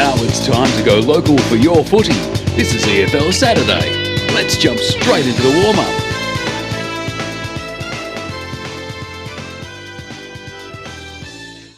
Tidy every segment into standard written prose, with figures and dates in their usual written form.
Now it's time to go local for your footy. This is EFL Saturday. Let's jump straight into the warm-up.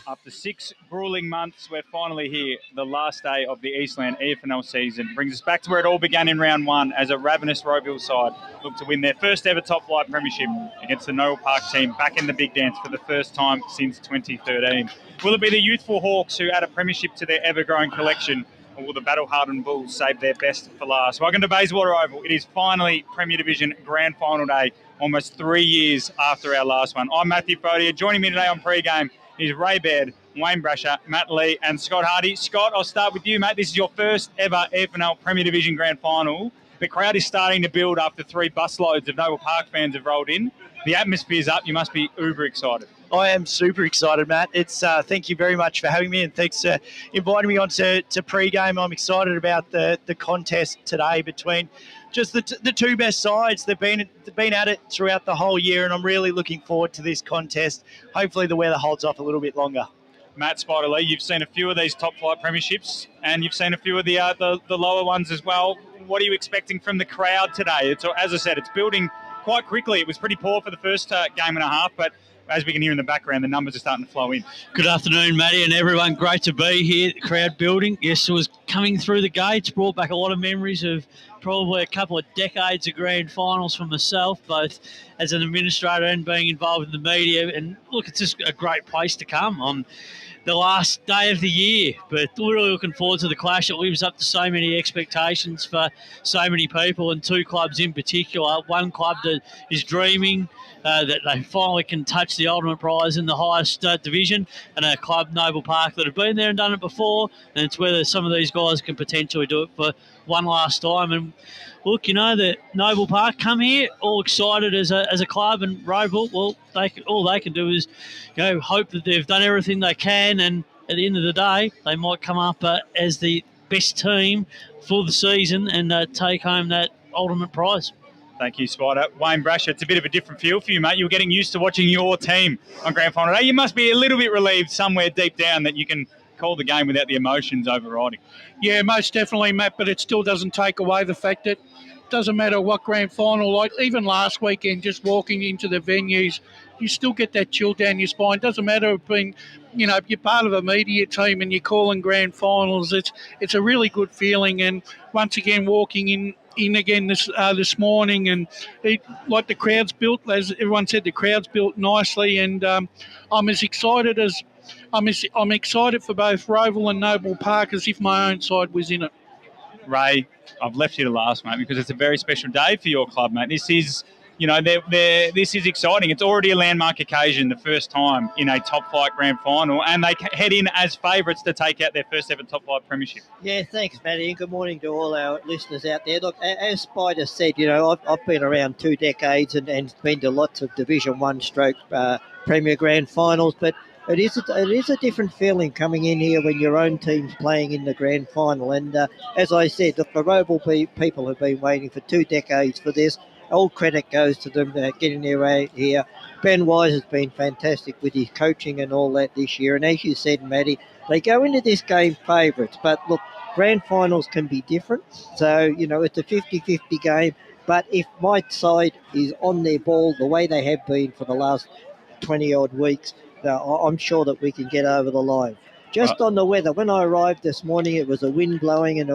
After 6 grueling months, we're finally here. The last day of the Eastland EFNL season brings us back to where it all began in round 1 as a ravenous Roeville side looked to win their first ever top flight premiership against the Noble Park team back in the big dance for the first time since 2013. Will it be the youthful Hawks who add a premiership to their ever-growing collection, or will the battle-hardened Bulls save their best for last? Welcome to Bayswater Oval. It is finally Premier Division Grand Final day, almost 3 years after our last one. I'm Matthew Fodia. Joining me today on pre-game is Ray Baird, Wayne Brasher, Matt Lee and Scott Hardy. Scott, I'll start with you, mate. This is your first ever EFNL Premier Division Grand Final. The crowd is starting to build after 3 busloads of Noble Park fans have rolled in. The atmosphere's up. You must be uber excited. I am super excited, Matt. It's thank you very much for having me, and thanks for inviting me on to pre-game. I'm excited about the contest today between just the two best sides. They've been at it throughout the whole year, and I'm really looking forward to this contest. Hopefully the weather holds off a little bit longer. Matt Spider-Lee, you've seen a few of these top flight premierships, and you've seen a few of the lower ones as well. What are you expecting from the crowd today? As I said, it's building quite quickly. It was pretty poor for the first game and a half, but as we can hear in the background, the numbers are starting to flow in. Good afternoon, Matty, and everyone. Great to be here. Crowd building. Yes, it was coming through the gates, brought back a lot of memories of probably a couple of decades of grand finals for myself, both as an administrator and being involved in the media. And look, it's just a great place to come on the last day of the year, but really looking forward to the clash. It lives up to so many expectations for so many people, and 2 clubs in particular. One club that is dreaming that they finally can touch the ultimate prize in the highest division, and a club, Noble Park, that have been there and done it before, and it's whether some of these guys can potentially do it for one last time. And look, you know, that Noble Park come here all excited as a club, and Roeville, well, all they can do is, you know, hope that they've done everything they can, and at the end of the day, they might come up as the best team for the season and take home that ultimate prize. Thank you, Spider. Wayne Brasher, it's a bit of a different feel for you, mate. You were getting used to watching your team on Grand Final day. You must be a little bit relieved somewhere deep down that you can call the game without the emotions overriding. Yeah, most definitely, Matt, but it still doesn't take away the fact that it doesn't matter what grand final, like even last weekend, just walking into the venues, you still get that chill down your spine. Doesn't matter being, you know, you're part of a media team and you're calling grand finals. It's a really good feeling. And once again, walking in again this morning, and like the crowd's built, as everyone said, the crowd's built nicely, and I'm excited for both Roeville and Noble Park as if my own side was in it. Ray, I've left you to last, mate, because it's a very special day for your club, mate. This is, you know, this is exciting. It's already a landmark occasion, the first time in a top flight grand final, and they head in as favourites to take out their first ever top flight premiership. Yeah, thanks, Matty, and good morning to all our listeners out there. Look, as Spider said, you know, I've been around 2 decades and been to lots of Division 1 stroke Premier Grand Finals, but it is a different feeling coming in here when your own team's playing in the grand final. And as I said, the Roeville people have been waiting for 2 decades for this. All credit goes to them getting their way here. Ben Wise has been fantastic with his coaching and all that this year. And as you said, Matty, they go into this game favourites. But look, grand finals can be different. So, you know, it's a 50-50 game. But if my side is on their ball the way they have been for the last 20-odd weeks, I'm sure that we can get over the line. Just on the weather, when I arrived this morning, it was a wind blowing, and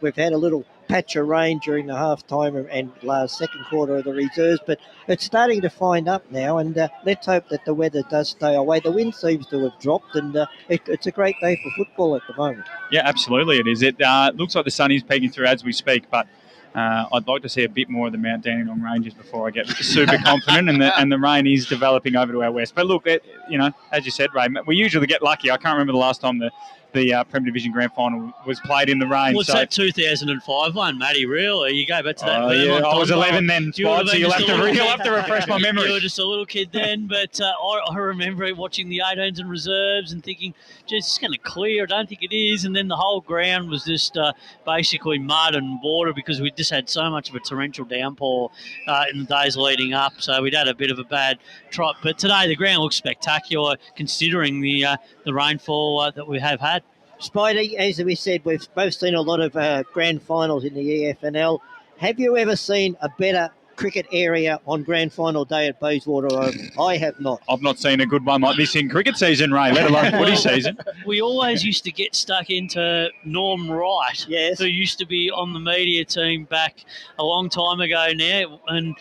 we've had a little patch of rain during the half-time and last second quarter of the reserves, but it's starting to find up now, and let's hope that the weather does stay away. The wind seems to have dropped, and it's a great day for football at the moment. Yeah, absolutely it is. It looks like the sun is peeking through as we speak, but I'd like to see a bit more of the Mount Dandenong Ranges before I get super confident, and the rain is developing over to our west. But look, you know, as you said, Ray, we usually get lucky. I can't remember the last time the Premier Division Grand Final was played in the rain. Well, it's that 2005 one, Matty, really. You go back to that. Yeah, I was 11 then, Spot, so you'll have to refresh my memory. You were just a little kid then, but I remember watching the 18s and reserves and thinking, geez, it's going to clear. I don't think it is. And then the whole ground was just basically mud and water because we just had so much of a torrential downpour in the days leading up. So we'd had a bit of a bad trot. But today the ground looks spectacular considering the rainfall that we have had. Spidey, as we said, we've both seen a lot of grand finals in the EFNL. Have you ever seen a better cricket area on grand final day at Bayswater? I have not. I've not seen a good one like this in cricket season, Ray, let alone footy season. We always used to get stuck into Norm Wright, Yes. who used to be on the media team back a long time ago now, and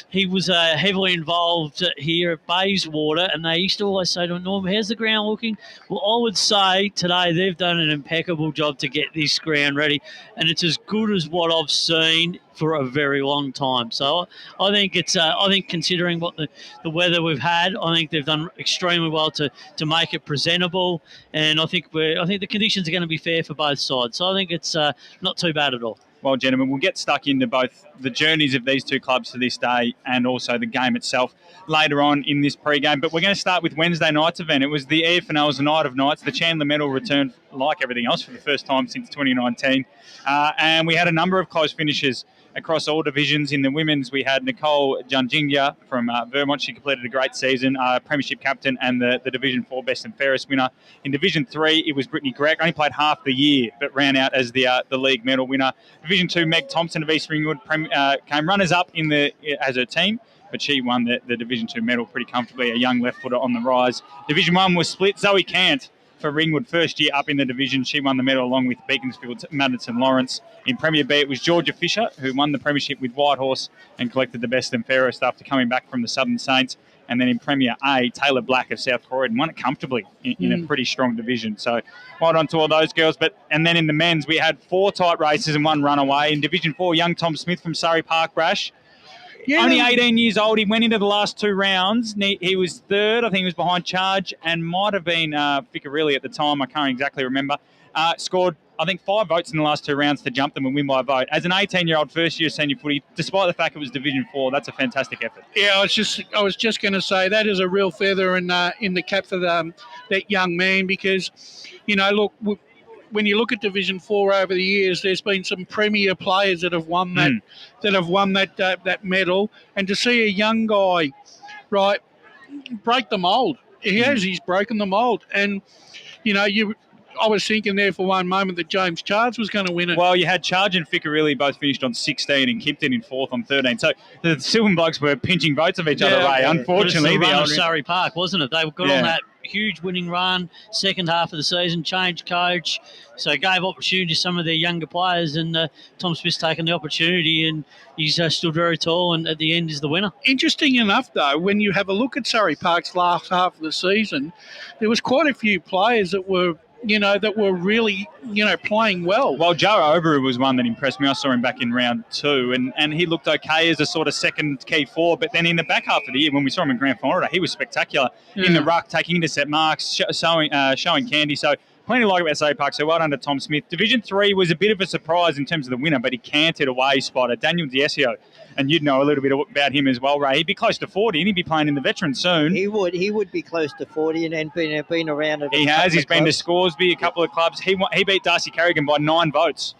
he was heavily involved here at Bayswater, and they used to always say to him, Norm, how's the ground looking? Well, I would say today they've done an impeccable job to get this ground ready, and it's as good as what I've seen for a very long time. So I think it's I think considering what the weather we've had, I think they've done extremely well to make it presentable, and I think the conditions are going to be fair for both sides. So I think it's not too bad at all. Well, gentlemen, we'll get stuck into both the journeys of these two clubs to this day and also the game itself later on in this pre-game. But we're going to start with Wednesday night's event. It was the EFNL's Night of Nights. The Chandler Medal returned, like everything else, for the first time since 2019. And we had a number of close finishes across all divisions. In the women's, we had Nicole Junjingya from Vermont. She completed a great season, premiership captain and the Division 4 best and fairest winner. In Division 3, it was Brittany Greck. Only played half the year, but ran out as the league medal winner. Division 2, Meg Thompson of East Ringwood came runners-up as her team, but she won the Division 2 medal pretty comfortably, a young left-footer on the rise. Division 1 was split. Zoe Cant for Ringwood, first year up in the division. She won the medal along with Beaconsfield's Madison Lawrence. In Premier B, it was Georgia Fisher who won the premiership with Whitehorse and collected the best and fairest after coming back from the Southern Saints. And then in Premier A, Taylor Black of South Croydon won it comfortably in a pretty strong division. So well done to all those girls. And then in the men's, we had 4 tight races and 1 runaway. In Division 4, young Tom Smith from Surrey Park Brash. Yeah. Only 18 years old. He went into the last 2 rounds. He was third. I think he was behind Charge and might have been Ficcarelli at the time. I can't exactly remember. Scored, I think, 5 votes in the last 2 rounds to jump them and win by a vote. As an 18-year-old first-year senior footy, despite the fact it was Division 4, that's a fantastic effort. Yeah, I was just going to say that is a real feather in the cap for that young man because, look, when you look at Division 4 over the years, there's been some premier players that have won that medal, and to see a young guy, right, break the mould, he's broken the mould, and I was thinking there for one moment that James Charles was going to win it. Well, you had Charge and Ficcarelli both finished on 16 and Kimpton in 4th on 13. So the Sylvan Blokes were pinching votes of each other, Ray. Unfortunately, the run of Surrey Park, wasn't it? They got on that huge winning run, second half of the season, changed coach, so gave opportunity to some of their younger players, and Tom Smith's taken the opportunity, and he's stood very tall, and at the end is the winner. Interesting enough, though, when you have a look at Surrey Park's last half of the season, there was quite a few players that were really, playing well. Well, Joe Oberu was one that impressed me. I saw him back in round 2, and he looked okay as a sort of second key forward. But then in the back half of the year, when we saw him in grand final, he was spectacular in the ruck, taking intercept marks, showing candy. So plenty to like about Surrey Park. So well done to Tom Smith. Division 3 was a bit of a surprise in terms of the winner, but he canted away, Spider. Daniel D'Essio. And you'd know a little bit about him as well, Ray. He'd be close to 40 and he'd be playing in the veterans soon. He would be close to 40 and been around. He has. He's been to Scoresby, a couple of clubs. He beat Darcy Carrigan by 9 votes.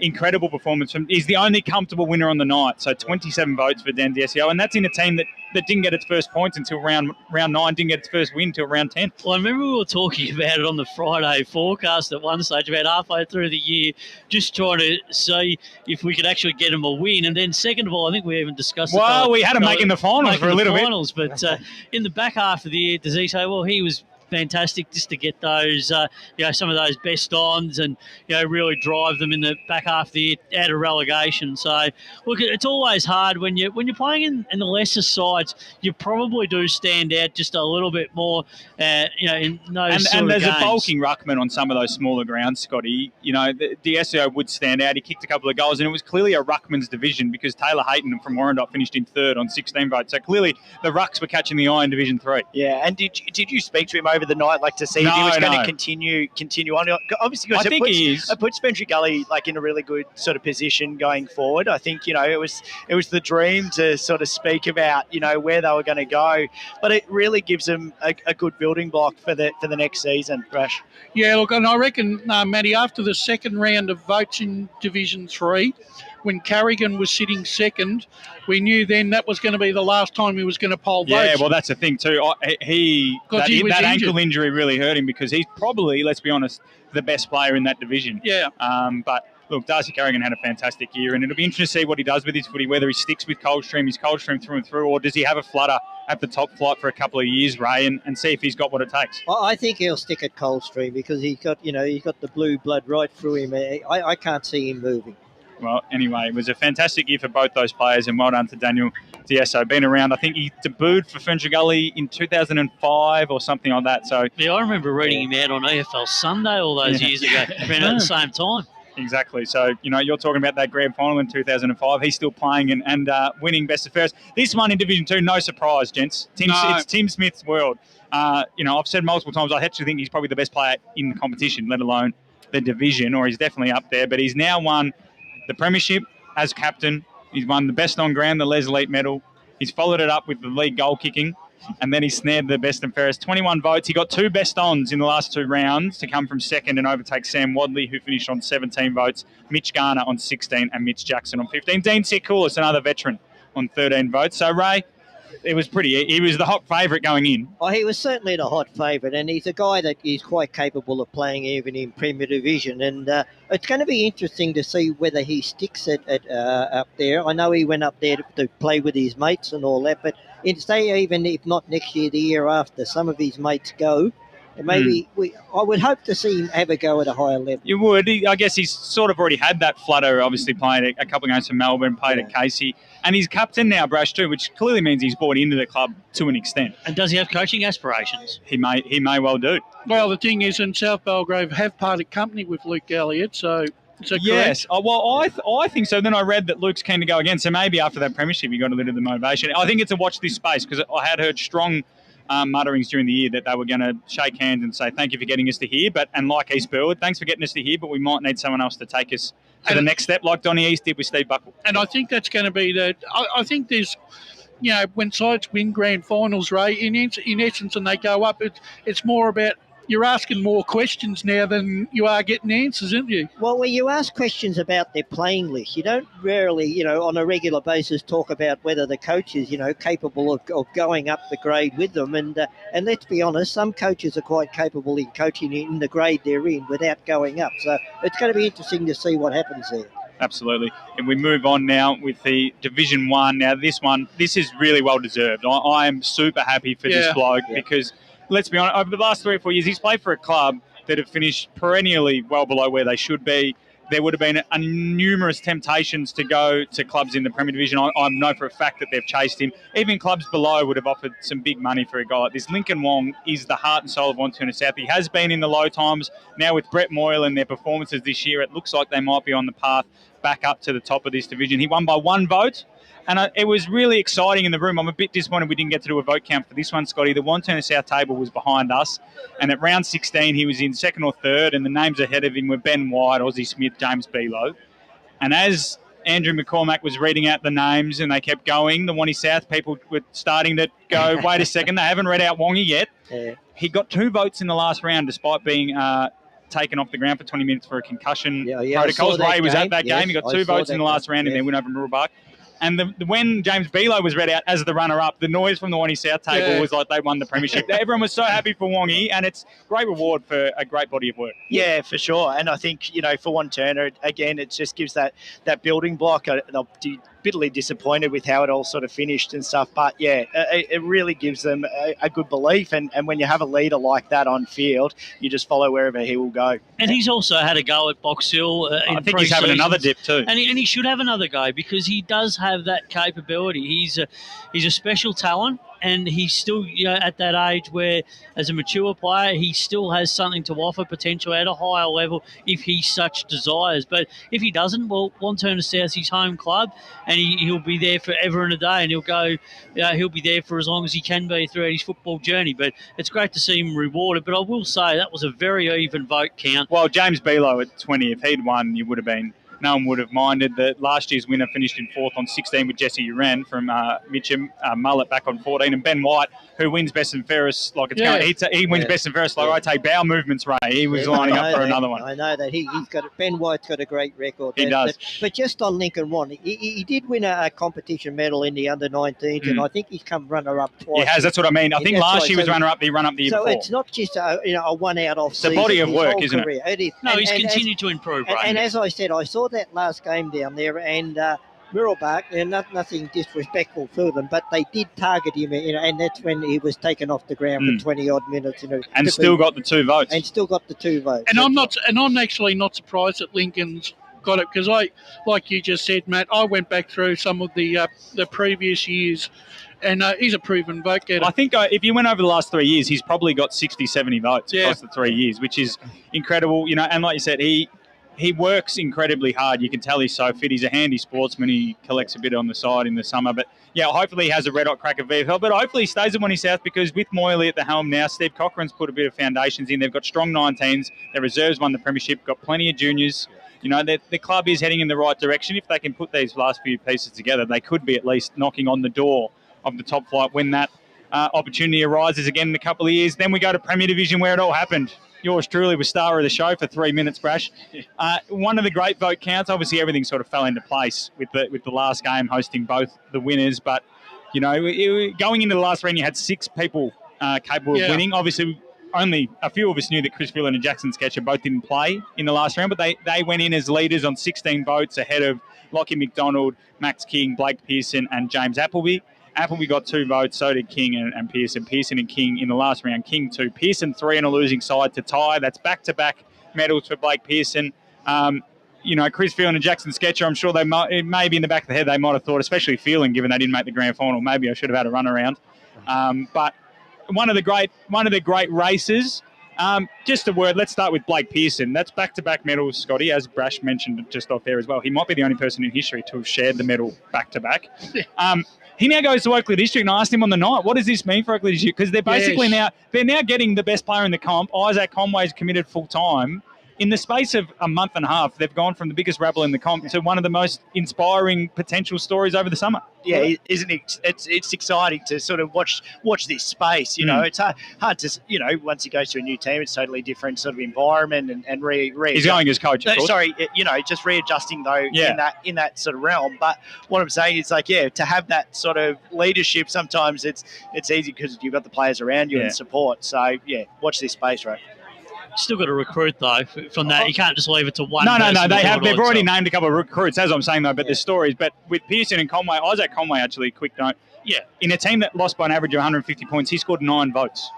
Incredible performance. He's the only comfortable winner on the night. So 27 votes for Dan D'Essio. And that's in a team that didn't get its first points until round 9, didn't get its first win until round 10. Well, I remember we were talking about it on the Friday forecast at one stage, about halfway through the year, just trying to see if we could actually get him a win. And then second of all, I think we even discussed we had him making the finals for a little bit. But in the back half of the year, does he say, well, he was fantastic just to get those, some of those best ons and, really drive them in the back half of the year out of relegation. So, look, it's always hard when you're playing in the lesser sides. You probably do stand out just a little bit more, in those and there's games. A bulking ruckman on some of those smaller grounds, Scotty. The D'Essio would stand out. He kicked a couple of goals, and it was clearly a ruckman's division because Taylor Hayton from Warrandyte finished in 3rd on 16 votes. So clearly the rucks were catching the eye in Division 3. Yeah, and did you speak to him over the night, to see if he was going to continue on? Obviously, I think he is. It puts Spencer Gully in a really good sort of position going forward. I think it was the dream to sort of speak about where they were going to go, but it really gives them a good building block for the next season. Rash. Yeah, look, and I reckon, Matty, after the second round of votes in Division 3, when Carrigan was sitting second, we knew then that was going to be the last time he was going to poll votes. Yeah, well, that's the thing too. That ankle injury really hurt him because he's probably, let's be honest, the best player in that division. Yeah. But look, Darcy Carrigan had a fantastic year, and it'll be interesting to see what he does with his footy, whether he sticks with Coldstream, his Coldstream through and through, or does he have a flutter at the top flight for a couple of years, Ray, and see if he's got what it takes. I think he'll stick at Coldstream because he's got the blue blood right through him. I can't see him moving. Well, anyway, it was a fantastic year for both those players, and well done to Daniel Tieso. Been around, I think he debuted for Ferntree Gully in 2005 or something like that. So yeah, I remember reading him out on EFL Sunday all those years ago, around at the same time. Exactly. So, you're talking about that grand final in 2005. He's still playing and winning best of fairest. This one in Division 2, no surprise, gents. It's Tim Smith's world. I've said multiple times, I actually think he's probably the best player in the competition, let alone the division, or he's definitely up there. But he's now won the premiership as captain. He's won the best on ground, the Les Elite medal. He's followed it up with the league goal kicking. And then he snared the best and fairest, 21 votes. He got 2 best ons in the last 2 rounds to come from second and overtake Sam Wadley, who finished on 17 votes, Mitch Garner on 16 and Mitch Jackson on 15. Dean Siakoulis, another veteran, on 13 votes. So, Ray, he was the hot favourite going in. Oh, he was certainly the hot favourite, and he's a guy that is quite capable of playing even in Premier Division. And it's going to be interesting to see whether he sticks it up there. I know he went up there to play with his mates and all that, but say even if not next year, the year after, some of his mates go. Maybe I would hope to see him have a go at a higher level. You would. I guess he's sort of already had that flutter, obviously played a couple of games for Melbourne, played at Casey. And he's captain now, Brash, too, which clearly means he's bought into the club to an extent. And does he have coaching aspirations? He may well do. Well, the thing is, in South Belgrave have parted company with Luke Elliott, so... Yes. I think so. Then I read that Luke's keen to go again, so maybe after that premiership he got a little bit of the motivation. I think it's a watch this space because I had heard strong mutterings during the year that they were going to shake hands and say thank you for getting us to here, and like East Burwood, thanks for getting us to here, but we might need someone else to take us to the next step, like Donny East did with Steve Buckle. And I think that's going to be I think there's, when sides win grand finals, Ray, in essence, and they go up, it's more about you're asking more questions now than you are getting answers, aren't you? Well, when you ask questions about their playing list, you don't rarely, on a regular basis talk about whether the coach is, capable of going up the grade with them. And let's be honest, some coaches are quite capable in coaching in the grade they're in without going up. So it's going to be interesting to see what happens there. Absolutely. And we move on now with the Division 1. Now, this is really well deserved. I am super happy for this bloke because... Let's be honest, over the last 3 or 4 years, he's played for a club that have finished perennially well below where they should be. There would have been numerous temptations to go to clubs in the Premier Division. I know for a fact that they've chased him. Even clubs below would have offered some big money for a guy like this. Lincoln Wong is the heart and soul of Wantirna South. He has been in the low times. Now with Brett Moyle and their performances this year, it looks like they might be on the path back up to the top of this division. He won by 1 vote. And it was really exciting in the room. I'm a bit disappointed we didn't get to do a vote count for this one, Scotty. The Wantirna South table was behind us. And at round 16, he was in second or third. And the names ahead of him were Ben White, Aussie Smith, James Below. And as Andrew McCormack was reading out the names and they kept going, the Wanty South people were starting to go, wait a second, they haven't read out Wongy yet. Yeah. He got 2 votes in the last round despite being taken off the ground for 20 minutes for a concussion protocols. Ray was at that game. He got 2 votes in the last round and then went over Mooroolbark. And when James Below was read out as the runner-up, the noise from the Wanty South table was like they won the premiership. Everyone was so happy for Wongy, and it's great reward for a great body of work. Yeah, for sure. And I think, for Wantirna, again, it just gives that building block. I'll be bitterly disappointed with how it all sort of finished and stuff. But, it really gives them a good belief. And when you have a leader like that on field, you just follow wherever he will go. And he's also had a go at Box Hill in I think he's having another dip too. And he should have another go because he does have that capability. He's a special talent. And he's still, at that age where, as a mature player, he still has something to offer, potential at a higher level if he such desires. But if he doesn't, well, Wantirna South's his home club, and he'll be there forever and a day, and he'll be there for as long as he can be throughout his football journey. But it's great to see him rewarded. But I will say that was a very even vote count. Well, James Below at 20, if he'd won, you would have been no one would have minded that last year's winner finished in 4th on 16 with Jesse Uran from Mitcham, Mullet back on 14, and Ben White, who wins best and fairest like it's going. He wins best and fairest like I take bowel movements, Ray. He was lining up for another one. I know that he's got Ben White's got a great record. He does. But just on Lincoln One, he did win a competition medal in the under-19s, and I think he's come runner-up twice. He has. That's what I mean. I think last year was runner-up. He run up the year before. So it's not just a one-out-off season. It's a body of work, isn't it? It is. No, he's continued to improve, right? And as I said, I saw that last game down there, and Mirrabah, and nothing disrespectful to them, but they did target him, and that's when he was taken off the ground for 20-odd minutes. And still got the 2 votes. And I'm actually not surprised that Lincoln's got it, because like you just said, Matt, I went back through some of the previous years, and he's a proven vote getter. I think if you went over the last 3 years, he's probably got 60, 70 votes across the 3 years, which is incredible. And like you said, he works incredibly hard. You can tell he's so fit. He's a handy sportsman. He collects a bit on the side in the summer. But, hopefully he has a red-hot crack at VFL. But hopefully he stays at Moonee South, because with Moyley at the helm now, Steve Cochrane's put a bit of foundations in. They've got strong 19s. Their reserves won the premiership, got plenty of juniors. The club is heading in the right direction. If they can put these last few pieces together, they could be at least knocking on the door of the top flight when that opportunity arises again in a couple of years. Then we go to Premier Division, where it all happened. Yours truly was star of the show for 3 minutes, Brash. One of the great vote counts. Obviously, everything sort of fell into place with the last game hosting both the winners. But, going into the last round, you had 6 people capable of winning. Obviously, only a few of us knew that Chris Phelan and Jackson Sketcher both didn't play in the last round, but they went in as leaders on 16 votes ahead of Lockie McDonald, Max King, Blake Pearson and James Appleby. Appleby got 2 votes, so did King and Pearson. Pearson and King in the last round. King 2, Pearson 3 on a losing side to tie. That's back-to-back medals for Blake Pearson. Chris Phelan and Jackson Sketcher, I'm sure maybe in the back of the head they might have thought, especially Phelan, given they didn't make the grand final, maybe I should have had a run around. But one of the great races. Just a word, let's start with Blake Pearson. That's back-to-back medals, Scotty, as Brash mentioned just off there as well. He might be the only person in history to have shared the medal back-to-back. He now goes to Oakleigh District, and I asked him on the night, what does this mean for Oakleigh District? Because they're basically they're now getting the best player in the comp. Isaac Conway's committed full-time. In the space of a month and a half, they've gone from the biggest rebel in the comp to one of the most inspiring potential stories over the summer. Yeah, isn't it? It's exciting to sort of watch this space. It's hard to, once he goes to a new team, it's totally different sort of environment and He's going as coach, of course. Sorry, just readjusting though in that sort of realm. But what I'm saying is to have that sort of leadership. Sometimes it's easy because you've got the players around you and support. So watch this space, right? Still got to recruit though. From that, you can't just leave it to one. No. They've already named a couple of recruits, as I'm saying though. But there's stories. But with Pearson and Conway, Isaac Conway actually, quick note. Yeah, in a team that lost by an average of 150 points, he scored 9 votes.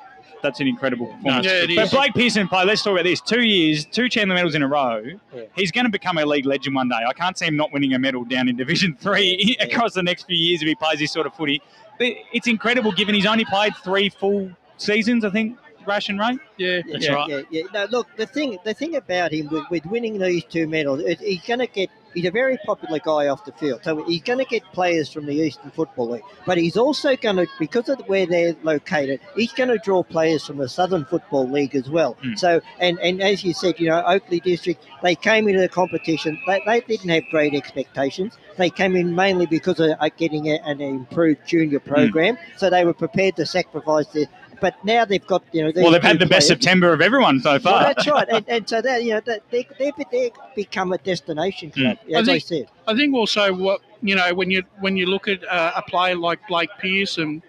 That's an incredible performance. But Blake Pearson play. Let's talk about this. 2 years, 2 Chandler medals in a row. Yeah. He's going to become a league legend one day. I can't see him not winning a medal down in Division 3 across the next few years if he plays this sort of footy. But it's incredible given he's only played 3 full seasons, I think. Rash and Ray? Yeah, that's right. Yeah. No, look, the thing about him with winning these 2 medals, he's a very popular guy off the field. So he's going to get players from the Eastern Football League. But he's also going to, because of where they're located, he's going to draw players from the Southern Football League as well. So, and as you said, Oakleigh District, they came into the competition. They didn't have great expectations. They came in mainly because of getting an improved junior program. So they were prepared to sacrifice their... But now they've got, they've had the best September of everyone so far. Well, that's right, and so that they've become a destination club, as I said. I think also what when you look at a player like Blake Pearson,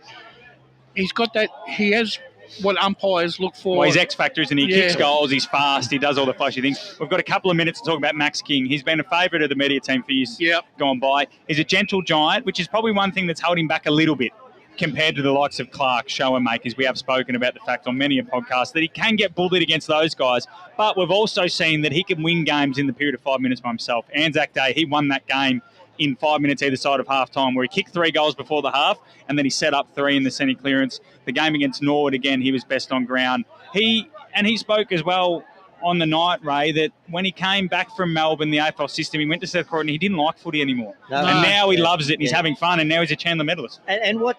he's got that. He has what umpires look for. Well, he's X factor, isn't he? He kicks goals, he's fast, he does all the flashy things. We've got a couple of minutes to talk about Max King. He's been a favourite of the media team for years gone by. He's a gentle giant, which is probably one thing that's held him back a little bit compared to the likes of Clark, Show Makers. We have spoken about the fact on many a podcast that he can get bullied against those guys, but we've also seen that he can win games in the period of 5 minutes by himself. Anzac Day, he won that game in 5 minutes either side of half-time, where he kicked 3 goals before the half, and then he set up 3 in the semi-clearance. The game against Norwood, again, he was best on ground. He spoke as well on the night, Ray, that when he came back from Melbourne, the AFL system, he went to South Korea and he didn't like footy anymore. No. And now he Yeah. loves it and he's Yeah. having fun, and now he's a Chandler medalist. And what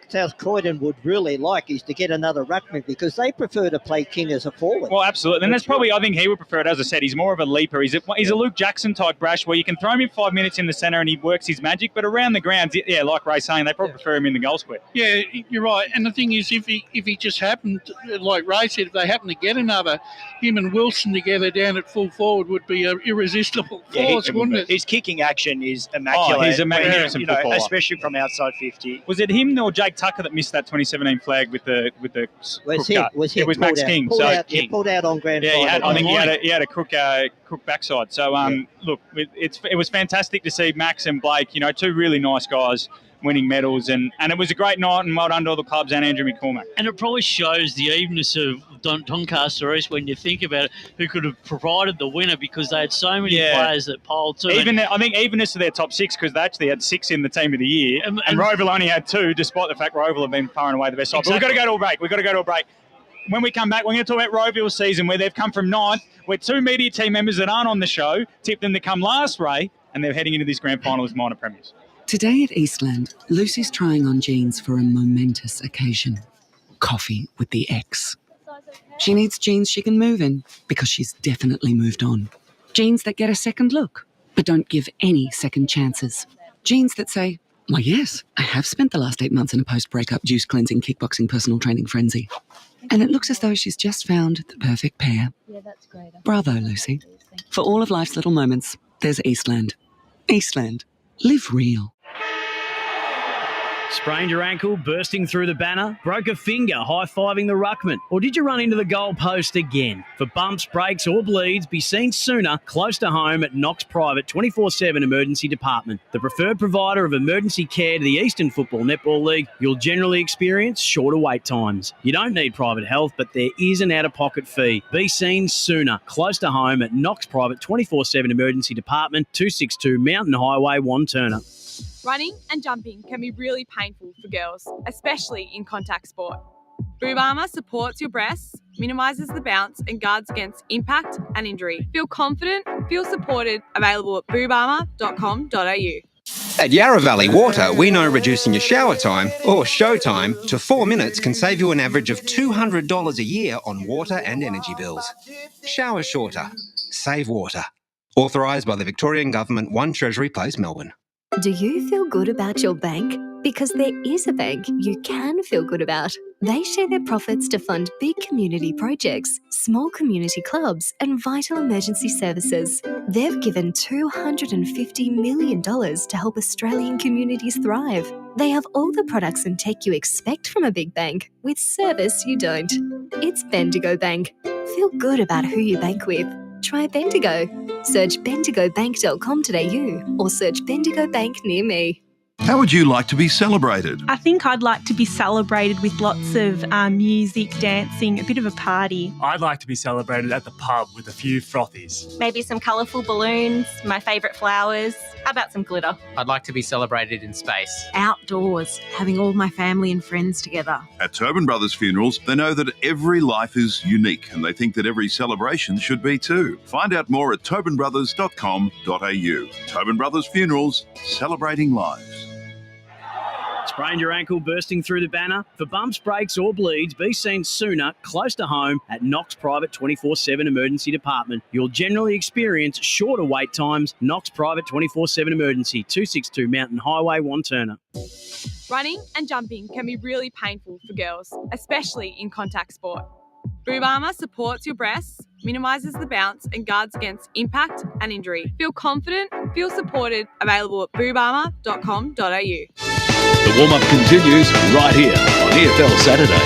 South Croydon would really like is to get another ruckman, because they prefer to play King as a forward. Well, absolutely. And that's probably, I think he would prefer it. As I said, he's more of a leaper. He's a Luke Jackson type Brash, where you can throw him in 5 minutes in the centre and he works his magic. But around the grounds, yeah, like Ray's saying, they probably prefer him in the goal square. Yeah, you're right. And the thing is, if he just happened, like Ray said, if they happen to get another, him and Wilson together down at full forward would be an irresistible force, wouldn't it? His kicking action is immaculate. Oh, he's a magnificent footballer. Especially from outside 50. Was it him or Jake Tucker that missed that 2017 flag with the Was crook him? cut? Was him? It was Max King. Pulled out on grand yeah, final. I think he had a crook backside. So look, it was fantastic to see Max and Blake. Two really nice guys winning medals, and it was a great night, and well done to all the clubs and Andrew McCormack. And it probably shows the evenness of Doncaster East when you think about it, who could have provided the winner, because they had so many players that polled too. I think evenness of their top six, because they actually had 6 in the team of the year, and Roval only had 2, despite the fact Roval have been far and away the best side. Exactly. But we've got to go to a break. When we come back, we're going to talk about Roval's season, where they've come from 9th, where 2 media team members that aren't on the show tipped them to come last, Ray, and they're heading into this grand final as minor premiers. Today at Eastland, Lucy's trying on jeans for a momentous occasion. Coffee with the ex. She needs jeans she can move in, because she's definitely moved on. Jeans that get a second look, but don't give any second chances. Jeans that say, "Why, yes, I have spent the last 8 months in a post-breakup juice cleansing, kickboxing, personal training frenzy." And it looks as though she's just found the perfect pair. Yeah, that's great. Bravo, Lucy. For all of life's little moments, there's Eastland. Eastland. Live real. Sprained your ankle, bursting through the banner? Broke a finger, high-fiving the ruckman? Or did you run into the goal post again? For bumps, breaks or bleeds, be seen sooner, close to home at Knox Private 24/7 Emergency Department. The preferred provider of emergency care to the Eastern Football Netball League, you'll generally experience shorter wait times. You don't need private health, but there is an out-of-pocket fee. Be seen sooner, close to home at Knox Private 24/7 Emergency Department, 262 Mountain Highway, Wanturna. Running and jumping can be really painful for girls, especially in contact sport. Boob Armour supports your breasts, minimises the bounce and guards against impact and injury. Feel confident, feel supported, available at boobarmour.com.au. At Yarra Valley Water, we know reducing your shower time, or show time, to 4 minutes can save you an average of $200 a year on water and energy bills. Shower shorter. Save water. Authorised by the Victorian Government, 1 Treasury Place, Melbourne. Do you feel good about your bank? Because there is a bank you can feel good about. They share their profits to fund big community projects, small community clubs, and vital emergency services. They've given $250 million to help Australian communities thrive. They have all the products and tech you expect from a big bank, with service you don't. It's Bendigo Bank. Feel good about who you bank with. Try Bendigo. Search bendigobank.com.au or search Bendigo Bank near me. How would you like to be celebrated? I think I'd like to be celebrated with lots of music, dancing, a bit of a party. I'd like to be celebrated at the pub with a few frothies. Maybe some colourful balloons, my favourite flowers. How about some glitter? I'd like to be celebrated in space. Outdoors, having all my family and friends together. At Tobin Brothers Funerals, they know that every life is unique and they think that every celebration should be too. Find out more at tobinbrothers.com.au. Tobin Brothers Funerals, celebrating lives. Sprained your ankle, bursting through the banner? For bumps, breaks or bleeds, be seen sooner, close to home at Knox Private 24/7 Emergency Department. You'll generally experience shorter wait times. Knox Private 24/7 Emergency, 262 Mountain Highway, Wanturna. Running and jumping can be really painful for girls, especially in contact sport. Boob Armour supports your breasts, minimises the bounce and guards against impact and injury. Feel confident, feel supported, available at boobarmour.com.au. The warm-up continues right here on EFL Saturday.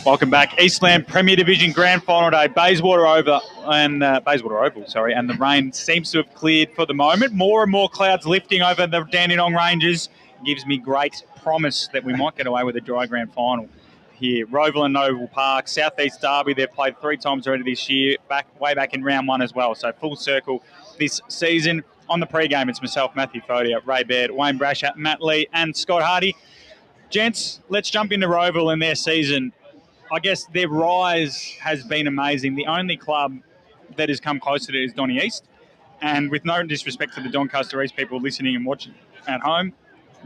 Welcome back. Eastland Premier Division Grand Final Day. Bayswater Oval, and the rain seems to have cleared for the moment. More and more clouds lifting over the Dandenong Ranges. Gives me great promise that we might get away with a dry grand final here. Roval and Noble Park, Southeast Derby, they've played 3 times already this year, way back in round 1 as well. So full circle this season. On the pre-game, it's myself, Matthew Fodia, Ray Baird, Wayne Brasher, Matt Lee and Scott Hardy. Gents, let's jump into Roval and their season. I guess their rise has been amazing. The only club that has come close to it is Donny East. And with no disrespect to the Doncaster East people listening and watching at home,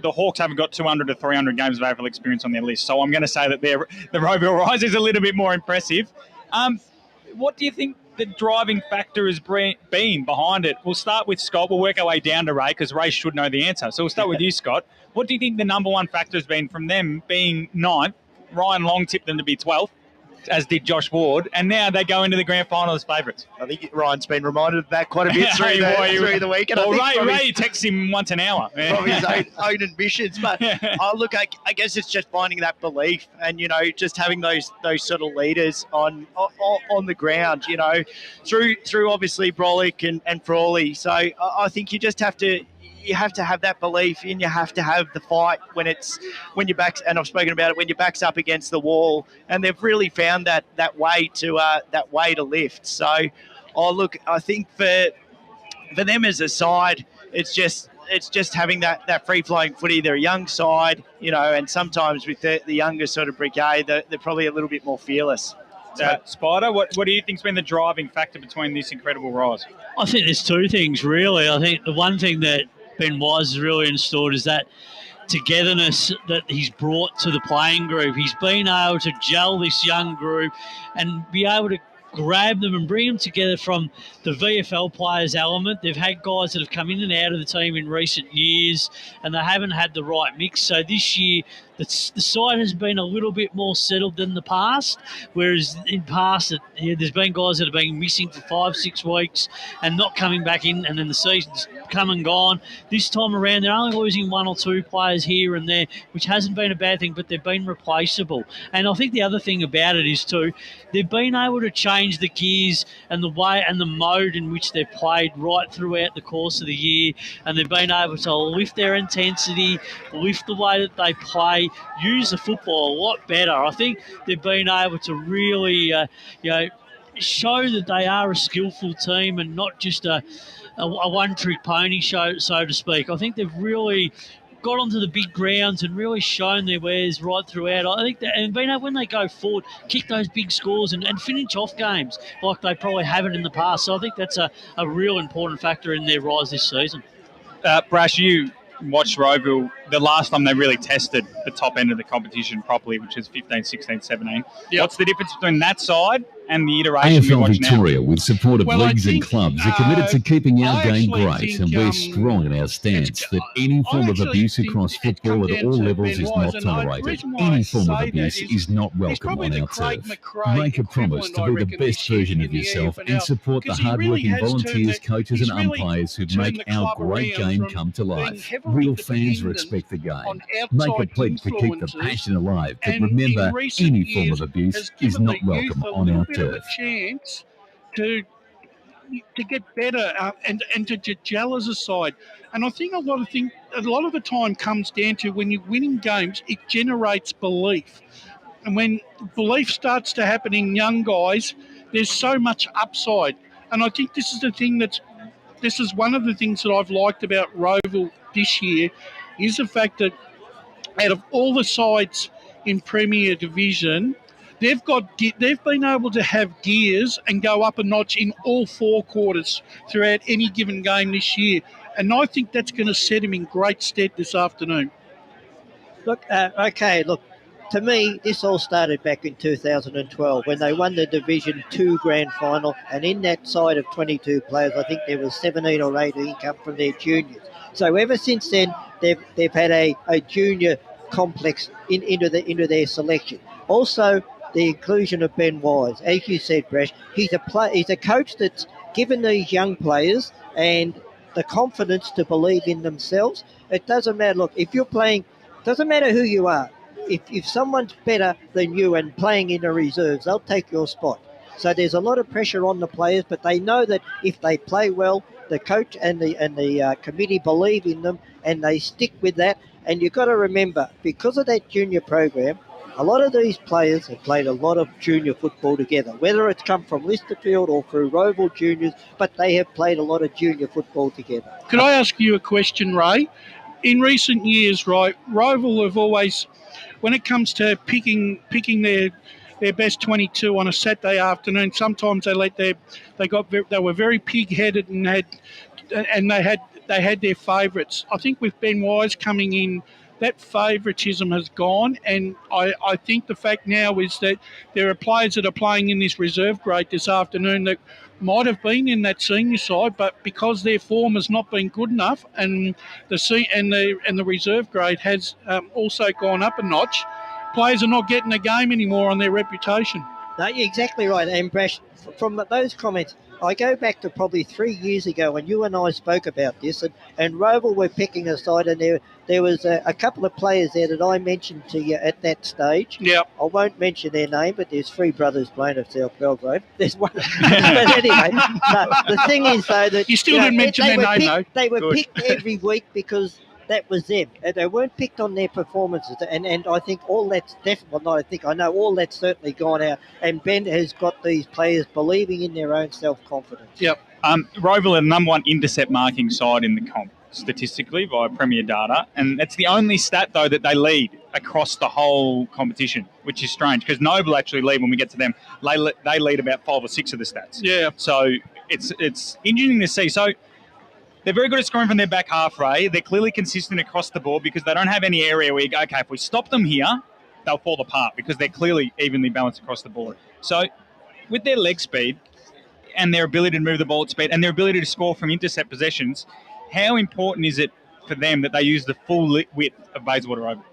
the Hawks haven't got 200 to 300 games of AFL experience on their list. So I'm going to say that the Roeville rise is a little bit more impressive. What do you think the driving factor has been behind it? We'll start with Scott. We'll work our way down to Ray because Ray should know the answer. So we'll start with you, Scott. What do you think the number one factor has been from them being 9th? Ryan Long tipped them to be 12th, as did Josh Ward, and now they go into the grand final as favourites. I think Ryan's been reminded of that quite a bit through the week. And Ray texts him once an hour. From his own ambitions. But I guess it's just finding that belief and, just having those sort of leaders on the ground, through obviously Brolick and Frawley. So I think you just have to have that belief and you have to have the fight when your back's, and I've spoken about it, when your back's up against the wall, and they've really found that way to lift. So, I think for them as a side, it's just having that free-flowing footy. They're a young side, and sometimes with the younger sort of brigade, they're probably a little bit more fearless. Spider, what do you think's been the driving factor between this incredible rise? I think there's two things, really. I think the one thing that Ben Wise has really installed is that togetherness that he's brought to the playing group. He's been able to gel this young group and be able to grab them and bring them together from the VFL players element. They've had guys that have come in and out of the team in recent years and they haven't had the right mix. So this year, the side has been a little bit more settled than the past, whereas in past, there's been guys that have been missing for 5-6 weeks and not coming back in, and then the season's come and gone. This time around, they're only losing 1 or 2 players here and there, which hasn't been a bad thing, but they've been replaceable. And I think the other thing about it is, too, they've been able to change the gears and the way and the mode in which they've played right throughout the course of the year, and they've been able to lift their intensity, lift the way that they play, use the football a lot better. I think they've been able to really, show that they are a skillful team and not just a one-trick pony show, so to speak. I think they've really got onto the big grounds and really shown their wares right throughout. I think that, and being able, when they go forward, kick those big scores and finish off games like they probably haven't in the past. So I think that's a real important factor in their rise this season. Brash, you watched Roeville the last time they really tested the top end of the competition properly, which is 15, 16, 17. Yep. What's the difference between that side and the iteration we AFL watch Victoria, now? with support of leagues and clubs, are committed to keeping our game great, and we're strong in our stance that any form of abuse across football at all levels is not tolerated. Any form of abuse is not welcome on our turf. Make a promise to be the best version of yourself and support the hard-working volunteers, coaches and umpires who make our great game come to life. Real fans respect the game. Make a pledge to keep the passion alive, but remember, any form of abuse is not welcome on our turf. A chance to get better and to gel as a side. And I think a lot of the time comes down to when you're winning games, it generates belief. And when belief starts to happen in young guys, there's so much upside. And I think this is one of the things that I've liked about Roeville this year, is the fact that out of all the sides in Premier Division, they've been able to have gears and go up a notch in all 4 quarters throughout any given game this year. And I think that's going to set him in great stead this afternoon. Look, to me, this all started back in 2012 when they won the Division 2 grand final, and in that side of 22 players, I think there was 17 or 18 come from their juniors. So ever since then, they've had a junior complex into their selection. Also, the inclusion of Ben Wise, as you said, Bresh, he's a coach that's given these young players and the confidence to believe in themselves. It doesn't matter. Look, if you're playing, doesn't matter who you are. If someone's better than you and playing in the reserves, they'll take your spot. So there's a lot of pressure on the players, but they know that if they play well, the coach and the committee believe in them and they stick with that. And you've got to remember, because of that junior program, a lot of these players have played a lot of junior football together, whether it's come from Listerfield or through Roeville Juniors, but they have played a lot of junior football together. Could I ask you a question, Ray? In recent years, right, Roeville have always, when it comes to picking their their best 22 on a Saturday afternoon. Sometimes they were very pig-headed and they had their favourites. I think with Ben Wise coming in, that favouritism has gone, and I think the fact now is that there are players that are playing in this reserve grade this afternoon that might have been in that senior side, but because their form has not been good enough, and the reserve grade has also gone up a notch, players are not getting a game anymore on their reputation. No, you're exactly right. And Brash, from those comments, I go back to probably 3 years ago when you and I spoke about this, and Roval were picking a side, and there was a couple of players there that I mentioned to you at that stage. Yeah. I won't mention their name, but there's three brothers playing at South Belgrave. There's one. But anyway, the thing is, though, that you still didn't mention their name, though. They were picked every week because that was them. And they weren't picked on their performances. And I think all that's definitely, not I think, I know all that's certainly gone out. And Ben has got these players believing in their own self-confidence. Yep. Roval are the number one intercept marking side in the comp, statistically, via Premier Data. And it's the only stat, though, that they lead across the whole competition, which is strange, because Noble actually lead when we get to them. They lead about 5 or 6 of the stats. Yeah. So it's interesting to see. So they're very good at scoring from their back half, Ray. They're clearly consistent across the board because they don't have any area where you go, okay, if we stop them here, they'll fall apart because they're clearly evenly balanced across the board. So with their leg speed and their ability to move the ball at speed and their ability to score from intercept possessions, how important is it for them that they use the full width of Bayswater Oval?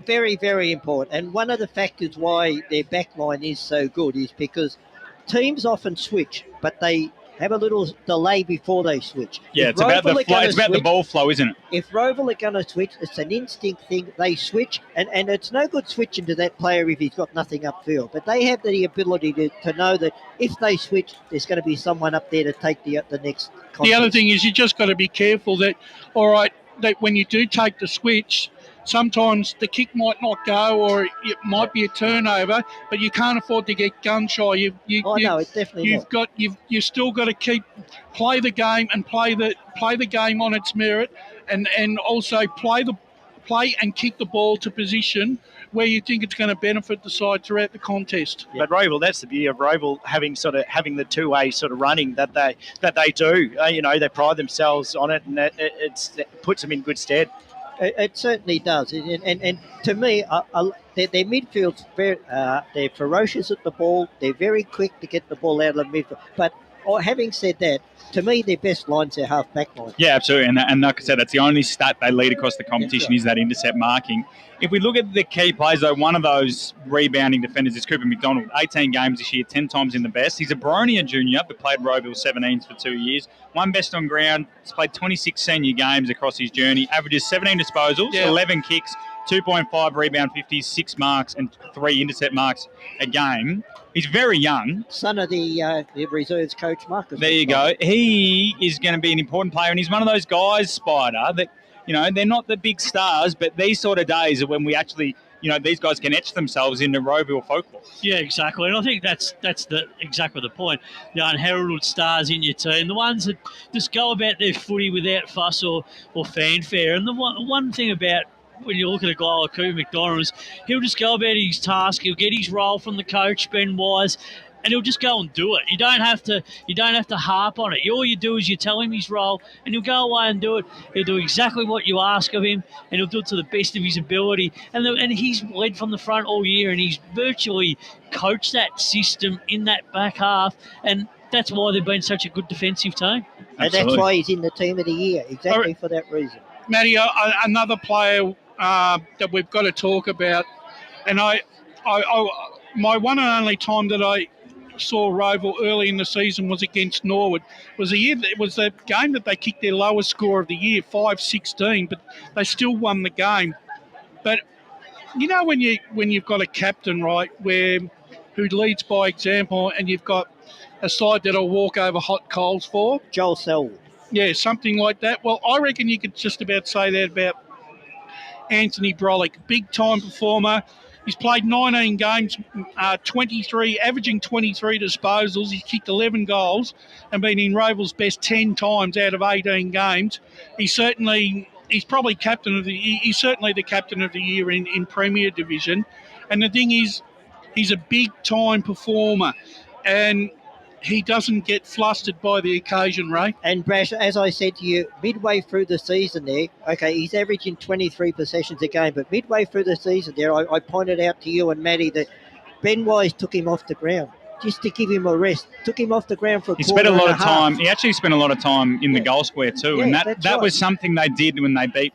Very, very important. And one of the factors why their back line is so good is because teams often switch, but they have a little delay before they switch. Yeah, it's about the flow. It's about the ball flow, isn't it? If Roval are going to switch, it's an instinct thing. They switch, and it's no good switching to that player if he's got nothing upfield. But they have the ability to know that if they switch, there's going to be someone up there to take the next contest. The other thing is you just got to be careful that, all right, that when you do take the switch, sometimes the kick might not go, or it might be a turnover, but you can't afford to get gun shy. No, it's definitely not. You still got to play the game and play the game on its merit, and also play and kick the ball to position where you think it's going to benefit the side throughout the contest. But Roval, that's the beauty of Roval having the two-way sort of running that they do. They pride themselves on it, and it puts them in good stead. It certainly does, and to me, their midfield's very, they're ferocious at the ball. They're very quick to get the ball out of the midfield. But having said that, to me, their best line's their half-back line. Yeah, absolutely, and like I said, that's the only stat they lead across the competition is that intercept marking. If we look at the key players, though, one of those rebounding defenders is Cooper Mcdonald. 18 games this year, 10 times in the best. He's a Baronia junior, but played Roval 17s for 2 years. One best on ground. He's played 26 senior games across his journey. Averages 17 disposals, 11 kicks, 2.5 rebound 50s, 6 marks, and 3 intercept marks a game. He's very young. Son of the reserves coach, Marcus. There you go. He is going to be an important player, and he's one of those guys, Spider, that, they're not the big stars, but these sort of days are when we actually, these guys can etch themselves into Roval folklore. Yeah, exactly. And I think that's exactly the point. The unheralded stars in your team, the ones that just go about their footy without fuss or fanfare. And the one thing about when you look at a guy like Cooper Mcdonald is he'll just go about his task. He'll get his role from the coach, Ben Wise, and he'll just go and do it. You don't have to harp on it. All you do is you tell him his role, and he'll go away and do it. He'll do exactly what you ask of him, and he'll do it to the best of his ability. And he's led from the front all year, and he's virtually coached that system in that back half, and that's why they've been such a good defensive team. And that's why he's in the team of the year, exactly for that reason. Matty, another player that we've got to talk about, and I my one and only time that I saw Roval early in the season was against Norwood. It was the game that they kicked their lowest score of the year, 5-16, but they still won the game. But when you've got a captain, right, who leads by example, and you've got a side that'll walk over hot coals for Joel Selwood. Yeah, something like that. Well, I reckon you could just about say that about Anthony Brolick, big-time performer. He's played 19 games, averaging 23 disposals. He's kicked 11 goals and been in Roval's best 10 times out of 18 games. He's probably captain of the year. He's certainly the captain of the year in Premier Division. And the thing is, He's a big-time performer, and he doesn't get flustered by the occasion, Ray. And Brash, as I said to you, midway through the season there, okay, he's averaging 23 possessions a game, but midway through the season there, I pointed out to you and Matty that Ben Wise took him off the ground just to give him a rest. Took him off the ground for a quarter spent a lot and of time. He actually spent a lot of time in the goal square too, and that right. was something they did when they beat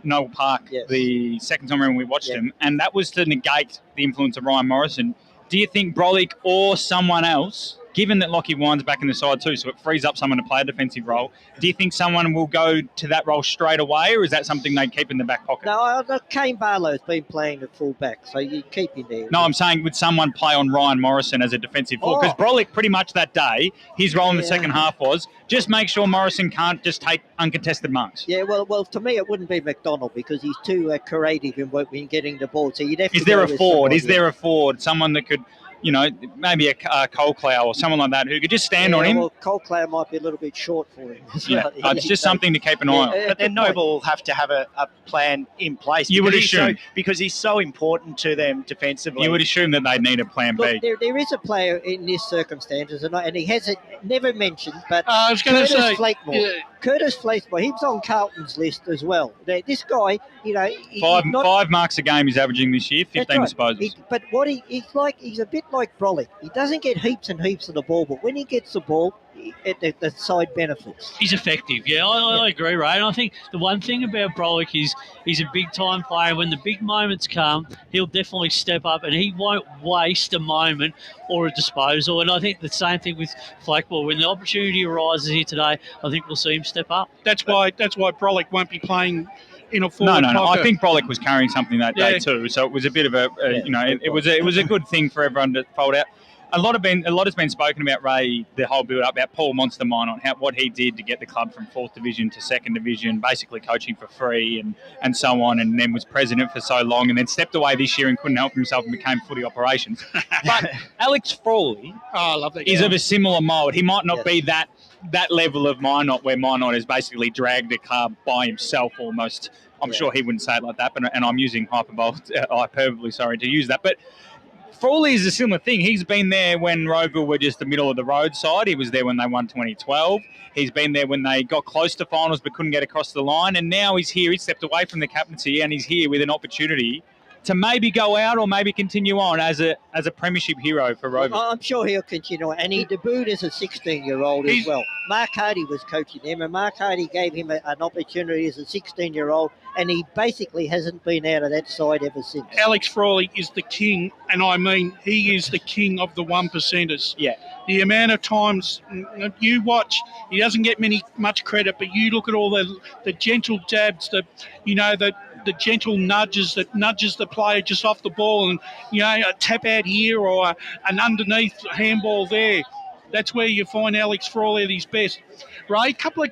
Noel Park the second time around we watched him, and that was to negate the influence of Ryan Morrison. Do you think Brolick or someone else, given that Lockie Wine's back in the side too, so it frees up someone to play a defensive role, do you think someone will go to that role straight away, or is that something they keep in the back pocket? No, Kane Barlow's been playing at full back, so you keep him there. No, I'm saying would someone play on Ryan Morrison as a defensive forward? Because Brolick pretty much that day, his role in the second half was just make sure Morrison can't just take uncontested marks. Yeah, well, to me it wouldn't be Mcdonald because he's too creative in getting the ball. So you'd have to. Is there a forward? Is there a forward? Someone that could, maybe a Colclough or someone like that who could just stand on him? Well, Colclough might be a little bit short for him. It's just something to keep an eye on. But then Noble will have to have a plan in place. You would assume. Because he's so important to them defensively. You would assume that they'd need a plan B. Look, there is a player in this circumstances, and he has it never mentioned, but I was going to say, Curtis Fleetmore, he was on Carlton's list as well. This guy, five marks a game he's averaging this year, 15 disposals. But he's a bit like Brolick. He doesn't get heaps and heaps of the ball, but when he gets the ball, the side benefits. He's effective, I agree, Ray. And I think the one thing about Brolick is he's a big-time player. When the big moments come, he'll definitely step up, and he won't waste a moment or a disposal. And I think the same thing with Fleckball. When the opportunity arises here today, I think we'll see him step up. That's why Brolick won't be playing in a forward No. pocket. I think Brolick was carrying something that day too, so it was a bit of it was a good thing for everyone to fold out. A lot has been spoken about, Ray, the whole build up about Paul Monster Minot, what he did to get the club from 4th division to 2nd division, basically coaching for free and so on, and then was president for so long, and then stepped away this year and couldn't help himself and became footy operations. But Alex Frawley is of a similar mould. He might not be that level of Minot, where Minot has basically dragged the club by himself almost. I'm sure he wouldn't say it like that, and I'm using hyperbole to use that, but Frawley is a similar thing. He's been there when Roeville were just the middle of the road side. He was there when they won 2012. He's been there when they got close to finals but couldn't get across the line. And now he's here. He stepped away from the captaincy and he's here with an opportunity to maybe go out or maybe continue on as a premiership hero for Roeville. I'm sure he'll continue on. And he debuted as a 16-year-old as well. Mark Hardy was coaching him, and Mark Hardy gave him an opportunity as a 16-year-old, and he basically hasn't been out of that side ever since. Alex Frawley is the king, and I mean he is the king of the 1%ers. Yeah. The amount of times you watch, he doesn't get much credit, but you look at all the gentle jabs, the gentle nudges that nudges the player just off the ball, and a tap out here or an underneath handball there. That's where you find Alex Frawley at his best. Ray, a couple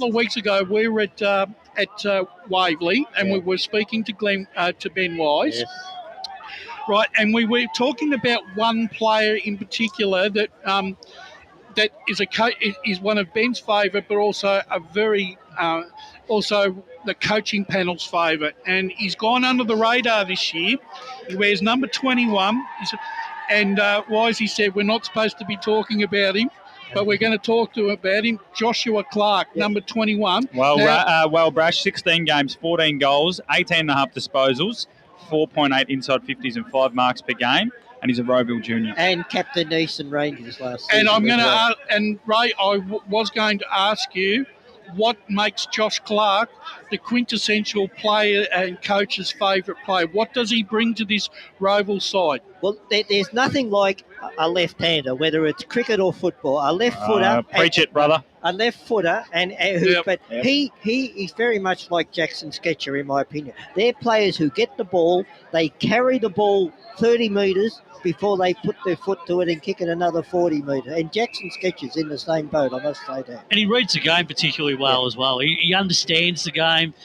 of weeks ago, we were at Waverley, and we were speaking to Ben Wise. Yes. Right, and we were talking about one player in particular that is one of Ben's favourite, but also a very also the coaching panel's favourite. And he's gone under the radar this year. He wears number 21. And Wisey said we're not supposed to be talking about him, but we're going to talk to him about him. Joshua Clark, number 21. Well, Brash, 16 games, 14 goals, 18.5 disposals, 4.8 inside 50s and 5 marks per game, and he's a Roeville junior. And captain Eastern Rangers last season. And I'm going to ask, and Ray, was going to ask you, what makes Josh Clark the quintessential player and coach's favourite player? What does he bring to this Roeville side? Well, there's nothing like a left-hander, whether it's cricket or football. A left footer. Preach it, brother. A left footer, he is very much like Jackson Sketcher, in my opinion. They're players who get the ball, they carry the ball 30 metres before they put their foot to it and kick it another 40 metres. And Jackson Sketcher's in the same boat, I must say that. And he reads the game particularly well as well. He understands the game,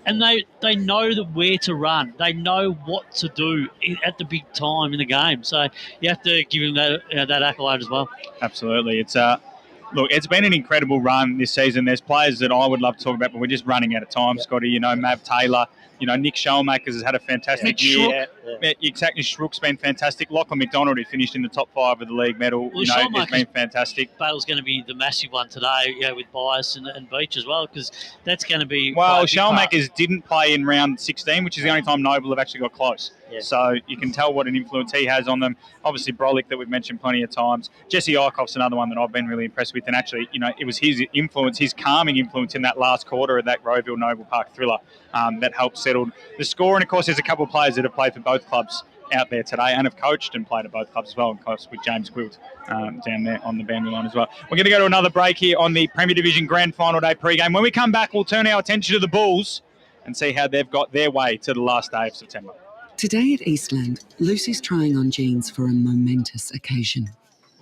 and they know where to run. They know what to do at the big time in the game. So you have to give him that accolade as well. Absolutely. It's been an incredible run this season. There's players that I would love to talk about, but we're just running out of time, Scotty. Mav Taylor, Nick Schoenmakers has had a fantastic year. exactly. Shrook's been fantastic. Lachlan Mcdonald, who finished in the top 5 of the league medal, Well, has been fantastic. Bale's going to be the massive one today, with Bias and Beach as well, because that's going to be. Well, Shellmakers didn't play in round 16, which is the only time Noble have actually got close. Yeah. So you can tell what an influence he has on them. Obviously, Brolick, that we've mentioned plenty of times. Jesse Eichhoff's another one that I've been really impressed with. And actually, it was his influence, his calming influence in that last quarter of that Roeville Noble Park thriller that helped settle the score. And, of course, there's a couple of players that have played for both clubs out there today and have coached and played at both clubs as well, of course, with James Quilt down there on the boundary line as well. We're going to go to another break here on the Premier Division Grand Final Day pre-game. When we come back, we'll turn our attention to the Bulls and see how they've got their way to the last day of September. Today at Eastland, Lucy's trying on jeans for a momentous occasion.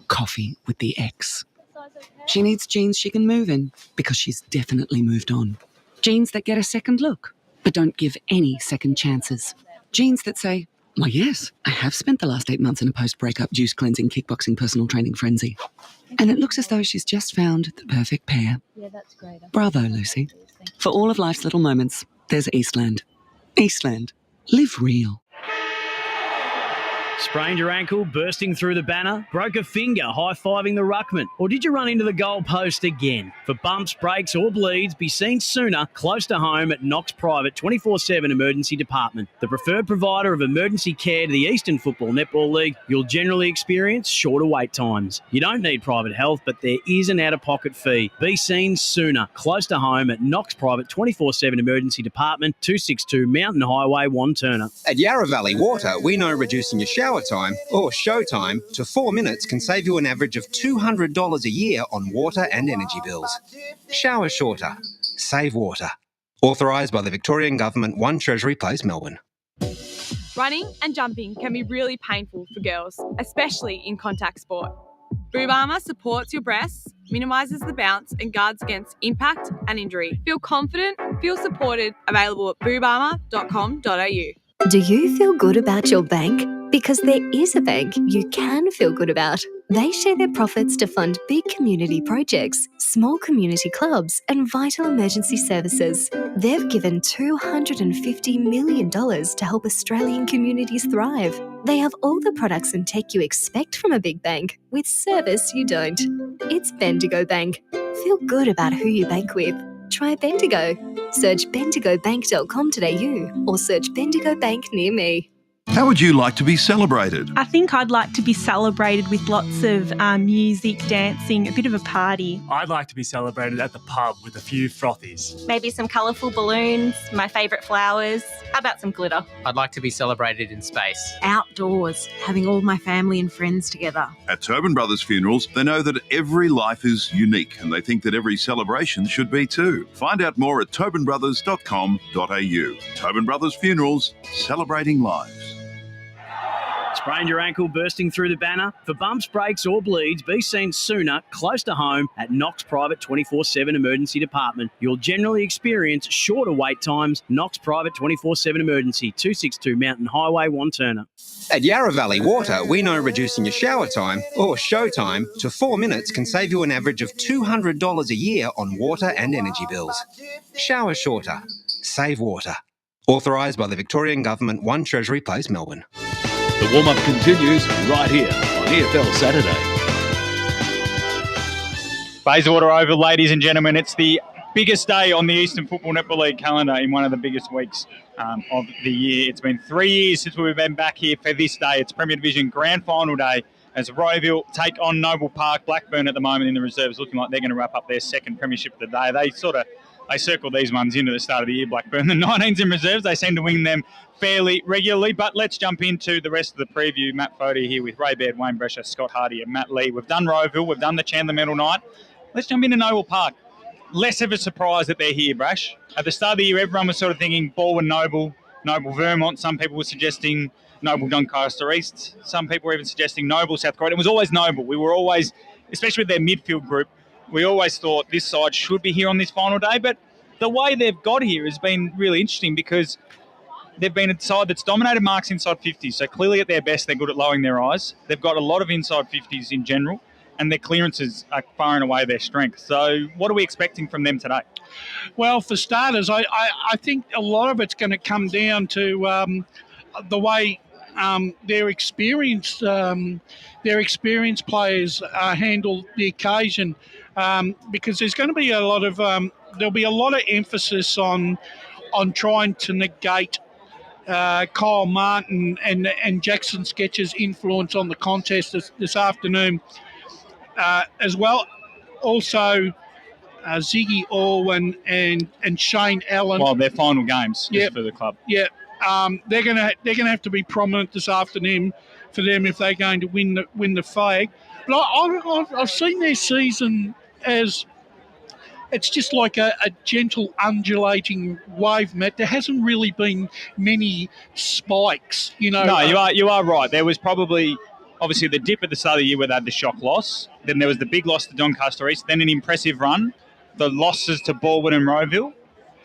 Coffee with the ex. She needs jeans she can move in because she's definitely moved on. Jeans that get a second look, but don't give any second chances. Jeans that say, "Why, yes, I have spent the last 8 months in a post-breakup juice-cleansing, kickboxing, personal training frenzy." And it looks as though she's just found the perfect pair. Yeah, that's great. Bravo, Lucy. For all of life's little moments, there's Eastland. Eastland. Live real. Sprained your ankle, bursting through the banner? Broke a finger, high-fiving the ruckman? Or did you run into the goal post again? For bumps, breaks or bleeds, be seen sooner, close to home at Knox Private 24/7 Emergency Department. The preferred provider of emergency care to the Eastern Football Netball League, you'll generally experience shorter wait times. You don't need private health, but there is an out-of-pocket fee. Be seen sooner, close to home at Knox Private 24/7 Emergency Department, 262 Mountain Highway, Wantirna. At Yarra Valley Water, we know reducing your shower time or show time to 4 minutes can save you an average of $200 a year on water and energy bills. Shower shorter. Save water. Authorised by the Victorian Government, 1 Treasury Place, Melbourne. Running and jumping can be really painful for girls, especially in contact sport. Boob Armour supports your breasts, minimises the bounce and guards against impact and injury. Feel confident, feel supported, available at boobarmour.com.au. Do you feel good about your bank? Because there is a bank you can feel good about. They share their profits to fund big community projects, small community clubs, and vital emergency services. They've given $250 million to help Australian communities thrive. They have all the products and tech you expect from a big bank, with service you don't. It's Bendigo Bank. Feel good about who you bank with. Try Bendigo. Search bendigobank.com.au or search Bendigo Bank near me. How would you like to be celebrated? I think I'd like to be celebrated with lots of music, dancing, a bit of a party. I'd like to be celebrated at the pub with a few frothies. Maybe some colourful balloons, my favourite flowers. How about some glitter? I'd like to be celebrated in space. Outdoors, having all my family and friends together. At Tobin Brothers Funerals, they know that every life is unique and they think that every celebration should be too. Find out more at tobinbrothers.com.au. Tobin Brothers Funerals, celebrating lives. Sprained your ankle, bursting through the banner? For bumps, breaks or bleeds, be seen sooner, close to home at Knox Private 24/7 Emergency Department. You'll generally experience shorter wait times. Knox Private 24/7 Emergency, 262 Mountain Highway, Wantirna. At Yarra Valley Water, we know reducing your shower time or show time to 4 minutes can save you an average of $200 a year on water and energy bills. Shower shorter. Save water. Authorised by the Victorian Government, 1 Treasury Place, Melbourne. The warm-up continues right here on EFL Saturday. Bayswater Oval, ladies and gentlemen. It's the biggest day on the Eastern Football Netball League calendar in one of the biggest weeks of the year. It's been 3 years since we've been back here for this day. It's Premier Division Grand Final Day as Roeville take on Noble Park. Blackburn at the moment in the reserves looking like they're going to wrap up their second premiership of the day. They circle these ones into the start of the year, Blackburn. The 19s in reserves, they seem to win them fairly regularly. But let's jump into the rest of the preview. Matt Fodey here with Ray Baird, Wayne Brescia, Scott Hardy and Matt Lee. We've done Roeville, we've done the Chandler Medal night. Let's jump into Noble Park. Less of a surprise that they're here, Brash. At the start of the year, everyone was sort of thinking Baldwin Noble, Noble Vermont. Some people were suggesting Noble Doncaster East. Some people were even suggesting Noble South Croydon. It was always Noble. We were always, especially with their midfield group, we always thought this side should be here on this final day. But the way they've got here has been really interesting because they've been a side that's dominated marks inside 50s. So clearly at their best, they're good at lowering their eyes. They've got a lot of inside 50s in general, and their clearances are far and away their strength. So what are we expecting from them today? Well, for starters, I think a lot of it's going to come down to the way their experienced players handle the occasion, because there's going to be a lot of there'll be a lot of emphasis on trying to negate Kyle Martin and Jackson Sketcher's influence on the contest this afternoon, as well. Also, Ziggy Orwin and Shane Allen. Well, their final games for the club. Yeah, they're gonna have to be prominent this afternoon for them if they're going to win the flag. But I've seen their season as it's just like a gentle undulating wave, Matt. There hasn't really been many spikes, No, you are right. There was probably obviously the dip at the start of the year where they had the shock loss. Then there was the big loss to Doncaster East. Then an impressive run. The losses to Baldwin and Roeville.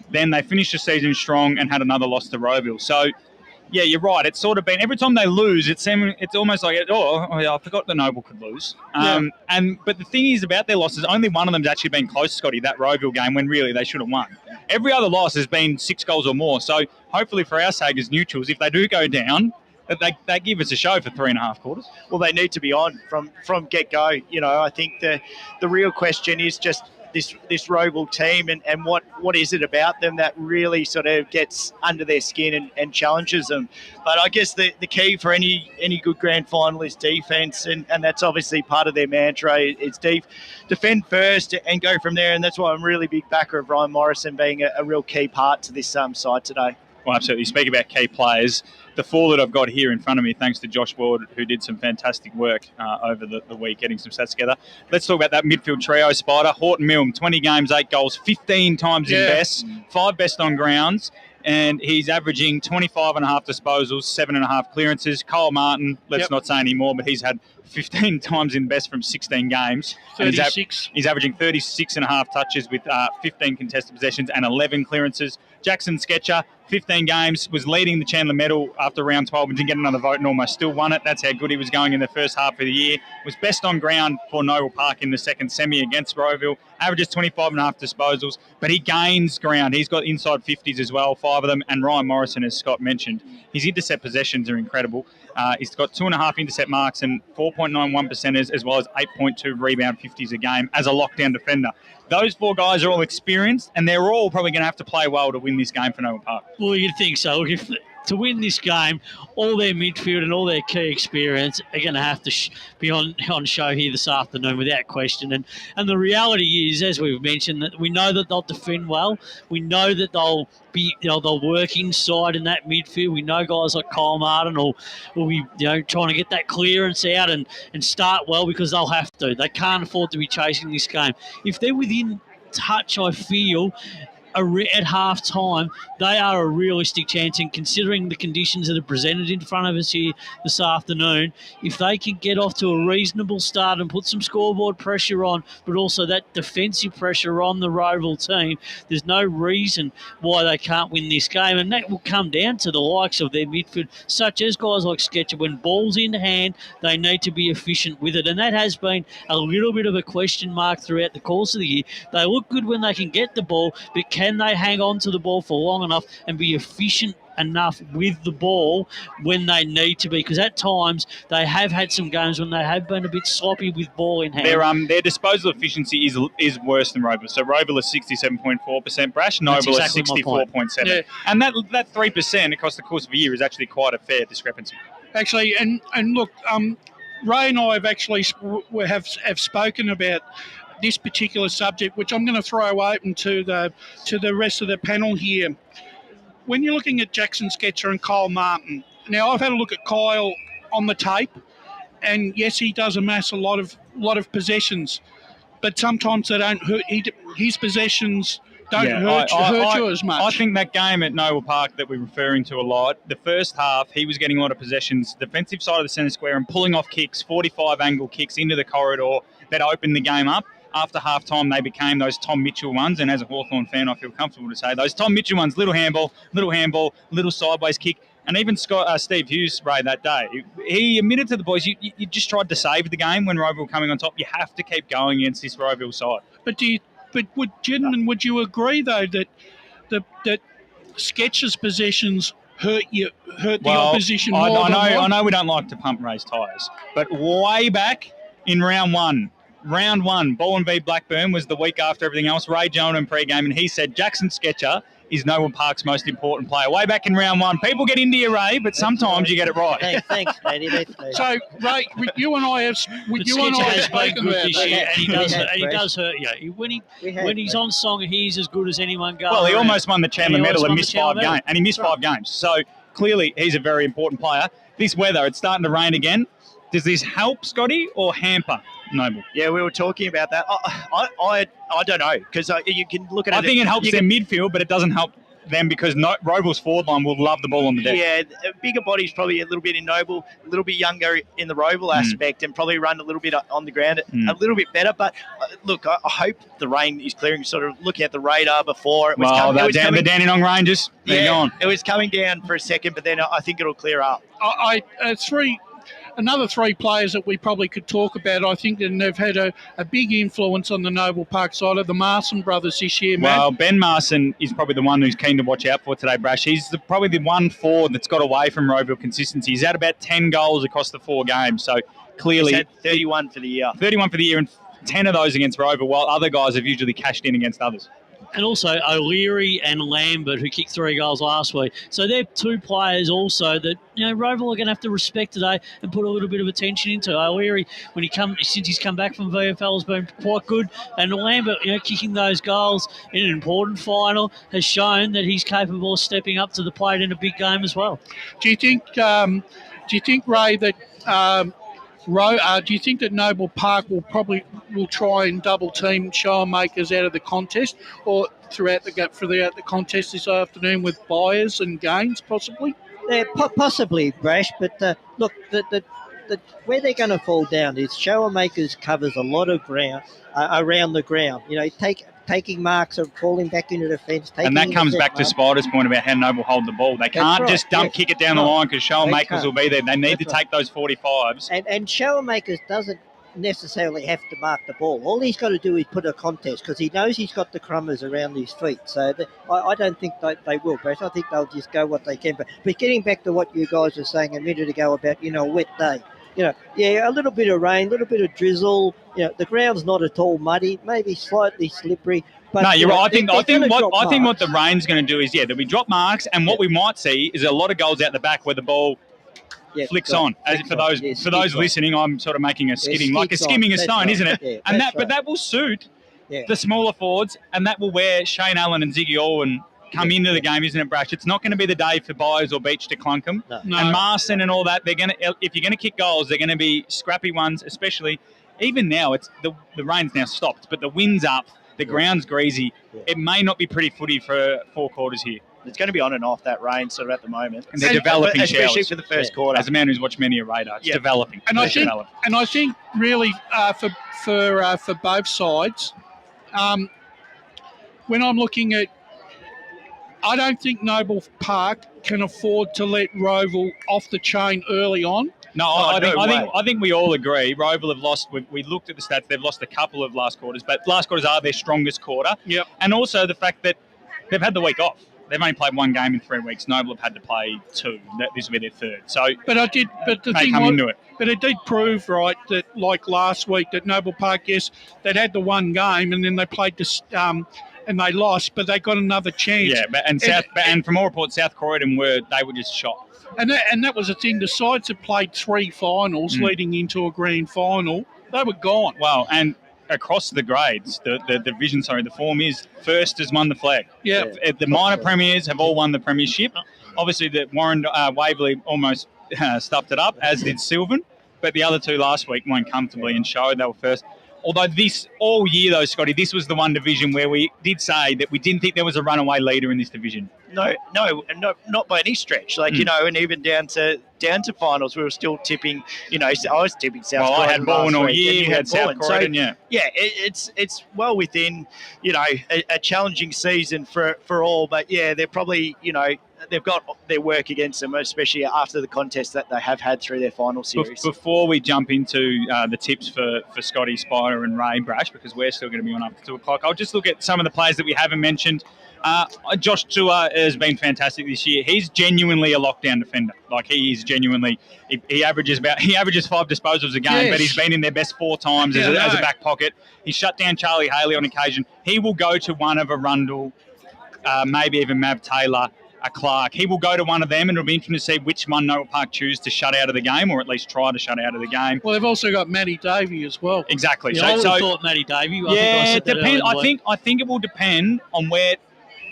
Then they finished the season strong and had another loss to Roeville. So, yeah, you're right. It's sort of been every time they lose, it's almost like I forgot the Noble could lose. But the thing is about their losses, only one of them's actually been close, Scotty, that Roeville game when really they should have won. Every other loss has been 6 goals or more. So hopefully for our sake as neutrals, if they do go down, they give us a show for 3.5 quarters. Well, they need to be on from get-go. I think the real question is just this Roval team and what is it about them that really sort of gets under their skin and challenges them. But I guess the key for any good grand final is defence, and that's obviously part of their mantra. It's defend first and go from there, and that's why I'm a really big backer of Ryan Morrison being a real key part to this side today. Well, absolutely. Speak about key players. The 4 that I've got here in front of me, thanks to Josh Ward, who did some fantastic work over the week, getting some stats together. Let's talk about that midfield trio, Spider. Horton Milne, 20 games, 8 goals, 15 times in best, 5 best on grounds, and he's averaging 25.5 disposals, 7.5 clearances. Kyle Martin, let's not say any more, but he's had 15 times in best from 16 games. 36. He's averaging 36.5 touches with 15 contested possessions and 11 clearances. Jackson Sketcher, 15 games, was leading the Chandler Medal after round 12 and didn't get another vote and almost still won it. That's how good he was going in the first half of the year. Was best on ground for Noble Park in the second semi against Roeville. Averages 25.5 disposals, but he gains ground. He's got inside 50s as well, 5 of them. And Ryan Morrison, as Scott mentioned, his intercept possessions are incredible. He's got 2.5 intercept marks and 4.91 percenters, as well as 8.2 rebound 50s a game as a lockdown defender. Those 4 guys are all experienced, and they're all probably going to have to play well to win this game for Noble Park. Well, you'd think so. Look, to win this game, all their midfield and all their key experience are going to have to be on show here this afternoon without question. And the reality is, as we've mentioned, that we know that they'll defend well. We know that they'll work inside in that midfield. We know guys like Kyle Martin will be trying to get that clearance out and start well, because they'll have to. They can't afford to be chasing this game. If they're within touch, I feel, at half time, they are a realistic chance, and considering the conditions that are presented in front of us here this afternoon, if they can get off to a reasonable start and put some scoreboard pressure on, but also that defensive pressure on the Roval team, there's no reason why they can't win this game. And that will come down to the likes of their midfield, such as guys like Sketcher. When ball's in hand, they need to be efficient with it, and that has been a little bit of a question mark throughout the course of the year. They look good when they can get the ball, but can they hang on to the ball for long enough and be efficient enough with the ball when they need to be? Because at times they have had some games when they have been a bit sloppy with ball in hand. Their disposal efficiency is worse than Roeville. So Roeville is 67.4%, Brash. Noble is 64.7%. And that 3% across the course of a year is actually quite a fair discrepancy. Actually, and look, Ray and I have actually have spoken about this particular subject, which I'm going to throw open to the rest of the panel here. When you're looking at Jackson Sketcher and Kyle Martin, now I've had a look at Kyle on the tape, and yes, he does amass a lot of possessions, but sometimes they don't hurt. His possessions don't hurt you as much. I think that game at Noble Park that we're referring to a lot, the first half, he was getting a lot of possessions, defensive side of the centre square, and pulling off kicks, 45 angle kicks into the corridor that opened the game up. After half-time, they became those Tom Mitchell ones, and as a Hawthorn fan, I feel comfortable to say those Tom Mitchell ones, little handball, little sideways kick, and even Steve Hughes, Ray, that day, he admitted to the boys, you just tried to save the game when Roeville were coming on top. You have to keep going against this Roeville side. Would you agree, though, that Sketcher's possessions hurt the opposition more than I know we don't like to pump race tyres, but way back in round one, Ball and V Blackburn was the week after everything else. Ray Jonah in pre-game, and he said Jackson Sketcher is Noble Park's most important player. Way back in round one, people get into you, Ray, but sometimes you get it right. Thanks, Matty. So, Ray, you and I have spoken about this year, and he does hurt you. When he's on song, he's as good as anyone going. Well, he almost won the Chandler medal and missed 5 games, and he missed 5 games. So clearly, he's a very important player. This weather, it's starting to rain again. Does this help, Scotty, or hamper Noble? Yeah, we were talking about that. I don't know, because you can look at it. I think it helps their midfield, but it doesn't help them because Roval's forward line will love the ball on the deck. Yeah, a bigger body's probably a little bit in Noble, a little bit younger in the Roval aspect, and probably run a little bit on the ground a little bit better. But look, I hope the rain is clearing. Sort of looking at the radar before it was coming. The Dandenong Rangers, they're gone. It was coming down for a second, but then I think it'll clear up. Another 3 players that we probably could talk about, I think, and they've had a big influence on the Noble Park side of the Marson brothers this year, Matt. Well, Ben Marson is probably the one who's keen to watch out for today, Brash. He's probably the one forward that's got away from Roval consistency. He's had about 10 goals across the 4 games, so clearly... He's had 31 for the year. 31 for the year, and 10 of those against Roval, while other guys have usually cashed in against others. And also O'Leary and Lambert, who kicked 3 goals last week. So they're 2 players also that, Roval are going to have to respect today and put a little bit of attention into. O'Leary, since he's come back from VFL, has been quite good. And Lambert, kicking those goals in an important final, has shown that he's capable of stepping up to the plate in a big game as well. Do you think, Ray, that... do you think that Noble Park will try and double team Showmakers out of the contest, or throughout the contest this afternoon with Byers and Gaines possibly? Yeah, possibly, Brash. But look, where they're going to fall down is Showmakers covers a lot of ground around the ground. Taking marks and falling back into the fence. And that comes back to Spider's point about how Noble hold the ball. They can't just kick it down the line because Showmakers will be there. They need to take those 45s. And Showmakers doesn't necessarily have to mark the ball. All he's got to do is put a contest because he knows he's got the crummers around his feet. So I don't think they will, Brash. I think they'll just go what they can. But getting back to what you guys were saying a minute ago about, a wet day. A little bit of rain, a little bit of drizzle. The ground's not at all muddy, maybe slightly slippery. But no, you're right. I think what the rain's going to do is there'll be drop marks, and what we might see is a lot of goals out the back where the ball flicks on. For those listening, I'm sort of making a skidding, like a skimming a stone, isn't it? Yeah, but that will suit the smaller forwards, and that will where Shane Allen and Ziggy Orwin come into the game, isn't it, Brash? It's not going to be the day for Byers or Beach to clunk them. No. And Marston and all that, if you're going to kick goals, they're going to be scrappy ones, especially even now. It's the rain's now stopped, but the wind's up, the ground's greasy. Yeah. It may not be pretty footy for 4 quarters here. It's going to be on and off that rain sort of at the moment. And they're developing especially showers. For the first quarter. As a man who's watched many a radar, it's developing. And I think really for both sides, when I'm looking at, I don't think Noble Park can afford to let Roval off the chain early on. No, I think we all agree. Roval have lost. We looked at the stats. They've lost a couple of last quarters, but last quarters are their strongest quarter. Yep. And also the fact that they've had the week off. They've only played 1 game in 3 weeks. Noble have had to play 2. This will be their 3rd. So, But it did prove right that, like last week, that Noble Park, yes, they'd had the 1 game and then they played and they lost, but they got another chance. Yeah, and from all reports, South Croydon were just shot. And that was the thing. The sides that played 3 finals leading into a grand final, they were gone. Well, and across the grades, the division, the form is first has won the flag. Yeah. The minor premiers have all won the premiership. Obviously, the Warren Waverley almost stuffed it up, as did Sylvan. But the other 2 last week won comfortably and showed they were first. Although all year, though, Scotty, this was the one division where we did say that we didn't think there was a runaway leader in this division. No, not by any stretch. And even down to finals, we were still tipping. I was tipping South Croydon. I had Bourne all year. You had South Croydon, it's well within, a challenging season for all. But they're probably, they've got their work against them, especially after the contest that they have had through their final series. Before we jump into the tips for Scotty, Spider and Ray, Brash, because we're still going to be on after 2 o'clock, I'll just look at some of the players that we haven't mentioned. Josh Tua has been fantastic this year. He's genuinely a lockdown defender. Like, he is genuinely. He averages 5 disposals a game, but he's been in their best 4 times as a back pocket. He shut down Charlie Haley on occasion. He will go to one of a Rundle, maybe even Mav Taylor, a Clark. He will go to one of them, and it'll be interesting to see which one Noah Park choose to shut out of the game, or at least try to shut out of the game. Well, they've also got Matty Davey as well. Exactly. Yeah, I would have thought Matty Davey. I think it will depend on where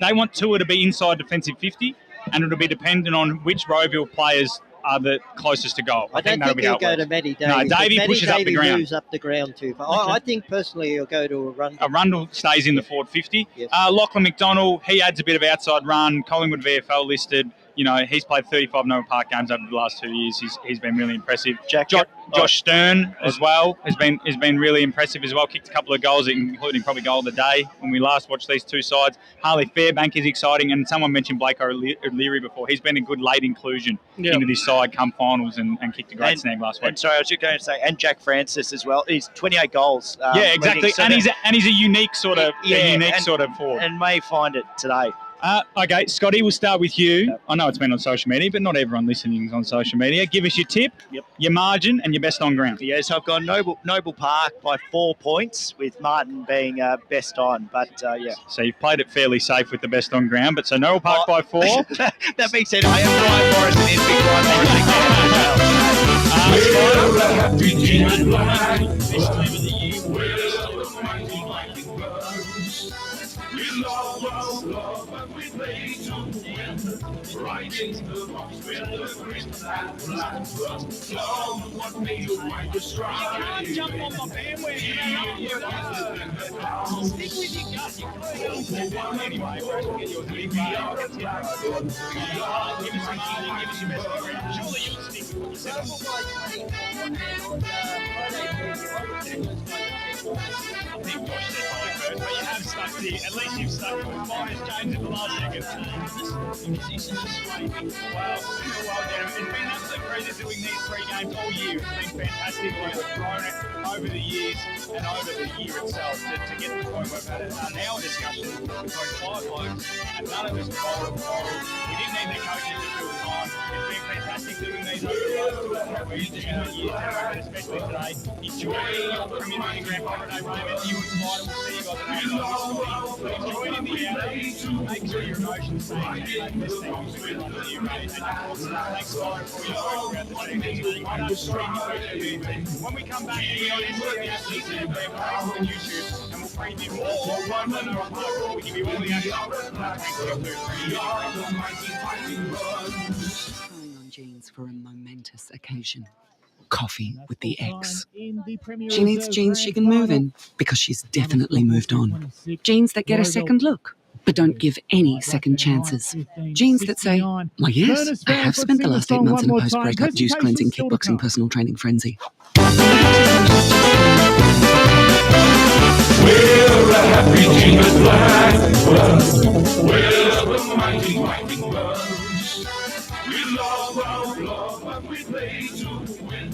they want Tua to be inside defensive 50, and it'll be dependent on which Roeville players are the closest to goal. I don't think he'll go to Matty Davey. No, Davey pushes up the ground. Moves up the ground too far. I think personally he'll go to a Rundle. A Rundle stays in the forward 50. Yes. Lachlan McDonald, he adds a bit of outside run. Collingwood VFL listed. You know, he's played 35 Noah Park games over the last 2 years. He's been really impressive. Josh Stern as well has been really impressive as well. Kicked a couple of goals, including probably goal of the day when we last watched these two sides. Harley Fairbank is exciting, and someone mentioned Blake O'Leary before. He's been a good late inclusion into this side come finals and kicked a great snag last week. And sorry, I was just going to say, and Jack Francis as well. He's 28 goals. Yeah, exactly. And he's a unique sort of forward. And may find it today. Okay, Scotty, we'll start with you. I know it's been on social media, but not everyone listening is on social media. Give us your tip, your margin, and your best on ground. Yeah, so I've gone Noble Park by 4 points, with Martin being best on. But yeah. So you've played it fairly safe with the best on ground. But so Noble Park by 4. That being said, I am Brian Morrison in big Brian Morrison. This time of the year, love, and we play to win. Riding the box with the green and black. Love, what made you find the stride? You can't jump on the bandwagon. Stick with your gut. You can't anyway. Get your give us some margin, give us your best on ground. Surely you'll stick with what you said. I think Josh said probably first, but you have stuck to it. At least you've stuck to it. Mine has changed in the last second. Well, it's been an absolute pleasure doing these 3 games all year. It's been fantastic. We've grown it over the years and over the year itself to get to the point where we've had an hour discussion between 5 blokes and none of us involved. We didn't need the coaches to fill time. It's been fantastic doing these over the last 2 weeks and years, and especially today. Enjoy your community grand final day, Raymond. You and Spider will see you guys at home. Enjoy it in the hour. Make sure your emotions stay and make this thing really love you, mate. And of course, thanks, Spider, for your work throughout the team. I don't stream you everything. When we come back, we'll be on Instagram, Facebook, and YouTube, and we'll preview more. We'll give you all the action. Trying on jeans for a momentous occasion. Coffee with the ex. She needs jeans she can move in because she's definitely moved on. Jeans that get a second look, but don't give any second chances. Jeans that say, well, yes, I have spent the last 8 months in a post-breakup juice cleansing, kickboxing, personal training frenzy. We're a happy genius black bird. We're the mighty birds. We love our love and we play to win.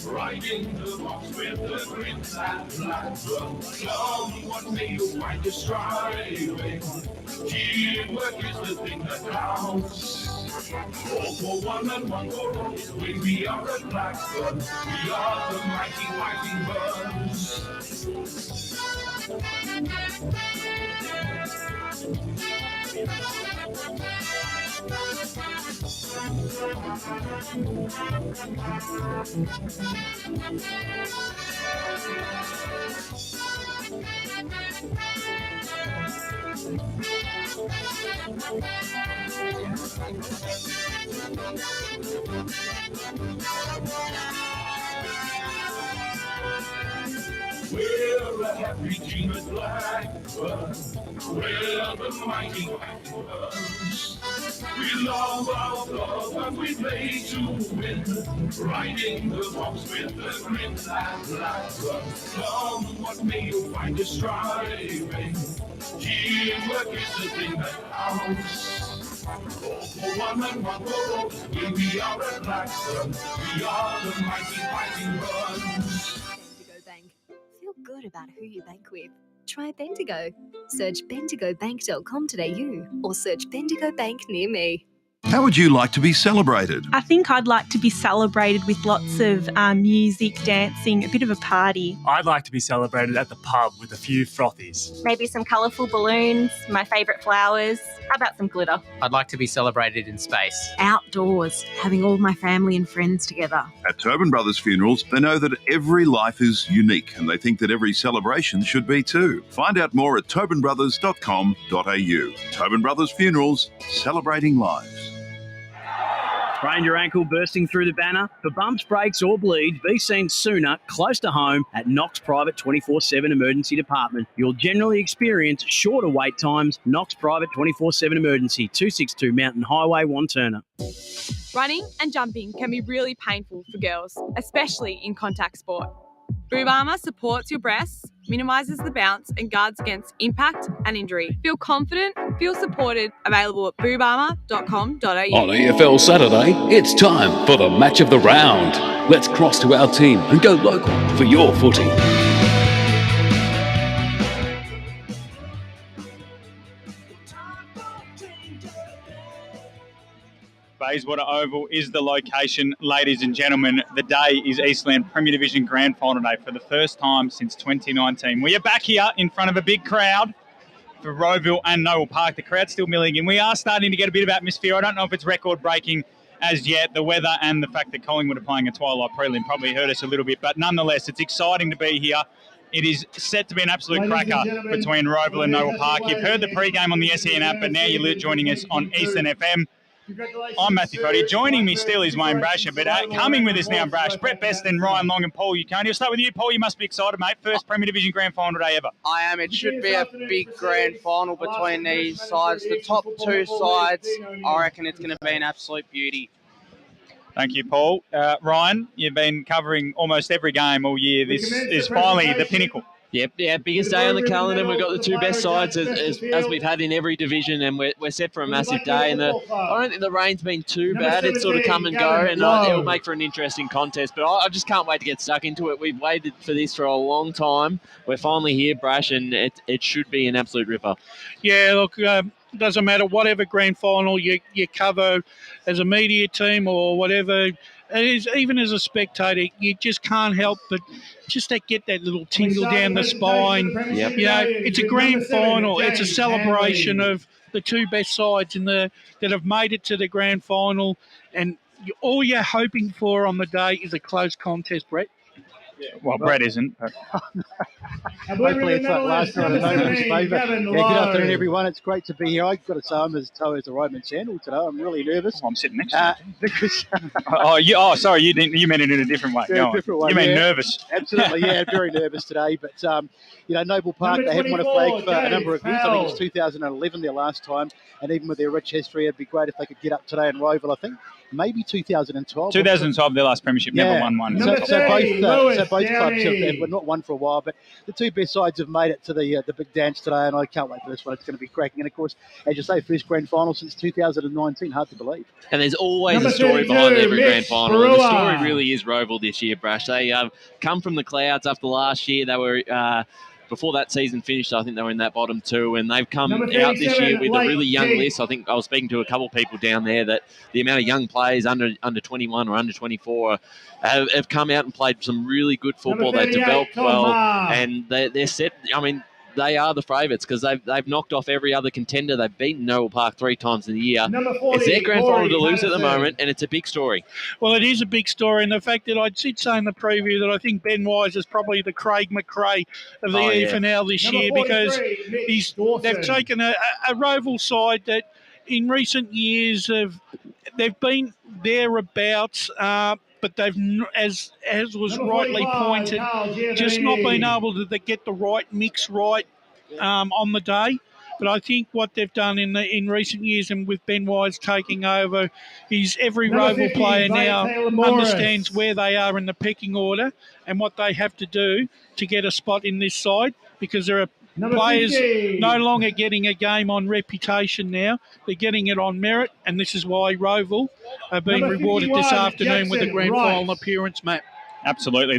Riding the box with the green and black bird. Love, what may you find your striving? Teamwork is the thing that counts. All for one and one for all. We are the blackbird. We are the mighty birds. We're a happy genius blackbird. We're the mighty birds. We love our love and we play to win. Riding the box with the green and blackbird. Come, what may you find your striving? Teamwork is the thing that counts. All for one and one for all. We are a blackbird. We are the mighty birds. Go bank. Feel good about who you bank with. Try Bendigo. Search bendigobank.com.au or search Bendigo Bank near me. How would you like to be celebrated? I think I'd like to be celebrated with lots of music, dancing, a bit of a party. I'd like to be celebrated at the pub with a few frothies. Maybe some colourful balloons, my favourite flowers. How about some glitter? I'd like to be celebrated in space. Outdoors, having all my family and friends together. At Tobin Brothers Funerals, they know that every life is unique and they think that every celebration should be too. Find out more at tobinbrothers.com.au. Tobin Brothers Funerals, celebrating lives. Sprained your ankle bursting through the banner? For bumps, breaks or bleeds, be seen sooner, close to home at Knox Private 24/7 Emergency Department. You'll generally experience shorter wait times. Knox Private 24/7 Emergency, 262 Mountain Highway, Wanturna. Running and jumping can be really painful for girls, especially in contact sport. Boob Armour supports your breasts, minimises the bounce and guards against impact and injury. Feel confident, feel supported, available at boobarmour.com.au. On EFL Saturday, it's time for the match of the round. Let's cross to our team and go local for your footy. Bayswater Oval is the location, ladies and gentlemen. The day is Eastland Premier Division Grand Final Day for the first time since 2019. We are back here in front of a big crowd for Rowville and Noble Park. The crowd's still milling in. We are starting to get a bit of atmosphere. I don't know if it's record-breaking as yet. The weather and the fact that Collingwood are playing a twilight prelim probably hurt us a little bit, but nonetheless, it's exciting to be here. It is set to be an absolute cracker between Rowville and Noble Park. You've heard the pre-game on the SEN app, but now you're joining us on Eastern FM. I'm Matthew Foddy. Joining me still is Wayne Brasher, but coming with us now, Brash, Brett Beston, Ryan Long and Paul Uconi. I'll start with you, Paul. You must be excited, mate. First Premier Division Grand Final day ever. I am. It should be a big grand final between these sides. The top two sides, I reckon it's going to be an absolute beauty. Thank you, Paul. Ryan, you've been covering almost every game all year. This is finally the pinnacle. Yep, yeah, biggest day on the calendar. We've got the two best sides as we've had in every division, and we're set for a massive day. And I don't think the rain's been too bad. It's sort of come and go, and it'll make for an interesting contest. But I just can't wait to get stuck into it. We've waited for this for a long time. We're finally here, Brash, and it should be an absolute ripper. Yeah, look, doesn't matter whatever grand final you cover as a media team or whatever. Even as a spectator, you just can't help but just get that little tingle down the spine. Yep. You know, it's a grand final. It's a celebration of the two best sides that have made it to the grand final. And all you're hoping for on the day is a close contest, Brett. Yeah, well, Brett isn't. Hopefully it's like last night in Noble's favour. Yeah, good afternoon, everyone. It's great to be here. I've got to say I'm as toe as the roadman sandal today. I'm really nervous. I'm sitting next to you. Because sorry, you meant it in a different way. Yeah, different way. You mean nervous. Absolutely, yeah, very nervous today. But, Noble Park, they haven't won a flag for a number of years. I think it was 2011 their last time. And even with their rich history, it'd be great if they could get up today in Rowville, I think. Maybe 2012. 2012, their last premiership, never won one. So both clubs have not won for a while, but the two best sides have made it to the big dance today, and I can't wait for this one. It's going to be cracking. And, of course, as you say, first grand final since 2019. Hard to believe. And there's always a story behind every grand final. And the story really is Rowville this year, Brash. They come from the clouds after last year. They were... Before that season finished, I think they were in that bottom two, and they've come out this year with a really young list. I think I was speaking to a couple of people down there that the amount of young players under 21 or under 24 have come out and played some really good football. They've developed well, and they're set. I mean, they are the favourites because they've knocked off every other contender. They've beaten Noble Park 3 times in the year. It's their grand final to lose at the moment, and it's a big story. Well, it is a big story, and the fact that I did say in the preview that I think Ben Wise is probably the Craig McRae of the EFNL this year, because they've taken a Rowville side that in recent years they've been thereabouts, but they've, as was rightly pointed, just not been able to get the right mix right on the day. But I think what they've done in recent years, and with Ben Wise taking over, is every Rowville player now understands where they are in the pecking order and what they have to do to get a spot in this side, because there are players no longer getting a game on reputation now. They're getting it on merit, and this is why Rowville have been rewarded this afternoon with a grand final appearance, Matt. Absolutely.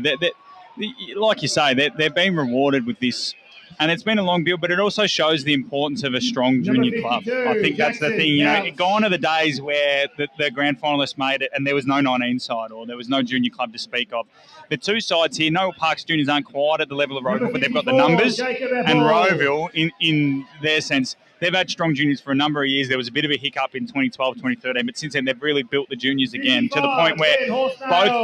Like you say, they're being rewarded with this And it's been a long build, but it also shows the importance of a strong junior club. I think that's the thing. Gone are the days where the grand finalists made it and there was no 19 side or there was no junior club to speak of. The two sides here, Noel Park's juniors aren't quite at the level of Roeville, but they've got the numbers. And Roeville, in their sense, they've had strong juniors for a number of years. There was a bit of a hiccup in 2012, 2013, but since then they've really built the juniors again to the point where both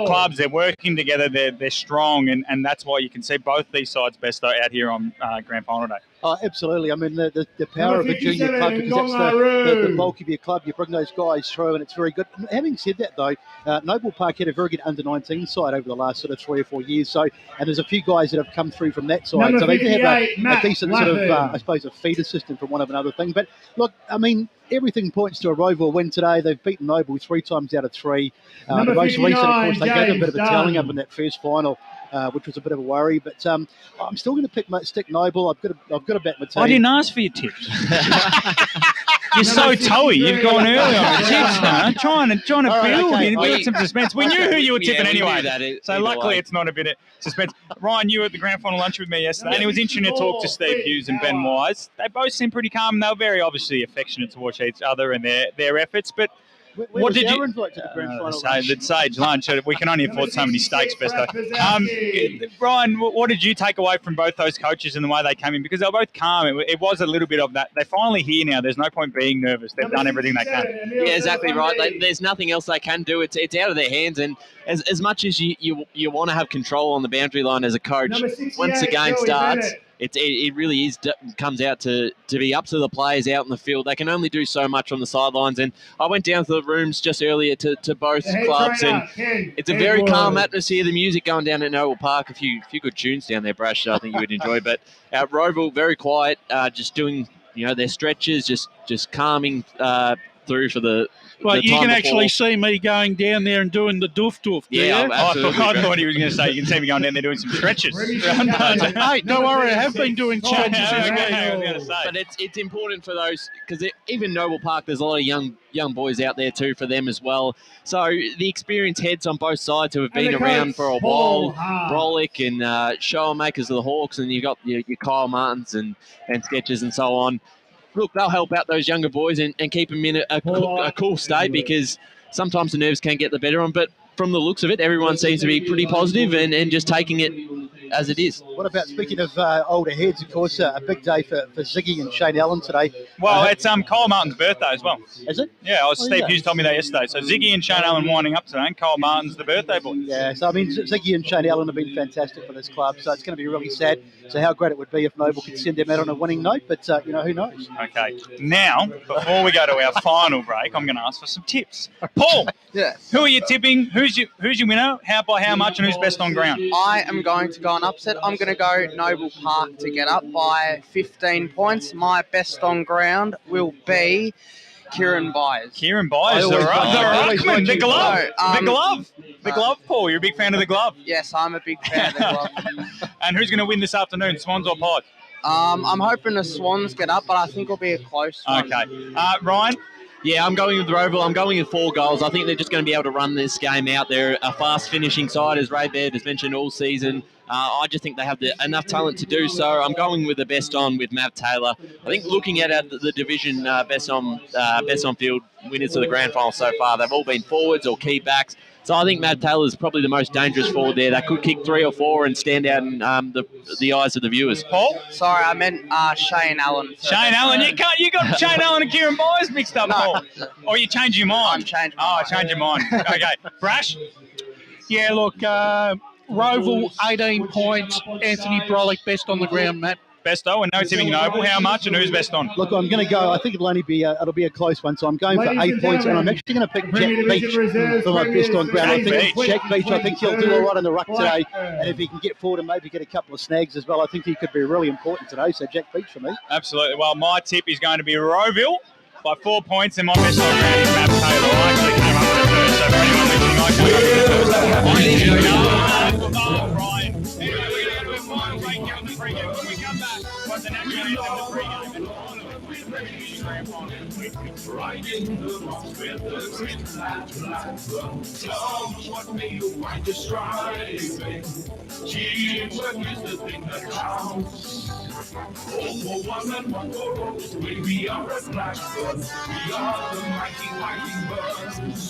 clubs, they're working together, they're strong, and that's why you can see both these sides best out here on Grand Final Day. Oh, absolutely. I mean, the power of a junior club, because that's the bulk of your club. You bring those guys through, and it's very good. Having said that, though, Noble Park had a very good under-19 side over the last sort of 3 or 4 years. So, and there's a few guys that have come through from that side. So they do have a decent sort of, I suppose, a feeder system from one of another thing. But look, I mean, everything points to a Roeville win today. They've beaten Noble 3 times out of 3. The most recent, of course, they gave them a bit of a telling up in that first final. Which was a bit of a worry, but I'm still going to stick Noble. I've got to back my team. I didn't ask for your tips. You're so toey. You've gone early on the tips, man. Trying to build. Build some suspense. We knew who you were tipping anyway. So luckily it's not a bit of suspense. Ryan, you were at the grand final lunch with me yesterday, and it was interesting to talk to Steve Hughes and Ben Wise. They both seemed pretty calm. They were very obviously affectionate towards each other and their efforts, but what did you invite to the grand final? The Sage lunch. We can only afford so many steaks, Besto. Brian, what did you take away from both those coaches and the way they came in? Because they were both calm. It was a little bit of that. They're finally here now. There's no point being nervous. They've done everything they can. Yeah, exactly right. there's nothing else they can do. It's out of their hands. And as much as you want to have control on the boundary line as a coach, once the game starts, it really comes out to be up to the players out in the field. They can only do so much on the sidelines. And I went down to the rooms just earlier to both clubs, and it's a very calm atmosphere. The music going down at Noble Park, a few good tunes down there, Brash, I think you would enjoy. But at Roeville, very quiet, just doing their stretches, just calming through for the. Well, you can actually see me going down there and doing the doof. Yeah, I thought he was going to say you can see me going down there doing some stretches. Hey, don't worry, I have been doing stretches as well. But it's important for those, because even Noble Park, there's a lot of young boys out there too for them as well. So the experienced heads on both sides who have been around for a while, Brolick and show makers of the Hawks, and you've got your Kyle Martins and Sketches and so on. Look, they'll help out those younger boys and keep them in a cool state, because sometimes the nerves can get the better of them. But from the looks of it, everyone seems to be pretty positive and just taking it as it is. What about, speaking of older heads, of course, a big day for Ziggy and Shane Allen today. Well, it's Kyle Martin's birthday as well. Is it? Yeah, Steve Hughes told me that yesterday. So Ziggy and Shane Allen winding up today, and Kyle Martin's the birthday boy. Yeah, so I mean, Ziggy and Shane Allen have been fantastic for this club, so it's going to be really sad. So how great it would be if Noble could send them out on a winning note, but who knows? Okay, now, before we go to our final break, I'm going to ask for some tips. Paul, who are you tipping? Who's your winner? By how much, and who's best on ground? I am going to go an upset. I'm going to go Noble Park to get up by 15 points. My best on ground will be Kieran Byers. Kieran Byers, the glove, Paul. You're a big fan of the glove. Yes, I'm a big fan of the glove. And who's going to win this afternoon, Swans or Pies? I'm hoping the Swans get up, but I think it'll be a close one. Okay. Ryan? Yeah, I'm going with Roeville. I'm going with 4 goals. I think they're just going to be able to run this game out. They're a fast finishing side, as Ray Baird has mentioned all season. I just think they have enough talent to do so. I'm going with the best on with Mav Taylor. I think looking at the division best on field winners of the grand final so far, they've all been forwards or key backs. So I think Mav Taylor is probably the most dangerous forward there. They could kick 3 or 4 and stand out in the eyes of the viewers. Paul? Sorry, I meant Shane Allen. Shane Allen. You got Shane Allen and Kieran Byers mixed up, Paul. Or you changed your mind? I'm changing my mind. Change your mind. Okay. Brash? Yeah, look, Roeville, 18 points. Anthony Brolick, best on the ground, Matt. Besto, and no tipping Noble. How much and who's best on? Look, I'm going to go. I think it'll only be a close one. So I'm going for 8 points, and I'm actually going to pick Jack Beach for my best on ground. I think Jack Beach. I think he'll do all right in the ruck today, and if he can get forward and maybe get a couple of snags as well, I think he could be really important today. So Jack Beach for me. Absolutely. Well, my tip is going to be Roeville by 4 points, and my best on ground is Matt Taylor. I actually came up with it first, so for anyone listening, I came up with it first. Brian. Anyway, we're going to have a final break here on the pregame. When we come back, what's the national anthem of the pregame? And finally, Riding the monks with the green flag. Tell me what made you find your striving. Teamwork is the thing that counts. All for one and one for all. We are a Blackburn. We are the mighty fighting birds.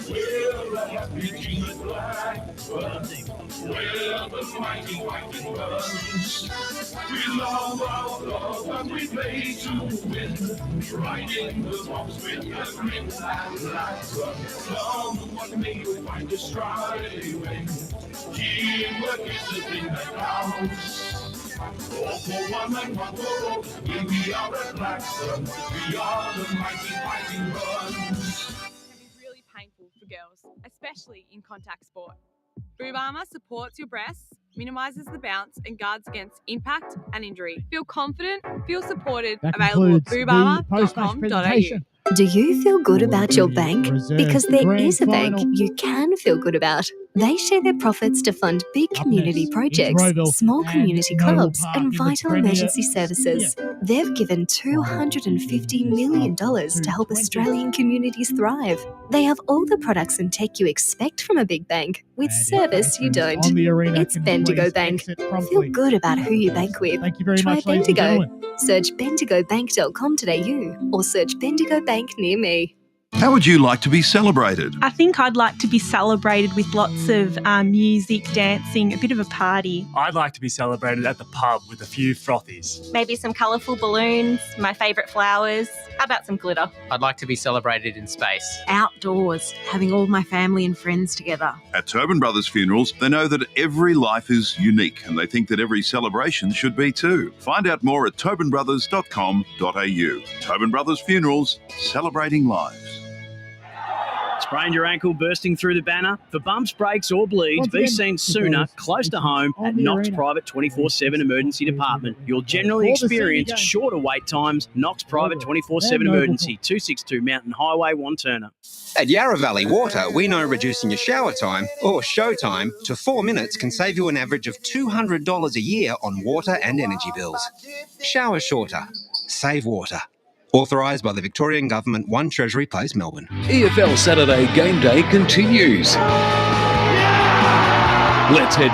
We're a happy king of Blackburn. We're the mighty fighting birds. We love our love and we play to win. Riding the monks with the green flag. Tell me what made you find your striving. Teamwork is the thing that counts. All for one and one for all. We are a Blackburn. We are the mighty fighting birds. Really painful for girls, especially in contact sport. Boob Armour supports your breasts, minimises the bounce and guards against impact and injury. Feel confident, feel supported. That Available at concludes the post-match boobarmour.com.au. presentation. Do you feel good about your bank? Because there Grand is a bank final. you can feel good about. They share their profits to fund big community projects, Roeville small and community Noble clubs, Park and in the vital Premier emergency services. They've given $250 million to help Australian communities thrive. They have all the products and tech you expect from a big bank, with service you don't. on the arena It's can Bendigo please Bank. exit Feel promptly. good about who you bank with. Thank you very Try much, ladies and Bendigo. gentlemen. Search bendigobank.com.au or search Bendigo Bank near me. How would you like to be celebrated? I think I'd like to be celebrated with lots of music, dancing, a bit of a party. I'd like to be celebrated at the pub with a few frothies. Maybe some colourful balloons, my favourite flowers. How about some glitter? I'd like to be celebrated in space. Outdoors, having all my family and friends together. At Tobin Brothers Funerals, they know that every life is unique and they think that every celebration should be too. Find out more at tobinbrothers.com.au. Tobin Brothers Funerals, celebrating lives. Sprained your ankle bursting through the banner? For bumps, breaks or bleeds, Once be again, seen sooner, close to home on at the Knox arena. Private 24/7 Emergency Department. You'll generally For the experience senior game. shorter wait times. Knox Private 24/7 Noble Emergency, 262 Mountain Highway, Wanturna. At Yarra Valley Water, we know reducing your shower time, or show time, to 4 minutes can save you an average of $200 a year on water and energy bills. Shower shorter. Save water. Authorised by the Victorian Government, 1 Treasury Place, Melbourne. EFL Saturday Game Day continues. Let's head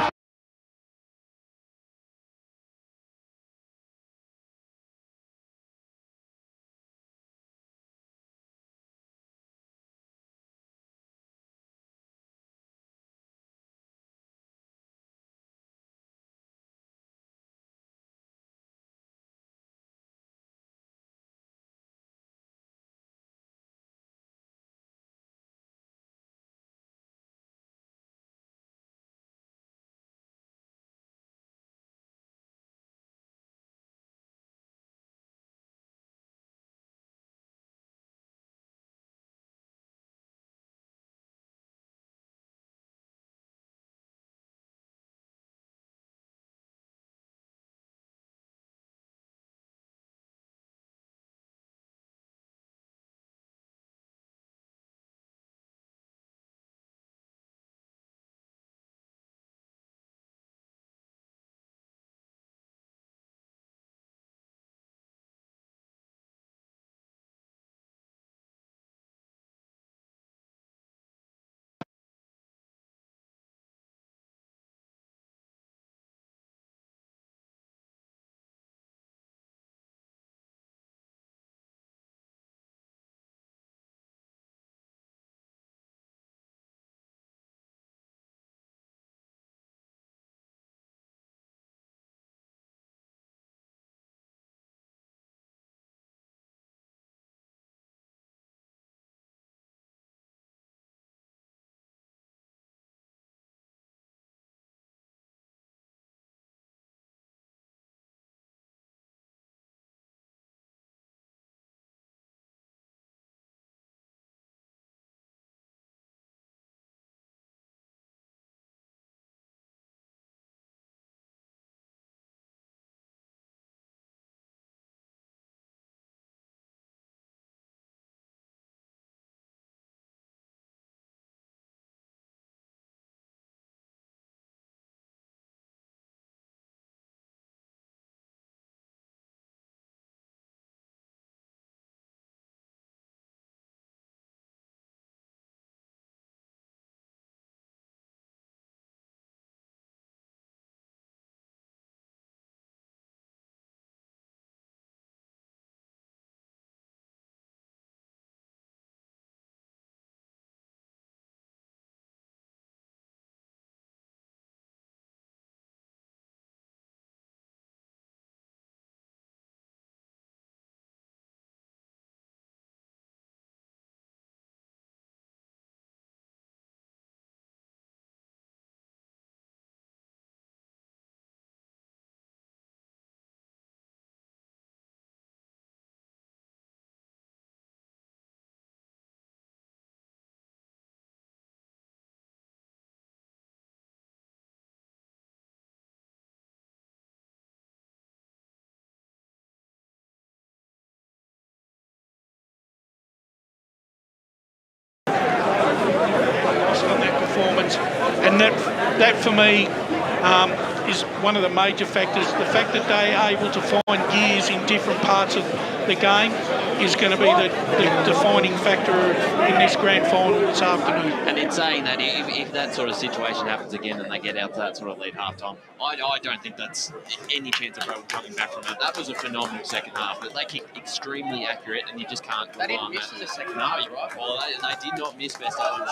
performance. And that for me is one of the major factors. The fact that they are able to find gears in different parts of the game is going to be the defining factor in this grand final this afternoon. And in saying that, if that sort of situation happens again and they get out to that sort of lead half-time, I don't think that's any chance of Rebel coming back from that. That was a phenomenal second half, but they kicked extremely accurate, and you just can't rely on that. They didn't miss in the second half, right? Well, they did not miss best over.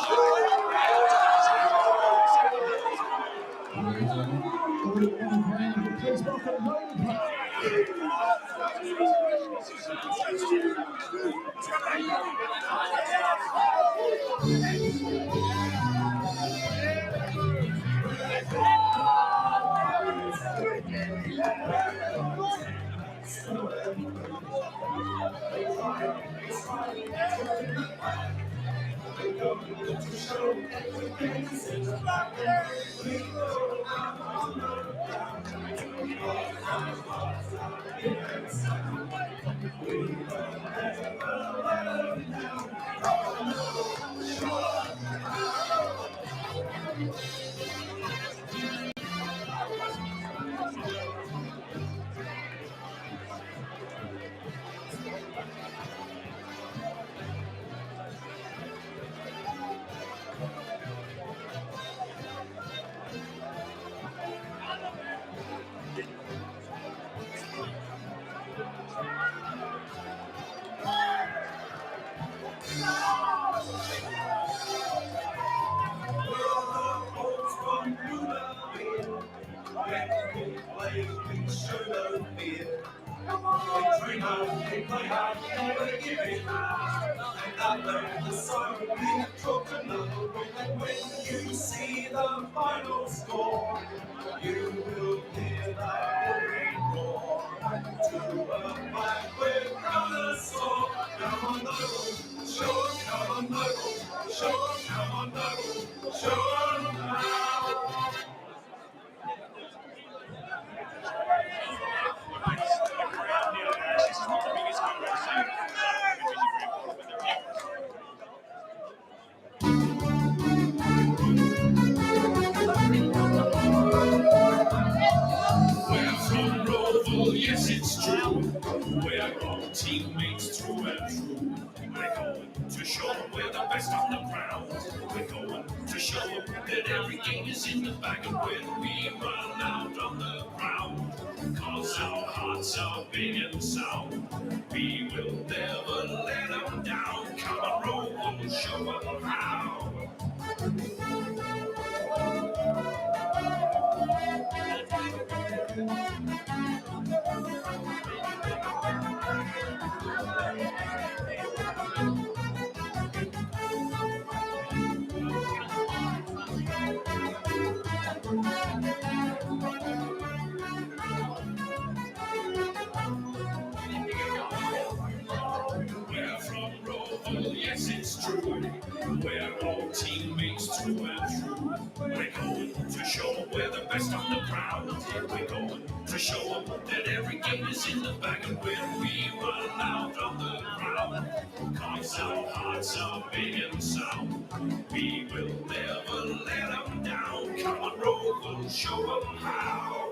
Yes, it's true. We're all teammates through and through. We're going to show them we're the best on the ground. We're going to show them that every game is in the bag, and when we run out on the ground, cause our hearts are big and sound, we will never let them down. Come on, roll, we'll show them how. We're from Roval, yes it's true. We're all teammates through and through. We're going to show them we're the best on the ground. We're going to show them that every game is in the bag, and when we run out on the ground, cause our hearts are big and sound, we will never let them down. Come on, Roval, show them how.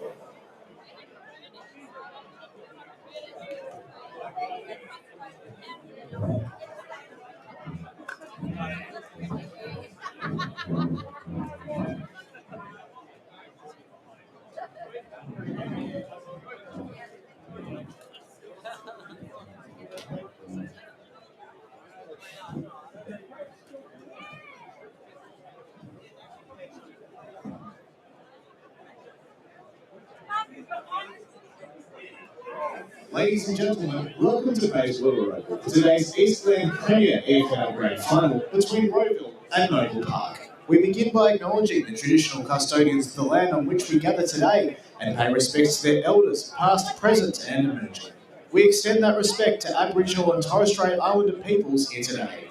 Ladies and gentlemen, welcome to Bayswater Oval for today's Eastland Premier EFNL Grand Final between Roeville and Noble Park. We begin by acknowledging the traditional custodians of the land on which we gather today and pay respects to their elders, past, present and emerging. We extend that respect to Aboriginal and Torres Strait Islander peoples here today.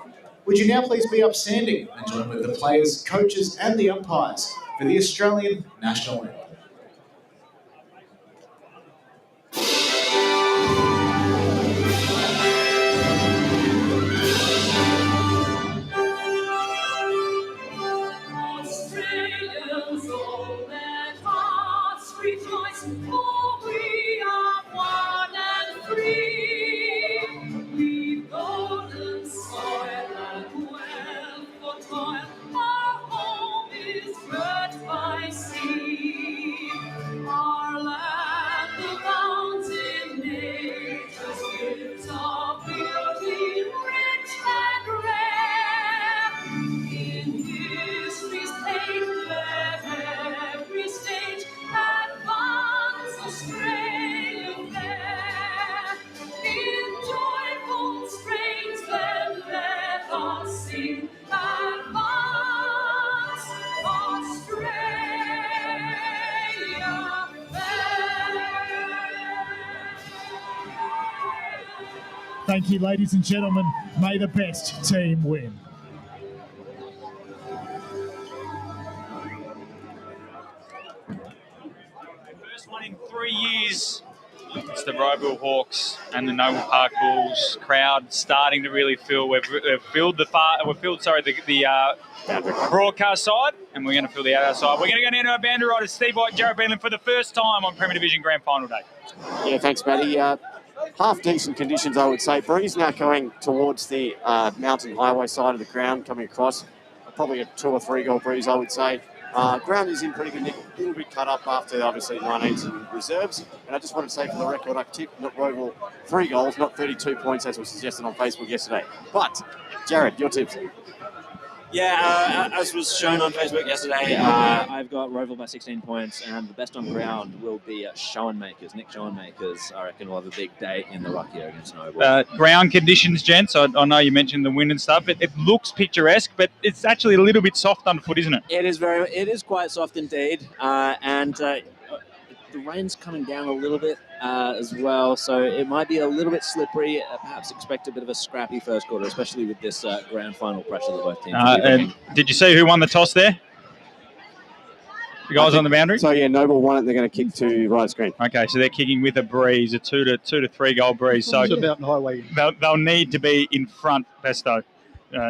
Would you now please be upstanding and join with the players, coaches and the umpires for the Australian National Anthem. Thank you, ladies and gentlemen. May the best team win. First one in 3 years. It's the Roeville Hawks and the Noble Park Bulls. Crowd starting to really fill. We've filled the broadcast side, and we're going to fill the outside side. We're going to go down to our boundary riders, Steve White, Jared Beelan, for the first time on Premier Division Grand Final day. Yeah, thanks, Matty. Half decent conditions, I would say. Breeze now going towards the mountain highway side of the ground, coming across. Probably a 2 or 3 goal breeze, I would say. Ground is in pretty good nick, a little bit cut up after obviously 19s and reserves. And I just want to say for the record, I tipped Roeville 3 goals, not 32 points as was suggested on Facebook yesterday. But, Jared, your tips? Yeah, as was shown on Facebook yesterday, I've got Roeville by 16 points, and the best on ground will be Schoenmakers. Nick Schoenmakers, I reckon, will have a big day in the ruck here against Noble. Ground conditions, gents. I know you mentioned the wind and stuff. It looks picturesque, but it's actually a little bit soft underfoot, isn't it? It is quite soft indeed, and the rain's coming down a little bit as well, so it might be a little bit slippery. Perhaps expect a bit of a scrappy first quarter, especially with this grand final pressure that both teams are and did you see who won the toss there? The guys on the boundary? So, yeah, Noble won it. They're going to kick to right screen. Okay, so they're kicking with a breeze, a 2 to 3 goal breeze. So It's about highway. They'll need to be in front, Besto.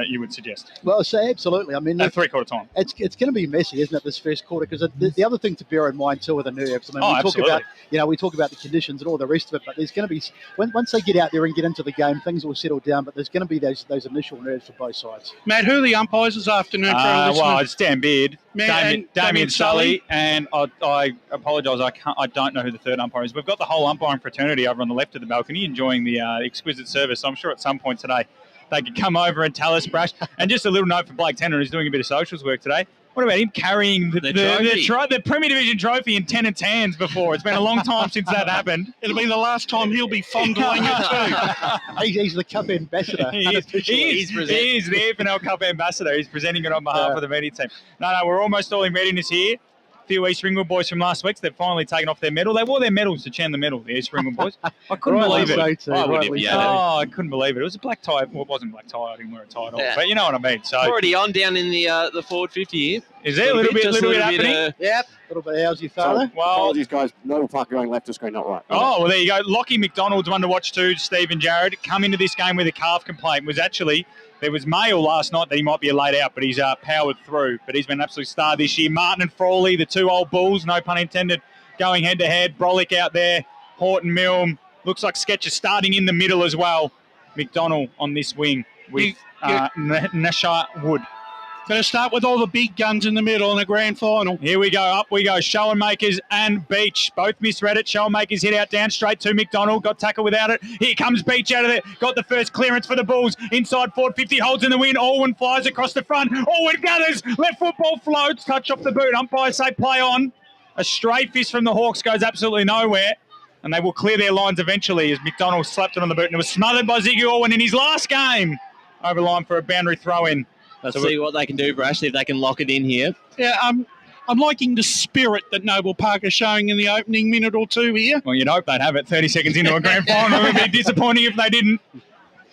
You would suggest? Well, so absolutely. I mean, at 3/4 time, it's going to be messy, isn't it? This first quarter, because the other thing to bear in mind too are the nerves. I mean, we talk about the conditions and all the rest of it, but there's going to be once they get out there and get into the game, things will settle down. But there's going to be those initial nerves for both sides. Matt, who are the umpires this afternoon? Well, it's Dan Beard, Damien Sully, and I apologise. I don't know who the third umpire is. We've got the whole umpiring fraternity over on the left of the balcony enjoying the exquisite service. So I'm sure at some point today they could come over and tell us, Brash. And just a little note for Blake Tanner, who's doing a bit of socials work today. What about him carrying the Premier Division trophy in 10 and 10s before? It's been a long time since that happened. It'll be the last time he'll be fondling it too. He's the Cup ambassador. He is the EFNL Cup ambassador. He's presenting it on behalf of the media team. No, we're almost all in readiness here. A few East Ringwood boys from last week, they've finally taken off their medal. They wore their medals to Chan the medal, the East Ringwood boys. I couldn't believe it. I couldn't believe it. It was a black tie. Well, it wasn't black tie. I didn't wear a tie at all. Yeah. But you know what I mean. So already on down in the forward 50 here. Is there a little bit happening? Yep. A little bit. How's your father? So, apologies, guys. Noble Park going left of screen, not right. Oh, well, there you go. Lockie McDonald's one to watch too. Steve and Jared come into this game with a calf complaint. There was mail last night that he might be a late out, but he's powered through. But he's been an absolute star this year. Martin and Frawley, the 2 old bulls, no pun intended, going head-to-head. Brolick out there, Horton Milne. Looks like Sketcher starting in the middle as well. McDonald on this wing with Nasha Wood. Going to start with all the big guns in the middle in the grand final. Here we go, up we go. Schoenmakers and Beach both misread it. Schoenmakers hit out down straight to McDonald. Got tackle without it. Here comes Beach out of there. Got the first clearance for the Bulls. Inside forward 50, holds in the wind. Alwyn flies across the front. Alwyn gathers. Left football floats. Touch off the boot. Umpires say play on. A stray fist from the Hawks goes absolutely nowhere. And they will clear their lines eventually as McDonald slapped it on the boot. And it was smothered by Ziggy Alwyn in his last game. Over line for a boundary throw-in. Let's see what they can do, Brash, see if they can lock it in here. Yeah, I'm liking the spirit that Noble Park is showing in the opening minute or two here. Well, you'd hope they'd have it 30 seconds into a grand final. It would be disappointing if they didn't.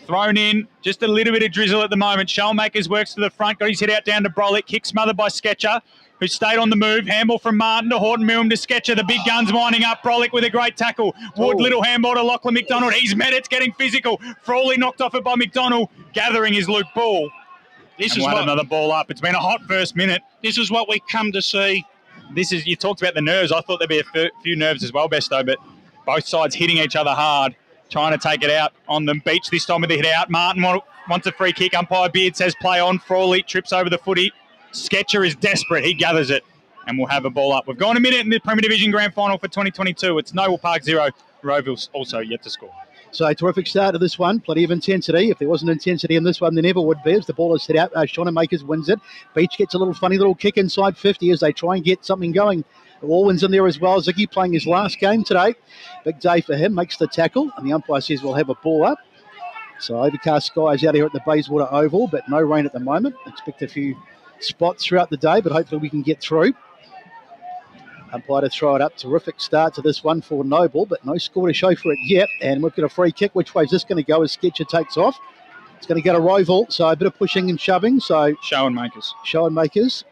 Thrown in, just a little bit of drizzle at the moment. Schoenmakers works to the front, got his head out down to Brolick, kick smothered by Sketcher, who stayed on the move. Handball from Martin to Horton Milne to Sketcher. The big guns winding up. Brolick with a great tackle. Wood, little handball to Lachlan McDonald. He's met it, it's getting physical. Frawley knocked off it by McDonald. Gathering his Luke Ball. This is another ball up. It's been a hot first minute. This is what we come to see. You talked about the nerves. I thought there'd be a few nerves as well, Besto, but both sides hitting each other hard, trying to take it out on the Beach this time with the hit out. Martin wants a free kick. Umpire Beard says play on. Frawley trips over the footy. Sketcher is desperate. He gathers it, and we'll have a ball up. We've gone a minute in the Premier Division Grand Final for 2022. It's Noble Park 0. Roeville's also yet to score. So a terrific start to this one. Plenty of intensity. If there wasn't intensity in this one, there never would be. As the ball is hit out, Schoenmakers wins it. Beach gets a funny little kick inside 50 as they try and get something going. Alwyn's in there as well. Ziggy playing his last game today. Big day for him. Makes the tackle. And the umpire says we'll have a ball up. So overcast skies out here at the Bayswater Oval, but no rain at the moment. Expect a few spots throughout the day, but hopefully we can get through. Umpire to throw it up. Terrific start to this one for Noble, but no score to show for it yet. And we've got a free kick. Which way is this going to go as Sketcher takes off? It's going to go to Roval, so a bit of pushing and shoving. So Show and makers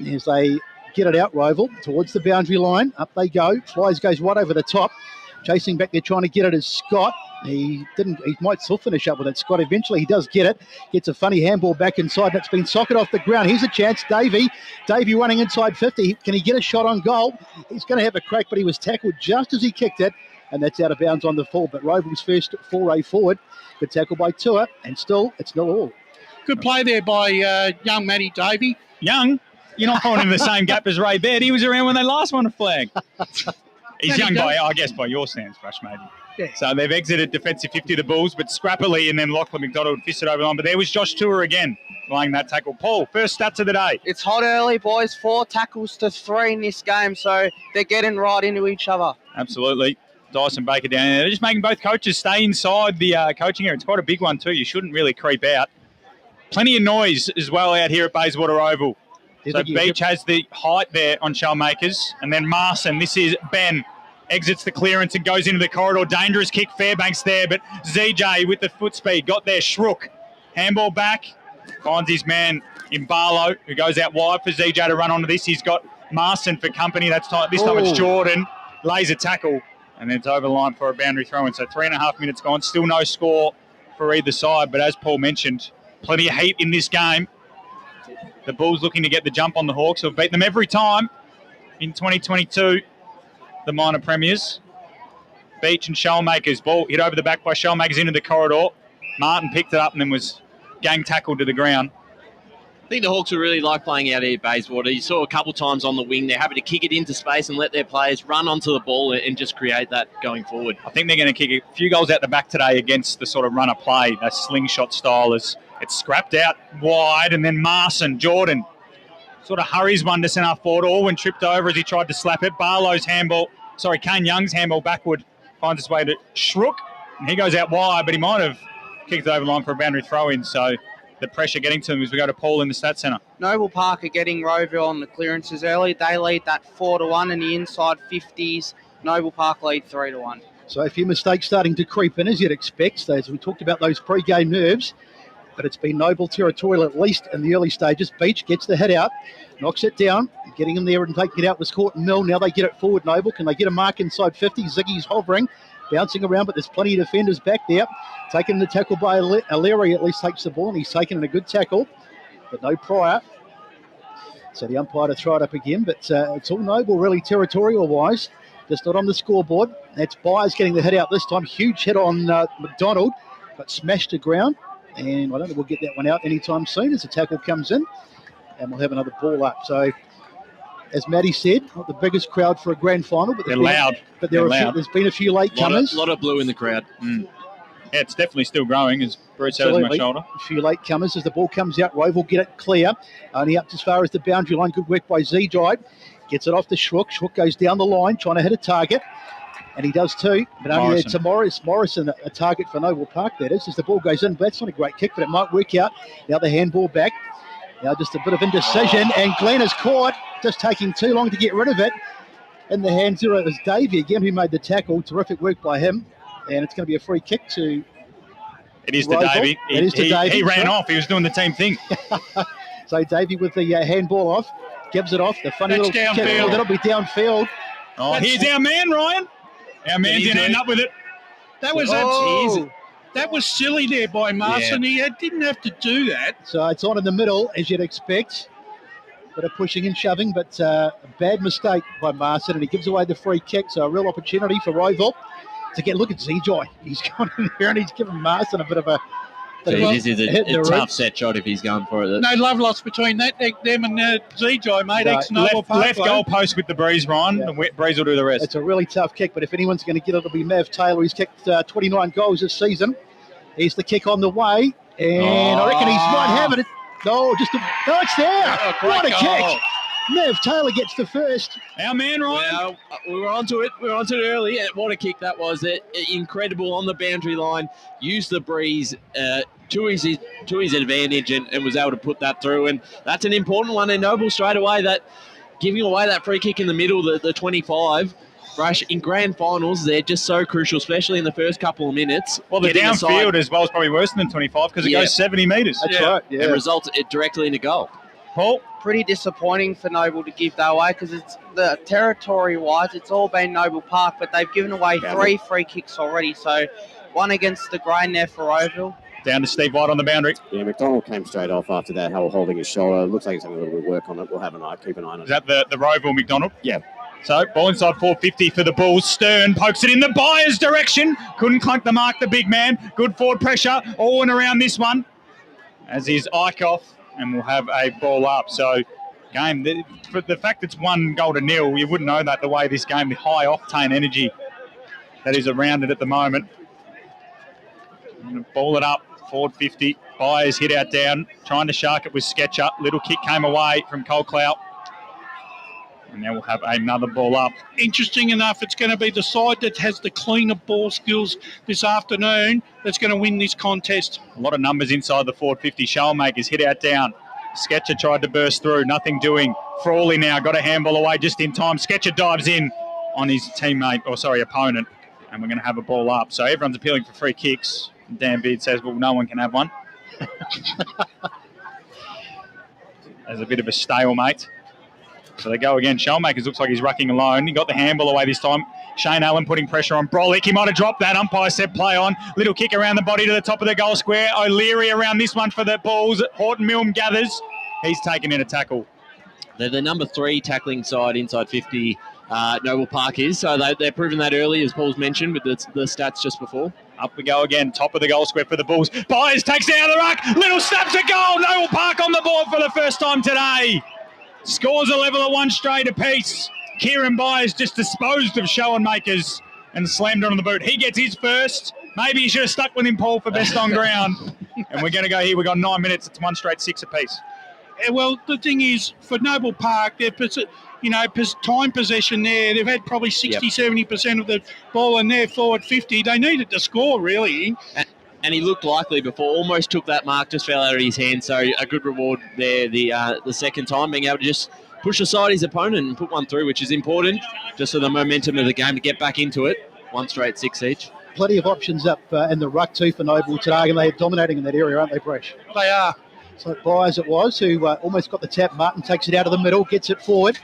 as they get it out, Roval towards the boundary line. Up they go. Flies goes right over the top. Chasing back there, trying to get it is Scott. He didn't. He might still finish up with it. Scott eventually he does get it. Gets a funny handball back inside, and it's been socket off the ground. Here's a chance. Davey running inside 50. Can he get a shot on goal? He's going to have a crack, but he was tackled just as he kicked it, and that's out of bounds on the full. But Roval's first foray forward. Good tackle by Tua, and still it's 0-0. Good play there by young Matty Davey. Young? You're not holding the same gap as Ray Baird. He was around when they last won a flag. He's young by your stands, Brush, maybe. Yeah. So they've exited defensive 50 the Bulls, but scrappily, and then Lachlan McDonald fisted over the line. But there was Josh Tour again laying that tackle. Paul, first stats of the day. It's hot early, boys. 4 tackles to 3 in this game, so they're getting right into each other. Absolutely. Dyson Baker down there. They're just making both coaches stay inside the coaching area. It's quite a big one too. You shouldn't really creep out. Plenty of noise as well out here at Bayswater Oval. So Beach has the height there on Shellmakers. And then Marson, this is Ben, exits the clearance and goes into the corridor. Dangerous kick, Fairbanks there, but ZJ with the foot speed got there. Shrook, handball back, finds his man in Barlow, who goes out wide for ZJ to run onto this. He's got Marson for company. This time it's Jordan, lays a tackle, and then it's over the line for a boundary throw-in. So 3.5 minutes gone, still no score for either side. But as Paul mentioned, plenty of heat in this game. The Bulls looking to get the jump on the Hawks, who have beaten them every time in 2022, the minor premiers. Beach and Shellmakers. Ball hit over the back by Shellmakers into the corridor. Martin picked it up and then was gang tackled to the ground. I think the Hawks would really like playing out here at Bayswater. You saw a couple times on the wing. They're happy to kick it into space and let their players run onto the ball and just create that going forward. I think they're going to kick a few goals out the back today against the sort of runner play, that slingshot style. As it's scrapped out wide, and then Marson, Jordan, sort of hurries one to centre forward. Orwin tripped over as he tried to slap it. Kane Young's handball backward finds its way to Shrook, and he goes out wide, but he might have kicked it over the line for a boundary throw-in, so the pressure getting to him as we go to Paul in the stats centre. Noble Park are getting Roeville on the clearances early. They lead that 4-1 in the inside 50s. Noble Park lead 3-1. So a few mistakes starting to creep in, as you'd expect. As we talked about those pre-game nerves, but it's been Noble territorial at least in the early stages. Beach gets the head out, knocks it down, getting in there and taking it out was Court and Mill. Now they get it forward, Noble. Can they get a mark inside 50? Ziggy's hovering, bouncing around, but there's plenty of defenders back there. Taking the tackle by O'Leary, at least takes the ball, and he's taken a good tackle, but no prior. So the umpire to throw it up again, but it's all Noble really territorial-wise, just not on the scoreboard. That's Byers getting the head out this time. Huge hit on McDonald, but smashed to ground. And I don't think we'll get that one out anytime soon as the tackle comes in. And we'll have another ball up. So, as Matty said, not the biggest crowd for a grand final. But they're loud. But there's been a few latecomers. A lot of blue in the crowd. Mm. Yeah, it's definitely still growing, as Bruce said on my shoulder. A few latecomers as the ball comes out. Rove will get it clear. Only up as far as the boundary line. Good work by Z-Drive. Gets it off to Shrook. Shrook goes down the line, trying to hit a target. And he does too, but only to Morrison, a target for Noble Park, that is, as the ball goes in. But that's not a great kick, but it might work out. Now the handball back. Now just a bit of indecision, and Glenn is caught, just taking too long to get rid of it. In the hands there, it was Davey again who made the tackle. Terrific work by him, and it's going to be a free kick to It is to Davey. He ran off. He was doing the same thing. So Davey with the handball off, gives it off. The funny little kick. That'll be downfield. Oh, here's our man, Ryan. Our man's going to end up with it. That was that was silly there by Marson. Yeah. He didn't have to do that. So it's on in the middle, as you'd expect. Bit of pushing and shoving, but a bad mistake by Marson, and he gives away the free kick. So a real opportunity for Roval to get. Look at Z-Joy. He's gone in there and he's given Marson a bit of a. This is a tough set shot if he's going for it. No love lost between them and Z-Joy, mate. Ex-Noble Park. Left goal post with the breeze, Ryan. Yeah. The breeze will do the rest. It's a really tough kick, but if anyone's going to get it, it'll be Mav Taylor. He's kicked 29 goals this season. Here's the kick on the way, and I reckon he might have it. It's there. What a kick. Mav Taylor gets the first. Our man, Ryan. We were onto it. We were onto it early. What a kick that was. Incredible on the boundary line. Used the breeze to his advantage and was able to put that through. And that's an important one in Noble straight away. That giving away that free kick in the middle, the 25. Brush, in grand finals, they're just so crucial, especially in the first couple of minutes. Well, the downfield as well is probably worse than 25 because it goes 70 metres. That's right, yeah. And results it directly into goal. Paul? Pretty disappointing for Noble to give that away because it's the territory-wise, it's all been Noble Park, but they've given away 3 free kicks already. So one against the grain there for Roeville. Down to Steve White on the boundary. Yeah, Mcdonald came straight off after that, holding his shoulder. Looks like he's having a little bit of work on it. We'll have an eye, keep an eye on it. Is that the Roeville Mcdonald? Yeah. So, ball inside 450 for the Bulls. Stern pokes it in the Byers' direction. Couldn't clunk the mark, the big man. Good forward pressure all in around this one. As is Eichhoff, and we'll have a ball up. So, game, for the fact it's 1-0, you wouldn't know that the way this game, the high octane energy that is around it at the moment. I'm going to ball it up, forward 50. Byers hit out down, trying to shark it with Sketcher. Little kick came away from Colclout. And now we'll have another ball up. Interesting enough, it's going to be the side that has the cleaner ball skills this afternoon that's going to win this contest. A lot of numbers inside the forward 50. Shellmakers hit out down. Sketcher tried to burst through, nothing doing. Frawley now got a handball away just in time. Sketcher dives in on his opponent. And we're going to have a ball up. So everyone's appealing for free kicks. Dan Beard says, well, no one can have one. There's a bit of a stalemate. So they go again. Shellmakers looks like he's rucking alone. He got the handball away this time. Shane Allen putting pressure on Brolick. He might have dropped that. Umpire said play on. Little kick around the body to the top of the goal square. O'Leary around this one for the Bulls. Horton Milne gathers. He's taken in a tackle. They're the number 3 tackling side inside 50, Noble Park is. So they're proving that early, as Paul's mentioned, with the stats just before. Up we go again. Top of the goal square for the Bulls. Byers takes it out of the ruck. Little snaps a goal. Noble Park on the board for the first time today. Scores a level of 1 straight apiece. Kieran Byers just disposed of Schoenmakers and slammed it on the boot. He gets his first. Maybe you should have stuck with him, Paul, for best on ground. And we're going to go here. We've got 9 minutes. It's 1 straight 6 apiece. Well, the thing is, for Noble Park, time possession there, they've had probably 60-70% of the ball in their forward 50. They needed to score, really. And he looked likely before, almost took that mark, just fell out of his hand. So a good reward there the second time, being able to just push aside his opponent and put one through, which is important, just for the momentum of the game to get back into it. 1 straight 6 each. Plenty of options up in the ruck too for Noble today, and they're dominating in that area, aren't they, Bresh? They are. So Byers it was, who almost got the tap. Martin takes it out of the middle, gets it forward,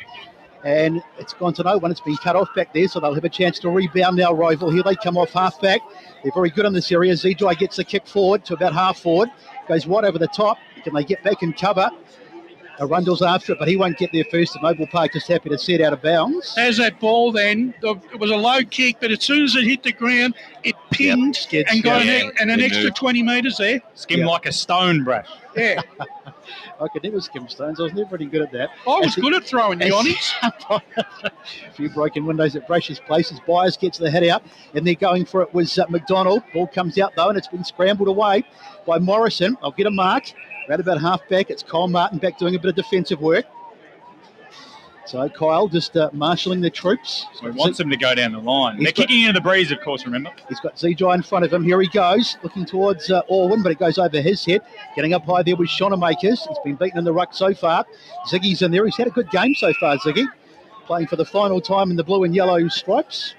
and it's gone to no one. It's been cut off back there, so they'll have a chance to rebound now, Roeville. Here they come off half-back. They're very good in this area. Zijai gets the kick forward to about half-forward, goes wide over the top. Can they get back and cover? Arundel's after it, but he won't get there first. And Noble Park just happy to see it out of bounds. As that ball then, it was a low kick, but as soon as it hit the ground, it pinned and got an extra 20 metres there. Skimmed like a stone, Brad. Yeah. I could never skim stones. I was never really good at that. I was good at throwing Johnnies. A few broken windows at Brash's place as Byers gets the head out, and they're going for it was Mcdonald. Ball comes out though, and it's been scrambled away by Morrison. I'll get a mark. Right about half back, it's Kyle Martin back doing a bit of defensive work. So Kyle just marshalling the troops. So he wants them to go down the line. They're kicking into the breeze, of course, remember? He's got Zijai in front of him. Here he goes, looking towards Orwin, but it goes over his head. Getting up high there with Schoenemakers. He's been beaten in the ruck so far. Ziggy's in there. He's had a good game so far, Ziggy. Playing for the final time in the blue and yellow stripes.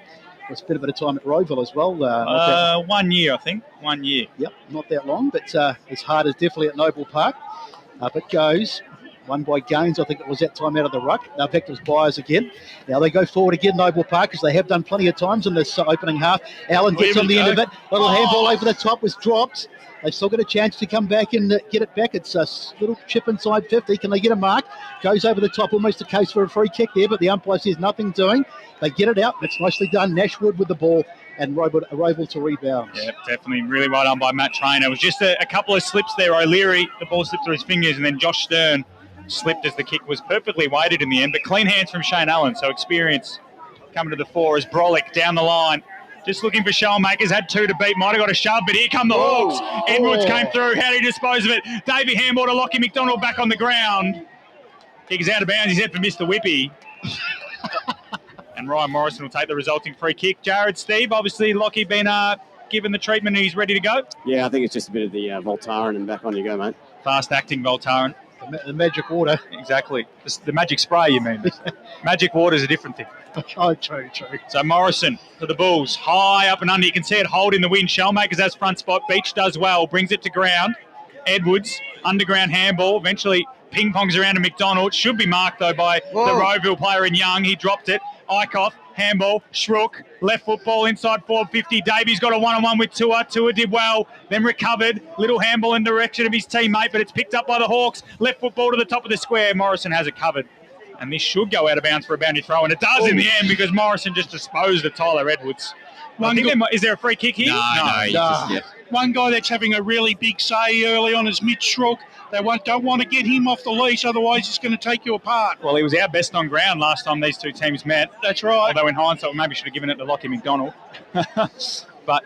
It's a bit of time at Roeville as well. 1 year, I think. 1 year. Yep, not that long, but as hard as definitely at Noble Park. Up it goes. Won by Gaines, I think it was that time out of the ruck. Now back to Byers again. Now they go forward again, Noble Park, because they have done plenty of times in this opening half. Allen gets on the end of it. Little handball over the top was dropped. They've still got a chance to come back and get it back. It's a little chip inside 50. Can they get a mark? Goes over the top, almost a case for a free kick there, but the umpire says nothing doing. They get it out. It's nicely done. Nashwood with the ball and Roeville to rebound. Yeah, definitely really well done by Matt Trainer. It was just a couple of slips there. O'Leary, the ball slipped through his fingers, and then Josh Stern slipped as the kick was perfectly weighted in the end. But clean hands from Shane Allen, so experience coming to the fore as Brolick down the line. Just looking for Schoenmakers, had 2 to beat, might have got a shove, but here come the Hawks. Edwards came through, how did he dispose of it? Davey handball to Lockie McDonald back on the ground. Kick is out of bounds, he's head for Mr. Whippy. And Ryan Morrison will take the resulting free kick. Jared, Steve, obviously Lockie been given the treatment and he's ready to go. Yeah, I think it's just a bit of the Voltaren and back on you go, mate. Fast acting Voltaren. The magic water. Exactly. The magic spray, you mean? Magic water is a different thing. Oh, true. So Morrison to the Bulls. High up and under. You can see it hold in the wind. Shellmakers has front spot. Beach does well. Brings it to ground. Edwards, underground handball. Eventually ping-pongs around to Mcdonald. Should be marked, though, by the Rowville player in Young. He dropped it. Eichhoff, handball, Schrook, left football inside 450. Davies got a one-on-one with Tua. Tua did well, then recovered. Little handball in direction of his teammate, but it's picked up by the Hawks. Left football to the top of the square. Morrison has it covered. And this should go out of bounds for a boundary throw, and it does in the end because Morrison just disposed of Tyler Edwards. Is there a free kick here? No. One guy that's having a really big say early on is Mitch Schrook. They don't want to get him off the leash, otherwise he's going to take you apart. Well, he was our best on ground last time these two teams met. That's right. Although in hindsight, we maybe should have given it to Lockie McDonald. But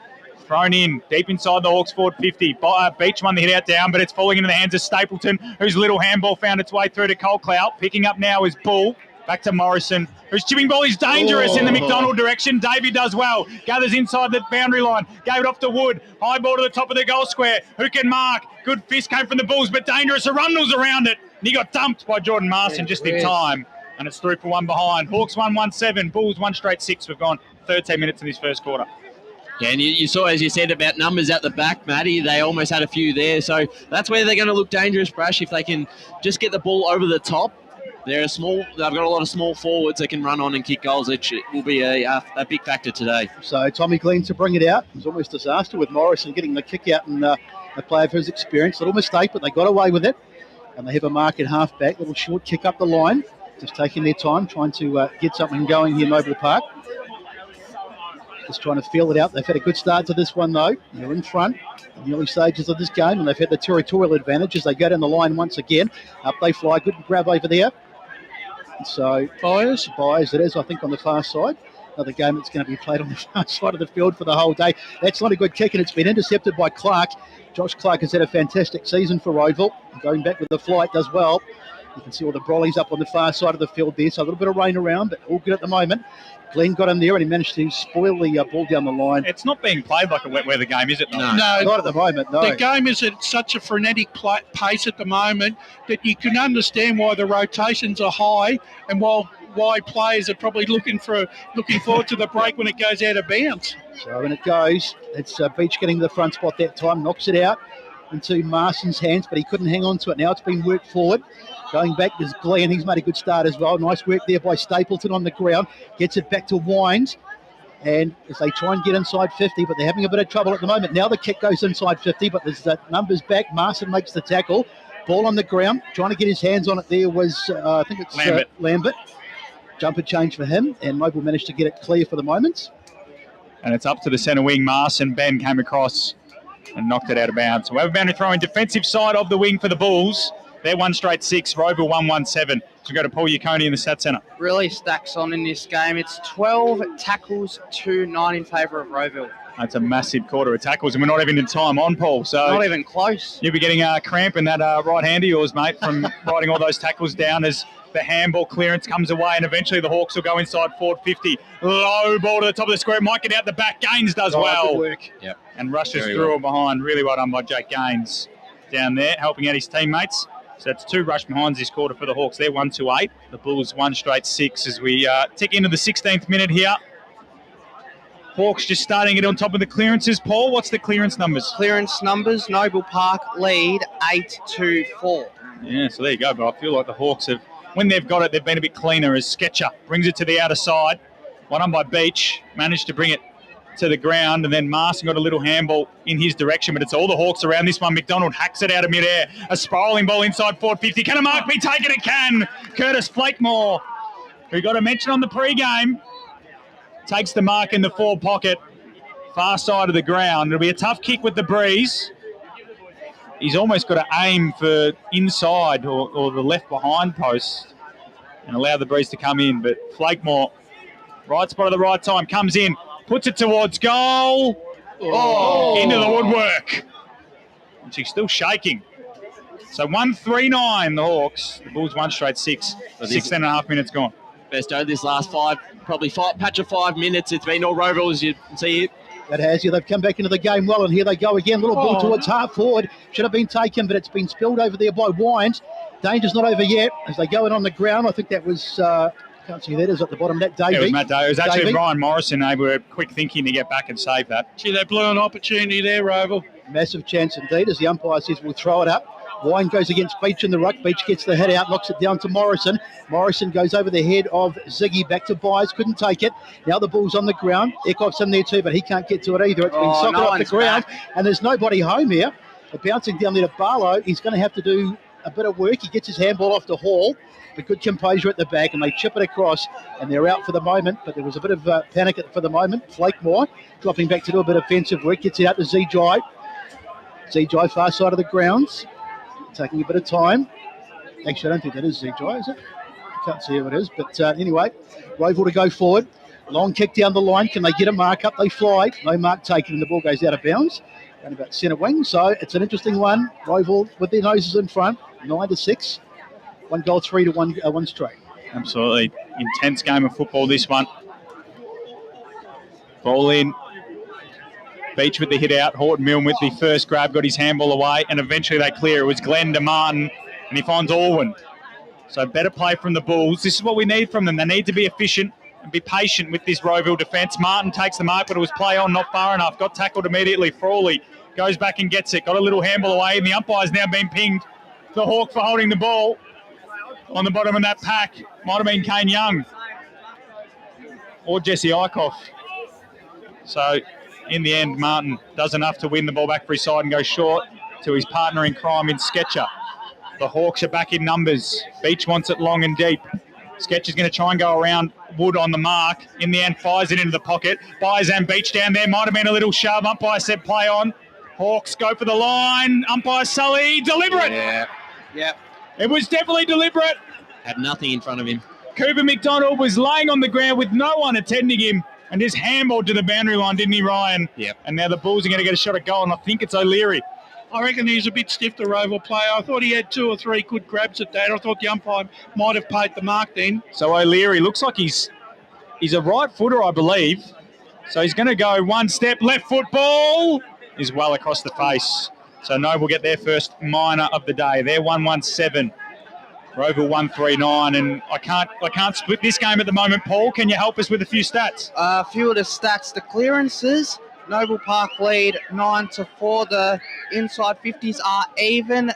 thrown in, deep inside the Hawks forward 50. Beach won the hit out down, but it's falling into the hands of Stapleton, whose little handball found its way through to Colclout. Picking up now is Bull. Back to Morrison, whose chipping ball is dangerous in the McDonald direction. Davey does well. Gathers inside the boundary line. Gave it off to Wood. High ball to the top of the goal square. Who can mark? Good fist came from the Bulls, but dangerous. Arundel's around it. And he got dumped by Jordan Marston just in time. And it's through for one behind. Hawks 1-1-7. Bulls 1 straight 6. We've gone 13 minutes in this first quarter. Yeah, and you saw, as you said, about numbers at the back, Matty. They almost had a few there. So that's where they're going to look dangerous, Brash, if they can just get the ball over the top. They've got a lot of small forwards that can run on and kick goals, which will be a big factor today. So Tommy Glean to bring it out. It was almost a disaster with Morrison getting the kick out and a player of his experience. Little mistake, but they got away with it. And they have a mark at half-back. Little short kick up the line. Just taking their time, trying to get something going here in Noble Park. Just trying to feel it out. They've had a good start to this one, though. They're in front in the early stages of this game, and they've had the territorial advantage as they go down the line once again. Up they fly. Good grab over there. So Byers it is, I think, on the far side. Another game that's going to be played on the far side of the field for the whole day. That's not a good kick, and it's been intercepted by Clark. Josh Clark has had a fantastic season for Rowville. Going back with the flight does well. You can see all the brollies up on the far side of the field there, so a little bit of rain around, but all good at the moment. Glenn got him there and he managed to spoil the ball down the line. It's not being played like a wet weather game, is it? No, not at the moment, no. The game is at such a frenetic pace at the moment that you can understand why the rotations are high and why players are probably looking forward to the break when it goes out of bounds. So when it goes, it's Beach getting the front spot that time, knocks it out into Marston's hands, but he couldn't hang on to it. Now it's been worked forward. Going back, there's Glenn. He's made a good start as well. Nice work there by Stapleton on the ground. Gets it back to Wines. And as they try and get inside 50, but they're having a bit of trouble at the moment. Now the kick goes inside 50, but there's numbers back. Marston makes the tackle. Ball on the ground. Trying to get his hands on it there was, I think it's Lambert. Jumper change for him. And Noble managed to get it clear for the moment. And it's up to the centre wing. Marston. Ben came across and knocked it out of bounds. So we have a boundary throw in defensive side of the wing for the Bulls. They're 1 straight 6, Rowville 1-1-7. So we go to Paul Uconi in the Stat Centre. Really stacks on in this game. It's 12 tackles to 9 in favour of Rowville. That's a massive quarter of tackles, and we're not even in time on, Paul. So not even close. You'll be getting a cramp in that right hand of yours, mate, from riding all those tackles down as the handball clearance comes away, and eventually the Hawks will go inside forward 50. Low ball to the top of the square. Might get out the back. Gaines does well. Good work. Yep. And rushes through it behind. Really well done by Jake Gaines down there, helping out his teammates. So that's 2 rush behinds this quarter for the Hawks. They're 1-8. The Bulls 1 straight 6 as we tick into the 16th minute here. Hawks just starting it on top of the clearances. Paul, what's the clearance numbers? Clearance numbers, Noble Park lead 8-4. Yeah, so there you go. But I feel like the Hawks have, when they've got it, they've been a bit cleaner as Sketcher brings it to the outer side. One on by Beach, managed to bring it to the ground, and then Marston got a little handball in his direction, but it's all the Hawks around this one. McDonald hacks it out of midair. A spiralling ball inside forward 50. Can a mark be taken? It can. Curtis Flakemore, who got a mention on the pre-game, takes the mark in the forward pocket, far side of the ground. It'll be a tough kick with the breeze. He's almost got to aim for inside or the left behind post and allow the breeze to come in, but Flakemore, right spot at the right time, comes in, puts it towards goal. Into the woodwork. And she's still shaking. So 1-3-9, the Hawks. The Bulls 1 straight 6. 16.5 minutes gone. Besto, this last patch of 5 minutes, it's been all Rowville, as you can see it. That has, they've come back into the game well, and here they go again. Little ball towards half forward. Should have been taken, but it's been spilled over there by Wines. Danger's not over yet as they go in on the ground. I think that was, can't see who that is at the bottom. That Davey. It was Matt Davey. It was actually Davey. Ryan Morrison. They were quick thinking to get back and save that. Gee, they blew an opportunity there, Roval. Massive chance indeed, as the umpire says we'll throw it up. Wine goes against Beach in the ruck. Beach gets the head out, knocks it down to Morrison. Morrison goes over the head of Ziggy, back to Byers, couldn't take it. Now the ball's on the ground. Eckhoff's in there too, but he can't get to it either. It's been socked off the ground, and there's nobody home here. They're bouncing down there to Barlow. He's going to have to do a bit of work. He gets his handball off the Hall, but good composure at the back, and they chip it across, and they're out for the moment, but there was a bit of panic for the moment. Flakemore dropping back to do a bit of offensive work, gets it out to Zijai. Zijai, far side of the grounds. Taking a bit of time. Actually, I don't think that is Zijai, is it? I can't see who it is. But anyway, Roval to go forward. Long kick down the line. Can they get a mark up? They fly. No mark taken, and the ball goes out of bounds. Around about centre wing. So it's an interesting one. Roval with their noses in front. 9-6. 1 goal, 3-1, 1 straight. Absolutely. Intense game of football, this one. Ball in. Beach with the hit out. Horton Milne with the first grab, got his handball away, and eventually they clear. It was Glenn to Martin, and he finds Alwyn. So better play from the Bulls. This is what we need from them. They need to be efficient and be patient with this Roeville defence. Martin takes the mark, but it was play on, not far enough. Got tackled immediately. Frawley goes back and gets it. Got a little handball away, and the umpire's now been pinged. The Hawk for holding the ball on the bottom of that pack. Might have been Kane Young or Jesse Eichhoff. So in the end, Martin does enough to win the ball back for his side and go short to his partner in crime in Sketcher. The Hawks are back in numbers. Beach wants it long and deep. Sketcher's going to try and go around Wood on the mark. In the end, fires it into the pocket. Byers and Beach down there. Might have been a little shove. Umpire said play on. Hawks go for the line. Umpire Sully, deliberate. Yeah. It was definitely deliberate. Had nothing in front of him. Cooper Mcdonald was laying on the ground with no one attending him and just handballed to the boundary line, didn't he, Ryan? Yep. And now the Bulls are going to get a shot at goal, and I think it's O'Leary. I reckon he's a bit stiff, the Roval player. I thought he had 2 or 3 good grabs at that. I thought the umpire might have paid the mark then. So O'Leary looks like he's a right footer, I believe. So he's going to go one step, left foot ball is well across the face. So Noble will get their first minor of the day. They're 1-1-7. Roval 139, and I can't split this game at the moment. Paul, can you help us with a few stats? A few of the stats. The clearances, Noble Park lead 9-4. The inside 50s are even,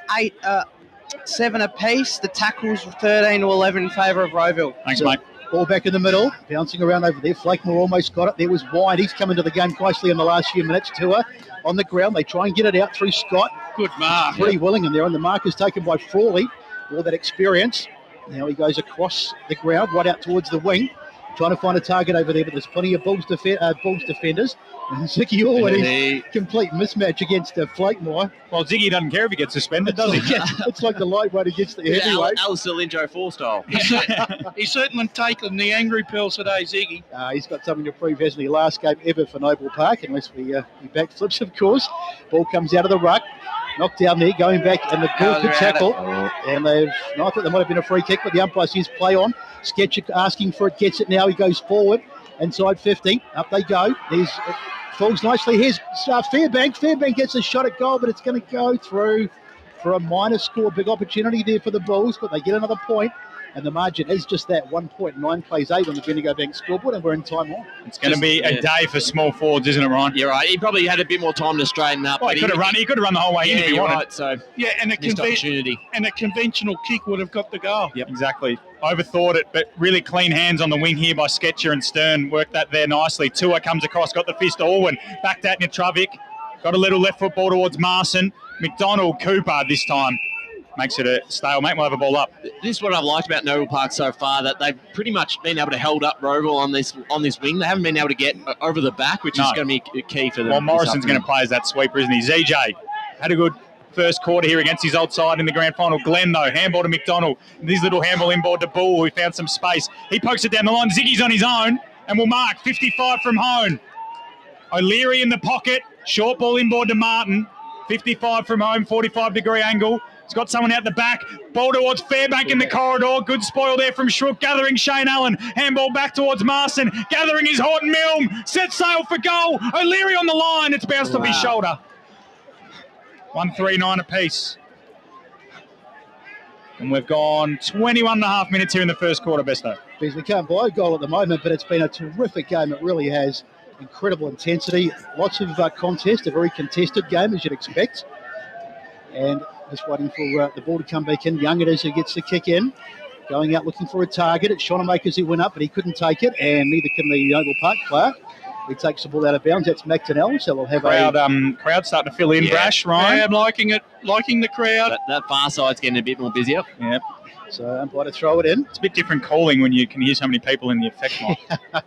7 apiece. The tackles 13-11 in favour of Roval. Thanks, mate. Ball back in the middle, bouncing around over there. Flakemore almost got it. There was Wine. He's come into the game nicely in the last few minutes. Tua on the ground. They try and get it out through Scott. Good mark. Pretty willing in there, and the mark is taken by Frawley. All that experience. Now he goes across the ground, right out towards the wing, trying to find a target over there, but there's plenty of Bulls defenders. And Ziggy already complete mismatch against Flakemore. Well, Ziggy doesn't care if he gets suspended, does he? It's like the lightweight against the heavyweight. Alistair Linjo 4-style. He's certainly taken the angry pills today, Ziggy. He's got something to prove, hasn't he? Last game ever for Noble Park, unless we backflips, of course. Ball comes out of the ruck. Knocked down there, going back, and the ball could tackle. And I thought there might have been a free kick, but the umpire says play on. Sketcher asking for it, gets it now. He goes forward, inside 50. Up they go. There's falls nicely. Here's Fairbank. Fairbank gets a shot at goal, but it's going to go through for a minor score. Big opportunity there for the Bulls, but they get another point. And the margin is just that, 1 point. 9 plays 8 on the Bendigo Bank scoreboard, and we're in time on. It's going to be a day for small forwards, isn't it, Ryan? You're right. He probably had a bit more time to straighten up. Well, he could have run the whole way in if he wanted. Right, so and opportunity. And a conventional kick would have got the goal. Yep, exactly. Overthought it, but really clean hands on the wing here by Sketcher and Stern. Worked that there nicely. Tua comes across, got the fist to Alwyn. Back that Nitravik. Got a little left foot ball towards Marson. Mcdonald, Cooper this time. Makes it a stalemate. We'll have a ball up. This is what I've liked about Noble Park so far, that they've pretty much been able to hold up Roval on this wing. They haven't been able to get over the back, which is going to be key for them. Well, Morrison's going to play as that sweeper, isn't he? ZJ had a good first quarter here against his old side in the grand final. Glenn, though, handball to McDonald. This little handball inboard to Bull, who found some space. He pokes it down the line. Ziggy's on his own and will mark 55 from home. O'Leary in the pocket. Short ball inboard to Martin. 55 from home, 45-degree angle. He's got someone out the back. Ball towards Fairbank in the corridor. Good spoil there from Shrook. Gathering Shane Allen. Handball back towards Marson. Gathering his Horton Milne. Set sail for goal. O'Leary on the line. It's bounced off his shoulder. 139 apiece. And we've gone 21 and a half minutes here in the first quarter, Besto. Because we can't buy a goal at the moment, but it's been a terrific game. It really has. Incredible intensity. Lots of contest, a very contested game, as you'd expect. And just waiting for the ball to come back in. Young it is who gets the kick in. Going out looking for a target. It's Shonemakers who went up, but he couldn't take it, and neither can the Noble Park player. He takes the ball out of bounds. That's Mcdonald, so we'll have crowd starting to fill in. Brash, Ryan. Yeah, I'm liking it. Liking the crowd. That far side's getting a bit more busier. Yep. So umpire to throw it in. It's a bit different calling when you can hear so many people in the effect line.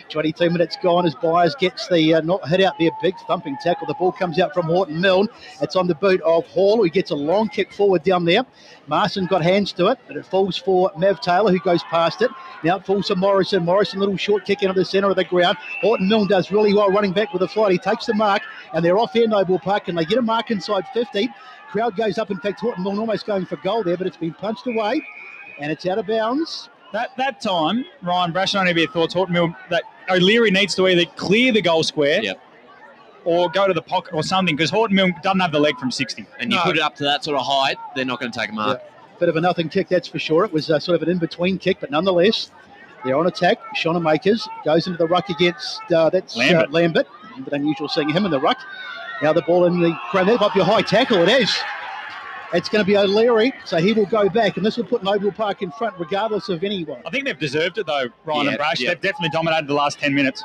22 minutes gone as Byers gets the not hit out there. Big thumping tackle. The ball comes out from Horton Milne. It's on the boot of Hall, who gets a long kick forward down there. Marson got hands to it, but it falls for Mav Taylor, who goes past it. Now it falls to Morrison. Morrison, little short kick into the centre of the ground. Horton Milne does really well running back with a flight. He takes the mark, and they're off here, Noble Park, and they get a mark inside 50. Crowd goes up. In fact, Horton Milne almost going for goal there, but it's been punched away, and it's out of bounds. That time, Ryan, Brash, I don't have your thoughts. Horton Milne, that O'Leary needs to either clear the goal square or go to the pocket or something, because Horton Milne doesn't have the leg from 60. And you put it up to that sort of height, they're not going to take a mark. Yeah. Bit of a nothing kick, that's for sure. It was sort of an in-between kick, but nonetheless, they're on attack. Shonemakers goes into the ruck against Lambert. A bit unusual seeing him in the ruck. Now the ball in the ground. That might be a high tackle. It is. It's going to be O'Leary, so he will go back, and this will put Noble Park in front regardless of anyone. I think they've deserved it, though, Ryan and Brash. They've definitely dominated the last 10 minutes.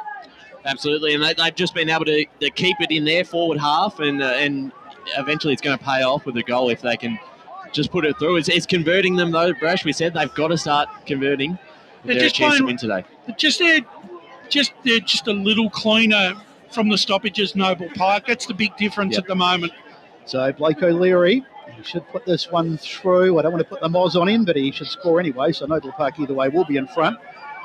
Absolutely, and they've just been able to keep it in their forward half, and eventually it's going to pay off with a goal if they can just put it through. It's converting them, though, Brash. We said they've got to start converting. They're just a chance to win today. They're just a little cleaner from the stoppages, Noble Park. That's the big difference at the moment. So Blake O'Leary, he should put this one through. I don't want to put the Moz on him, but he should score anyway. So Noble Park either way will be in front.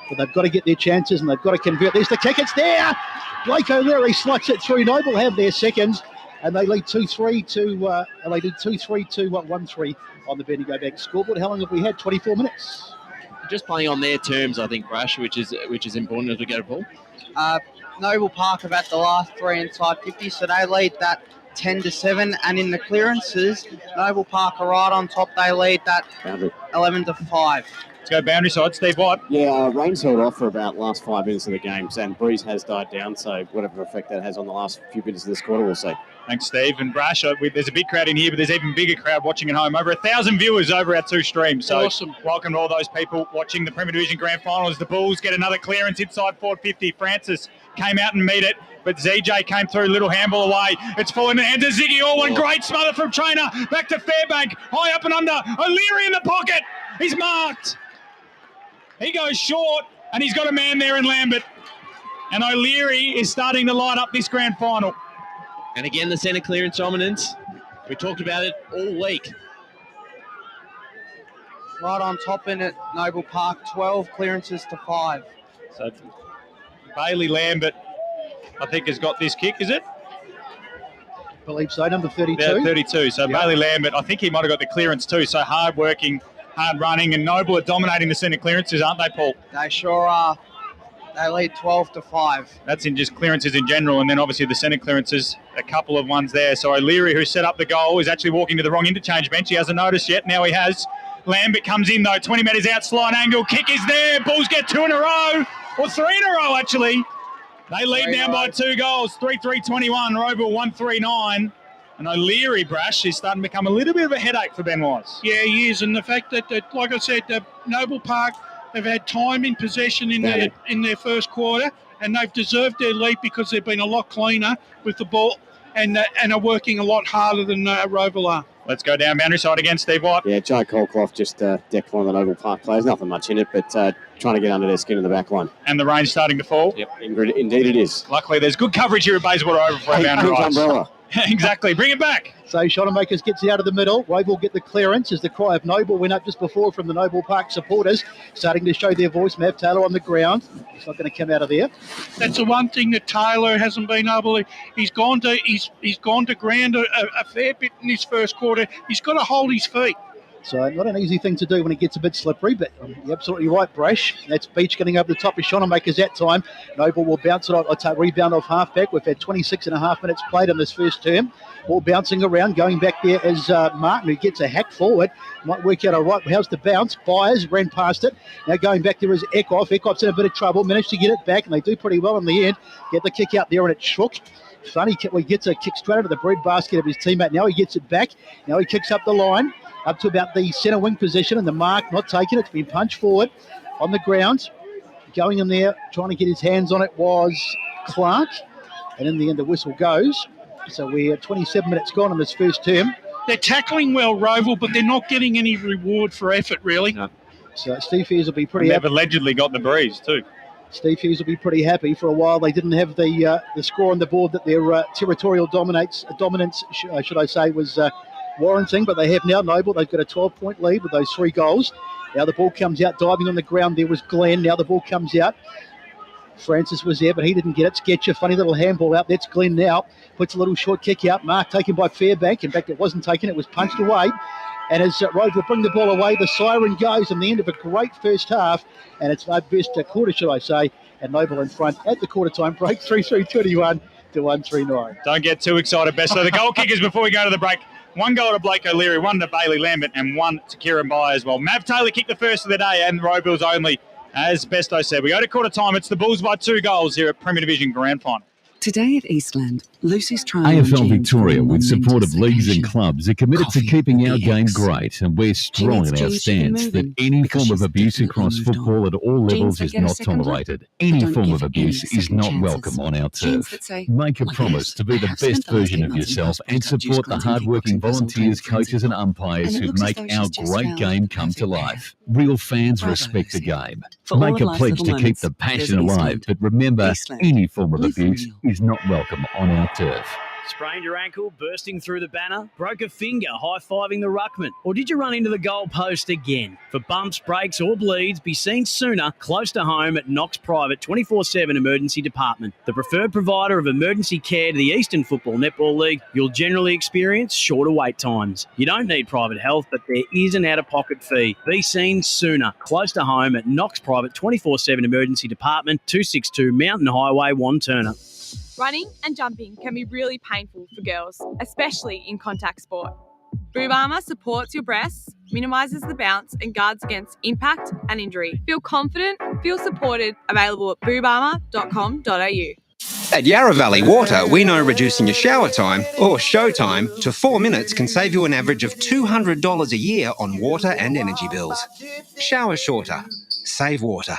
But they've got to get their chances and they've got to convert. There's the kick. It's there. Blake O'Leary slots it through. Noble have their second, and they lead 2-3 to 1-3 on the Bendigo Bank scoreboard. How long have we had? 24 minutes. Just playing on their terms, I think, Brash, which is important as we go to ball. Noble Park have had the last three inside 50, so they lead that 10-7, and in the clearances, Noble Park are right on top. They lead that 11-5. Let's go boundary side. Steve White. Yeah, rain's held off for about last 5 minutes of the game, and breeze has died down, so whatever effect that has on the last few minutes of this quarter, we'll see. Thanks, Steve. And Brash, there's a big crowd in here, but there's an even bigger crowd watching at home. Over 1,000 viewers over our two streams. So awesome. Welcome to all those people watching the Premier Division Grand Final as the Bulls get another clearance inside 450. Francis came out and meet it, but ZJ came through, little handball away. It's falling in the hands of Ziggy Orwin. Great smother from Trainer. Back to Fairbank. High up and under. O'Leary in the pocket. He's marked. He goes short, and he's got a man there in Lambert. And O'Leary is starting to light up this grand final. And again, the centre clearance dominance. We talked about it all week. Right on top in it, Noble Park, 12 clearances to 5. So Bailey Lambert, I think, has got this kick, is it? I believe so, number 32. Yeah, 32. So Bailey Lambert, I think he might have got the clearance too. So hard working, hard running, and Noble are dominating the centre clearances, aren't they, Paul? They sure are. They lead 12-5. That's in just clearances in general, and then obviously the centre clearances, a couple of ones there. So O'Leary, who set up the goal, is actually walking to the wrong interchange bench. He hasn't noticed yet. Now he has. Lambert comes in, though. 20 metres out, slight angle. Kick is there. Bulls get 2 in a row, or 3 in a row, actually. They lead now by 2 goals. 3-3-21. Roeville 1-3-9. And O'Leary, Brash, is starting to become a little bit of a headache for Ben Wise. Yeah, he is. And the fact that like I said, Noble Park, they've had time in possession in their first quarter, and they've deserved their lead because they've been a lot cleaner with the ball and are working a lot harder than Roeville are. Let's go down boundary side again, Steve White. Yeah, Joe Colclough just decked one of the Noble Park players. Nothing much in it, but trying to get under their skin in the back line. And the rain's starting to fall. Yep, indeed it is. Luckily, there's good coverage here at Bayswater over for our boundary rides. Umbrella. Exactly. Bring it back. So Shonemakers gets it out of the middle. Roeville get the clearance as the cry of Noble went up just before from the Noble Park supporters, starting to show their voice. Mav Taylor on the ground. He's not going to come out of there. That's the one thing that Taylor hasn't been able to. He's gone to ground a fair bit in his first quarter. He's got to hold his feet. So not an easy thing to do when it gets a bit slippery, but you're absolutely right, Brash. That's Beach getting over the top of Shonemakers that time. Noble will bounce it off, rebound off halfback. We've had 26.5 minutes played in this first term. Ball bouncing around, going back there is Martin, who gets a hack forward. Might work out all right. How's the bounce? Byers ran past it. Now going back there is Eckhoff. Eckhoff's in a bit of trouble, managed to get it back, and they do pretty well in the end. Get the kick out there, and it shook. Funny, he gets a kick straight into the breadbasket of his teammate. Now he gets it back. Now he kicks up the line, up to about the centre wing position, and the mark not taken. It's been punched forward on the ground. Going in there, trying to get his hands on it was Clark. And in the end, the whistle goes. So we're 27 minutes gone in this first term. They're tackling well, Roval, but they're not getting any reward for effort, really. No. So Steve Hughes will be pretty They've happy. allegedly got the breeze too. Steve Hughes will be pretty happy. For a while, they didn't have the score on the board that their territorial dominance, should I say, was warranting, but they have now. Noble, they've got a 12-point lead with those 3 goals. Now the ball comes out, diving on the ground. There was Glenn. Now the ball comes out. Francis was there, but he didn't get it. Sketcher, funny little handball out. That's Glenn now. Puts a little short kick out. Mark taken by Fairbank. In fact, it wasn't taken. It was punched away. And as Rose will bring the ball away, the siren goes in the end of a great first half. And it's our best quarter, should I say. And Noble in front at the quarter-time break, 3-3-21 to 1-3-9. Don't get too excited, Best. So the goal kickers before we go to the break. 1 goal to Blake O'Leary, 1 to Bailey Lambert, and 1 to Kieran Byer as well. Mav Taylor kicked the first of the day, and Robil's only. As Besto said, we go to quarter time. It's the Bulls by 2 goals here at Premier Division Grand Final. Today at Eastland, Lucy's trying AFL Victoria, with support of leagues and clubs, are committed to keeping our game great, and we're strong in our stance that any form of abuse across football at all levels is not tolerated. Any form of abuse is not welcome on our turf. Make a promise to be the best version of yourself and support the hard-working volunteers, coaches and umpires who make our great game come to life. Real fans respect the game. Make a pledge to keep the passion alive, but remember, any form of abuse is not welcome on our turf. Sprained your ankle, bursting through the banner? Broke a finger, high-fiving the ruckman? Or did you run into the goal post again? For bumps, breaks or bleeds, be seen sooner, close to home at Knox Private 24/7 Emergency Department. The preferred provider of emergency care to the Eastern Football Netball League, you'll generally experience shorter wait times. You don't need private health, but there is an out-of-pocket fee. Be seen sooner, close to home at Knox Private 24/7 Emergency Department, 262 Mountain Highway, Wanturna. Running and jumping can be really painful for girls, especially in contact sport. Boob Armour supports your breasts, minimises the bounce and guards against impact and injury. Feel confident, feel supported, available at boobarmour.com.au. At Yarra Valley Water, we know reducing your shower time, or show time, to 4 minutes can save you an average of $200 a year on water and energy bills. Shower shorter. Save water.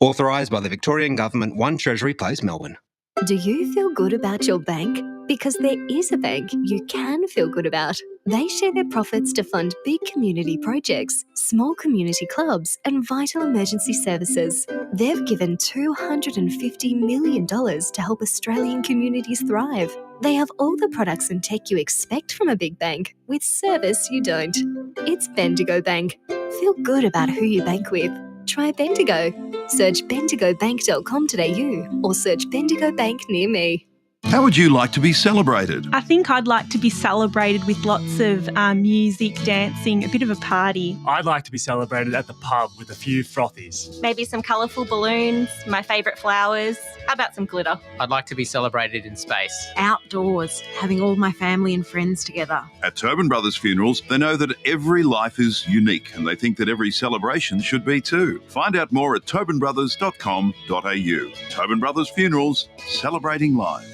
Authorised by the Victorian Government, 1 Treasury Place, Melbourne. Do you feel good about your bank? Because there is a bank you can feel good about. They share their profits to fund big community projects, small community clubs, and vital emergency services. They've given $250 million to help Australian communities thrive. They have all the products and tech you expect from a big bank, with service you don't. It's Bendigo Bank. Feel good about who you bank with. Try Bendigo. Search bendigobank.com.au or search Bendigo Bank near me. How would you like to be celebrated? I think I'd like to be celebrated with lots of music, dancing, a bit of a party. I'd like to be celebrated at the pub with a few frothies. Maybe some colourful balloons, my favourite flowers. How about some glitter? I'd like to be celebrated in space. Outdoors, having all my family and friends together. At Tobin Brothers Funerals, they know that every life is unique and they think that every celebration should be too. Find out more at tobinbrothers.com.au. Tobin Brothers Funerals, celebrating lives.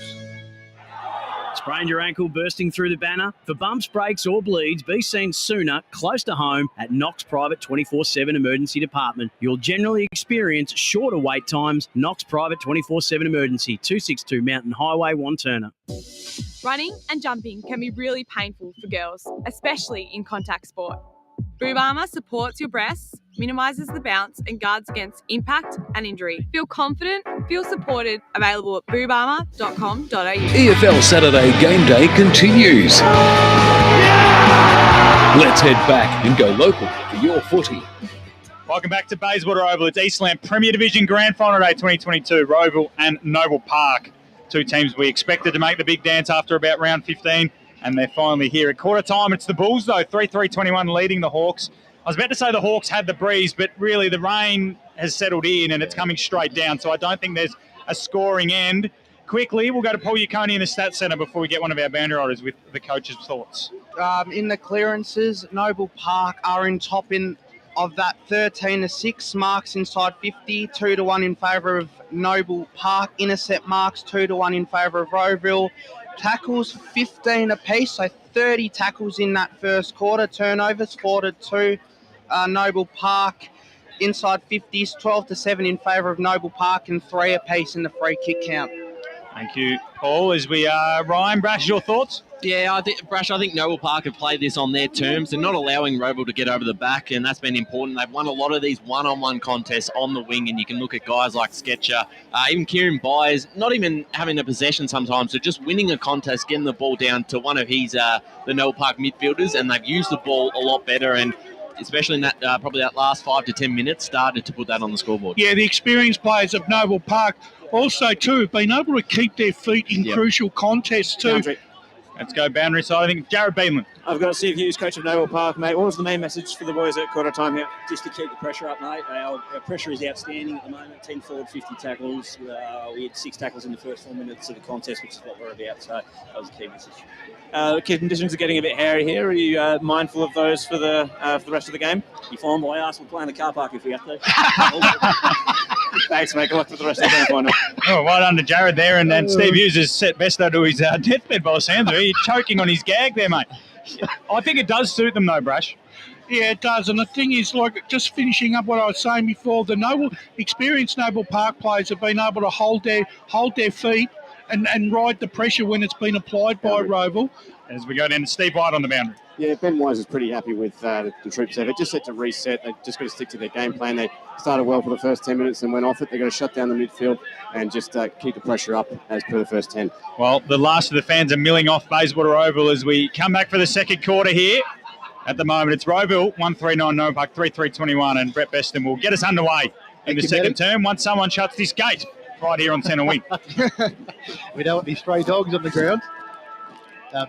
Sprained your ankle, bursting through the banner? For bumps, breaks or bleeds, be seen sooner, close to home at Knox Private 24/7 Emergency Department. You'll generally experience shorter wait times. Knox Private 24/7 Emergency, 262 Mountain Highway, Wanturna. Running and jumping can be really painful for girls, especially in contact sport. Boob Armour supports your breasts, minimises the bounce and guards against impact and injury. Feel confident, feel supported, available at boobarmour.com.au. EFL Saturday Game Day continues. Let's head back and go local for your footy. Welcome back to Bayswater Oval. It's Eastland Premier Division Grand Final Day 2022, Roval and Noble Park. Two teams we expected to make the big dance after about round 15. And they're finally here at quarter time. It's the Bulls, though, 3-3-21 leading the Hawks. I was about to say the Hawks had the breeze, but really the rain has settled in and it's coming straight down, so I don't think there's a scoring end. Quickly, we'll go to Paul Yaconi in the Stats Centre before we get one of our boundary riders with the coach's thoughts. In the clearances, Noble Park are in top of that 13-6, marks inside 50, 2-1 in favour of Noble Park. Intercept marks 2-1 in favour of Rowville. Tackles 15 apiece, so 30 tackles in that first quarter. Turnovers 4-2, Noble Park. Inside 50s, 12-7 in favour of Noble Park, and 3 apiece in the free kick count. Thank you, Paul. As we are, Ryan, Brash, your thoughts? Yeah, I think Noble Park have played this on their terms. They're not allowing Rowville to get over the back, and that's been important. They've won a lot of these one-on-one contests on the wing, and you can look at guys like Sketcher, even Kieran Byers, not even having a possession sometimes, so just winning a contest, getting the ball down to one of his the Noble Park midfielders, and they've used the ball a lot better, and especially in that probably that last 5 to 10 minutes, started to put that on the scoreboard. Yeah, the experienced players of Noble Park also, too, have been able to keep their feet in crucial contests, too. Boundary. Let's go boundary side. I think Jared Beanland. I've got Steve Hughes, coach of Noble Park, mate. What was the main message for the boys at quarter time here? Just to keep the pressure up, mate. Our pressure is outstanding at the moment. 10 forward, 50 tackles. We had 6 tackles in the first 4 minutes of the contest, which is what we're about. So that was a key message. Conditions are getting a bit hairy here. Are you mindful of those for the rest of the game? Be fine by us. We'll play in the car park if we have to. Thanks, mate. Good luck for the rest of the game final. Oh, well done to Jared there. And Steve Hughes has set Besto to his deathbed by the sounds of it. He's choking on his gag there, mate. I think it does suit them, though, Brash. Yeah, it does. And the thing is, like, just finishing up what I was saying before, the experienced Noble Park players have been able to hold their feet and ride the pressure when it's been applied by Rowville. As we go down to Steve White on the boundary. Yeah, Ben Wise is pretty happy with the troops there. They just had to reset. They've just got to stick to their game plan. They started well for the first 10 minutes and went off it. They've got to shut down the midfield and just keep the pressure up as per the first 10. Well, the last of the fans are milling off Bayswater Oval as we come back for the second quarter here. At the moment, it's Rowville, 139 Noble Park, 3-3-21, and Brett Beston will get us underway in the second term once someone shuts this gate right here on centre wing. We don't want any stray dogs on the ground.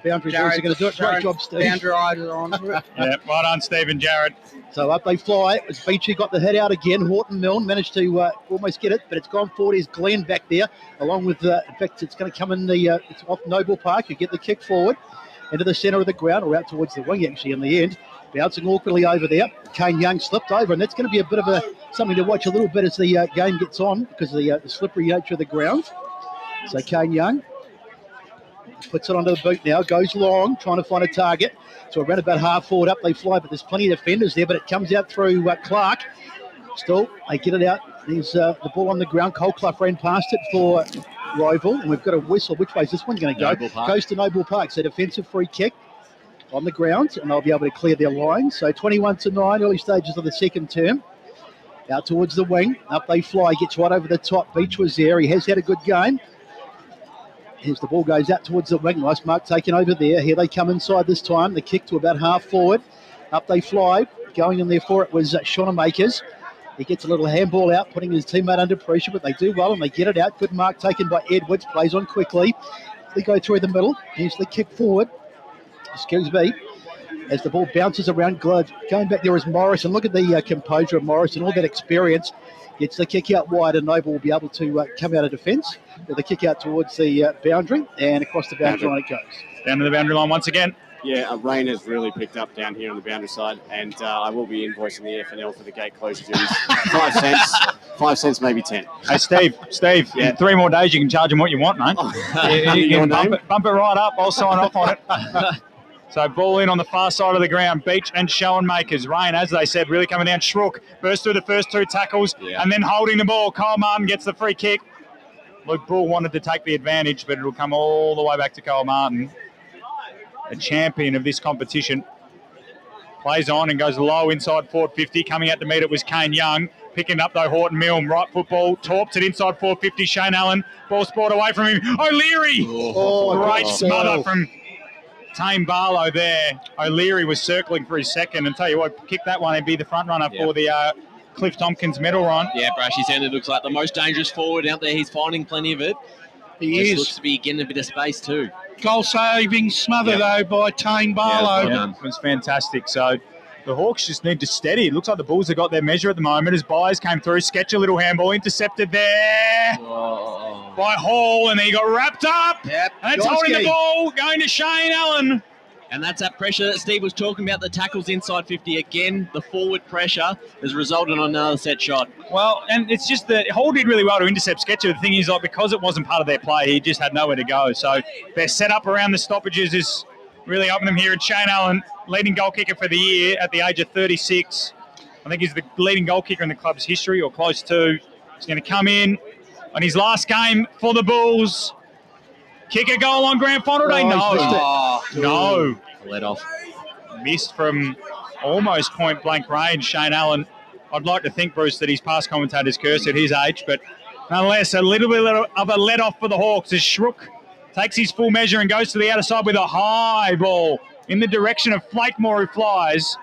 Boundary boys are going to do it. Great job, Steve. Boundary riders are on it. Yeah, well done, Steve and Jared. So up they fly. As Beachy got the head out again. Horton Milne managed to almost get it, but it's gone forward. Here's Glenn back there, along with, in fact, it's going to come in it's off Noble Park. You get the kick forward into the centre of the ground, or out towards the wing, actually, in the end. Bouncing awkwardly over there. Kane Young slipped over, and that's going to be a bit of something to watch a little bit as the game gets on because of the slippery nature of the ground. So Kane Young puts it onto the boot now, goes long, trying to find a target. So around about half forward up they fly, but there's plenty of defenders there, but it comes out through Clark. Still, they get it out. There's the ball on the ground. Cole Clough ran past it for Rowville, and we've got a whistle. Which way is this one going to go? Goes to Noble Park. So defensive free kick on the ground, and they'll be able to clear their line. So 21-9, early stages of the second term. Out towards the wing. Up they fly. Gets right over the top. Beach was there. He has had a good game. Here's the ball goes out towards the wing. Nice mark taken over there. Here they come inside this time. The kick to about half forward. Up they fly. Going in there for it was Shonemakers. He gets a little handball out, putting his teammate under pressure, but they do well and they get it out. Good mark taken by Edwards. Plays on quickly. They go through the middle. Here's the kick forward. Excuse me. As the ball bounces around, going back there is Morris. And look at the composure of Morris and all that experience. Gets the kick out wide, and Noble will be able to come out of defence. With the kick out towards the boundary, and across the boundary line it goes. Down to the boundary line once again. Yeah, rain has really picked up down here on the boundary side, and I will be invoicing the EFNL for the gate closure duties. 5 cents, 5 cents, maybe 10. Hey, Steve, Yeah. in 3 more days you can charge him what you want, mate. You can bump it right up. I'll sign off on it. So ball in on the far side of the ground. Beach and Schoenmakers. Rain, as they said, really coming down. Schrook burst through the first 2 tackles and then holding the ball. Kyle Martin gets the free kick. Luke Bull wanted to take the advantage, but it'll come all the way back to Kyle Martin, a champion of this competition. Plays on and goes low inside forward 50. Coming out to meet it was Kane Young. Picking up, though, Horton Milne. Right football. Torps it inside 450. Shane Allen. Ball sport away from him. O'Leary. Great smother from Tame Barlow there. O'Leary was circling for his second. And tell you what, kick that one and be the front runner for the Cliff Tompkins medal run. Yeah, Brashy Sander looks like the most dangerous forward out there. He's finding plenty of it. He is. Looks to be getting a bit of space too. Goal saving smother, though, by Tane Barlow. Yeah, it was fantastic. So the Hawks just need to steady. It looks like the Bulls have got their measure at the moment as Byers came through. Sketch a little handball, intercepted there by Hall, and then he got wrapped up. Yep. And it's holding the ball, going to Shane Allen. And that's that pressure that Steve was talking about, the tackles inside 50. Again, the forward pressure has resulted in another set shot. Well, and it's just that Hall did really well to intercept Sketcher. The thing is, like, because it wasn't part of their play, he just had nowhere to go. So their setup around the stoppages is really helping them here. And Shane Allen, leading goal kicker for the year at the age of 36. I think he's the leading goal kicker in the club's history, or close to. He's going to come in on his last game for the Bulls. Kick a goal on grand final day? No. Let off. Missed from almost point-blank range, Shane Allen. I'd like to think, Bruce, that he's past commentator's curse at his age, but nonetheless, a little bit of a let-off for the Hawks as Schrook takes his full measure and goes to the outer side with a high ball in the direction of Flakemore, who flies.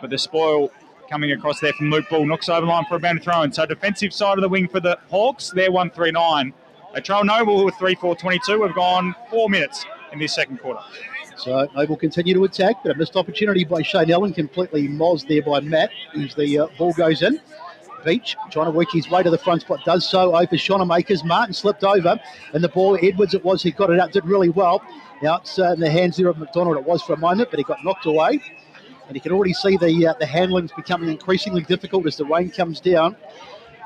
But the spoil coming across there from Luke Ball knocks over the line for a boundary throw-in. So defensive side of the wing for the Hawks, they're 1-3-9. They trail Noble, who are 3-4-22. We've gone 4 minutes in this second quarter. So Noble continue to attack, but a missed opportunity by Shane Allen, completely mozzed there by Matt as the ball goes in. Beach trying to work his way to the front spot, does so over Shonemakers. Martin slipped over, and the ball, Edwards it was, he got it out, did really well. Now it's in the hands there of Mcdonald. It was for a moment, but he got knocked away. And you can already see the handling's becoming increasingly difficult as the rain comes down.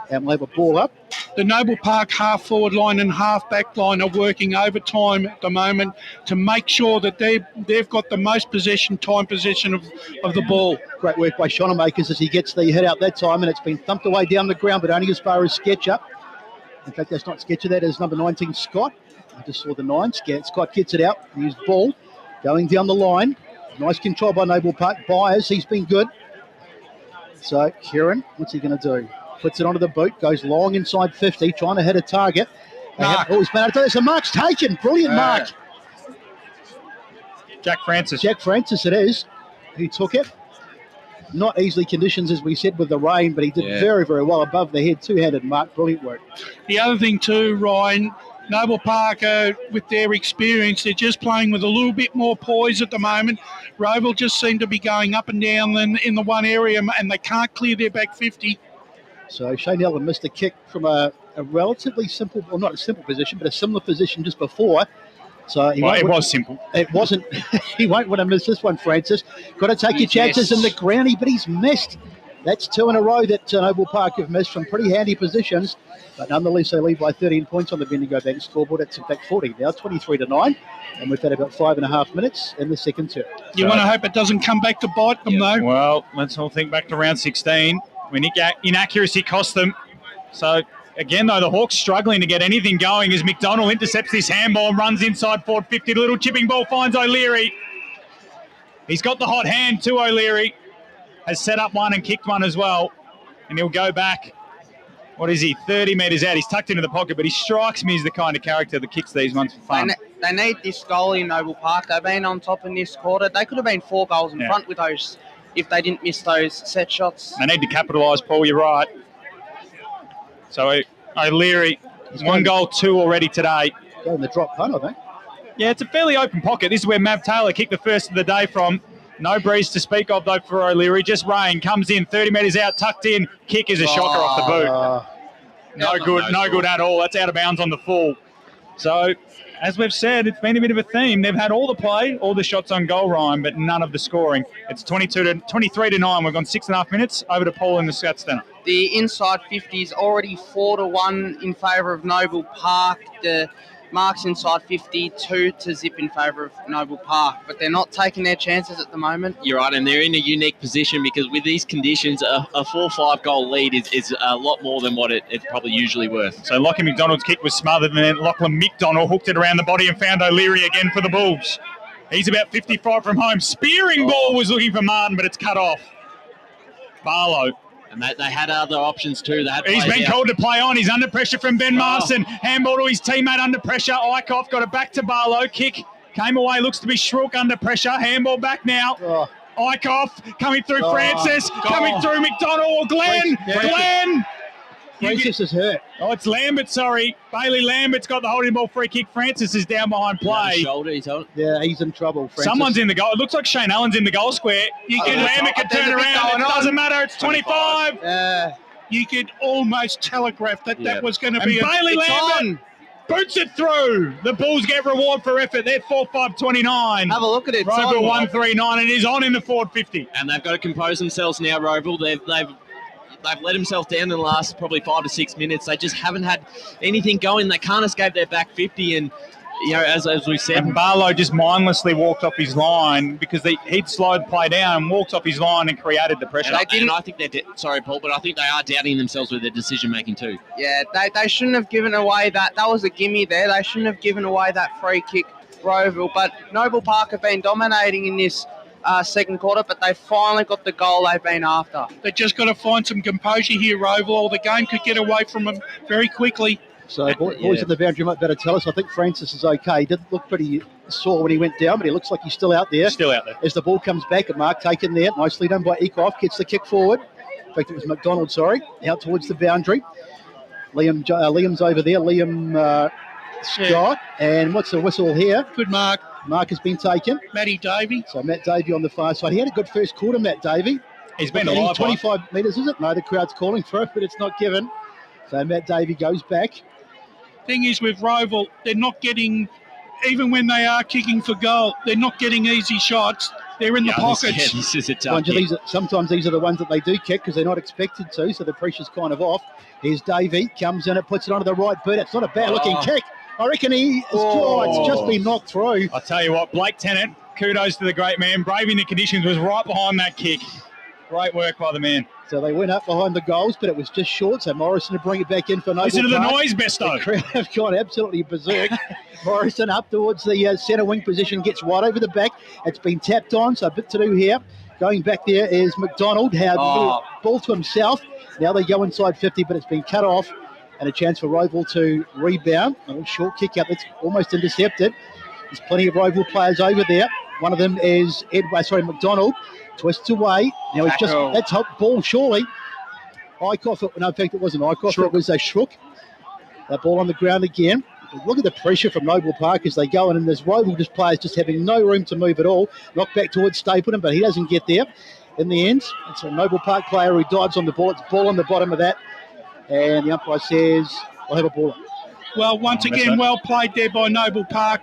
And we'll have a ball up. The Noble Park half-forward line and half-back line are working overtime at the moment to make sure that they've got the most possession of the ball. Great work by Shonemakers as he gets the hit out that time, and it's been thumped away down the ground, but only as far as Sketcher. In fact, that's not Sketcher, that is number 19, Scott. I just saw the 9. Scott gets it out. His ball going down the line. Nice control by Noble Park. Byers, he's been good. So, Kieran, what's he going to do? Puts it onto the boot, goes long inside 50, trying to hit a target. He's been able to do this. The mark's taken. Brilliant mark. Jack Francis it is, who took it. Not easily conditions, as we said, with the rain, but he did very, very well above the head. Two-handed mark. Brilliant work. The other thing too, Ryan, Noble Park, with their experience, they're just playing with a little bit more poise at the moment. Roval just seem to be going up and down in the one area, and they can't clear their back 50. So Shane Allen missed a kick from a relatively simple, well, not a simple position, but a similar position just before. So it was simple. It wasn't. He won't want to miss this one, Francis. Got to take your chances in the groundy, but he's missed. That's 2 in a row that Noble Park have missed from pretty handy positions. But nonetheless, they lead by 13 points on the Bendigo Bank scoreboard. It's in fact 40 now, 23-9. And we've had about 5.5 minutes in the second term. You want to hope it doesn't come back to bite them, though. Well, let's all think back to round 16. When inaccuracy cost them. So, again, though, the Hawks struggling to get anything going as Mcdonald intercepts this handball and runs inside forward 50. Little chipping ball finds O'Leary. He's got the hot hand to O'Leary. Has set up one and kicked one as well. And he'll go back. What is he? 30 metres out. He's tucked into the pocket, but he strikes me as the kind of character that kicks these ones for fun. They need this goal in Noble Park. They've been on top in this quarter. They could have been 4 goals in front with those if they didn't miss those set shots. They need to capitalise, Paul, you're right. So O'Leary, 1 goal, 2 already today. Going the drop punt, I think. Yeah, it's a fairly open pocket. This is where Mav Taylor kicked the first of the day from. No breeze to speak of, though, for O'Leary. Just rain, comes in, 30 metres out, tucked in. Kick is a shocker off the boot. No good at all. That's out of bounds on the full. So, as we've said, it's been a bit of a theme. They've had all the play, all the shots on goal, Ryan, but none of the scoring. It's 23-9. We've gone 6.5 minutes. Over to Paul in the Scout Centre. The inside 50 is already 4-1 in favour of Noble Park. The marks inside 50, 2 to zip in favour of Noble Park, but they're not taking their chances at the moment. You're right, and they're in a unique position because with these conditions, a 4-5 goal lead is a lot more than what it's probably usually worth. So Lachlan McDonald's kick was smothered, and then Lachlan McDonald hooked it around the body and found O'Leary again for the Bulls. He's about 55 from home. Spearing ball was looking for Martin, but it's cut off. Barlow. And they had other options too. He's been called to play on. He's under pressure from Ben Marston. Handball to his teammate under pressure. Eichhoff got it back to Barlow. Kick came away. Looks to be Schrook under pressure. Handball back now. Eichhoff coming through Francis. Coming through McDonald or Glenn. Glenn. Francis is hurt. Oh, it's Lambert, sorry. Bailey Lambert's got the holding ball free kick. Francis is down behind play. Shoulder, he's on. Yeah, he's in trouble, Francis. Someone's in the goal. It looks like Shane Allen's in the goal square. Lambert can turn around. It doesn't matter. It's 25. You could almost telegraph that was going to be Bailey Lambert boots it through. The Bulls get reward for effort. They're 4-5-29. Have a look at it. Roval 139. It is on in the forward 50. And they've got to compose themselves now, Roval. They've let themselves down in the last probably 5 to 6 minutes. They just haven't had anything going. They can't escape their back 50. And, you know, as we said. And Barlow just mindlessly walked off his line because he'd slowed play down, walked off his line and created the pressure. And I think sorry, Paul, but I think they are doubting themselves with their decision-making too. Yeah, they shouldn't have given away that. That was a gimme there. They shouldn't have given away that free kick, Roval. But Noble Park have been dominating in this second quarter, but they finally got the goal they've been after. They just got to find some composure here, Roval, or the game could get away from them very quickly. So, boys in the boundary might better tell us. I think Francis is okay. He didn't look pretty sore when he went down, but he looks like he's still out there. Still out there. As the ball comes back, a mark taken there. Nicely done by Ekoff. Gets the kick forward. In fact, it was Mcdonald, out towards the boundary. Liam's over there. Liam Scott. And what's the whistle here? Good mark. Mark has been taken. Matty Davey. So Matt Davey on the far side. He had a good first quarter, Matt Davey. He's been alive. 25 metres, is it? No, the crowd's calling for it, but it's not given. So Matt Davey goes back. Thing is with Roval, they're not getting, even when they are kicking for goal, they're not getting easy shots. They're in the pockets. This is a tough sometimes these are the ones that they do kick because they're not expected to, so the pressure's kind of off. Here's Davey, comes in, it puts it onto the right boot. It's not a bad-looking kick. I reckon it's just been knocked through. I'll tell you what, Blake Tennant, kudos to the great man. Braving the conditions, was right behind that kick. Great work by the man. So they went up behind the goals, but it was just short. So Morrison to bring it back in for Noble Listen to Park. the noise, Besto. The crowd have gone absolutely berserk. Morrison up towards the centre wing position, gets wide over the back. It's been tapped on, so a bit to do here. Going back there is Mcdonald. Ball to himself. Now they go inside 50, but it's been cut off. And a chance for Roval to rebound. A little short kick out that's almost intercepted. There's plenty of Roval players over there. One of them is Mcdonald. Twists away. Now he's that's helped ball surely. Eichhoff, no, in fact it wasn't Eichhoff, it was a Shrook. That ball on the ground again. But look at the pressure from Noble Park as they go in, and there's Roval players just having no room to move at all. Knocked back towards Stapleton, but he doesn't get there. In the end, it's a Noble Park player who dives on the ball. It's ball on the bottom of that. And the umpire says, we'll have a ball. Well, once again, well played there by Noble Park.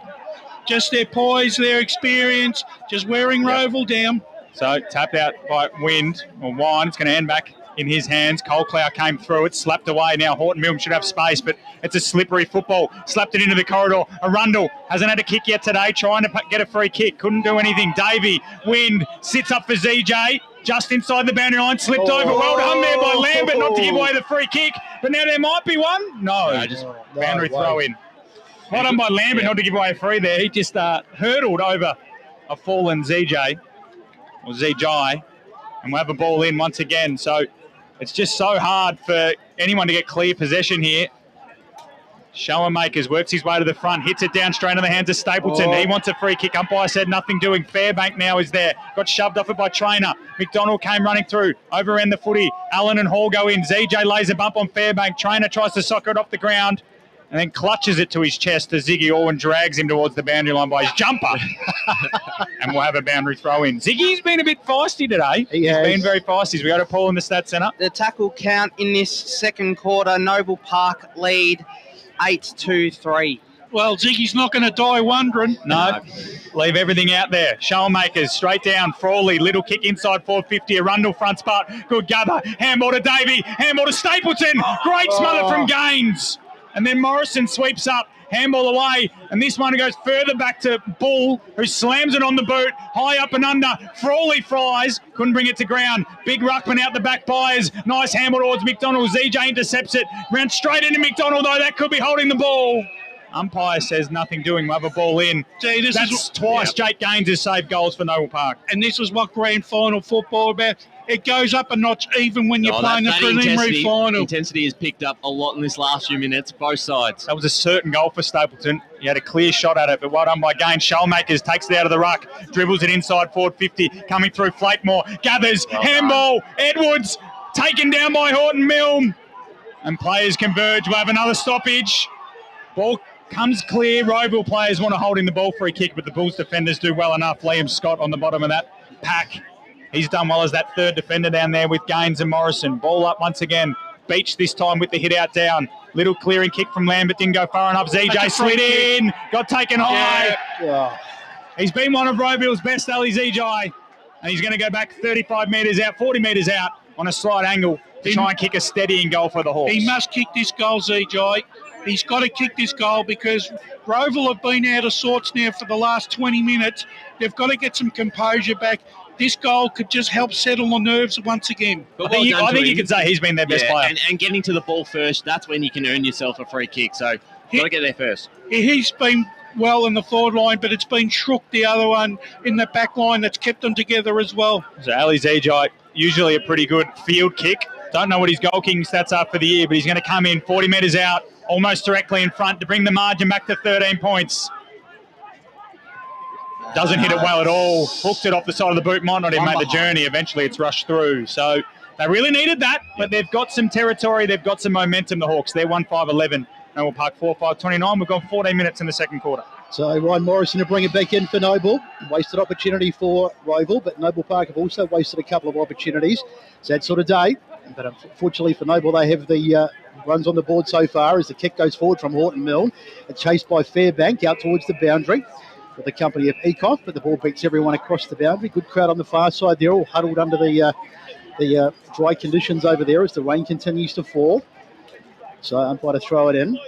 Just their poise, their experience, just wearing Roval down. So tapped out by Wind, or Wine. It's going to end back in his hands. Coleclough came through it, slapped away. Now Horton Milne should have space, but it's a slippery football. Slapped it into the corridor. Arundel hasn't had a kick yet today, trying to get a free kick. Couldn't do anything. Davey, Wind, sits up for ZJ. Just inside the boundary line, slipped over. Well done there by Lambert, not to give away the free kick. But now there might be one. No, just boundary throw in. Well done by Lambert not to give away a free there. He just hurdled over a fallen ZJ. Or ZJ, and we'll have a ball in once again. So it's just so hard for anyone to get clear possession here. Showermakers works his way to the front, hits it down straight in the hands of Stapleton. He wants a free kick. Umpire said nothing doing. Fairbank now is there. Got shoved off it by Trainer. McDonald came running through. Overran the footy. Allen and Hall go in. ZJ lays a bump on Fairbank. Trainer tries to soccer it off the ground and then clutches it to his chest as Ziggy Orwin drags him towards the boundary line by his jumper. And we'll have a boundary throw in. Ziggy's been a bit feisty today. He's been very feisty. We got a Paul in the stats centre. The tackle count in this second quarter, Noble Park lead 8-3. Well, Ziggy's not going to die wondering. No, leave everything out there. Showmakers straight down. Frawley, little kick inside 450. Arundel front spot. Good gather. Handball to Davey. Handball to Stapleton. Great smother from Gaines. And then Morrison sweeps up, handball away, and this one goes further back to Bull, who slams it on the boot, high up and under. Frawley fries, couldn't bring it to ground. Big ruckman out the back buyers. Nice handball towards McDonald. ZJ intercepts it. Round straight into McDonald, though. That could be holding the ball. Umpire says nothing doing. We'll have a ball in. Gee, That's twice Jake Gaines has saved goals for Noble Park. And this is what grand final football about. It goes up a notch even when you're playing a preliminary final. Intensity has picked up a lot in this last few minutes, both sides. That was a certain goal for Stapleton. He had a clear shot at it, but well done by Gaines. Shellmakers takes it out of the ruck, dribbles it inside forward 50, coming through Flakemore, gathers, handball, Edwards, taken down by Horton Milne. And players converge. We'll have another stoppage. Ball comes clear. Roeville players want to hold in the ball for a kick, but the Bulls defenders do well enough. Liam Scott on the bottom of that pack. He's done well as that third defender down there with Gaines and Morrison. Ball up once again. Beach this time with the hit out down. Little clearing kick from Lambert, didn't go far enough. ZJ slid in, got taken high. Yeah. He's been one of Roeville's best, Ali ZJ. And he's going to go back 35 metres out, 40 metres out on a slight angle to try and kick a steadying goal for the Hawks. He must kick this goal, ZJ. He's got to kick this goal because Roeville have been out of sorts now for the last 20 minutes. They've got to get some composure back. This goal could just help settle the nerves once again. I think you could say he's been their best player. And getting to the ball first, that's when you can earn yourself a free kick. So got to get there first. He's been well in the forward line, but it's been Shrook, the other one, in the back line that's kept them together as well. So Ali ZJ, usually a pretty good field kick. Don't know what his goal kicking stats are for the year, but he's going to come in 40 metres out, almost directly in front to bring the margin back to 13 points. Doesn't hit it well at all. Hooked it off the side of the boot. Might not even make the journey. Eventually it's rushed through. So they really needed that, but they've got some territory. They've got some momentum, the Hawks. They're 1-5-11. Noble Park 4-5-29. We've gone 14 minutes in the second quarter. So Ryan Morrison to bring it back in for Noble. Wasted opportunity for Roeville, but Noble Park have also wasted a couple of opportunities. Sad sort of day, but unfortunately for Noble, they have the runs on the board so far as the kick goes forward from Horton Milne. Chased by Fairbank out towards the boundary with the company of Ecoff, but the ball beats everyone across the boundary. Good crowd on the far side there, all huddled under the dry conditions over there as the rain continues to fall. So umpire to throw it in.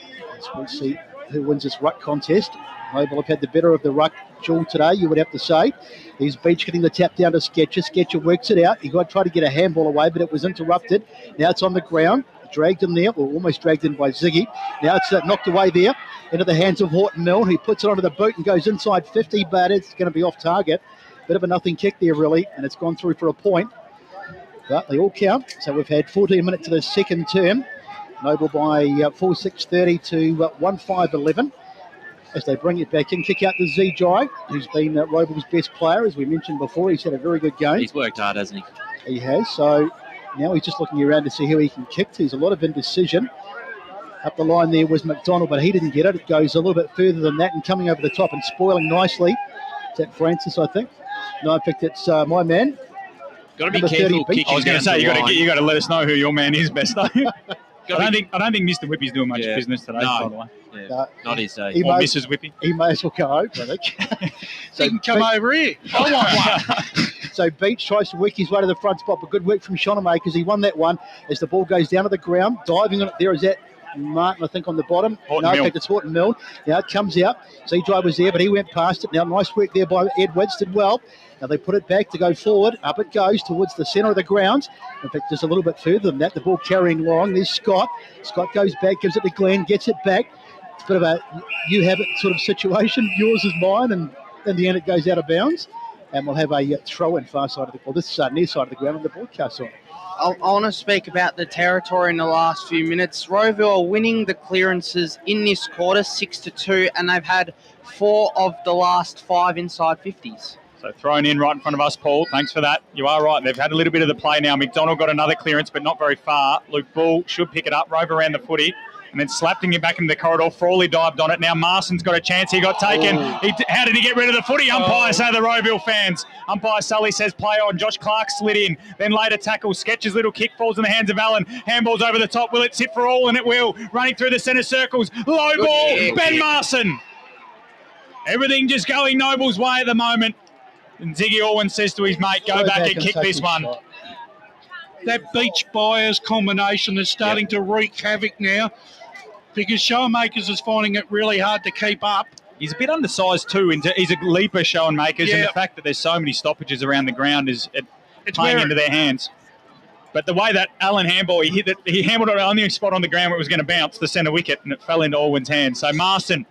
We'll see who wins this ruck contest. Noble have had the better of the ruck duel today, you would have to say. He's Beach getting the tap down to Sketcher. Sketcher works it out. He got to try to get a handball away, but it was interrupted. Now it's on the ground. Dragged in there, or almost dragged in by Ziggy. Now it's knocked away there into the hands of Horton Milne, who puts it onto the boot and goes inside 50, but it's going to be off target. Bit of a nothing kick there, really, and it's gone through for a point. But they all count. So we've had 14 minutes of the second term. Noble by 4-6-30 to 1-5-11. As they bring it back in, kick out to ZJ, who's been Roeville's best player, as we mentioned before. He's had a very good game. He's worked hard, hasn't he? He has. So now he's just looking around to see who he can kick to. There's a lot of indecision. Up the line there was Mcdonald, but he didn't get it. It goes a little bit further than that and coming over the top and spoiling nicely. Is that Francis, I think? No, in fact, it's my man. Got to be careful. I was going to say, you got to let us know who your man is best, don't you? I don't think Mr. Whippy's doing much business today, by the way. Yeah. Not his day. Or Mrs. Whippy. He may as well go over, I think. So he can come over here. I want one. So Beach tries to work his way to the front spot, but good work from Shonemaker, he won that one as the ball goes down to the ground. Diving on it there is that Martin, I think, on the bottom. In fact, it's Horton Milne. Now it comes out. ZJ was there, but he went past it. Now nice work there by Edwards, did well. Now they put it back to go forward. Up it goes towards the centre of the ground. In fact, just a little bit further than that. The ball carrying long. There's Scott. Scott goes back, gives it to Glenn, gets it back. It's a bit of a you have it sort of situation. Yours is mine, and in the end it goes out of bounds. And we'll have a throw in far side of the ball. This is near side of the ground on the broadcast on. I want to speak about the territory in the last few minutes. Roeville are winning the clearances in this quarter, 6-2, and they've had 4 of the last 5 inside 50s. So thrown in right in front of us, Paul. Thanks for that. You are right. They've had a little bit of the play now. Mcdonald got another clearance, but not very far. Luke Bull should pick it up. Rove around the footy and then slapping it back into the corridor. Frawley dived on it. Now Marston's got a chance. He got taken. How did he get rid of the footy? Umpire say the Roeville fans. Umpire Sully says play on. Josh Clark slid in. Then later tackle. Sketches little kick. Falls in the hands of Allen. Handball's over the top. Will it sit for all? And it will. Running through the centre circles. Low ball. Ben Marson. Everything just going Noble's way at the moment. And Ziggy Orwin says to his mate, go back and kick this one. That Beach Byers combination is starting to wreak havoc now because Showmakers is finding it really hard to keep up. He's a bit undersized too. He's a leaper, Showmakers, and the fact that there's so many stoppages around the ground is playing into their hands. But the way that Allen handball, he handled it on the spot on the ground where it was going to bounce, the centre wicket, and it fell into Orwin's hands. So Marston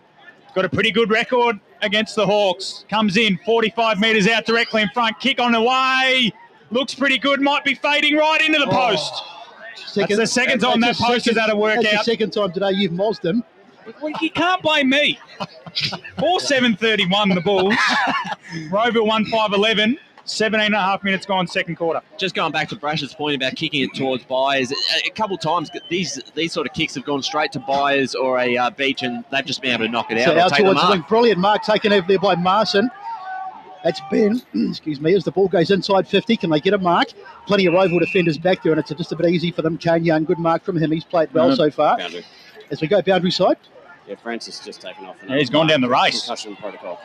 got a pretty good record against the Hawks. Comes in 45 metres out directly in front. Kick on the way. Looks pretty good. Might be fading right into the post. That's the second time that post has had to work out. That's the second time today you've mozzed him. Well, you can't blame me. 4-7-31 the Bulls. Roeville 1-5-11. 17.5 minutes gone, second quarter. Just going back to Brash's point about kicking it towards Byers, a couple of times these sort of kicks have gone straight to Byers or a Beach, and they've just been able to knock it out. So Or out take the towards the mark. wing. Brilliant mark taken over there by Marson. That's Ben, excuse me, as the ball goes inside 50. Can they get a mark? Plenty of Roval defenders back there, and it's just a bit easy for them. Kane Young, good mark from him. He's played well so far. Boundary. As we go boundary side. Yeah, Francis just taken off. Yeah, he's gone down the race. Concussion protocol.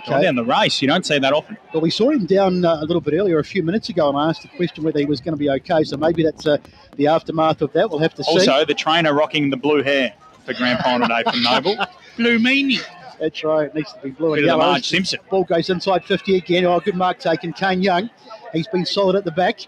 Gone down the race. You don't see that often. Well, we saw him down a little bit earlier, a few minutes ago, and I asked the question whether he was going to be okay. So maybe that's the aftermath of that. We'll have to see. Also, the trainer rocking the blue hair for grand final day from Noble. Blue meanie. That's right. It needs to be blue and Bit of the yellow. Marge Simpson. Ball goes inside 50 again. Oh, good mark taken. Kane Young. He's been solid at the back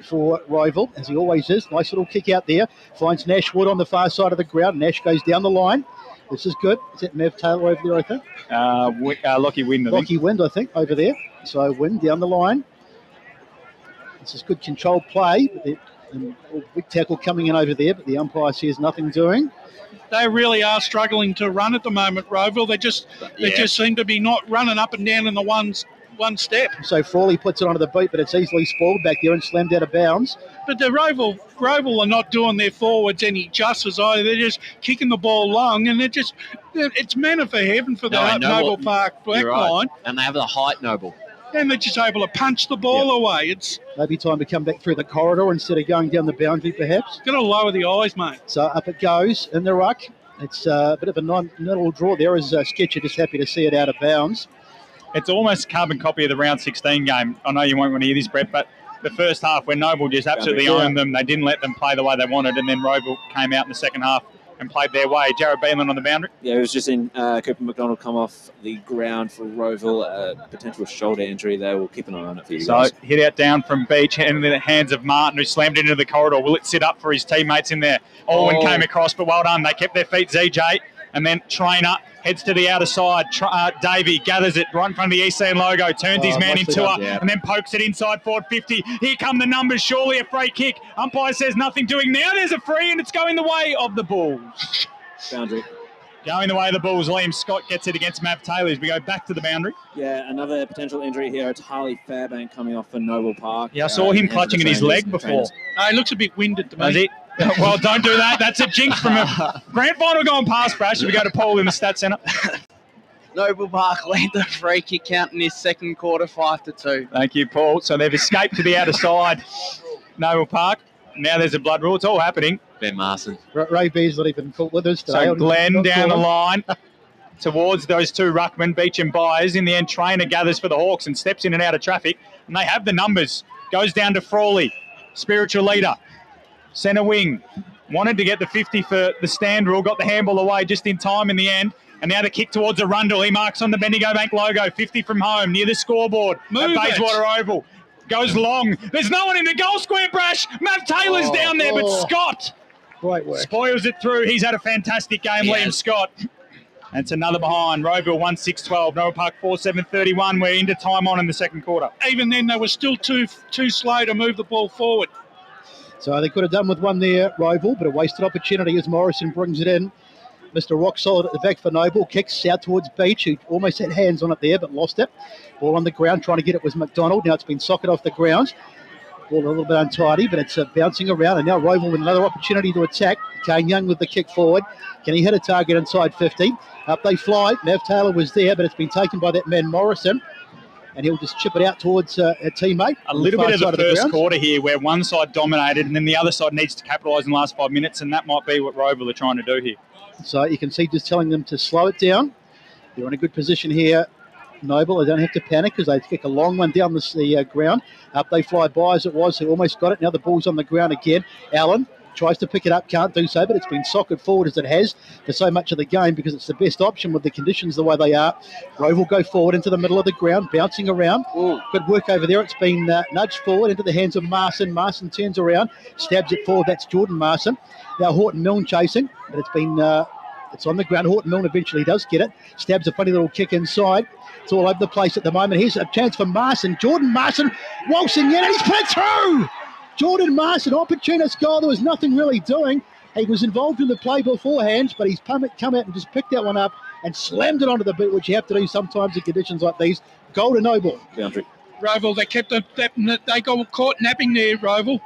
for Roval, as he always is. Nice little kick out there. Finds Nash Wood on the far side of the ground. Nash goes down the line. This is good. Is that Mev Taylor over there, I think? Lockie Wind, I think. Lockie Wind, I think, over there. So Wind down the line. This is good controlled play. And big tackle coming in over there, but the umpire says nothing doing. They really are struggling to run at the moment, Roval. They just seem to be not running up and down in the one step. So Frawley puts it onto the boot, but it's easily spoiled back there and slammed out of bounds. But the Roval are not doing their forwards any justice either. They're just kicking the ball long, and it's manna for heaven for the Noble Park black line. And they have the height, Noble. And they're just able to punch the ball away. It's maybe time to come back through the corridor instead of going down the boundary, perhaps. Got to lower the eyes, mate. So up it goes in the ruck. It's a bit of a non-little draw there as Sketcher just happy to see it out of bounds. It's almost a carbon copy of the round 16 game. I know you won't want to hear this, Brett, but the first half when Noble just absolutely owned them, they didn't let them play the way they wanted, and then Roval came out in the second half and played their way. Jared Beelan on the boundary. Yeah, it was just in Cooper McDonald come off the ground for Roval, potential shoulder injury. They will keep an eye on it for you guys. So hit out down from Beach and in the hands of Martin, who slammed it into the corridor. Will it sit up for his teammates in there? Owen came across, but well done. They kept their feet, ZJ. And then Trainer heads to the outer side. Davey gathers it right in front of the Eastland logo, turns his man into her, and then pokes it inside forward 50. Here come the numbers, surely a free kick. Umpire says nothing doing. Now there's a free, and it's going the way of the Bulls. Boundary. Going the way of the Bulls. Liam Scott gets it against Mav Taylor as we go back to the boundary. Yeah, another potential injury here. It's Harley Fairbank coming off for Noble Park. Yeah, I saw him clutching at his leg before. He looks a bit winded to me. Does it? Well, don't do that. That's a jinx from a grand final going past, Brash. We go to Paul in the stat centre. Noble Park led the free kick count in this second quarter 5-2. Thank you, Paul. So they've escaped to the outer side. Noble Park. Now there's a blood rule. It's all happening. Ben Marson. Ray Beer's not even caught with us today. So Glenn down the line towards those two ruckmen, Beach and Byers. In the end, Trainer gathers for the Hawks and steps in and out of traffic. And they have the numbers. Goes down to Frawley, spiritual leader. Centre wing. Wanted to get the 50 for the stand rule. Got the handball away just in time in the end. And now the kick towards Arundel. He marks on the Bendigo Bank logo. 50 from home near the scoreboard at Bayswater Oval. Goes long. There's no one in the goal square, Brash. Matt Taylor's down there, but Scott great work. Spoils it through. He's had a fantastic game, Liam Scott. And it's another behind. Roeville 1-6-12. Noah Park 4-7-31. We're into time on in the second quarter. Even then, they were still too slow to move the ball forward. So they could have done with one there, Roval, but a wasted opportunity as Morrison brings it in. Mr. Rock solid at the back for Noble. Kicks out towards Beach, who almost had hands on it there, but lost it. Ball on the ground, trying to get it was McDonald. Now it's been socket off the ground. Ball a little bit untidy, but it's bouncing around. And now Roval with another opportunity to attack. Kane Young with the kick forward. Can he hit a target inside 50? Up they fly. Mav Taylor was there, but it's been taken by that man Morrison. And he'll just chip it out towards a teammate. A little bit of the first quarter here where one side dominated and then the other side needs to capitalise in the last 5 minutes, and that might be what Roval are trying to do here. So you can see just telling them to slow it down. They're in a good position here. Noble, they don't have to panic because they kick a long one down the ground. Up they fly by as it was. They almost got it. Now the ball's on the ground again. Allen tries to pick it up, can't do so, but it's been socket forward as it has for so much of the game because it's the best option with the conditions the way they are. Roval go forward into the middle of the ground, bouncing around. Good work over there. It's been nudged forward into the hands of Marson. Marson turns around, stabs it forward. That's Jordan Marson. Now Horton Milne chasing, but it's been it's on the ground. Horton Milne eventually does get it. Stabs a funny little kick inside. It's all over the place at the moment. Here's a chance for Marson. Jordan Marson waltzing in and he's put it through! Jordan Marson, opportunist goal. There was nothing really doing. He was involved in the play beforehand, but he's come out and just picked that one up and slammed it onto the boot, which you have to do sometimes in conditions like these. Goal to Noble. Boundary. Roval, they kept they got caught napping there, Roval.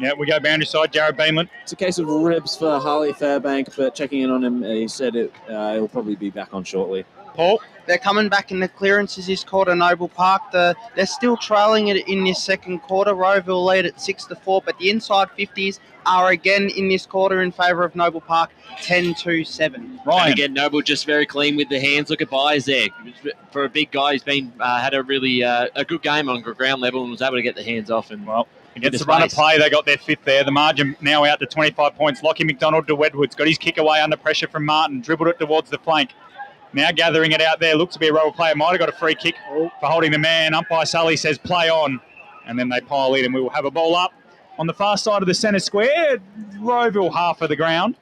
Yeah, we go boundary side, Jared Beamland. It's a case of ribs for Harley Fairbank, but checking in on him, he said he'll probably be back on shortly. Paul? They're coming back in the clearances this quarter, Noble Park. They're still trailing it in this second quarter. Roval lead at 6-4, but the inside 50s are again in this quarter in favour of Noble Park, 10-7. And again, Noble just very clean with the hands. Look at Byers there. For a big guy, he's been had a really a good game on ground level and was able to get the hands off. And Against the run of play, they got their fifth there. The margin now out to 25 points. Lockie McDonald to Wedwards. Got his kick away under pressure from Martin. Dribbled it towards the flank. Now gathering it out there. Looks to be a Roval player. Might have got a free kick for holding the man. Umpire Sully says play on. And then they pile in and we will have a ball up on the far side of the centre square. Roval half of the ground.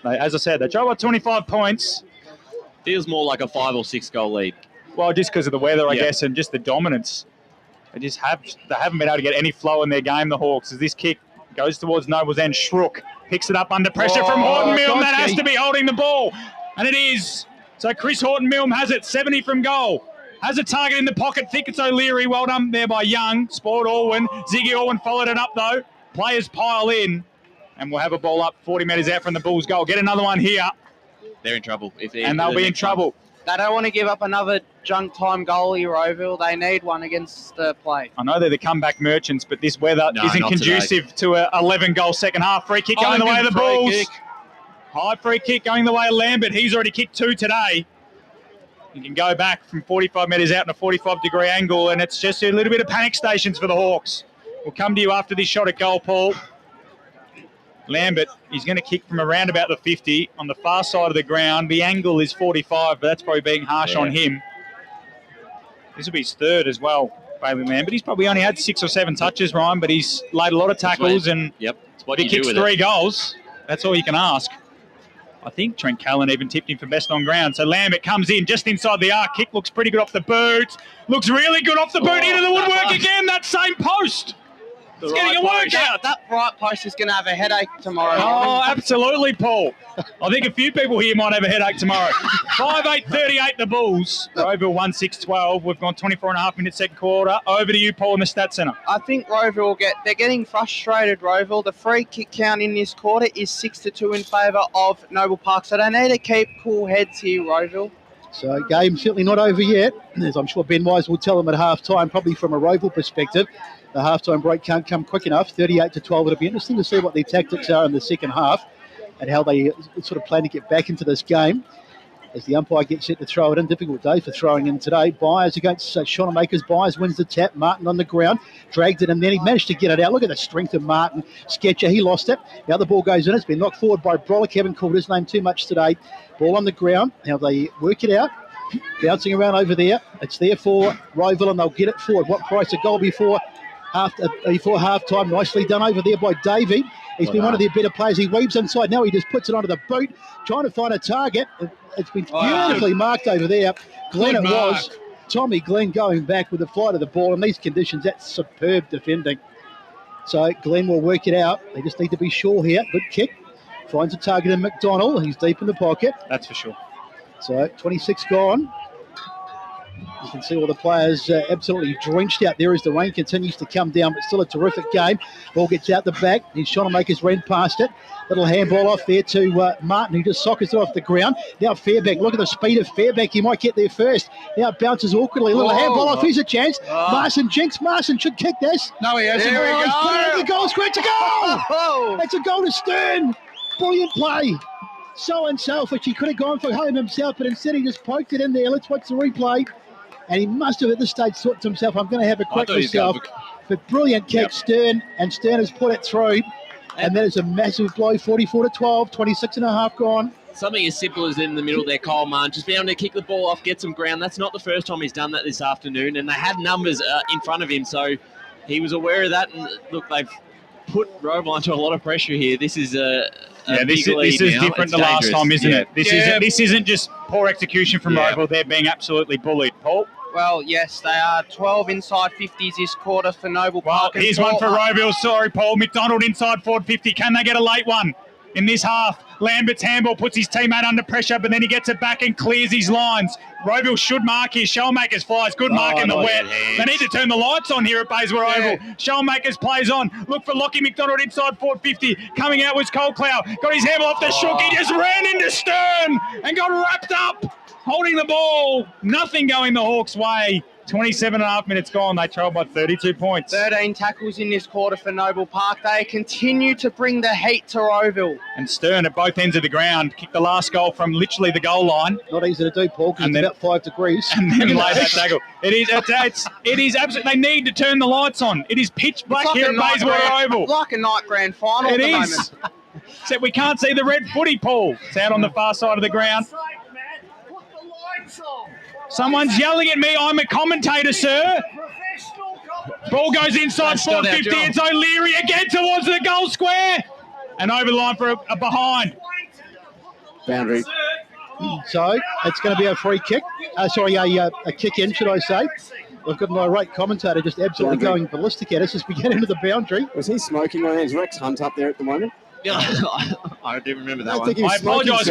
As I said, they drove up 25 points. Feels more like a 5 or 6 goal lead. Well, just because of the weather, I guess, and just the dominance. They haven't been able to get any flow in their game, the Hawks, as this kick goes towards Noble's end. Shrook picks it up under pressure from Horton-Milne. That has to be holding the ball. And it is. So Chris Horton-Milne has it, 70 from goal. Has a target in the pocket. Think it's O'Leary. Well done there by Young. Spoiled Orwin. Ziggy Orwin followed it up, though. Players pile in. And we'll have a ball up 40 metres out from the Bulls' goal. Get another one here. They're in trouble. And they'll be in trouble. They don't want to give up another junk time goalie, Roval. They need one against the play. I know they're the comeback merchants, but this weather isn't conducive to an 11-goal second half. Free kick going the way of the Bulls. High free kick going the way of Lambert. He's already kicked 2 today. You can go back from 45 metres out in a 45-degree angle, and it's just a little bit of panic stations for the Hawks. We'll come to you after this shot at goal, Paul. Lambert, he's going to kick from around about the 50 on the far side of the ground. The angle is 45, but that's probably being harsh on him. This will be his third as well, Bailey Lambert. He's probably only had 6 or 7 touches, Ryan, but he's laid a lot of tackles, and if he kicks 3 goals, that's all you can ask. I think Trent Callan even tipped him for best on ground. So Lambert comes in just inside the arc. Kick looks pretty good off the boot. Looks really good off the boot. Into the woodwork again. That same post. It's getting a workout. That right post is going to have a headache tomorrow. Oh, absolutely, Paul. I think a few people here might have a headache tomorrow. 5-8-38 the Bulls. Roval 1-6-12. We've gone 24.5 minutes second quarter. Over to you, Paul, in the Stats Centre. I think Roval they're getting frustrated, Roval. The free kick count in this quarter is 6-2 in favour of Noble Park. So they need to keep cool heads here, Roval. So game certainly not over yet, as I'm sure Ben Wise will tell them at half-time, probably from a Roval perspective. The half-time break can't come quick enough, 38-12. It'll be interesting to see what their tactics are in the second half and how they sort of plan to get back into this game as the umpire gets set to throw it in. Difficult day for throwing in today. Byers against Shonamaker's. Byers wins the tap. Martin on the ground, dragged it, and then he managed to get it out. Look at the strength of Martin. Sketcher, he lost it. Now the ball goes in. It's been knocked forward by Brolick. Haven't called his name too much today. Ball on the ground. Now they work it out. Bouncing around over there. It's there for Roval, and they'll get it forward. What price a goal before half-time. Nicely done over there by Davey. He's been one of their better players. He weaves inside. Now he just puts it onto the boot, trying to find a target. It's been beautifully marked over there. Glenn it was. Tommy Glenn going back with the flight of the ball. In these conditions, that's superb defending. So Glenn will work it out. They just need to be sure here. Good kick. Finds a target in Mcdonald. He's deep in the pocket. That's for sure. So 26 gone. You can see all the players absolutely drenched out there as the rain continues to come down, but still a terrific game. Ball gets out the back. Shonamaker's ran past it. Little handball off there to Martin, who just sockets it off the ground. Now Fairbank, look at the speed of Fairbank. He might get there first. Now it bounces awkwardly. Little handball off. Here's a chance. Marson jinx. Marson should kick this. No, he hasn't. There he goes. Put it in the goal square. It's a goal. It's a goal to Stern. Brilliant play. So unselfish. He could have gone for home himself, but instead he just poked it in there. Let's watch the replay. And he must have at this stage thought to himself, I'm going to have a crack myself. But brilliant kick, Stern, and Stern has put it through. And that is a massive blow, 44-12, 26.5 gone. Something as simple as in the middle there, Coleman, just being able to kick the ball off, get some ground. That's not the first time he's done that this afternoon. And they had numbers in front of him, so he was aware of that. And look, they've put Roval under a lot of pressure here. This is this is different the last time, isn't it? This isn't just poor execution from Roval. They're being absolutely bullied. Paul? Well, yes, they are 12 inside 50s this quarter for Noble Park. Here's one for Roval. Sorry, Paul. McDonald inside forward 50. Can they get a late one? in this half. Lambert's handball puts his teammate under pressure, but then he gets it back and clears his lines. Roeville should mark here. Shellmakers flies. Good mark in the wet. They need to turn the lights on here at Bayswater Oval. Shellmakers plays on. Look for Lockie McDonald inside 450. Coming out was Coldcloud. Got his handball off the shook. He just ran into Stern and got wrapped up. Holding the ball. Nothing going the Hawks' way. 27.5 minutes gone. They trail by 32 points. 13 tackles in this quarter for Noble Park. They continue to bring the heat to Roeville. And Stern at both ends of the ground kicked the last goal from literally the goal line. Not easy to do, Paul, because it's about 5 degrees. And then lay that tackle. It is absolutely. They need to turn the lights on. It is pitch black here at Bayswater Oval. Like a night grand final It at the is. moment. Except we can't see the red footy, Paul. It's out on the far side of the ground. Someone's yelling at me. I'm a commentator, sir. Ball goes inside 450. It's O'Leary again towards the goal square. And over the line for a behind. Boundary. So it's going to be a free kick. A kick in, should I say. We've got an irate commentator just absolutely going ballistic at us as we get into the boundary. Was he smoking? There's Rex Hunt up there at the moment. Yeah, I do remember that one. I apologise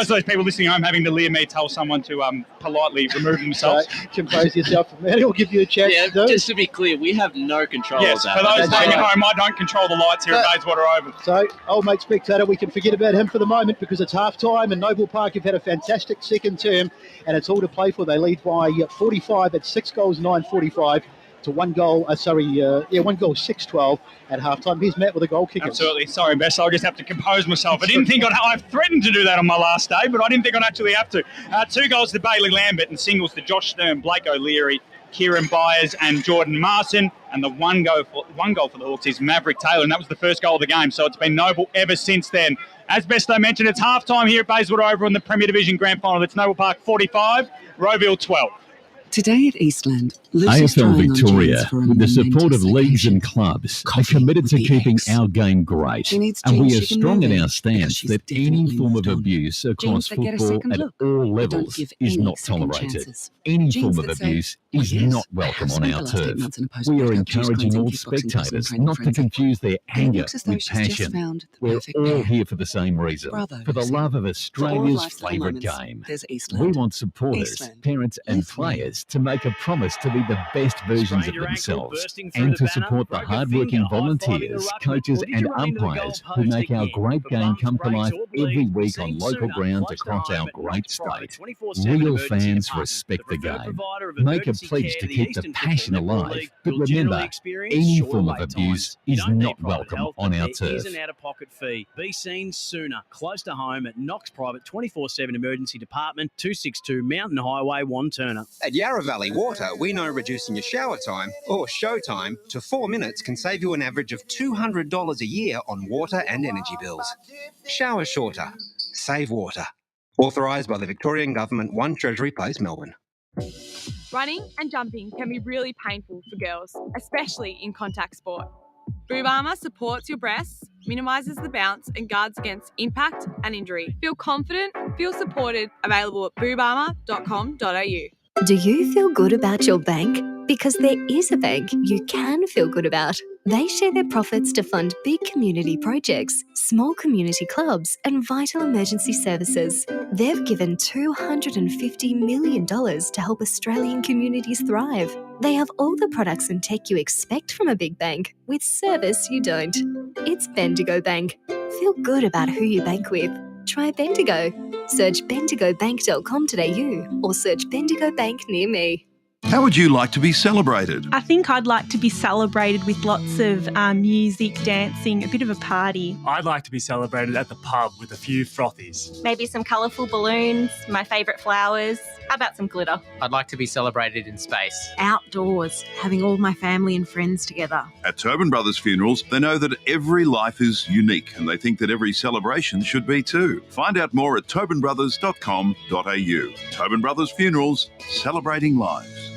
to those people listening home having to hear me tell someone to politely remove themselves. So, compose yourself from that. He'll give you a chance to do. Just to be clear, we have no control of that. For those staying at home, I don't control the lights here at Bayswater Oval. So, old mate spectator, we can forget about him for the moment because it's half-time and Noble Park have had a fantastic second term and it's all to play for. They lead by 45 at 6 goals, 9-45. To 1 goal, 6-12 at halftime. Here's Matt with a goal kick. Absolutely. Sorry, Bess. I'll just have to compose myself. I didn't think I threatened to do that on my last day, but I didn't think I'd actually have to. 2 goals to Bailey Lambert and singles to Josh Stern, Blake O'Leary, Kieran Byers and Jordan Marson. And the one goal for the Hawks is Maverick Taylor, and that was the first goal of the game. So it's been Noble ever since then. As Besto mentioned, it's halftime here at Bayswater Oval in the Premier Division Grand Final. It's Noble Park 45, Roeville 12. Today at Eastland, AFL Victoria, with the support of leagues and clubs, are committed to keeping our game great. And we are strong in our stance that any form of abuse across football at all levels is not tolerated. Any form of abuse is not welcome on our turf. We are encouraging all spectators not to confuse their anger with passion. We're all here for the same reason, for the love of Australia's favourite game. We want supporters, parents and players to make a promise to be the best versions of themselves and to support the hard-working volunteers, coaches and umpires who make our great game come to life every week on local grounds across our great state. Real fans respect the game. Make a pledge to keep the passion alive, but remember, any form of abuse is not welcome on our turf. An out-of-pocket fee. Be seen sooner, close to home at Knox Private 24/7 Emergency Department, 262 Mountain Highway, Wanturna. At Yarra Valley Water, we know reducing your shower time or show time to 4 minutes can save you an average of $200 a year on water and energy bills. Shower shorter. Save water. Authorised by the Victorian Government, 1 Treasury Place, Melbourne. Running and jumping can be really painful for girls, especially in contact sport. Boob Armour supports your breasts, minimises the bounce and guards against impact and injury. Feel confident, feel supported, available at boobarmour.com.au. Do you feel good about your bank? Because there is a bank you can feel good about. They share their profits to fund big community projects, small community clubs, and vital emergency services. They've given $250 million to help Australian communities thrive. They have all the products and tech you expect from a big bank, with service you don't. It's Bendigo Bank. Feel good about who you bank with. Try Bendigo. Search bendigobank.com.au or search Bendigo Bank near me. How would you like to be celebrated? I think I'd like to be celebrated with lots of music, dancing, a bit of a party. I'd like to be celebrated at the pub with a few frothies. Maybe some colourful balloons, my favourite flowers. How about some glitter? I'd like to be celebrated in space. Outdoors, having all my family and friends together. At Tobin Brothers Funerals, they know that every life is unique and they think that every celebration should be too. Find out more at tobinbrothers.com.au. Tobin Brothers Funerals, celebrating lives.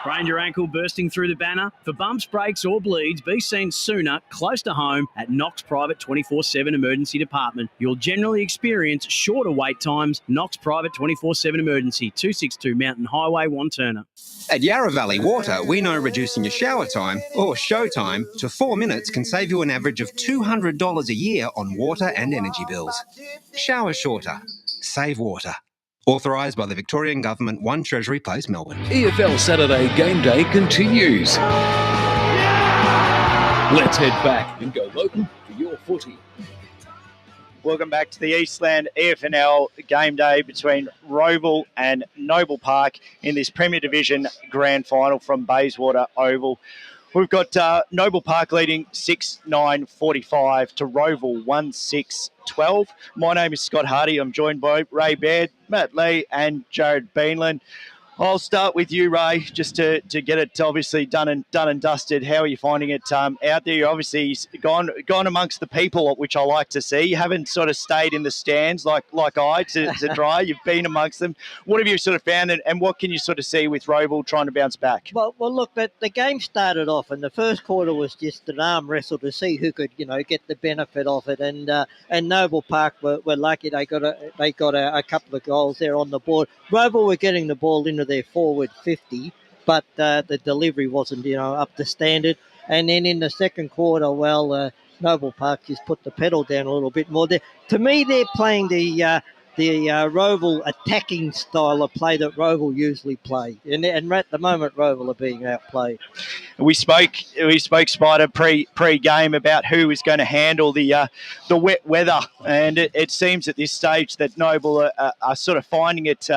Sprained your ankle bursting through the banner? For bumps, breaks or bleeds, be seen sooner, close to home at Knox Private 24/7 Emergency Department. You'll generally experience shorter wait times. Knox Private 24/7 Emergency, 262 Mountain Highway, Wanturna. At Yarra Valley Water, we know reducing your shower time, or show time, to 4 minutes can save you an average of $200 a year on water and energy bills. Shower shorter. Save water. Authorised by the Victorian Government, 1 Treasury Place, Melbourne. EFL Saturday Game Day continues. Let's head back and go local for your footy. Welcome back to the Eastland EFNL game day between Roval and Noble Park in this Premier Division Grand Final from Bayswater Oval. We've got Noble Park leading 6-9-45 to Roval 1-6-12. My name is Scott Hardy. I'm joined by Ray Baird, Matt Lee and Jared Beanland. I'll start with you, Ray, just to get it obviously done and dusted. How are you finding it out there? You're obviously gone amongst the people, which I like to see. You haven't sort of stayed in the stands like I to dry. You've been amongst them. What have you sort of found, and what can you sort of see with Roval trying to bounce back? Well, look, the game started off, and the first quarter was just an arm wrestle to see who could, get the benefit of it. And Noble Park were lucky. They got a couple of goals there on the board. Roval were getting the ball into their forward 50, but the delivery wasn't, up to standard. And then in the second quarter, Noble Park just put the pedal down a little bit more. To me, they're playing the Roval attacking style of play that Roval usually play, and at the moment Roval are being outplayed. We spoke Spider pre-game about who is going to handle the wet weather, and it seems at this stage that Noble are sort of finding it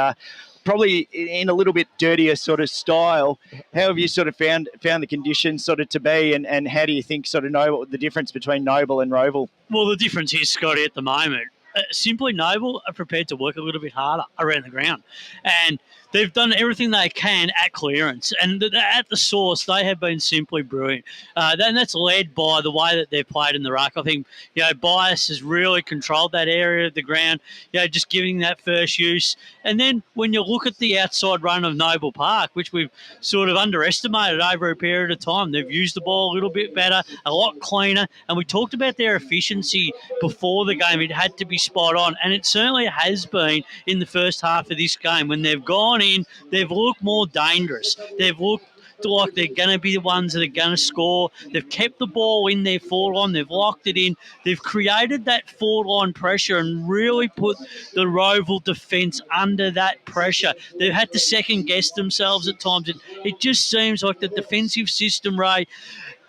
probably in a little bit dirtier sort of style. How have you sort of found the conditions sort of to be, and how do you think sort of know the difference between Noble and Roval? Well, the difference is, Scotty, at the moment, simply Noble are prepared to work a little bit harder around the ground, and they've done everything they can at clearance, and at the source they have been simply brilliant. And that's led by the way that they've played in the ruck. I think Bias has really controlled that area of the ground, just giving that first use. And then when you look at the outside run of Noble Park, which we've sort of underestimated over a period of time, they've used the ball a little bit better, a lot cleaner, and we talked about their efficiency before the game. It had to be spot on, and it certainly has been in the first half of this game. When they've gone in, they've looked more dangerous. They've looked like they're going to be the ones that are going to score. They've kept the ball in their forward line. They've locked it in. They've created that forward line pressure and really put the Roval defence under that pressure. They've had to second guess themselves at times. It just seems like the defensive system, Ray,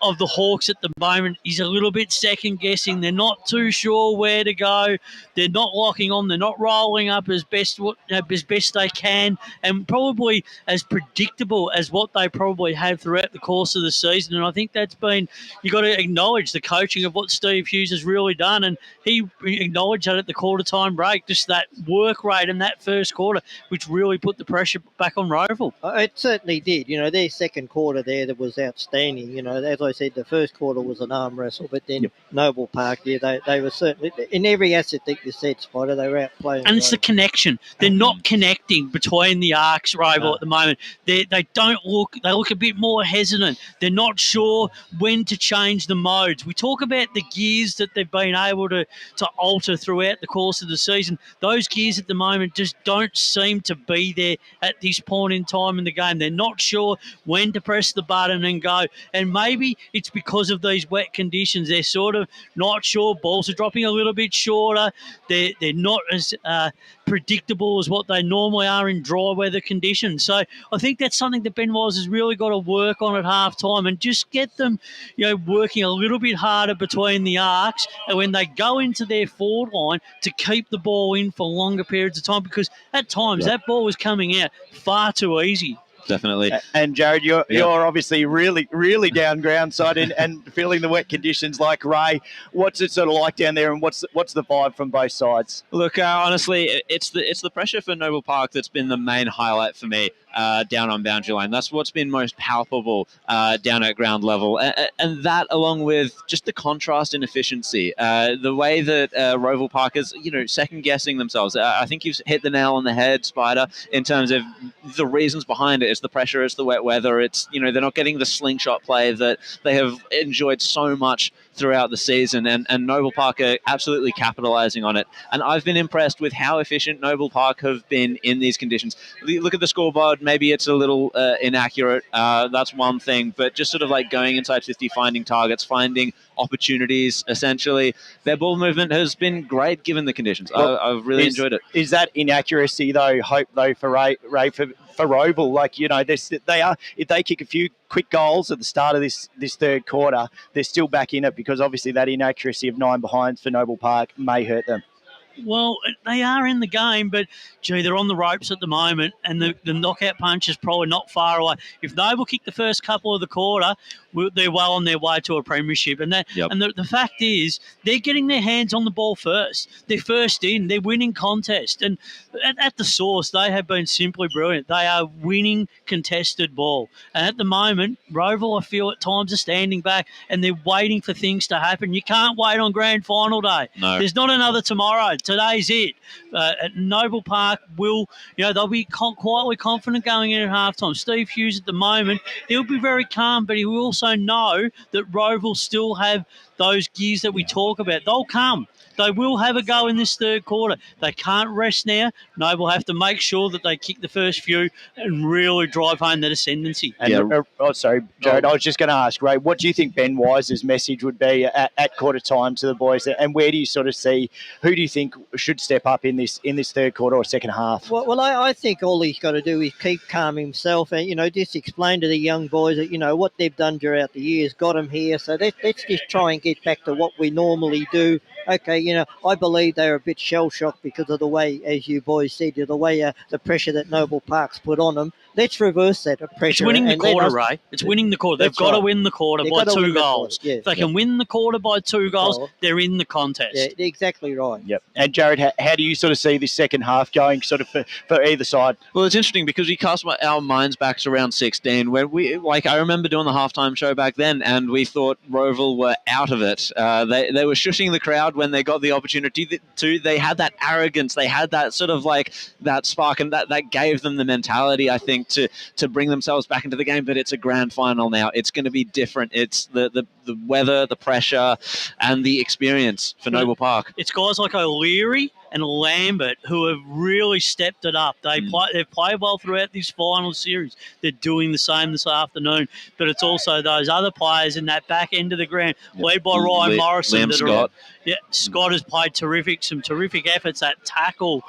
of the Hawks at the moment is a little bit second guessing. They're not too sure where to go. They're not locking on. They're not rolling up as best they can, and probably as predictable as what they probably have throughout the course of the season. And I think that's been, you got to acknowledge the coaching of what Steve Hughes has really done, and he acknowledged that at the quarter time break, just that work rate in that first quarter, which really put the pressure back on Roval. It certainly did. Their second quarter there that was outstanding. As I said, the first quarter was an arm wrestle, but then Noble Park, they were certainly in every asset that you said, Spider, they were outplaying. And it's the connection. They're not connecting between the arcs, Roval, at the moment. They look a bit more hesitant. They're not sure when to change the modes. We talk about the gears that they've been able to alter throughout the course of the season. Those gears at the moment just don't seem to be there at this point in time in the game. They're not sure when to press the button and go, and maybe it's because of these wet conditions. They're sort of not sure. Balls are dropping a little bit shorter. They're not as predictable as what they normally are in dry weather conditions. So I think that's something that Ben Wise has really got to work on at halftime, and just get them, working a little bit harder between the arcs, and when they go into their forward line, to keep the ball in for longer periods of time, because at times that ball was coming out far too easy. Definitely. And Jared, you're obviously really down ground side and feeling the wet conditions like Ray. What's it sort of like down there, and what's the vibe from both sides? Look, honestly, it's the pressure for Noble Park that's been the main highlight for me down on boundary line. That's what's been most palpable down at ground level, and that along with just the contrast in efficiency, the way that Roval Park is, second guessing themselves. I think you've hit the nail on the head, Spider, in terms of the reasons behind it. It's the pressure, it's the wet weather, it's, they're not getting the slingshot play that they have enjoyed so much throughout the season, and Noble Park are absolutely capitalising on it. And I've been impressed with how efficient Noble Park have been in these conditions. Look at the scoreboard, maybe it's a little inaccurate, that's one thing, but just sort of like going inside 50, finding targets, finding opportunities, essentially. Their ball movement has been great given the conditions. Well, I've really enjoyed it. Is that inaccuracy, though, hope, though, for Ray for Roval? Like, they are, if they kick a few quick goals at the start of this third quarter, they're still back in it, because obviously that inaccuracy of 9 behinds for Noble Park may hurt them. Well, they are in the game, but, they're on the ropes at the moment, and the knockout punch is probably not far away. If Noble kick the first couple of the quarter, they're well on their way to a premiership. And the fact is, they're getting their hands on the ball first. They're first in. They're winning contest. And at the source, they have been simply brilliant. They are winning contested ball. And at the moment, Roval, I feel at times, are standing back, and they're waiting for things to happen. You can't wait on grand final day. No. There's not another tomorrow. Today's it. At Noble Park they'll be quietly confident going in at halftime. Steve Hughes at the moment, he'll be very calm, but he will also know that Roval still have those gears that we talk about. They'll come. They will have a go in this third quarter. They can't rest now. Noble have to make sure that they kick the first few and really drive home that ascendancy. Sorry, Jared, I was just going to ask, Ray, what do you think Ben Wise's message would be at quarter time to the boys? And where do you sort of see, who do you think should step up in this third quarter or second half? Well, I think all he's got to do is keep calm himself and, just explain to the young boys that, what they've done throughout the years got them here. So let's just try and get back to what we normally do. Okay, I believe they're a bit shell-shocked because of the way, as you boys said, the way the pressure that Noble Park's put on them. Let's reverse that pressure. It's winning the quarter, Ray. It's winning the quarter. They've got to win the quarter by 2 goals. If they can win the quarter by 2 goals, they're in the contest. Yeah, exactly right. Yep. And Jared, how do you sort of see this second half going sort of for either side? Well, it's interesting because we cast our minds back to round 16 where I remember doing the halftime show back then, and we thought Roval were out of it. They were shushing the crowd when they got the opportunity to. They had that arrogance. They had that sort of like that spark, and that gave them the mentality, I think, to bring themselves back into the game. But it's a grand final now. It's going to be different. It's the weather, the pressure, and the experience for Noble Park. It's guys like O'Leary and Lambert who have really stepped it up. They've played well throughout this final series. They're doing the same this afternoon. But it's also those other players in that back end of the ground, led by Ryan Morrison. Scott. Scott has played some terrific efforts. That tackle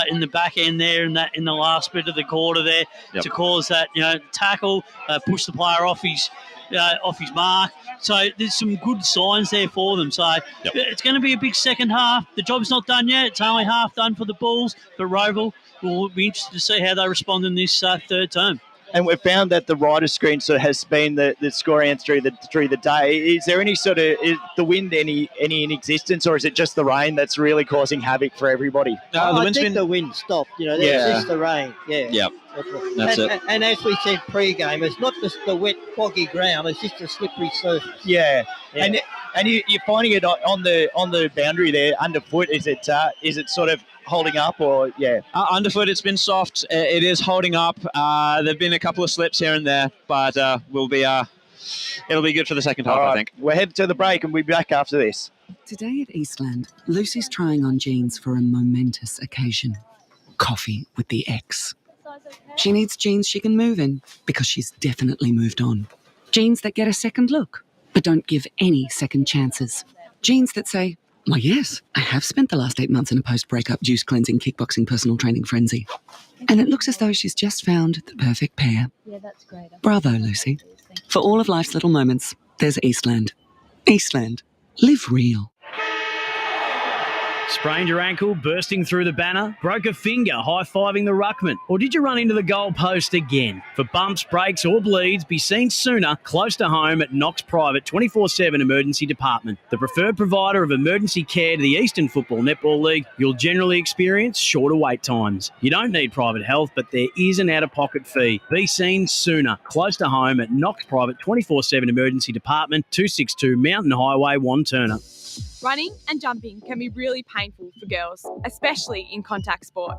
in the back end there, in the last bit of the quarter there, to cause that tackle, push the player off his mark. So there's some good signs there for them. So it's going to be a big second half. The job's not done yet. It's only half done for the Bulls, but Roval will be interested to see how they respond in this third term. And we've found that the rider screen sort of has been the scoring through the day. Is there any sort of, is the wind any in existence, or is it just the rain that's really causing havoc for everybody? I think the wind stopped. It's just the rain. Yeah. Yep. That's it. And as we said pre-game, it's not just the wet, foggy ground; it's just a slippery surface. Yeah. And you're finding it on the boundary there underfoot. Is it sort of holding up, or underfoot? It's been soft. It is holding up. There've been a couple of slips here and there, but it'll be good for the second half. I think we're headed to the break, and we'll be back after this. Today at Eastland, Lucy's trying on jeans for a momentous occasion. Coffee with the ex. She needs jeans she can move in because she's definitely moved on. Jeans that get a second look, but don't give any second chances. Jeans that say, "Why, yes, I have spent the last 8 months in a post-breakup juice cleansing, kickboxing, personal training frenzy." And it looks as though she's just found the perfect pair. Yeah, that's great. Bravo, Lucy. For all of life's little moments, there's Eastland. Eastland. Live real. Sprained your ankle, bursting through the banner? Broke a finger, high-fiving the ruckman? Or did you run into the goal post again? For bumps, breaks or bleeds, be seen sooner, close to home at Knox Private 24/7 Emergency Department. The preferred provider of emergency care to the Eastern Football Netball League, you'll generally experience shorter wait times. You don't need private health, but there is an out-of-pocket fee. Be seen sooner, close to home at Knox Private 24/7 Emergency Department, 262 Mountain Highway, Wanturna. Running and jumping can be really painful for girls, especially in contact sport.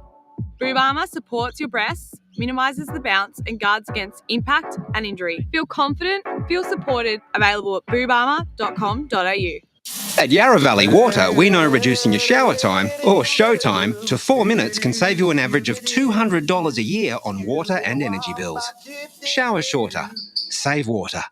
Boob Armour supports your breasts, minimises the bounce and guards against impact and injury. Feel confident, feel supported. Available at boobarmour.com.au. At Yarra Valley Water, we know reducing your shower time, or show time, to 4 minutes can save you an average of $200 a year on water and energy bills. Shower shorter. Save water.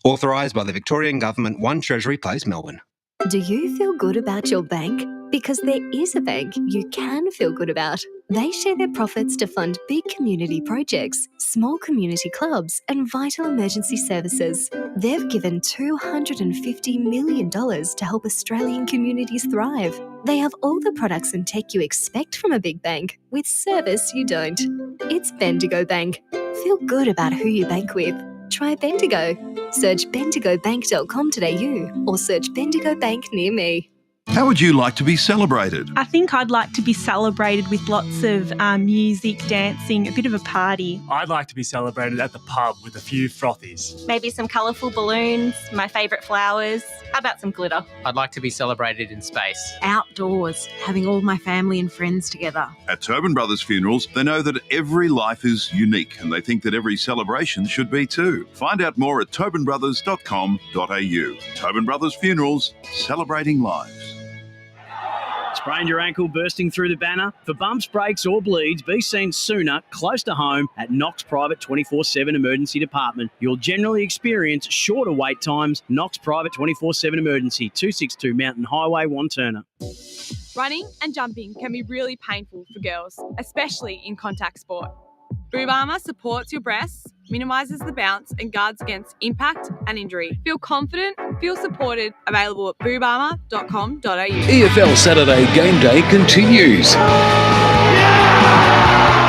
Authorised by the Victorian Government, 1 Treasury Place, Melbourne. Do you feel good about your bank? Because there is a bank you can feel good about. They share their profits to fund big community projects, small community clubs, and vital emergency services. They've given $250 million to help Australian communities thrive. They have all the products and tech you expect from a big bank, with service you don't. It's Bendigo Bank. Feel good about who you bank with. Try Bendigo. Search bendigobank.com.au or search Bendigo Bank near me. How would you like to be celebrated? I think I'd like to be celebrated with lots of music, dancing, a bit of a party. I'd like to be celebrated at the pub with a few frothies. Maybe some colourful balloons, my favourite flowers. How about some glitter? I'd like to be celebrated in space. Outdoors, having all my family and friends together. At Tobin Brothers Funerals, they know that every life is unique and they think that every celebration should be too. Find out more at tobinbrothers.com.au. Tobin Brothers Funerals, celebrating lives. Sprained your ankle bursting through the banner? For bumps, breaks or bleeds, be seen sooner, close to home at Knox Private 24/7 Emergency Department. You'll generally experience shorter wait times. Knox Private 24/7 Emergency, 262 Mountain Highway, Wanturna. Running and jumping can be really painful for girls, especially in contact sport. Boob Armour supports your breasts, minimises the bounce and guards against impact and injury. Feel confident, feel supported. Available at boobarmour.com.au. EFL Saturday Game Day continues.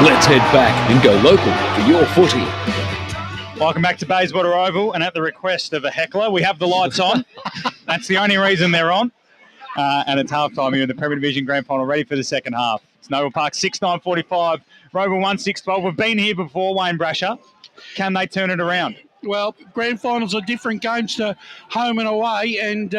Let's head back and go local for your footy. Welcome back to Bayswater Oval, and at the request of a heckler, we have the lights on. That's the only reason they're on. And it's halftime here in the Premier Division Grand Final, ready for the second half. It's Noble Park 6-9-45, Roval 1-6-12. We've been here before, Wayne Brasher. Can they turn it around? Well, grand finals are different games to home and away, and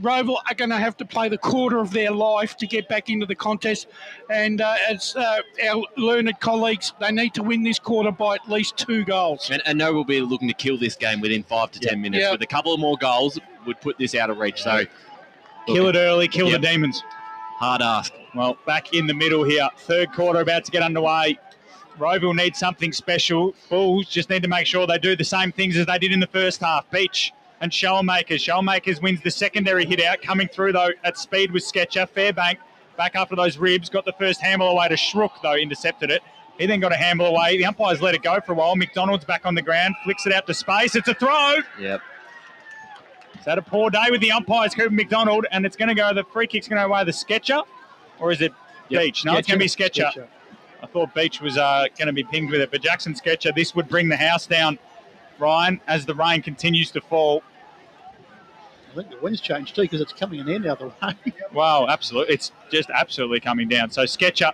Roval are going to have to play the quarter of their life to get back into the contest. And as our learned colleagues, they need to win this quarter by at least 2 goals. And Noble will be looking to kill this game within 5 to 10 minutes. With a couple of more goals, would put this out of reach. So Kill it early, kill the demons. Hard ask. Well, back in the middle here. Third quarter about to get underway. Roval needs something special. Bulls just need to make sure they do the same things as they did in the first half. Beach and Shellmakers. Shellmakers wins the secondary hit out. Coming through, though, at speed with Sketcher. Fairbank back after those ribs. Got the first handle away to Shrook, though, intercepted it. He then got a handle away. The umpires let it go for a while. Mcdonald's back on the ground. Flicks it out to space. It's a throw. Yep. Is that a poor day with the umpires, Cooper McDonald? And it's going to go, the free kick's going to go away the Sketcher? Or is it Beach? No, it's going to be Sketcher. I thought Beach was going to be pinged with it, but Jackson Sketcher, this would bring the house down, Ryan, as the rain continues to fall. I think the wind's changed too because it's coming in now, the rain. Wow, absolutely. It's just absolutely coming down. So Sketcher,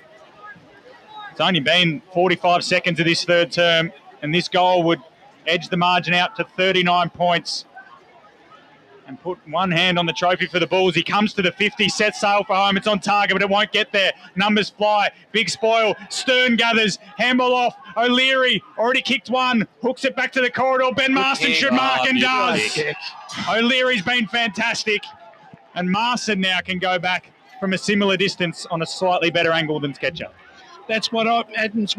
it's only been 45 seconds of this third term, and this goal would edge the margin out to 39 points. And put one hand on the trophy for the Bulls. He comes to the 50, sets sail for home. It's on target, but it won't get there. Numbers fly. Big spoil. Stern gathers. Handball off. O'Leary already kicked one. Hooks it back to the corridor. Ben Marston should mark and does. O'Leary's been fantastic. And Marston now can go back from a similar distance on a slightly better angle than Sketcher. That's what happens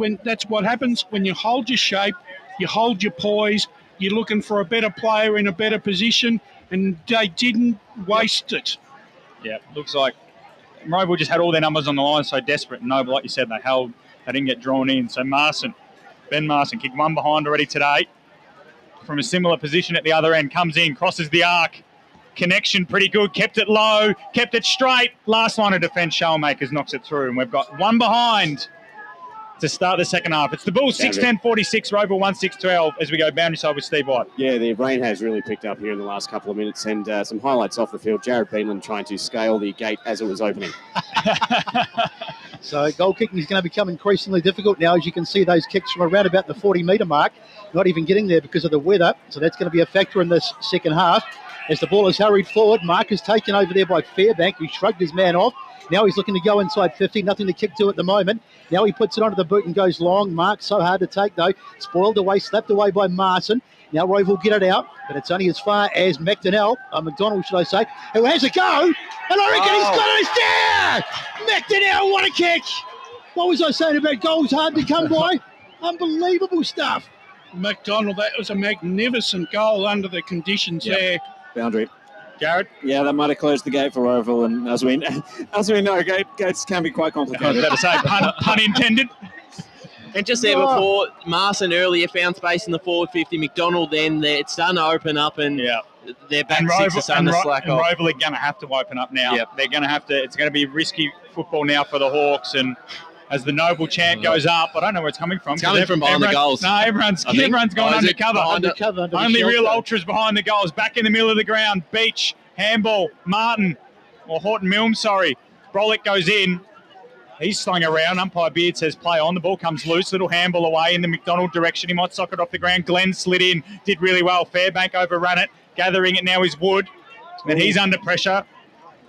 when you hold your shape, you hold your poise, you're looking for a better player in a better position, and they didn't waste it. Yeah, looks like Roval just had all their numbers on the line, so desperate. And Noble, like you said, they didn't get drawn in. So Ben Marston kicked one behind already today. From a similar position at the other end, comes in, crosses the arc. Connection pretty good, kept it low, kept it straight. Last line of defence, Shellmakers knocks it through, and we've got one behind to start the second half. It's the Bulls 6-10-46, Roval 1-6-12 as we go boundary side with Steve White. Yeah, the rain has really picked up here in the last couple of minutes, and some highlights off the field. Jared Beanland trying to scale the gate as it was opening. So goal kicking is going to become increasingly difficult now. As you can see, those kicks from around about the 40-metre mark, not even getting there because of the weather. So that's going to be a factor in this second half. As the ball is hurried forward, Mark is taken over there by Fairbank, who shrugged his man off. Now he's looking to go inside 50. Nothing to kick to at the moment. Now he puts it onto the boot and goes long. Mark, so hard to take, though. Spoiled away, slapped away by Marson. Now Rove will get it out, but it's only as far as Mcdonald, should I say, who has a go. And I reckon he's got it there! Mcdonald, what a kick! What was I saying about goals hard to come by? Unbelievable stuff. McDonald, that was a magnificent goal under the conditions there. Boundary. Jared? Yeah, that might have closed the gate for Roval, and as we know, gates can be quite complicated. I was about to say, pun intended. And just there before, Marson earlier found space in the forward 50. McDonald then, it's starting to open up, and their back six are starting to slack off. And Roval are going to have to open up now. Yep. They're going to have to. It's going to be risky football now for the Hawks, and as the Noble champ goes up, I don't know where it's coming from. It's coming from behind the goals. No, everyone's going undercover. Only real ultras behind the goals. Back in the middle of the ground. Beach, handball, Martin, or Horton Milne, sorry. Brolick goes in. He's slung around. Umpire Beard says play on. The ball comes loose. Little handball away in the McDonald direction. He might sock it off the ground. Glenn slid in. Did really well. Fairbank overrun it. Gathering it now is Wood. Then he's under pressure.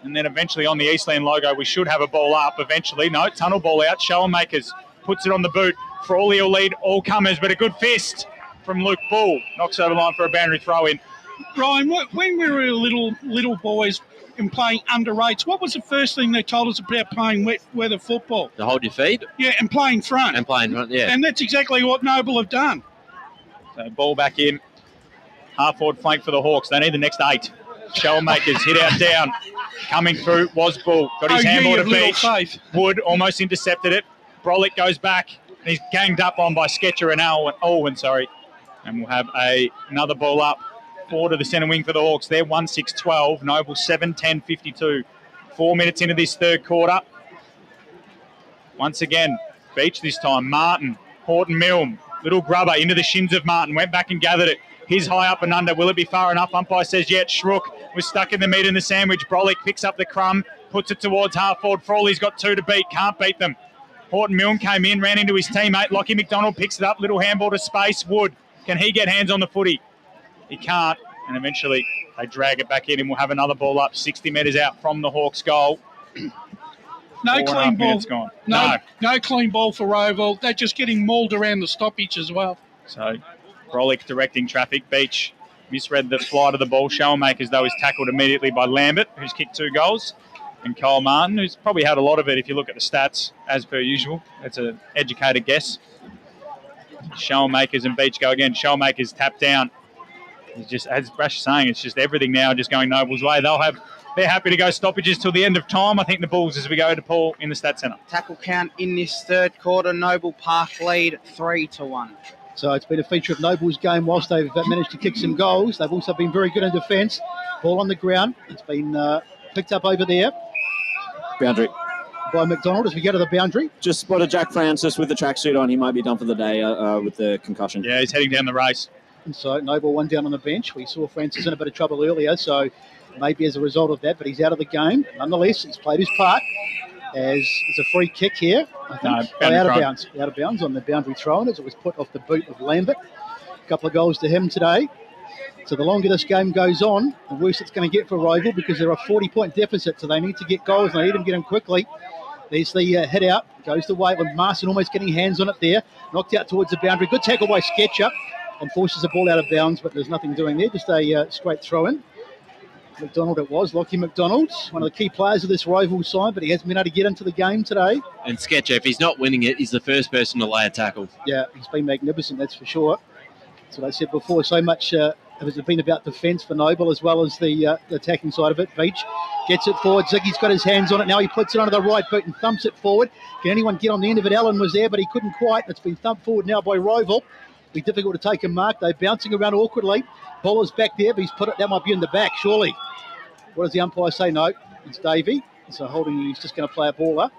And then eventually on the Eastland logo, we should have a ball up eventually. No, tunnel ball out. Showermakers puts it on the boot. Frawley will lead all comers, but a good fist from Luke Bull. Knocks over line for a boundary throw in. Ryan, when we were little boys and playing under rates, what was the first thing they told us about playing wet weather football? To hold your feet? Yeah, and playing front. Yeah. And that's exactly what Noble have done. So ball back in. Half forward flank for the Hawks. They need the next 8. Shellmakers hit out down. Coming through was Bull. Got his handball to Beach. Wood almost intercepted it. Brolick goes back. And he's ganged up on by Sketcher and Alwyn. And we'll have another ball up. Forward to the centre wing for the Hawks. They're 1-6-12. Noble 7-10-52. 4 minutes into this third quarter. Once again, Beach this time. Martin, Horton Milne. Little grubber into the shins of Martin. Went back and gathered it. He's high up and under. Will it be far enough? Umpire says yet. Shrook was stuck in the meat in the sandwich. Brolick picks up the crumb, puts it towards half forward. Frawley's got 2 to beat. Can't beat them. Horton Milne came in, ran into his teammate. Lockie McDonald picks it up. Little handball to space. Wood. Can he get hands on the footy? He can't. And eventually they drag it back in and we'll have another ball up 60 metres out from the Hawks' goal. No clean ball. Gone. No clean ball for Roval. They're just getting mauled around the stoppage as well. So Brolick directing traffic. Beach misread the flight of the ball. Showermakers, though, is tackled immediately by Lambert, who's kicked 2 goals. And Cole Martin, who's probably had a lot of it if you look at the stats, as per usual. That's an educated guess. Showermakers and Beach go again. Showermakers tap down. It's just, as Brash is saying, it's just everything now just going Noble's way. They're happy to go stoppages till the end of time. I think the Bulls as we go to Paul in the stat centre. Tackle count in this third quarter. Noble Park lead 3-1. So it's been a feature of Noble's game whilst they've managed to kick some goals. They've also been very good in defence. Ball on the ground. It's been picked up over there. Boundary. By McDonald as we go to the boundary. Just spotted Jack Francis with the tracksuit on. He might be done for the day with the concussion. Yeah, he's heading down the race. And so Noble 1 down on the bench. We saw Francis in a bit of trouble earlier, so maybe as a result of that, but he's out of the game. Nonetheless, he's played his part. As it's a free kick here, I think. Out of bounds. Out of bounds on the boundary throw-in as it was put off the boot of Lambert. A couple of goals to him today. So the longer this game goes on, the worse it's going to get for Roval because they're a 40-point deficit, so they need to get goals and they need to get them quickly. There's the hit out. Goes to Waitland. Marson almost getting hands on it there. Knocked out towards the boundary. Good tackle by Sketcher and forces the ball out of bounds, but there's nothing doing there. Just a straight throw-in. McDonald it was, Lockie McDonald, one of the key players of this Roval side, but he hasn't been able to get into the game today. And Sketcher, if he's not winning it, he's the first person to lay a tackle. Yeah, he's been magnificent, that's for sure. That's what I said before, so much has been about defence for Noble as well as the attacking side of it. Beach gets it forward, Ziggy's got his hands on it, now he puts it onto the right boot and thumps it forward. Can anyone get on the end of it? Allen was there, but he couldn't quite. It's been thumped forward now by Roval. Be difficult to take a mark. They're bouncing around awkwardly. Baller's back there, but he's put it, that might be in the back, surely. What does the umpire say? No, it's Davey. So holding, he's just going to play a baller.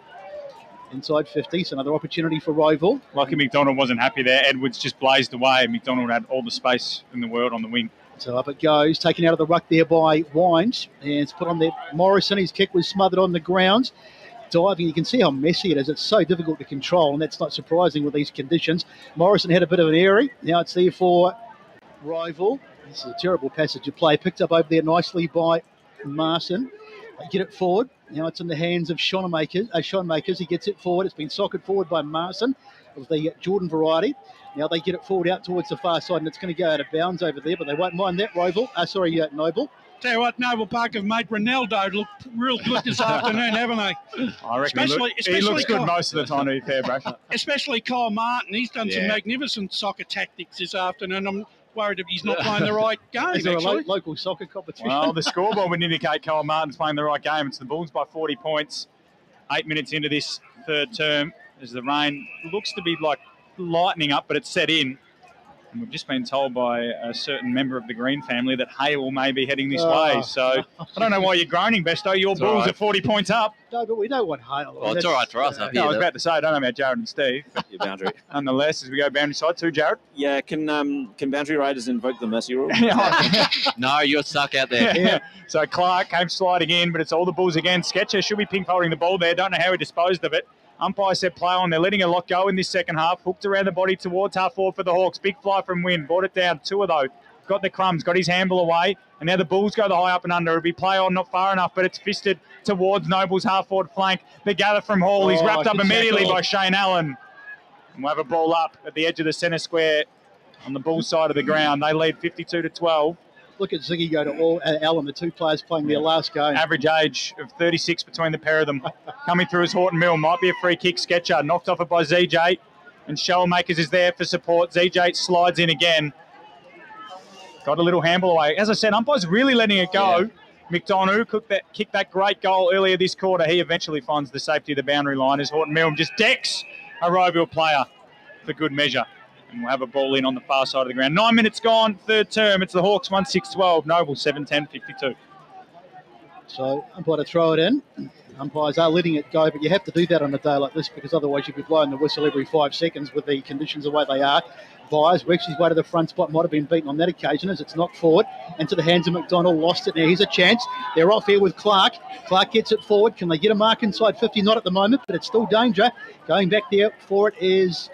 Inside 50, so another opportunity for Roval. Lucky McDonald wasn't happy there. Edwards just blazed away. McDonald had all the space in the world on the wing. So up it goes, taken out of the ruck there by Wines. And it's put on there. Morrison, his kick was smothered on the ground. Diving, you can see how messy it is. It's so difficult to control, and that's not surprising with these conditions. Morrison had a bit of an airy. Now it's there for Roval. This is a terrible passage of play. Picked up over there nicely by Marson. They get it forward. Now it's in the hands of Sean Makers. He gets it forward. It's been socked forward by Marson of the Jordan variety. Now they get it forward out towards the far side, and it's going to go out of bounds over there, but they won't mind that, Noble. Tell you what, Noble Park have made Ronaldo look real good this afternoon, haven't they? I reckon he looks good most of the time, to be fair, Brash. Especially Kyle Martin. He's done some magnificent soccer tactics this afternoon. I'm worried that he's not playing the right game, Is there a local soccer competition? Well, the scoreboard would indicate Kyle Martin's playing the right game. It's the Bulls by 40 points. 8 minutes into this third term, as the rain looks to be like lightening up, but it's set in. And we've just been told by a certain member of the Green family that hail may be heading this way. So I don't know why you're groaning, Besto. Your Bulls are 40 points up. No, but we don't want hail. Well, it's all right for us up here. I was about to say, I don't know about Jared and Steve. Your boundary. Nonetheless, as we go boundary side to Jared. Yeah, can boundary raiders invoke the mercy rule? No, you're stuck out there. Yeah. So Clark came sliding in, but it's all the Bulls again. Sketcher should be pink holding the ball there. Don't know how he disposed of it. Umpire said play on. They're letting a lot go in this second half. Hooked around the body towards half forward for the Hawks. Big fly from Wynn. Brought it down. Two of those. Got the crumbs. Got his handle away. And now the Bulls go the high up and under. It'll be play on, not far enough, but it's fisted towards Noble's half forward flank. The gather from Hall. He's wrapped up immediately by Shane Allen. And we'll have a ball up at the edge of the centre square on the Bulls side of the ground. They lead 52-12. Look at Ziggy go to Allen, the two players playing their last game. Average age of 36 between the pair of them. Coming through is Horton Mill. Might be a free kick. Sketcher knocked off it by ZJ. And Shellmakers is there for support. ZJ slides in again. Got a little handball away. As I said, umpire's really letting it go. Yeah. McDonald kicked that great goal earlier this quarter. He eventually finds the safety of the boundary line as Horton Mill just decks a Roeville player for good measure. And we'll have a ball in on the far side of the ground. 9 minutes gone, third term. It's the Hawks 1-6-12. Noble 7-10-52. So umpire to throw it in. Umpires are letting it go, but you have to do that on a day like this because otherwise you'd be blowing the whistle every 5 seconds with the conditions the way they are. Byers works his way to the front spot, might have been beaten on that occasion as it's knocked forward into the hands of McDonald, lost it. Now here's a chance. They're off here with Clark. Clark gets it forward. Can they get a mark inside 50? Not at the moment, but it's still danger. Going back there for it is...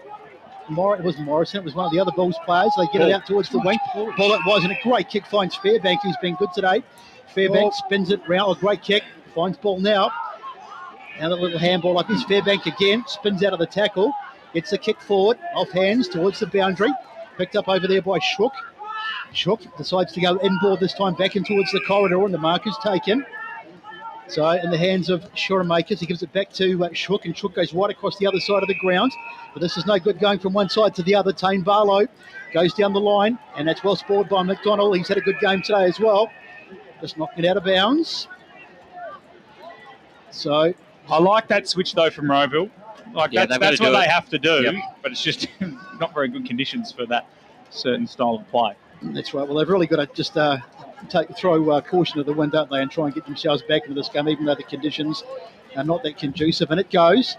It was Morrison. It was one of the other Bulls players. They get it out towards the wing. Ball it was, and a great kick finds Fairbank, who's been good today. Fairbank spins it round. A great kick. Finds ball now. Now the little handball like this. Fairbank again. Spins out of the tackle. Gets the kick forward. Off hands towards the boundary. Picked up over there by Shook. Shook decides to go inboard this time back in towards the corridor, and the mark is taken. So in the hands of Shoremakers, he gives it back to Shook, and Shook goes right across the other side of the ground. But this is no good going from one side to the other. Tane Barlow goes down the line, and that's well spoiled by McDonald. He's had a good game today as well. Just knocked it out of bounds. So I like that switch, though, from Roeville. That's what they have to do, but it's just not very good conditions for that certain style of play. That's right. Well, they've really got to just... throw caution to the wind, don't they, and try and get themselves back into this game, even though the conditions are not that conducive. And it goes.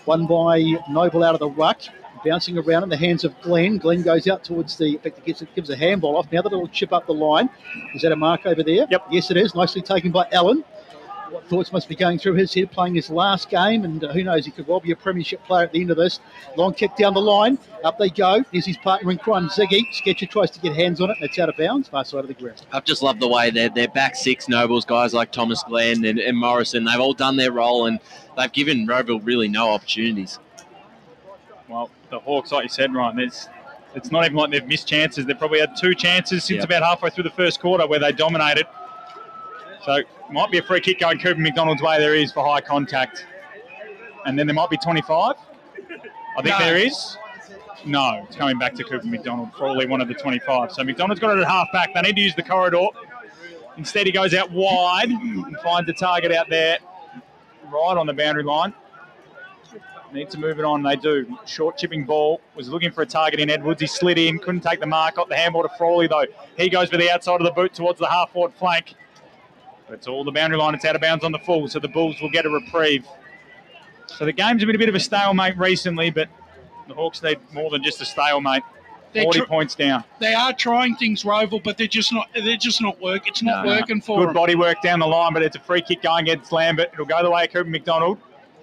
Won by Noble out of the ruck, bouncing around in the hands of Glenn. Glenn goes out towards the... In fact, gives a handball off. Now the little chip up the line. Is that a mark over there? Yep. Yes, it is. Nicely taken by Allen. What thoughts must be going through his head, playing his last game, and who knows, he could well be a premiership player at the end of this. Long kick down the line. Up they go. Here's his partner in crime, Ziggy. Sketcher tries to get hands on it, and it's out of bounds, far side of the ground. I've just loved the way their back six Nobles, guys like Thomas Glenn and Morrison, they've all done their role, and they've given Roeville really no opportunities. Well, the Hawks, like you said, Ryan, it's not even like they've missed chances. They've probably had 2 chances since about halfway through the first quarter where they dominated. So might be a free kick going Cooper McDonald's way. There is for high contact. And then there might be 25. I think there is. No, it's coming back to Cooper McDonald. Crawley wanted the 25. So McDonald's got it at half back. They need to use the corridor. Instead, he goes out wide and finds a target out there right on the boundary line. Need to move it on. They do. Short chipping ball. Was looking for a target in Edwards. He slid in. Couldn't take the mark. Got the handball to Frawley, though. He goes for the outside of the boot towards the half-forward flank. It's all the boundary line. It's out of bounds on the full, so the Bulls will get a reprieve. So the game's been a bit of a stalemate recently, but the Hawks need more than just a stalemate. 40 points down. They are trying things, Roeville, but they're just not working. It's not working for them. Good body work down the line, but it's a free kick going against Lambert. It'll go the way of Cooper McDonald.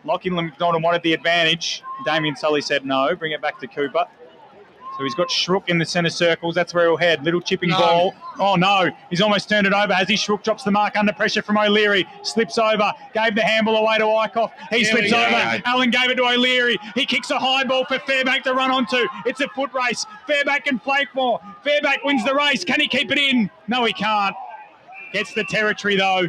Lachlan McDonald wanted the advantage. Damien Sully said no. Bring it back to Cooper. So he's got Shrook in the centre circles. That's where he'll head. Little chipping ball. Oh, no. He's almost turned it over. As he Shrook drops the mark under pressure from O'Leary. Slips over. Gave the handball away to Wyckoff. He slips over. Allen gave it to O'Leary. He kicks a high ball for Fairbank to run onto. It's a foot race. Fairbank can flake more. Fairbank wins the race. Can he keep it in? No, he can't. Gets the territory, though.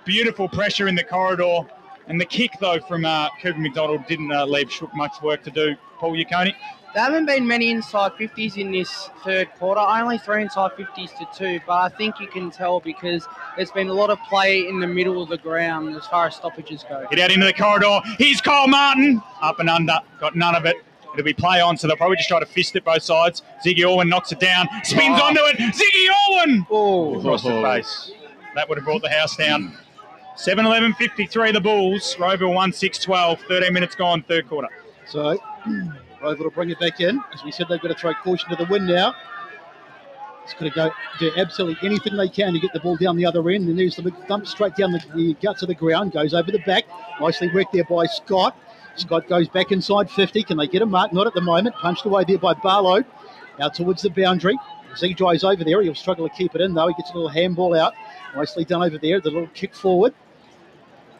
Beautiful pressure in the corridor. And the kick, though, from Cooper Mcdonald didn't leave Shrook much work to do. Paul Yaconi? There haven't been many inside 50s in this third quarter, only 3 inside 50s to 2, but I think you can tell because there's been a lot of play in the middle of the ground as far as stoppages go. Get out into the corridor. Here's Kyle Martin. Up and under. Got none of it. It'll be play on, so they'll probably just try to fist it both sides. Ziggy Orwin knocks it down. Spins onto it. Ziggy Orwin! Across the face. That would have brought the house down. 7-11-53 the Bulls. Roeville 1-6-12. 13 minutes gone, third quarter. So Roeville will bring it back in. As we said, they've got to throw caution to the wind now. It's got to go do absolutely anything they can to get the ball down the other end. And there's the dump straight down the guts of the ground, goes over the back. Nicely worked there by Scott. Scott goes back inside 50. Can they get a mark? Not at the moment. Punched away there by Barlow. Out towards the boundary. Z-Dry's over there. He'll struggle to keep it in, though. He gets a little handball out. Nicely done over there. The little kick forward.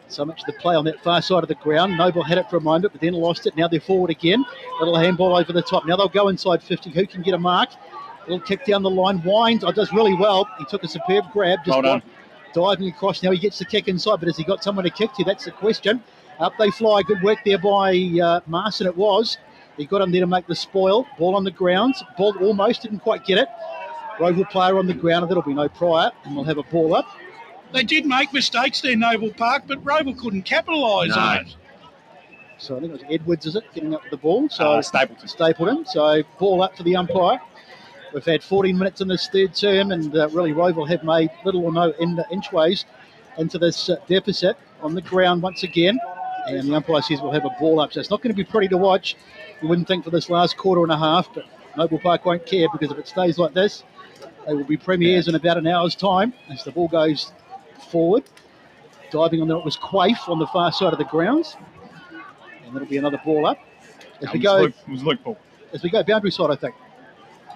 So much the play on that far side of the ground. Noble had it for a moment, but then lost it. Now they're forward again. Little handball over the top. Now they'll go inside 50. Who can get a mark? Little kick down the line. Winds. Oh, does really well. He took a superb grab. Just diving across. Now he gets the kick inside, but has he got someone to kick to? That's the question. Up they fly. Good work there by Marson it was. He got him there to make the spoil. Ball on the ground. Ball almost didn't quite get it. Roeville player on the ground, and that'll be no prior, and we'll have a ball up. They did make mistakes there, Noble Park, but Roeville couldn't capitalise on it. So I think it was Edwards, is it, getting up with the ball? So Stapleton. So ball up for the umpire. We've had 14 minutes in this third term, and really Roeville have made little or no inchways into this deficit on the ground once again. And the umpire says we'll have a ball up. So it's not going to be pretty to watch. You wouldn't think for this last quarter and a half, but Noble Park won't care because if it stays like this, they will be premiers in about an hour's time as the ball goes forward. Diving on there, it was Quaife on the far side of the grounds. And that'll be another ball up. As we go, as we go boundary side, I think.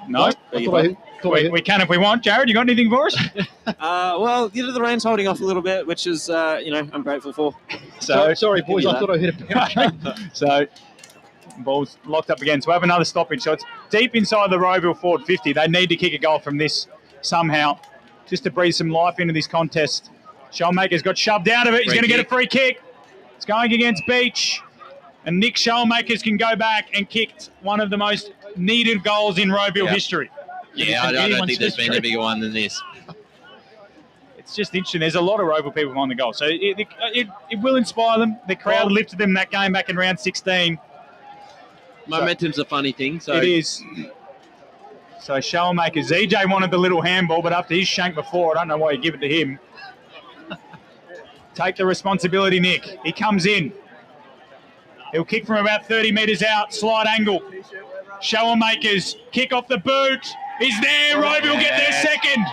No, we can if we want. Jared, you got anything for us? Well, the rain's holding off a little bit, which is, I'm grateful for. Sorry, boys, I thought I heard a boundary. So, ball's locked up again. So we have another stoppage. So it's deep inside the Roeville forward 50. They need to kick a goal from this somehow, just to breathe some life into this contest. Shellmaker's got shoved out of it. He's going to get a free kick. It's going against Beach. And Nick Shellmakers can go back and kick one of the most needed goals in Roeville history. Yeah, I don't think there's been a bigger one than this. It's just interesting. There's a lot of Roeville people behind the goal. So it will inspire them. The crowd lifted them that game back in round 16. Momentum's a funny thing. So it is. So Shellmakers, EJ wanted the little handball, but after his shank before, I don't know why you give it to him. Take the responsibility, Nick. He comes in. He'll kick from about 30 metres out, slide angle. Shellmakers, kick off the boot. He's there. Roeville get their second.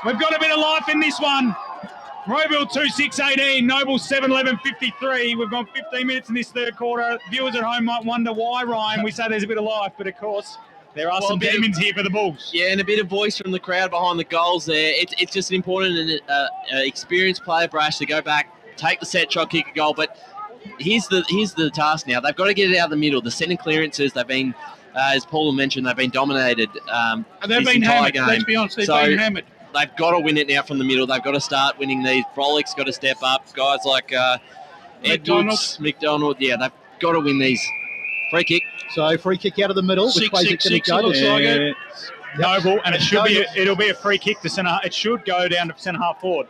We've got a bit of life in this one. Roeville 2-6-18, Noble 7-11-53. We've gone 15 minutes in this third quarter. Viewers at home might wonder why, Ryan, we say there's a bit of life, but of course, there are some demons here for the Bulls. Yeah, and a bit of voice from the crowd behind the goals there. It's just an important and experienced player, Brash, to go back, take the set shot, kick a goal. But here's the task now. They've got to get it out of the middle. The centre clearances, they've been, as Paul mentioned, they've been dominated this entire game. Let's be honest, they've been hammered. They've got to win it now from the middle. They've got to start winning these. Frolick's got to step up. Guys like Edwards, McDonald, they've got to win these. Free kick. So free kick out of the middle. 6-6-6, it looks like it. Noble, and it'll be a free kick to centre. It should go down to centre half forward.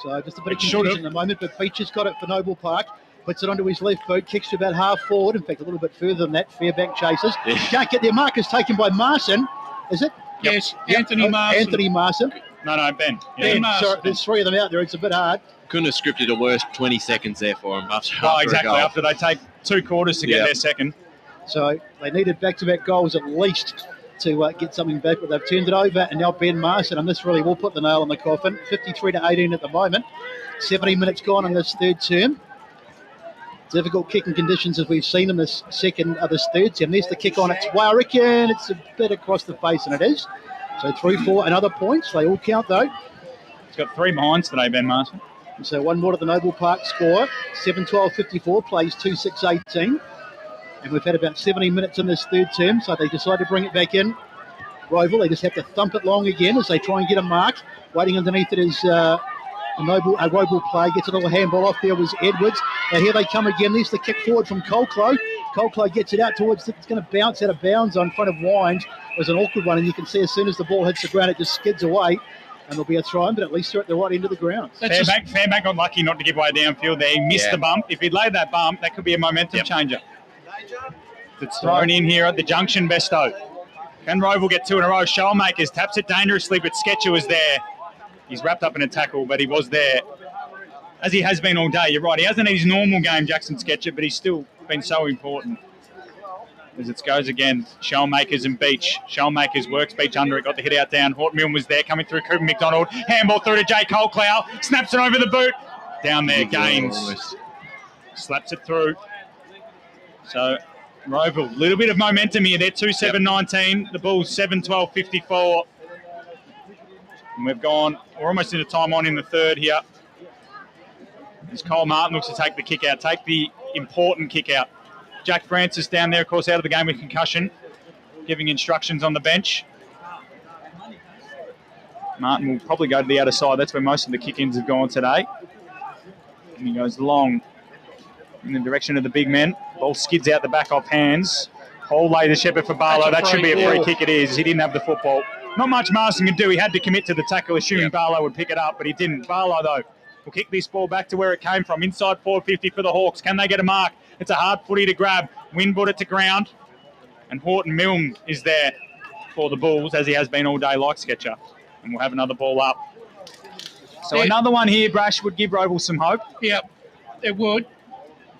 So just a bit of confusion at the moment, but Beach has got it for Noble Park. Puts it onto his left boot, kicks to about half forward. In fact, a little bit further than that. Fairbank chases. Can't get their markers taken by Marson. Is it? Yes, Anthony Marson. Anthony Marson. No, Ben. Ben Marson. Sorry, there's three of them out there. It's a bit hard. Couldn't have scripted a worse 20 seconds there for him. After they take 2 quarters to get their second. So they needed back-to-back goals at least to get something back, but they've turned it over, and now Ben Marson, and this really will put the nail in the coffin. 53-18 at the moment. 70 minutes gone in this third term. Difficult kicking conditions as we've seen in this third term. There's the kick on its way. I reckon it's a bit across the face, and it is. So 3-4 and other points. They all count, though. He's got 3 behinds today, Ben Martin. And so one more to the Noble Park score. 7-12-54, plays 2-6-18. And we've had about 70 minutes in this third term, so they decide to bring it back in. Roval, they just have to thump it long again as they try and get a mark. Waiting underneath it is a Roval play. Gets a little handball off. There was Edwards. And here they come again. There's the kick forward from Colclough. Colclough gets it out towards, it's going to bounce out of bounds on front of Wines. It was an awkward one, and you can see as soon as the ball hits the ground, it just skids away. And there'll be a throw in, but at least they're at the right end of the ground. Fairbank got lucky not to give away downfield there. He missed the bump. If he'd laid that bump, that could be a momentum changer. It's thrown in here at the junction, Besto. Can Roval get 2 in a row? Shellmakers taps it dangerously, but Sketcher was there. He's wrapped up in a tackle, but he was there, as he has been all day. You're right. He hasn't had his normal game, Jackson Sketcher, but he's still been so important. As it goes again, Shellmakers and Beach. Shellmakers works Beach under it, got the hit out down. Horton Milne was there, coming through Cooper McDonald. Handball through to Jay Colclough. Snaps it over the boot. Down there, Gaines. Slaps it through. So, Roval, a little bit of momentum here. They're 2-7-19. The Bulls 7-12-54. And we're almost into time on in the third here. As Cole Martin looks to take the kick out, take the important kick out. Jack Francis down there, of course, out of the game with concussion, giving instructions on the bench. Martin will probably go to the outer side. That's where most of the kick-ins have gone today. And he goes long in the direction of the big men. Ball skids out the back off hands. Hall lay the shepherd for Barlow. That should be a free kick. It is. He didn't have the football. Not much Marsden could do. He had to commit to the tackle, assuming Barlow would pick it up, but he didn't. Barlow, though, will kick this ball back to where it came from. Inside 450 for the Hawks. Can they get a mark? It's a hard footy to grab. Winwood it to ground. And Horton Milne is there for the Bulls, as he has been all day, like Sketcher. And we'll have another ball up. So another one here, Brash, would give Roval some hope. Yep, it would.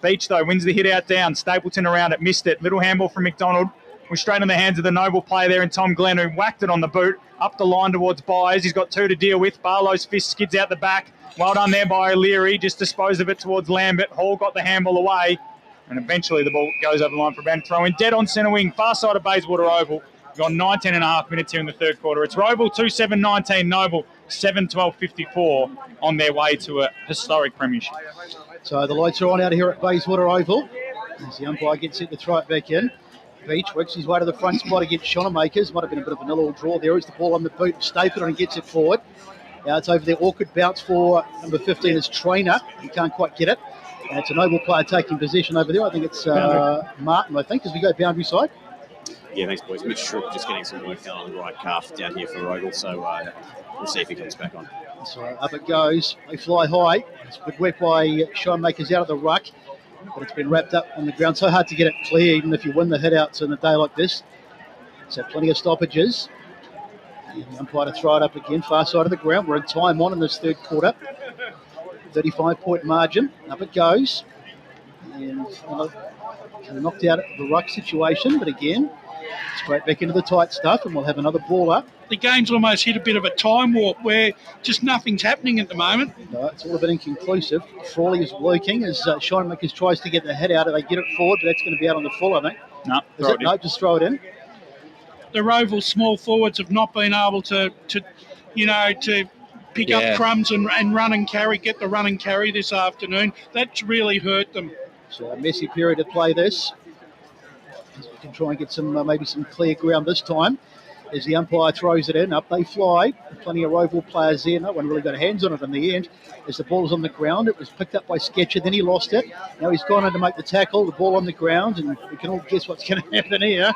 Beach, though, wins the hit out down. Stapleton around it, missed it. Little handball from McDonald. Was straight in the hands of the Noble player there in Tom Glenn, who whacked it on the boot. Up the line towards Byers. He's got 2 to deal with. Barlow's fist skids out the back. Well done there by O'Leary. Just disposed of it towards Lambert. Hall got the handball away. And eventually the ball goes over the line for a band throw in. Dead on centre wing, far side of Bayswater Oval. Gone 19 and a half minutes here in the third quarter. It's Roval 2-7-19, Noble 7-12-54 on their way to a historic premiership. So the lights are on out here at Bayswater Oval. As the umpire gets set to throw it back in. Beach works his way to the front spot against Shonemakers. Might have been a bit of a nil-all draw there. Is the ball on the boot of Stapleton and gets it forward. Now it's over there. Awkward bounce for number 15 as Trainer. He can't quite get it. And it's a Noble player taking position over there. I think it's Martin, I think, as we go boundary side. Yeah, thanks, boys. Mitch Shrook just getting some work done on the right calf down here for Roval, so we'll see if he comes back on. So up it goes. They fly high. It's good work by Shonemakers out of the ruck, but it's been wrapped up on the ground. So hard to get it clear, even if you win the hit-outs in a day like this. So plenty of stoppages. And the umpire to throw it up again, far side of the ground. We're in time on in this third quarter. 35-point margin. Up it goes. And knocked out the ruck situation, but again, straight back into the tight stuff, and we'll have another ball up. The game's almost hit a bit of a time warp where just nothing's happening at the moment. No, it's all a bit inconclusive. Frawley is lurking as Shonemakers tries to get the head out. They get it forward, but that's going to be out on the full, I think. No, No, just throw it in. The Roval small forwards have not been able to pick up crumbs and run and carry, get the run and carry this afternoon. That's really hurt them. So a messy period to play this. We can try and get some maybe some clear ground this time. As the umpire throws it in, up they fly. Plenty of Roval players there. No one really got hands on it in the end. As the ball's on the ground, it was picked up by Sketcher, then he lost it. Now he's gone in to make the tackle, the ball on the ground, and we can all guess what's going to happen here.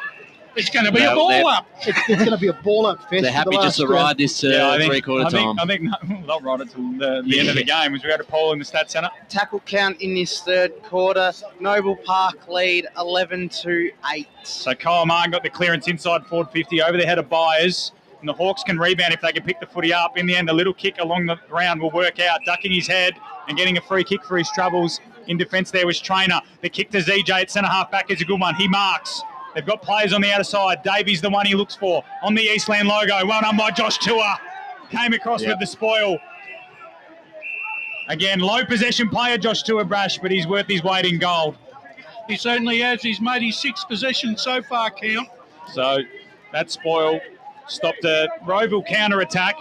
It's going to be a ball up. It's going to be a ball up fest. They're happy just to ride this three-quarter time. I think they'll ride it till the end of the game as we go to poll in the Stats Centre. Tackle count in this third quarter. Noble Park lead 11-8. So Kyle Martin got the clearance inside forward 50 over the head of Byers. And the Hawks can rebound if they can pick the footy up. In the end, a little kick along the ground will work out, ducking his head and getting a free kick for his troubles. In defence there was Trainer. The kick to ZJ at centre half back is a good one. He marks. They've got players on the outer side. Davies the one he looks for on the Eastland logo. Well done by Josh Tua. Came across with the spoil. Again, low possession player, Josh Tuabrash, but he's worth his weight in gold. He certainly has. He's made his 6th possession so far count. So that spoil stopped a Roeville counter-attack.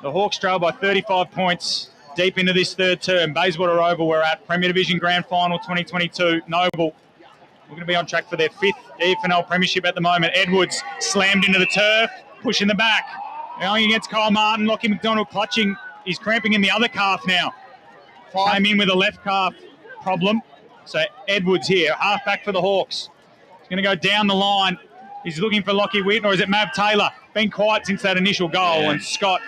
The Hawks trail by 35 points deep into this third term. Bayswater Oval, we're at Premier Division Grand Final 2022. Noble, we're going to be on track for their 5th EFNL Premiership at the moment. Edwards slammed into the turf, pushing the back. Going against Kyle Martin. Lockie Mcdonald clutching. He's cramping in the other calf now. Came in with a left calf problem. So Edwards here, half back for the Hawks. He's going to go down the line. He's looking for Lockie Whitten, or is it Mav Taylor? Been quiet since that initial goal, and Scott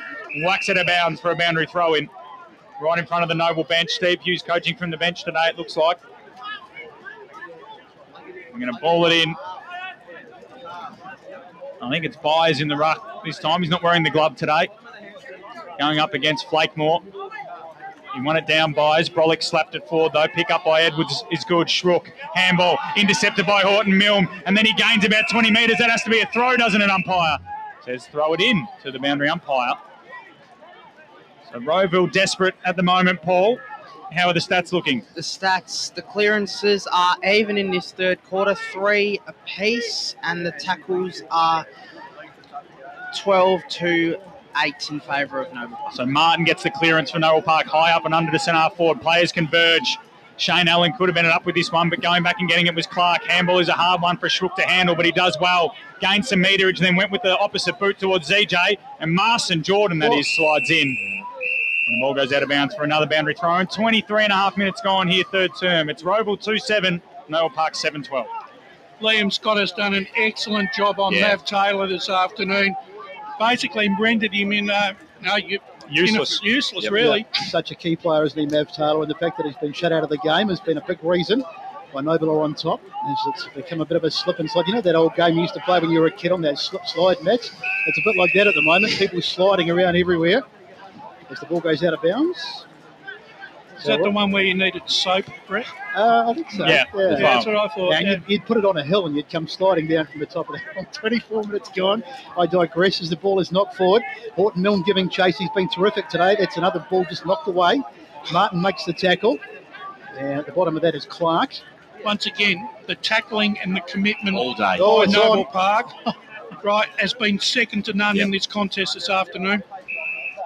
whacks it out of bounds for a boundary throw-in. Right in front of the Noble bench. Steve Hughes coaching from the bench today, it looks like. We're going to ball it in. I think it's Byers in the ruck this time. He's not wearing the glove today. Going up against Flakemore. He won it down Byers. Brolick slapped it forward, though. Pick up by Edwards is good. Schrook, handball, intercepted by Horton Milne. And then he gains about 20 metres. That has to be a throw, doesn't it, umpire? Says throw it in to the boundary umpire. So Roeville desperate at the moment, Paul. How are the stats looking? The stats, the clearances are even in this third quarter, 3 apiece, and the tackles are 12-8 in favour of Noble Park. So Martin gets the clearance for Noble Park, high up and under the centre forward. Players converge. Shane Allen could have ended up with this one, but going back and getting it was Clark. Handball is a hard one for Schrook to handle, but he does well. Gained some meterage, then went with the opposite boot towards ZJ, and Marson Jordan, that is, slides in. And the ball goes out of bounds for another boundary throw. 23 and a half minutes gone here, third term. It's Roeville 2-7, Noble Park 7-12. Liam Scott has done an excellent job on Mav Taylor this afternoon. Basically rendered him useless, really. Such a key player, isn't he, Mav Taylor? And the fact that he's been shut out of the game has been a big reason why Noble are on top. It's become a bit of a slip and slide. You know that old game you used to play when you were a kid on that slide match? It's a bit like that at the moment. People sliding around everywhere as the ball goes out of bounds. Is that the one where you needed soap, Brett? I think so. Yeah, that's what I thought. Yeah, you'd put it on a hill and you'd come sliding down from the top of the hill. 24 minutes gone. I digress as the ball is knocked forward. Horton Milne giving chase. He's been terrific today. That's another ball just knocked away. Martin makes the tackle. And at the bottom of that is Clark. Once again, the tackling and the commitment All day. by Noble Park has been second to none in this contest this afternoon.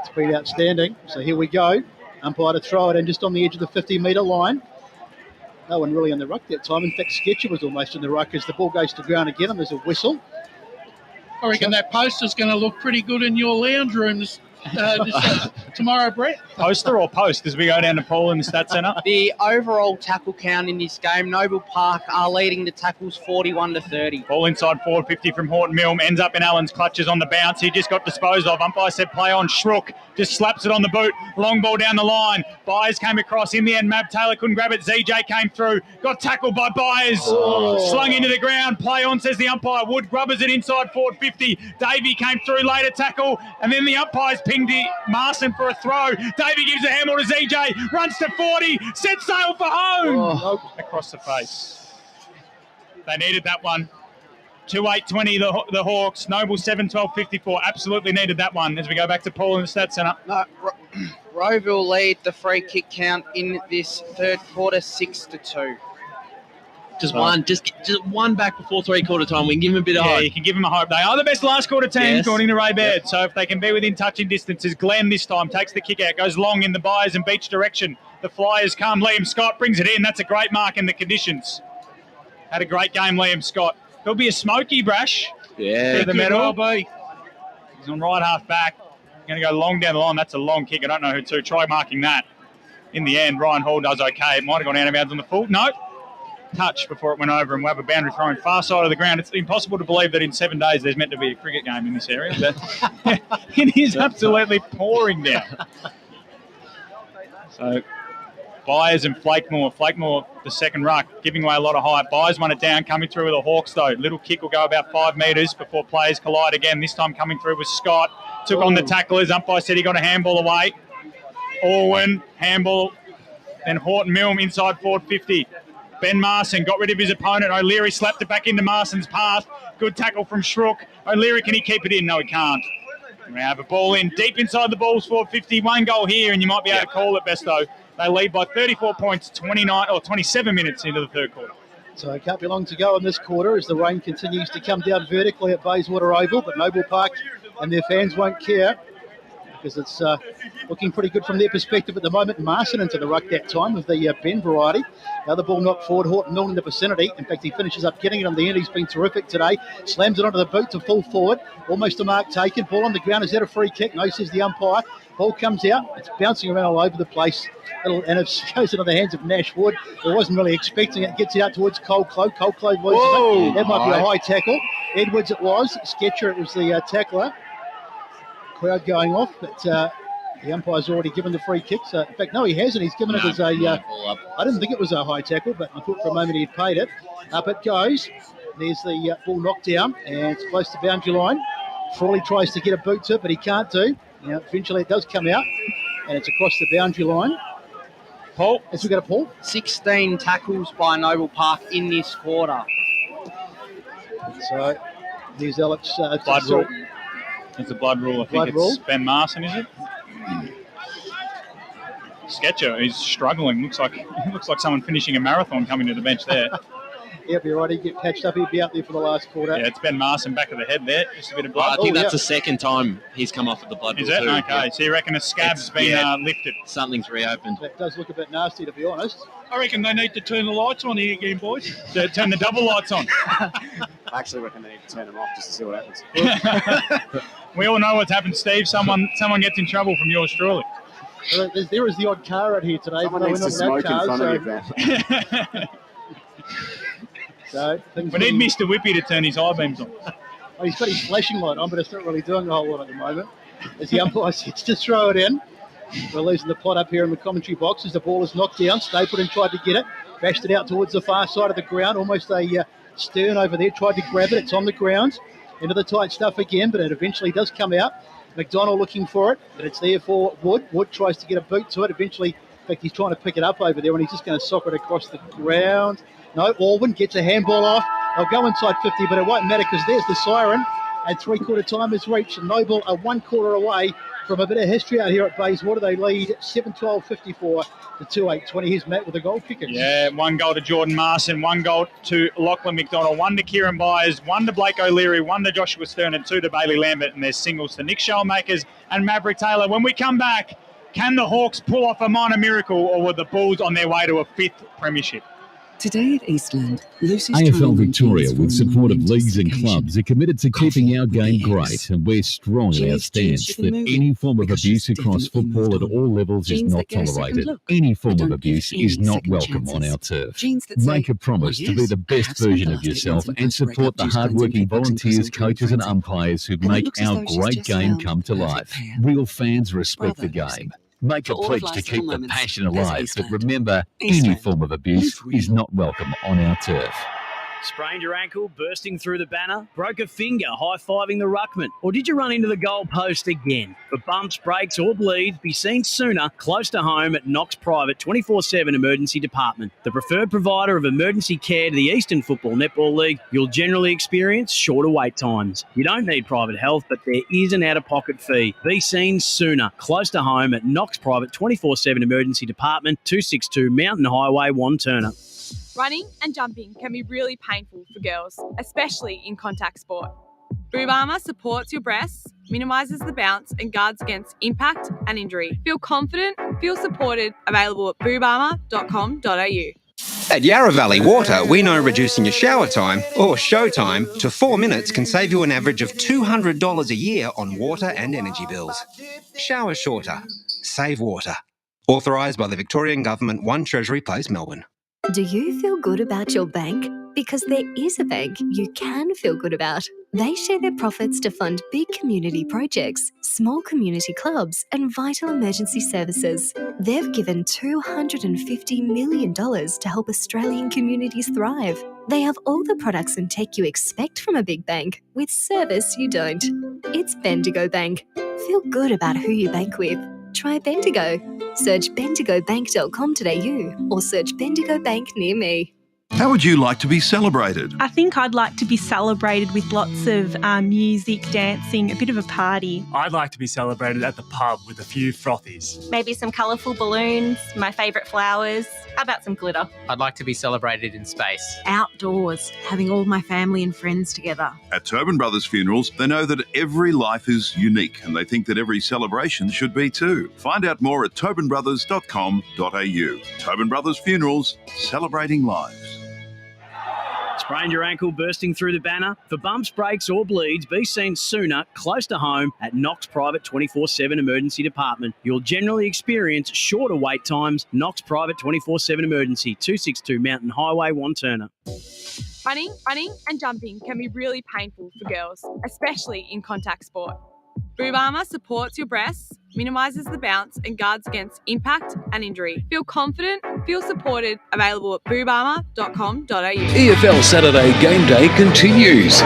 It's been outstanding. So here we go. Umpire to throw it in just on the edge of the 50-metre line. No one really in the ruck that time. In fact, Sketcher was almost in the ruck as the ball goes to ground again and there's a whistle. I reckon that poster's going to look pretty good in your lounge room tomorrow, Brett. Poster or post as we go down to Paul in the Stats Centre? The overall tackle count in this game, Noble Park are leading the tackles 41-30. Ball inside forward 50 from Horton Milne. Ends up in Allen's clutches on the bounce. He just got disposed of. Umpire said play on. Schrook just slaps it on the boot. Long ball down the line. Byers came across. In the end, Mav Taylor couldn't grab it. ZJ came through. Got tackled by Byers. Slung into the ground. Play on, says the umpire. Wood grubbers it inside forward 50. Davey came through. Later tackle. And then the umpires pinged Marson for a throw. Davey gives a handball to ZJ. Runs to 40. Set sail for home. Across the face. They needed that one. 2-8-20 the Hawks. Noble 7-12-54. Absolutely needed that one as we go back to Paul in the Stats Centre. No, Roeville lead the free kick count in this third quarter 6-2. Just one back before three-quarter time. We can give them a bit of hope. Yeah, you can give them a hope. They are the best last quarter team, according to Ray Baird. So if they can be within touching distances, Glenn this time takes the kick out, goes long in the Byers and Beach direction. The Flyers come. Liam Scott brings it in. That's a great mark in the conditions. Had a great game, Liam Scott. There'll be a smoky, Brash. Yeah. Through the middle. Well be. He's on right half back. Going to go long down the line. That's a long kick. I don't know who to. Try marking that. In the end, Ryan Hall does okay. It might have gone out of bounds on the full. No. Touch before it went over, and we'll have a boundary throw in far side of the ground. It's impossible to believe that in 7 days there's meant to be a cricket game in this area, but it is absolutely pouring down. So Byers and Flakemore. Flakemore, the second ruck, giving away a lot of height. Byers won it down, coming through with the Hawks, though. Little kick will go about 5 metres before players collide again. This time coming through with Scott. Took on the tacklers. Umpire said he got a handball away. Orwin, handball. Then Horton Milne inside forward 50. Ben Marson got rid of his opponent. O'Leary slapped it back into Marson's path. Good tackle from Schrook. O'Leary, can he keep it in? No, he can't. We have a ball in deep inside the Bulls for 51 goal here, and you might be able to call it, Besto. They lead by 34 points, 27 minutes into the third quarter. So it can't be long to go in this quarter as the rain continues to come down vertically at Bayswater Oval, but Noble Park and their fans won't care because it's looking pretty good from their perspective at the moment. Marson into the ruck that time of the Ben variety. The other ball knocked forward, Horton Milne in the vicinity. In fact, he finishes up getting it on the end. He's been terrific today. Slams it onto the boot to full forward. Almost a mark taken. Ball on the ground. Is that a free kick? No, says the umpire. Ball comes out. It's bouncing around all over the place. And it goes into the hands of Nash Wood. He wasn't really expecting it. Gets it out towards Coldclough. Coldclough loses it. That might be a high tackle. Edwards it was. Sketcher, it was the tackler. Crowd going off, but the umpire's already given the free kick. So, in fact, no, he hasn't. He's given it as a... I didn't think it was a high tackle, but I thought for a moment he'd paid it. Up it goes. There's the ball knocked down, and it's close to boundary line. Frawley tries to get a boot to it, but he can't do. Eventually it does come out, and it's across the boundary line. Paul? As we got a Paul. 16 tackles by Noble Park in this quarter. So, there's Alex... blood rule. It's a blood rule. I think it's Ben Marson, is it? Sketcher is struggling. Looks like someone finishing a marathon coming to the bench there. Yep, you're right. He'd get patched up. He'd be out there for the last quarter. Yeah, it's Ben Marson, back of the head there. Just a bit of blood. I think that's the second time he's come off with the blood. Is it? Too. Okay. Yeah. So you reckon a scab's been lifted? Something's reopened. That does look a bit nasty, to be honest. I reckon they need to turn the lights on here again, boys. Turn the double lights on. I actually reckon they need to turn them off just to see what happens. We all know what's happened, Steve. Someone gets in trouble from yours truly. Well, there is the odd car out here today. Someone needs to smoke in front of you, So we need Mr. Whippy to turn his high beams on. Well, he's got his flashing light on, but it's not really doing a whole lot at the moment. As the umpire sets to throw it in. We're losing the plot up here in the commentary box as the ball is knocked down. Stapleton tried to get it, bashed it out towards the far side of the ground. Almost a Stern over there, tried to grab it. It's on the ground. Into the tight stuff again, but it eventually does come out. Mcdonald looking for it, but it's there for Wood. Wood tries to get a boot to it. Eventually, in fact, he's trying to pick it up over there, and he's just going to sock it across the ground. No, Alwyn gets a handball off. They'll go inside 50, but it won't matter because there's the siren. And three-quarter time is reached. Noble are 1 quarter away from a bit of history out here at Bayswater. They lead 7-12-54 to 2-8-20. Here's Matt with the goal kickers. Yeah, 1 goal to Jordan Marson, 1 goal to Lachlan McDonald, 1 to Kieran Byers, 1 to Blake O'Leary, 1 to Joshua Stern, and 2 to Bailey Lambert. And there's singles to Nick Shellmakers and Maverick Taylor. When we come back, can the Hawks pull off a minor miracle, or were the Bulls on their way to a 5th premiership? Today at Eastland, Lucy's AFL Victoria, with support of leagues and clubs, are committed to keeping our game great, and we're strong in our stance that any form of abuse across football at all levels is not tolerated. Any form of abuse is not welcome on our turf. Make a promise to be the best version of yourself and support the hard-working volunteers, coaches and umpires who make our great game come to life. Real fans respect the game. Make a pledge to keep the passion alive, but remember, any form of abuse is not welcome on our turf. Sprained your ankle, bursting through the banner? Broke a finger, high-fiving the ruckman? Or did you run into the goal post again? For bumps, breaks or bleeds, be seen sooner close to home at Knox Private 24/7 Emergency Department. The preferred provider of emergency care to the Eastern Football Netball League, you'll generally experience shorter wait times. You don't need private health, but there is an out-of-pocket fee. Be seen sooner close to home at Knox Private 24/7 Emergency Department, 262 Mountain Highway, Wanturna. Running and jumping can be really painful for girls, especially in contact sport. Boob Armour supports your breasts, minimises the bounce and guards against impact and injury. Feel confident, feel supported, available at boobarmour.com.au. At Yarra Valley Water, we know reducing your shower time, or show time, to 4 minutes can save you an average of $200 a year on water and energy bills. Shower shorter. Save water. Authorised by the Victorian Government, 1 Treasury Place, Melbourne. Do you feel good about your bank? Because there is a bank you can feel good about. They share their profits to fund big community projects, small community clubs, and vital emergency services. They've given $250 million to help Australian communities thrive. They have all the products and tech you expect from a big bank, with service you don't. It's Bendigo Bank. Feel good about who you bank with. Try Bendigo. Search bendigobank.com.au or search Bendigo Bank near me. How would you like to be celebrated? I think I'd like to be celebrated with lots of music, dancing, a bit of a party. I'd like to be celebrated at the pub with a few frothies. Maybe some colourful balloons, my favourite flowers. How about some glitter? I'd like to be celebrated in space. Outdoors, having all my family and friends together. At Tobin Brothers Funerals, they know that every life is unique and they think that every celebration should be too. Find out more at tobinbrothers.com.au. Tobin Brothers Funerals, celebrating lives. Sprained your ankle bursting through the banner? For bumps, breaks or bleeds, be seen sooner, close to home at Knox Private 24/7 Emergency Department. You'll generally experience shorter wait times. Knox Private 24/7 Emergency, 262 Mountain Highway, Wanturna. Running and jumping can be really painful for girls, especially in contact sport. Boob Armour supports your breasts, minimises the bounce and guards against impact and injury. Feel confident, feel supported. Available at boobarmour.com.au. EFL Saturday Game Day continues.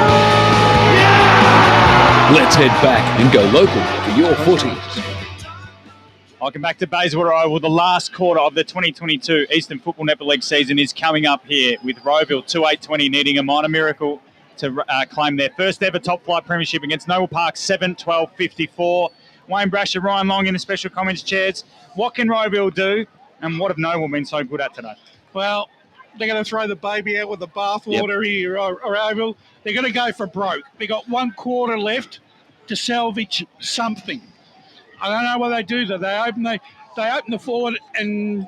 Let's head back and go local for your footy. Welcome back to Bayswater Oval. The last quarter of the 2022 Eastern Football Netball League season is coming up here with Rowville 2-8-20 needing a minor miracle to claim their first ever top flight premiership against Noble Park 7-12-54. Wayne Brasher, Ryan Long in the special comments chairs. What can Rowville do and what have Noble been so good at today? Well, they're going to throw the baby out with the bathwater here, Rowville. They're going to go for broke. They got 1 quarter left to salvage something. I don't know what they do though. They open the forward and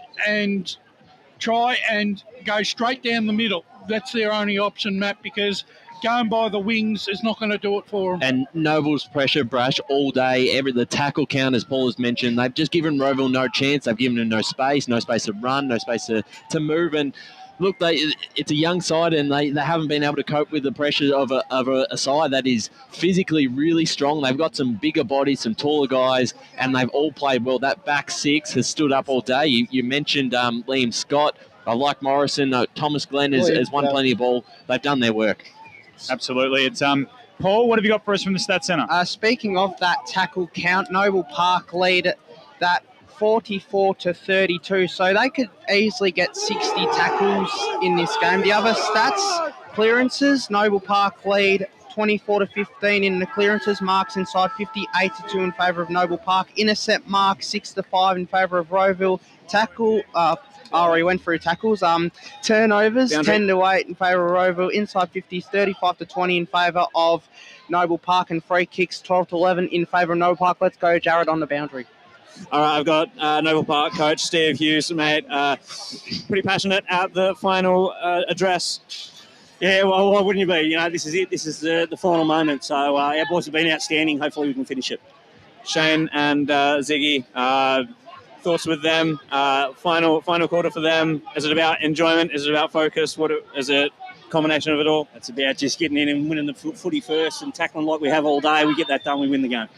try and go straight down the middle. That's their only option, Matt, because going by the wings is not going to do it for them. And Noble's pressure, Brash, all day. The tackle count, as Paul has mentioned, they've just given Rowville no chance. They've given them no space to run, no space to move. And look, it's a young side and they haven't been able to cope with the pressure of a side that is physically really strong. They've got some bigger bodies, some taller guys, and they've all played well. That back six has stood up all day. You mentioned Liam Scott. I like Morrison. Thomas Glenn has won plenty of ball. They've done their work. Absolutely. It's Paul, what have you got for us from the Stats Centre? Speaking of that tackle count, Noble Park lead that 44-32, so they could easily get 60 tackles in this game. The other stats, clearances, Noble Park lead 24-15 in the clearances, marks inside 50, 8-2 in favour of Noble Park. Intercept mark 6-5 in favour of Rowville. Tackle, already went through tackles. Turnovers 10-8 in favour of Rowville. Inside 50s 35-20 in favour of Noble Park, and free kicks 12-11 in favour of Noble Park. Let's go, Jared, on the boundary. All right, I've got Noble Park coach Steve Hughes, mate. Pretty passionate at the final address. Yeah, well, why wouldn't you be? You know, this is it. This is the final moment. So our boys have been outstanding. Hopefully we can finish it. Shane and Ziggy, thoughts with them? Final quarter for them. Is it about enjoyment? Is it about focus? Is it a combination of it all? It's about just getting in and winning the footy first and tackling like we have all day. We get that done, we win the game.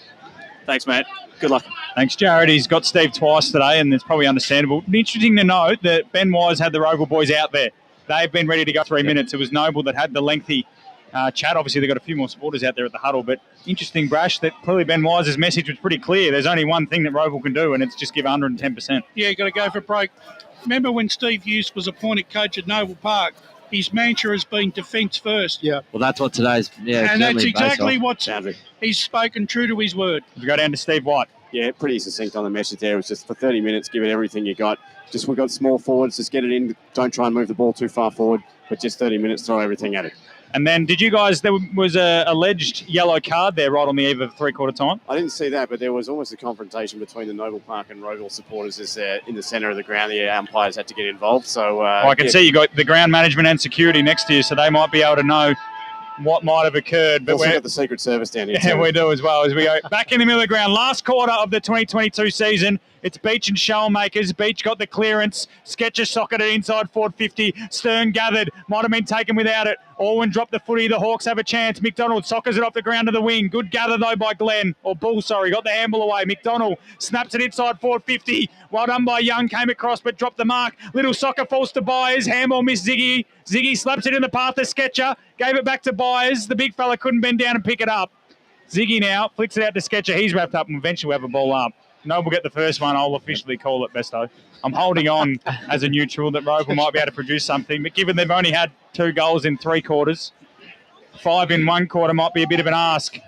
Thanks, mate. Good luck. Thanks, Jared. He's got Steve twice today, and it's probably understandable. Interesting to note that Ben Wise had the Rowville boys out there. They've been ready to go 3 minutes. It was Noble that had the lengthy chat. Obviously, they've got a few more supporters out there at the huddle, but interesting, Brash, that clearly Ben Wise's message was pretty clear. There's only one thing that Rowville can do, and it's just give 110%. Yeah, got to go for break. Remember when Steve Hughes was appointed coach at Noble Park? His mantra has been defence first. Yeah. Well, that's what today's... Yeah, and that's exactly what he's spoken true to his word. We go down to Steve White. Yeah, pretty succinct on the message there. It was just for 30 minutes, give it everything you got. Just we've got small forwards, just get it in. Don't try and move the ball too far forward, but just 30 minutes, throw everything at it. And then did you guys, there was a alleged yellow card there right on the eve of three-quarter time? I didn't see that, but there was almost a confrontation between the Noble Park and Rowville supporters as in the centre of the ground. The umpires had to get involved. So I can see you got the ground management and security next to you, so they might be able to know what might have occurred. But we've got the Secret Service down here. Yeah, too. we do as well. As we go back in the middle of the ground, last quarter of the 2022 season. It's Beach and Shellmakers. Beach got the clearance. Sketcher socketed inside forward 50. Stern gathered. Might have been taken without it. Orwin dropped the footy. The Hawks have a chance. McDonald sockers it off the ground to the wing. Good gather, though, by Glenn. Or Bull, sorry. Got the handball away. McDonald snaps it inside forward 50. Well done by Young. Came across but dropped the mark. Little soccer falls to Byers. Handball missed Ziggy. Ziggy slaps it in the path of Sketcher. Gave it back to Byers. The big fella couldn't bend down and pick it up. Ziggy now flicks it out to Sketcher. He's wrapped up and eventually will have a ball up. Noble get the first one. I'll officially call it Besto. I'm holding on as a neutral that Roval might be able to produce something, but given they've only had 2 goals in 3 quarters, 5 in 1 quarter might be a bit of an ask.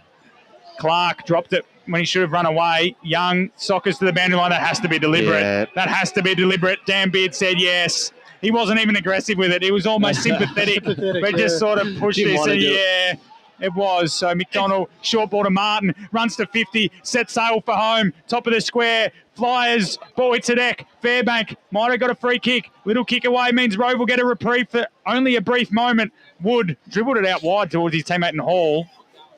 Clark dropped it when he should have run away. Young, Sockers to the boundary line. That has to be deliberate. Yeah. That has to be deliberate. Dan Beard said yes. He wasn't even aggressive with it. He was almost sympathetic, but just sort of pushed it. So, yeah, it was. So McDonald, short ball to Martin, runs to 50, sets sail for home. Top of the square, Flyers, ball hits the deck. Fairbank might have got a free kick. Little kick away means Rove will get a reprieve for only a brief moment. Wood dribbled it out wide towards his teammate in Hall.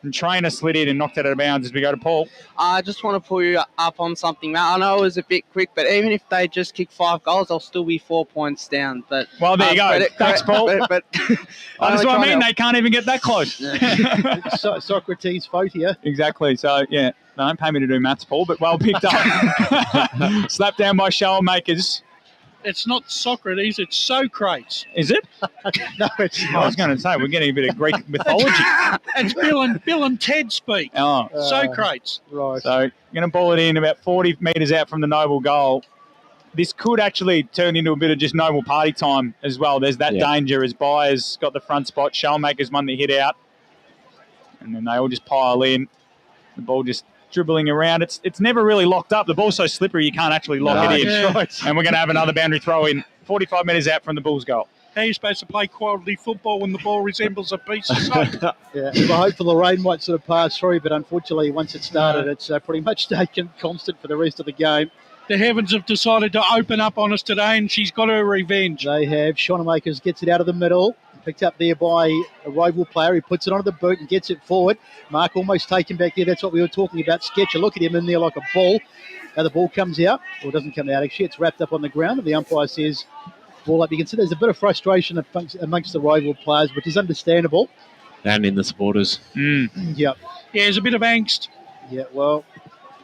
And Trainer slid in and knocked it out of bounds as we go to Paul. I just want to pull you up on something, Matt. I know it was a bit quick, but even if they just kick 5 goals, they'll still be 4 points down. But well, there you go. Thanks, Paul. But that's what I mean. They can't even get that close. Socrates' vote here. Exactly. So, yeah, they don't pay me to do maths, Paul, but well picked up. Slapped down by show makers. It's not Socrates, it's Socrates. Is it? No, it's not. I was going to say, we're getting a bit of Greek mythology. It's Bill and Ted speak. Oh. Socrates. Right. So, going to ball it in about 40 metres out from the Noble goal. This could actually turn into a bit of just Noble party time as well. There's that danger as Byers got the front spot. Shellmaker's won the hit out. And then they all just pile in. The ball just dribbling around. It's never really locked up. The ball's so slippery you can't actually lock it in. Yeah. Right. And we're going to have another boundary throw in 45 metres out from the Bulls' goal. How are you supposed to play quality football when the ball resembles a piece of soap? Yeah, well, hopefully the rain might sort of pass through, but unfortunately once it started, it's pretty much taken constant for the rest of the game. The heavens have decided to open up on us today, and she's got her revenge. They have. Shonemakers gets it out of the middle. Picked up there by a Roval player. He puts it onto the boot and gets it forward. Mark almost taken back there. That's what we were talking about. Sketcher, look at him in there like a ball. Now the ball comes out. Well, it doesn't come out actually. It's wrapped up on the ground. And the umpire says, ball up. You can see there's a bit of frustration amongst the Roval players, which is understandable. And in the supporters. Yep. Yeah, there's a bit of angst. Yeah, well,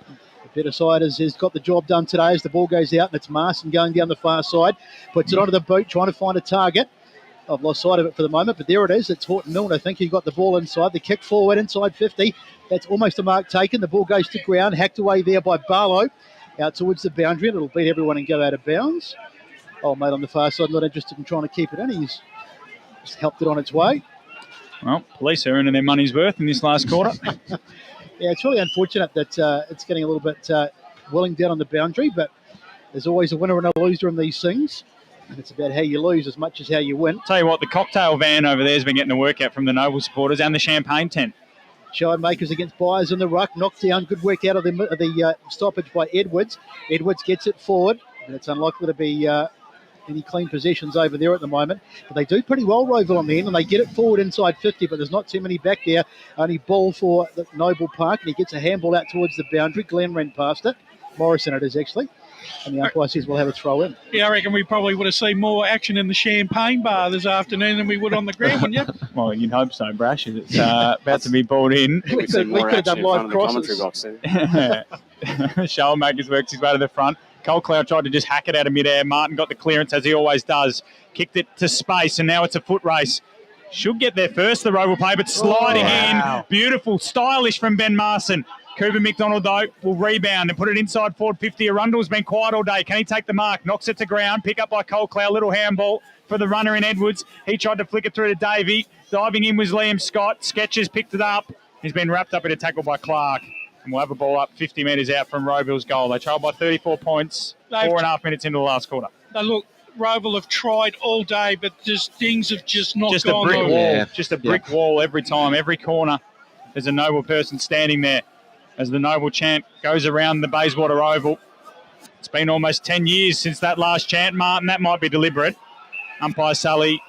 the better side has got the job done today as the ball goes out, and it's Marston going down the far side. Puts it onto the boot, trying to find a target. I've lost sight of it for the moment, but there it is. It's Horton Milne, I think. He got the ball inside. The kick forward inside 50. That's almost a mark taken. The ball goes to ground, hacked away there by Barlow. Out towards the boundary, and it'll beat everyone and go out of bounds. Old mate on the far side, not interested in trying to keep it in. He's just helped it on its way. Well, police are earning their money's worth in this last quarter. Yeah, it's really unfortunate that it's getting a little bit willing down on the boundary, but there's always a winner and a loser in these things. And it's about how you lose as much as how you win. Tell you what, the cocktail van over there has been getting a workout from the Noble supporters and the champagne tent. Shine makers against Byers in the ruck. Knocked down. Good work out of the stoppage by Edwards. Edwards gets it forward. And it's unlikely to be any clean possessions over there at the moment. But they do pretty well, Roval, on the end, and they get it forward inside 50, but there's not too many back there. Only ball for the Noble Park, and he gets a handball out towards the boundary. Glenn ran past it. Morrison it is, actually. And the umpire says we'll have a throw in. Yeah, I reckon we probably would have seen more action in the champagne bar this afternoon than we would on the ground, wouldn't you? Well, you'd hope so, Brash. It's about to be balled in. We could have done live crosses. Shellmakers works his way to the front. Cole Cloud tried to just hack it out of midair. Martin got the clearance, as he always does. Kicked it to space, and now it's a foot race. Should get there first, the Roval play, but sliding in. Beautiful, stylish from Ben Marston. Cooper McDonald, though, will rebound and put it inside forward 50. Arundel's been quiet all day. Can he take the mark? Knocks it to ground. Pick up by Cole Cloud. Little handball for the runner in Edwards. He tried to flick it through to Davey. Diving in was Liam Scott. Sketchers picked it up. He's been wrapped up in a tackle by Clark. And we'll have a ball up 50 metres out from Roval's goal. They trail by 34 points, 4.5 minutes into the last quarter. They look, Roval have tried all day, but just things have just not just gone. A brick well. wall. Yeah. Just a brick wall every time, every corner. There's a Noble person standing there as the Noble chant goes around the Bayswater Oval. It's been almost 10 years since that last chant, Martin. That might be deliberate. Umpire Sully,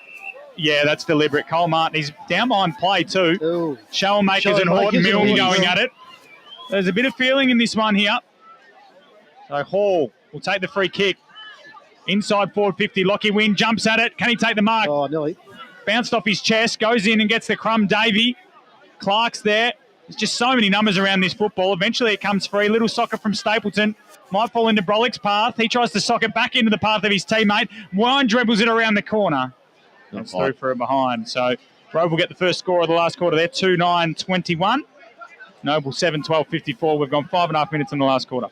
yeah, that's deliberate. Cole Martin, he's down behind play too. Shellmakers and Horton Milne going at it. There's a bit of feeling in this one here. So Hall will take the free kick. Inside forward 50, Lockie Wynn jumps at it. Can he take the mark? Oh, nearly. Bounced off his chest, goes in and gets the crumb. Davey. Clark's there. There's just so many numbers around this football. Eventually it comes free. Little soccer from Stapleton. Might fall into Brolick's path. He tries to sock it back into the path of his teammate. Wine dribbles it around the corner. That's through for a behind. So Rove will get the first score of the last quarter there. 2-9-21. Noble 7-12-54. We've gone 5.5 minutes in the last quarter.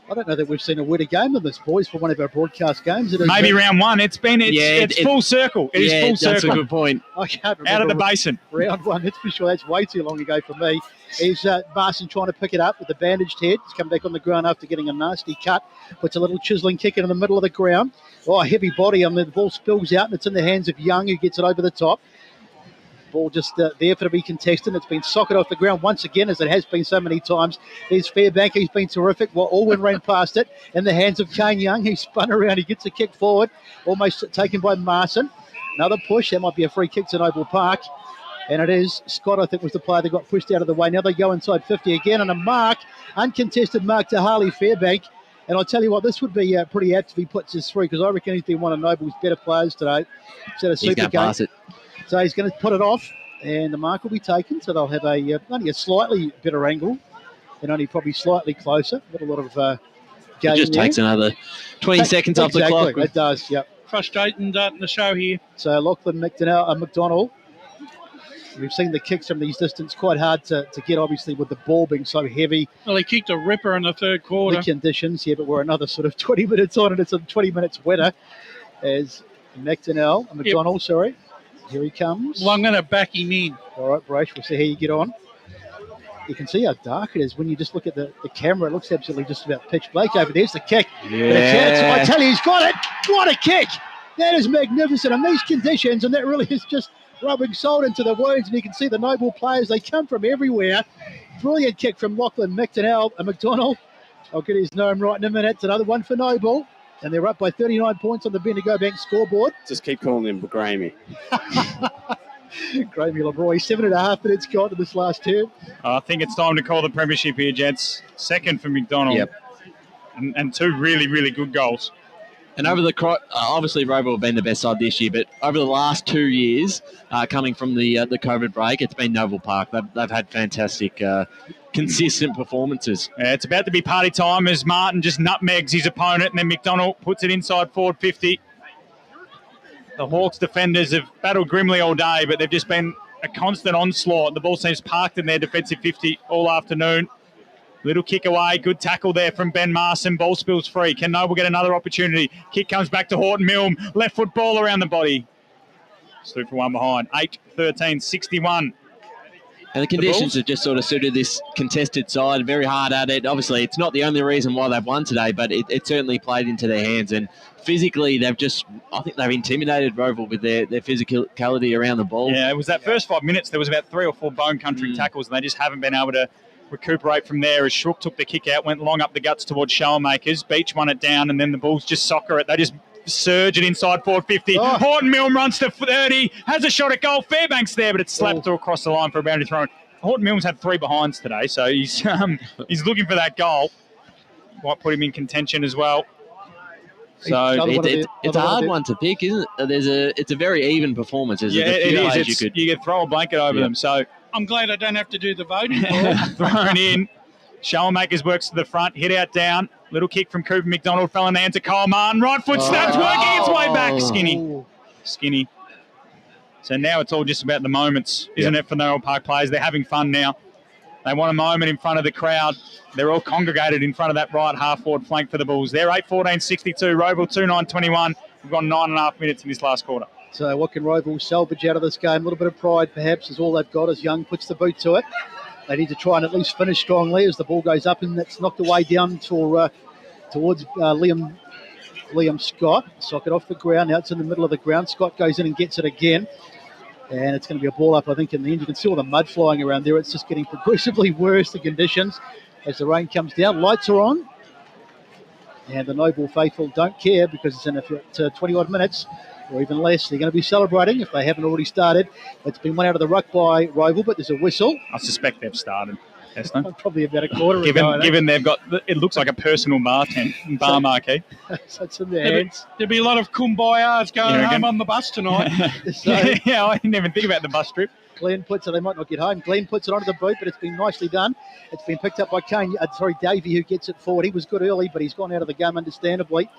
I don't know that we've seen a wetter game than this, boys, for one of our broadcast games. It is maybe round one. It's full circle. It is full circle. That's a good point. I can't remember. Out of the basin. Round one, that's for sure. That's way too long ago for me. Is Pearson trying to pick it up with the bandaged head. He's come back on the ground after getting a nasty cut. Puts a little chiselling kick in the middle of the ground. Oh, a heavy body. The ball spills out, and it's in the hands of Young, who gets it over the top. Ball just there for to be contested. It's been socket off the ground once again, as it has been so many times. There's Fairbank, who's been terrific. Well, Alwyn ran past it in the hands of Kane Young, who spun around. He gets a kick forward, almost taken by Pearson. Another push. That might be a free kick to Noble Park. And it is Scott, I think, was the player that got pushed out of the way. Now they go inside 50 again, and a mark, uncontested mark to Harley Fairbank. And I'll tell you what, this would be pretty apt if he puts this through, because I reckon he's been one of Noble's better players today. He's going to pass it. So he's going to put it off, and the mark will be taken. So they'll have only a slightly better angle, and only probably slightly closer. Got a lot of game. It just takes another 20 seconds off the clock. It does, yep. Frustrating in the show here. So Lachlan McDonald. We've seen the kicks from these distance quite hard to get, obviously, with the ball being so heavy. Well, he kicked a ripper in the third quarter. The conditions, but we're another sort of 20 minutes on, and it's 20 minutes wetter as McDonald, sorry. Here he comes. Well, I'm going to back him in. All right, Brace, we'll see how you get on. You can see how dark it is when you just look at the camera. It looks absolutely just about pitch black over there. There's the kick. Yeah. I tell you, he's got it. What a kick. That is magnificent. In these conditions, and that really is just rubbing salt into the wounds, and you can see the Noble players. They come from everywhere. Brilliant kick from Lachlan McDonald. I'll get his name right in a minute. It's another one for Noble. And they're up by 39 points on the Bendigo Bank scoreboard. Just keep calling him Gramey. Gramey LeBroy, 7.5 minutes gone to this last term. I think it's time to call the premiership here, gents. Second for McDonald. Yep. And two really, really good goals. And over obviously Rover have been the best side this year, but over the last 2 years, coming from the COVID break, it's been Noble Park. They've had fantastic, consistent performances. Yeah, it's about to be party time as Martin just nutmegs his opponent, and then McDonald puts it inside forward 50. The Hawks defenders have battled grimly all day, but they've just been a constant onslaught. The ball seems parked in their defensive 50 all afternoon. Little kick away. Good tackle there from Ben Pearson. Ball spills free. Can Noble get another opportunity? Kick comes back to Horton Milne. Left foot ball around the body. Stu for one behind. 8-13, 61. And the conditions have just sort of suited this contested side. Very hard at it. Obviously, it's not the only reason why they've won today, but it certainly played into their hands. And physically, I think they've intimidated Roval with their physicality around the ball. Yeah, it was that first 5 minutes. There was about 3 or 4 bone country tackles, and they just haven't been able to recuperate from there as Shook took the kick out, went long up the guts towards Showermakers. Beach won it down, and then the Bulls just soccer it. They just surge it inside 450. Horton Milne runs to 30, has a shot at goal. Fairbank's there, but it's slapped through across the line for a boundary throw. Horton Milne's had 3 behinds today, so he's looking for that goal. Might put him in contention as well. So it's a hard one to pick, isn't it? It's a very even performance. Yeah, it is. You could throw a blanket over them. So I'm glad I don't have to do the voting. Thrown in. Showermakers works to the front, hit out down. Little kick from Cooper McDonald, fell in the hands of Kyle Martin. Right foot snaps, working its way back. Skinny. So now it's all just about the moments, isn't it, for the Noble Park players? They're having fun now. They want a moment in front of the crowd. They're all congregated in front of that right half-forward flank for the Bulls. They're 8-14-62. Roval 2-9-21. We've got 9.5 minutes in this last quarter. So what can Roval salvage out of this game? A little bit of pride, perhaps, is all they've got as Young puts the boot to it. They need to try and at least finish strongly as the ball goes up, and that's knocked away down towards Liam Scott. Socket off the ground. Now it's in the middle of the ground. Scott goes in and gets it again. And it's going to be a ball up, I think, in the end. You can see all the mud flying around there. It's just getting progressively worse, the conditions, as the rain comes down. Lights are on. And the Noble faithful don't care because it's in 20-odd minutes or even less. They're going to be celebrating if they haven't already started. It's been one out of the ruck by Roval, but there's a whistle. I suspect they've started. Probably about a quarter given they've got, it looks like a personal bar marquee. So it's in their hands. There'll be a lot of kumbayas going home on the bus tonight. Yeah, I didn't even think about the bus trip. Glenn puts it, they might not get home. Glenn puts it onto the boot, but it's been nicely done. It's been picked up by Davey, who gets it forward. He was good early, but he's gone out of the game, understandably.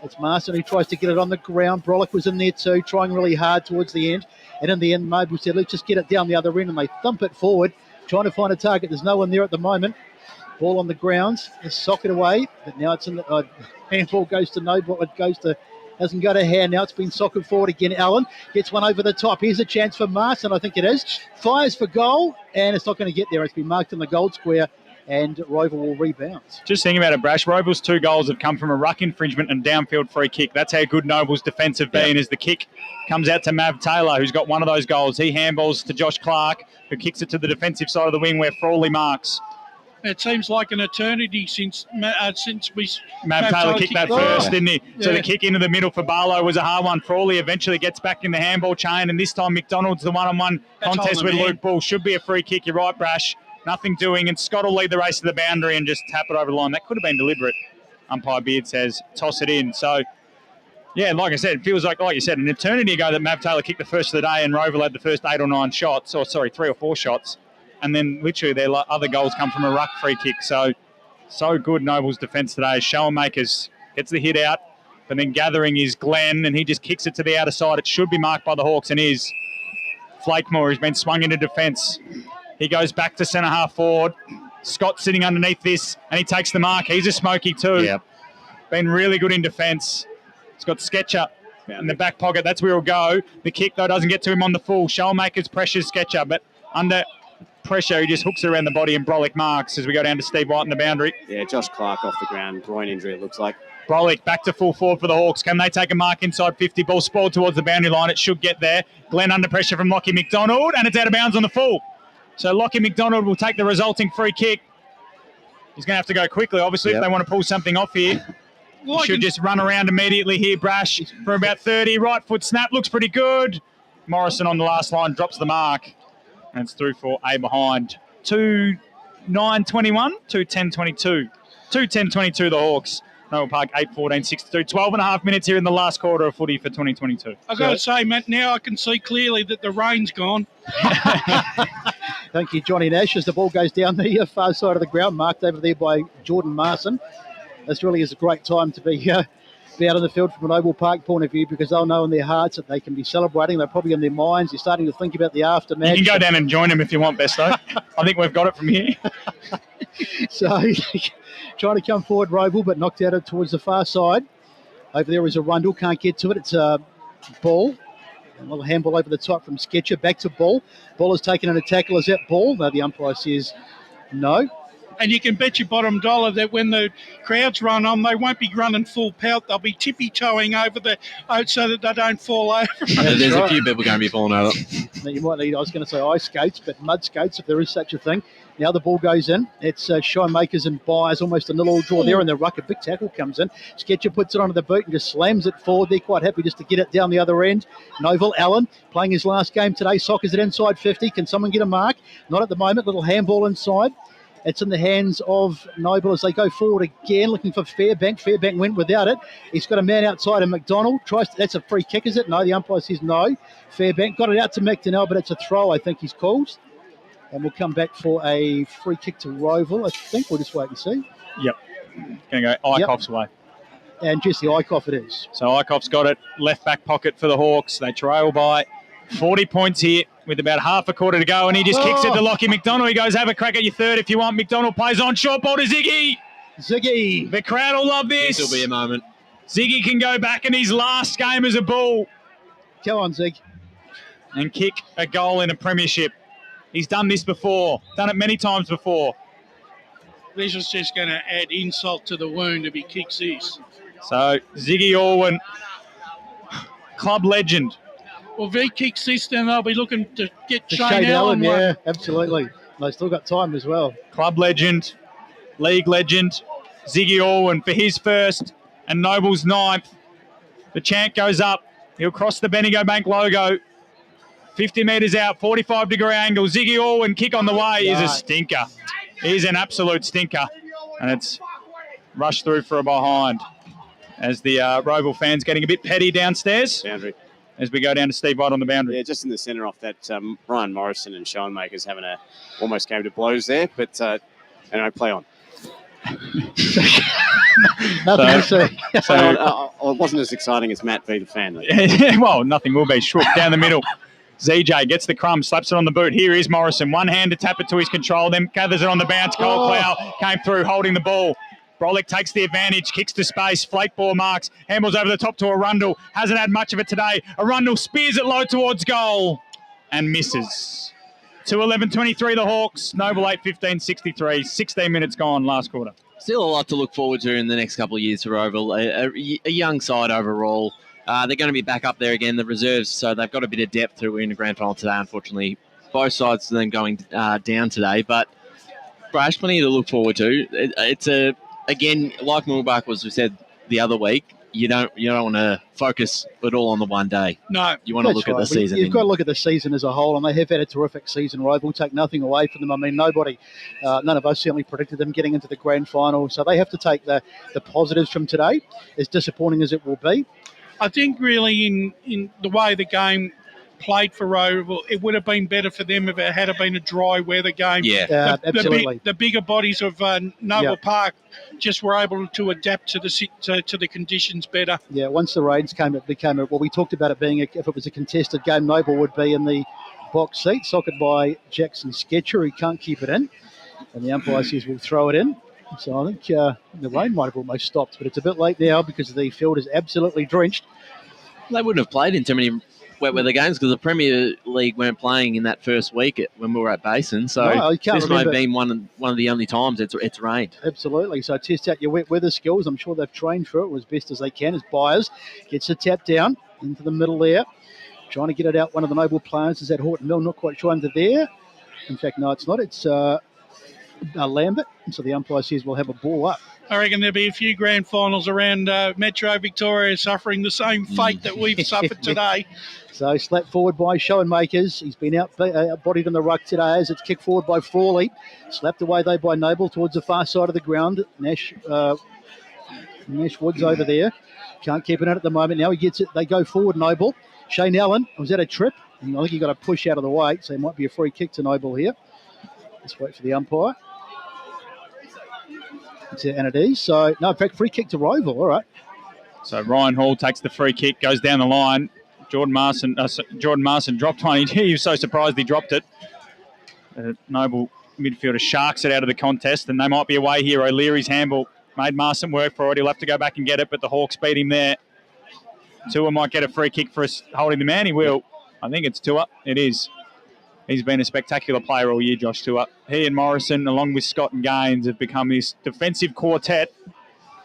It's Pearson who tries to get it on the ground. Brolick was in there too, trying really hard towards the end. And in the end, Noble said, let's just get it down the other end, and they thump it forward, trying to find a target. There's no one there at the moment. Ball on the grounds. Is socket away, but now it's in the handball goes to Noble. It goes to. Doesn't go to hand. Now it's been socket forward again. Allen gets one over the top. Here's a chance for Marston. I think it is. Fires for goal, and it's not going to get there. It's been marked in the goal square, and Roval will rebound. Just thinking about it, Brash. Roval's 2 goals have come from a ruck infringement and downfield free kick. That's how good Noble's defence have been, as the kick comes out to Mav Taylor, who's got one of those goals. He handballs to Josh Clark, who kicks it to the defensive side of the wing where Frawley marks. It seems like an eternity since we... Mav Taylor kicked that first, didn't he? Yeah. So the kick into the middle for Barlow was a hard one. Frawley eventually gets back in the handball chain, and this time McDonald's the one-on-one contest with Luke Bull. Should be a free kick. You're right, Brash. Nothing doing, and Scott will lead the race to the boundary and just tap it over the line. That could have been deliberate. Umpire Beard says, toss it in. So, yeah, like I said, it feels like you said, an eternity ago that Mav Taylor kicked the first of the day and Roval had the first 8 or 9 shots, 3 or 4 shots. And then literally their other goals come from a ruck free kick. So good Noble's defence today. Schoenmakers gets the hit out, but then gathering is Glenn, and he just kicks it to the outer side. It should be marked by the Hawks, and is. Flakemore has been swung into defence. He goes back to centre half forward. Scott sitting underneath this, and he takes the mark. He's a smoky too. Yep. Been really good in defence. He's got Sketcher in the back pocket. That's where he'll go. The kick, though, doesn't get to him on the full. Schoenmakers pressures Sketcher, but under pressure, he just hooks it around the body, and Brolick marks as we go down to Steve White in the boundary. Yeah, Josh Clark off the ground. Groin injury, it looks like. Brolick back to full forward for the Hawks. Can they take a mark inside 50? Ball spoiled towards the boundary line. It should get there. Glenn under pressure from Lockie McDonald, and it's out of bounds on the full. So Lockie McDonald will take the resulting free kick. He's going to have to go quickly, obviously, if they want to pull something off here. He should just run around immediately here, Brash, for about 30. Right foot snap, looks pretty good. Morrison on the last line drops the mark, and it's through for a behind. 2-9-21, 2-10-22. 2-10-22 the Hawks. Noble Park 8-14-62. 12 and a half minutes here in the last quarter of footy for 2022. I've got to say, Matt, now I can see clearly that the rain's gone. Thank you, Johnny Nash, as the ball goes down the far side of the ground, marked over there by Jordan Marson. This really is a great time to be out on the field from an Oval Park point of view, because they'll know in their hearts that they can be celebrating. They're probably in their minds. They're starting to think about the aftermath. You can go down and join them if you want, Besto. I think we've got it from here. So trying to come forward, Roval, but knocked out towards the far side. Over there is a Rundle, can't get to it. It's a Ball. A little handball over the top from Sketcher, back to Ball. Ball has taken an tackle. Is that Ball? No, the umpire says no. And you can bet your bottom dollar that when the crowds run on, they won't be running full pelt. They'll be tippy-toeing over so that they don't fall over. There's a few people going to be falling over. You might need, I was going to say ice skates, but mud skates, if there is such a thing. Now the ball goes in. It's Schoenmakers and Byers, almost a nil-all draw there, and the ruck, a big tackle comes in. Sketcher puts it onto the boot and just slams it forward. They're quite happy just to get it down the other end. Noble Allen playing his last game today. Sockers it inside 50. Can someone get a mark? Not at the moment. Little handball inside. It's in the hands of Noble as they go forward again, looking for Fairbank. Fairbank went without it. He's got a man outside of McDonald. That's a free kick, is it? No, the umpire says no. Fairbank got it out to Mcdonald, but it's a throw, I think he's called. And we'll come back for a free kick to Roval, I think. We'll just wait and see. Yep. Going to go Eichhoff's way. And Jesse Eichhoff it is. So Eichhoff's got it. Left back pocket for the Hawks. They trail by 40 points here with about half a quarter to go, and he just kicks it to Lockie McDonald. He goes, have a crack at your third if you want. McDonald plays on, short ball to Ziggy. Ziggy. The crowd will love this. This will be a moment. Ziggy can go back in his last game as a Bull. Go on, Zig. And kick a goal in a premiership. He's done this before, done it many times before. This is just going to add insult to the wound if he kicks this. So Ziggy Orwin, club legend. Well, if he kicks this, then they'll be looking to get To Shane Allen one. Yeah, absolutely. They've still got time as well. Club legend, league legend, Ziggy Orwin for his first and Noble's ninth. The chant goes up. He'll cross the Bendigo Bank logo. 50 metres out, 45-degree angle. Ziggy Orwin, kick on the way, is a stinker. He's an absolute stinker. And it's rushed through for a behind as the Roval fans getting a bit petty downstairs. Boundary. As we go down to Steve White on the boundary. Yeah, just in the centre off that, Ryan Morrison and Schoenmakers having almost came to blows there, but anyway, play on. Nothing to say. It wasn't as exciting as Matt v. the fan. Well, nothing will be. Shrook down the middle. ZJ gets the crumb, slaps it on the boot. Here is Morrison. One hand to tap it to his control, then gathers it on the bounce. Goldclough came through holding the ball. Brolick takes the advantage, kicks to space, flake ball marks, handles over the top to Arundel. Hasn't had much of it today. Arundel spears it low towards goal and misses. 2:11:23 the Hawks, Noble 8:15:63, 16 minutes gone last quarter. Still a lot to look forward to in the next couple of years for Oval. A young side overall. They're going to be back up there again, the reserves, so they've got a bit of depth to win the grand final today, unfortunately. Both sides of them going down today, but Brash, plenty to look forward to. It's again, like Moolbach was, we said the other week, you don't want to focus it all on the one day. No. You want to look at the season. You've got to look at the season as a whole, and they have had a terrific season, right? We'll take nothing away from them. I mean, none of us certainly predicted them getting into the grand final, so they have to take the positives from today, as disappointing as it will be. I think really in the way the game played for Roval, it would have been better for them if it had been a dry weather game. Yeah, absolutely. The bigger bodies of Noble Park just were able to adapt to the conditions better. Yeah, once the rains came, it became we talked about it being, if it was a contested game, Noble would be in the box seat, socketed by Jackson Sketcher, who can't keep it in. And the umpire says we'll throw it in. So I think the rain might have almost stopped, but it's a bit late now because the field is absolutely drenched. They wouldn't have played in too many wet weather games because the Premier League weren't playing in that first week when we were at Basin. So this may have been one of the only times it's rained. Absolutely. So test out your wet weather skills. I'm sure they've trained through it as best as they can. As Byers gets a tap down into the middle there, trying to get it out. One of the Noble players is at Horton Mill. Not quite sure under there. In fact, no, it's not. It's Lambert. So the umpire says we'll have a ball up. I reckon there'll be a few grand finals around Metro Victoria suffering the same fate that we've suffered today. So slapped forward by Schoenmakers. He's been outbodied in the ruck today as it's kicked forward by Frawley. Slapped away though by Noble towards the far side of the ground. Nash Woods over there. Can't keep it in at the moment. Now he gets it. They go forward, Noble. Shane Allen was at a trip. And I think he got a push out of the way. So it might be a free kick to Noble here. Let's wait for the umpire. And it is. So, no, in fact, free kick to Roval. All right. So Ryan Hall takes the free kick, goes down the line. Jordan Marson dropped one. He was so surprised he dropped it. Noble midfielder sharks it out of the contest, and they might be away here. O'Leary's handball made Marson work for it. He'll have to go back and get it, but the Hawks beat him there. Tua might get a free kick for us holding the man. He will. I think it's Tua. It is. He's been a spectacular player all year, Josh Tua. He and Morrison, along with Scott and Gaines, have become this defensive quartet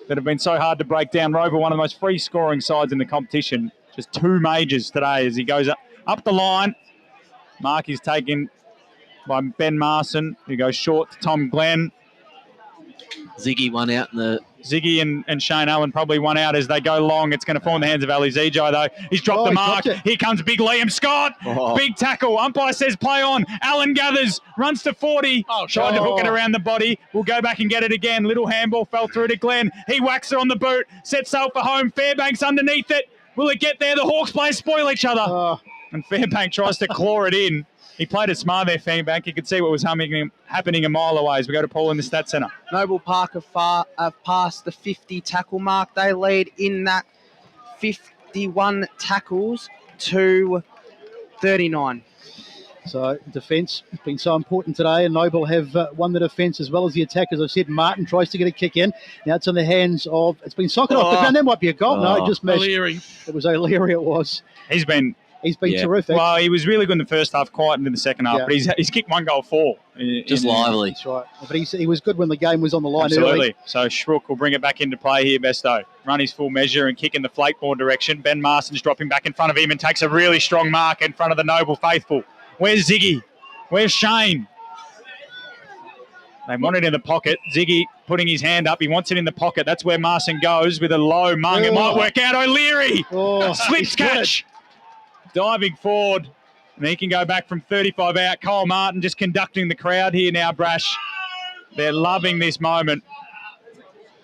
that have been so hard to break down. Rover, one of the most free-scoring sides in the competition. Just two majors today as he goes up the line. Mark is taken by Ben Marson, who goes short to Tom Glenn. Ziggy won out in the... Ziggy and Shane Allen probably won out as they go long. It's going to fall in the hands of Ali Zijai, though. He's dropped the mark. Here comes big Liam Scott. Big tackle. Umpire says play on. Allen gathers, runs to 40. Tried to hook it around the body. We'll go back and get it again. Little handball fell through to Glenn. He whacks it on the boot. Sets sail for home. Fairbanks underneath it. Will it get there? The Hawks players spoil each other. And Fairbank tries to claw it in. He played it smart there, Fairbank. You could see what was happening a mile away as we go to Paul in the Stats Centre. Noble Park have passed the 50 tackle mark. They lead in that 51 tackles to 39. So defence has been so important today, and Noble have won the defence as well as the attack. As I said, Martin tries to get a kick in. Now it's in the hands of... It's been socketed off the ground. That might be a goal. No, it just missed. O'Leary. It was O'Leary, it was. He's been terrific. Well, he was really good in the first half, quiet into the second half, but he's kicked 1 goal 4. Just lively. That's right. But he was good when the game was on the line. Absolutely. Early. So Schrook will bring it back into play here, Besto. Run his full measure and kick in the flakeboard direction. Ben Marston's dropping back in front of him and takes a really strong mark in front of the Noble faithful. Where's Ziggy? Where's Shane? They want it in the pocket. Ziggy putting his hand up. He wants it in the pocket. That's where Marson goes with a low mung. It might work out. O'Leary. Slips catch. Diving forward. And he can go back from 35 out. Cole Martin just conducting the crowd here now, Brash. They're loving this moment.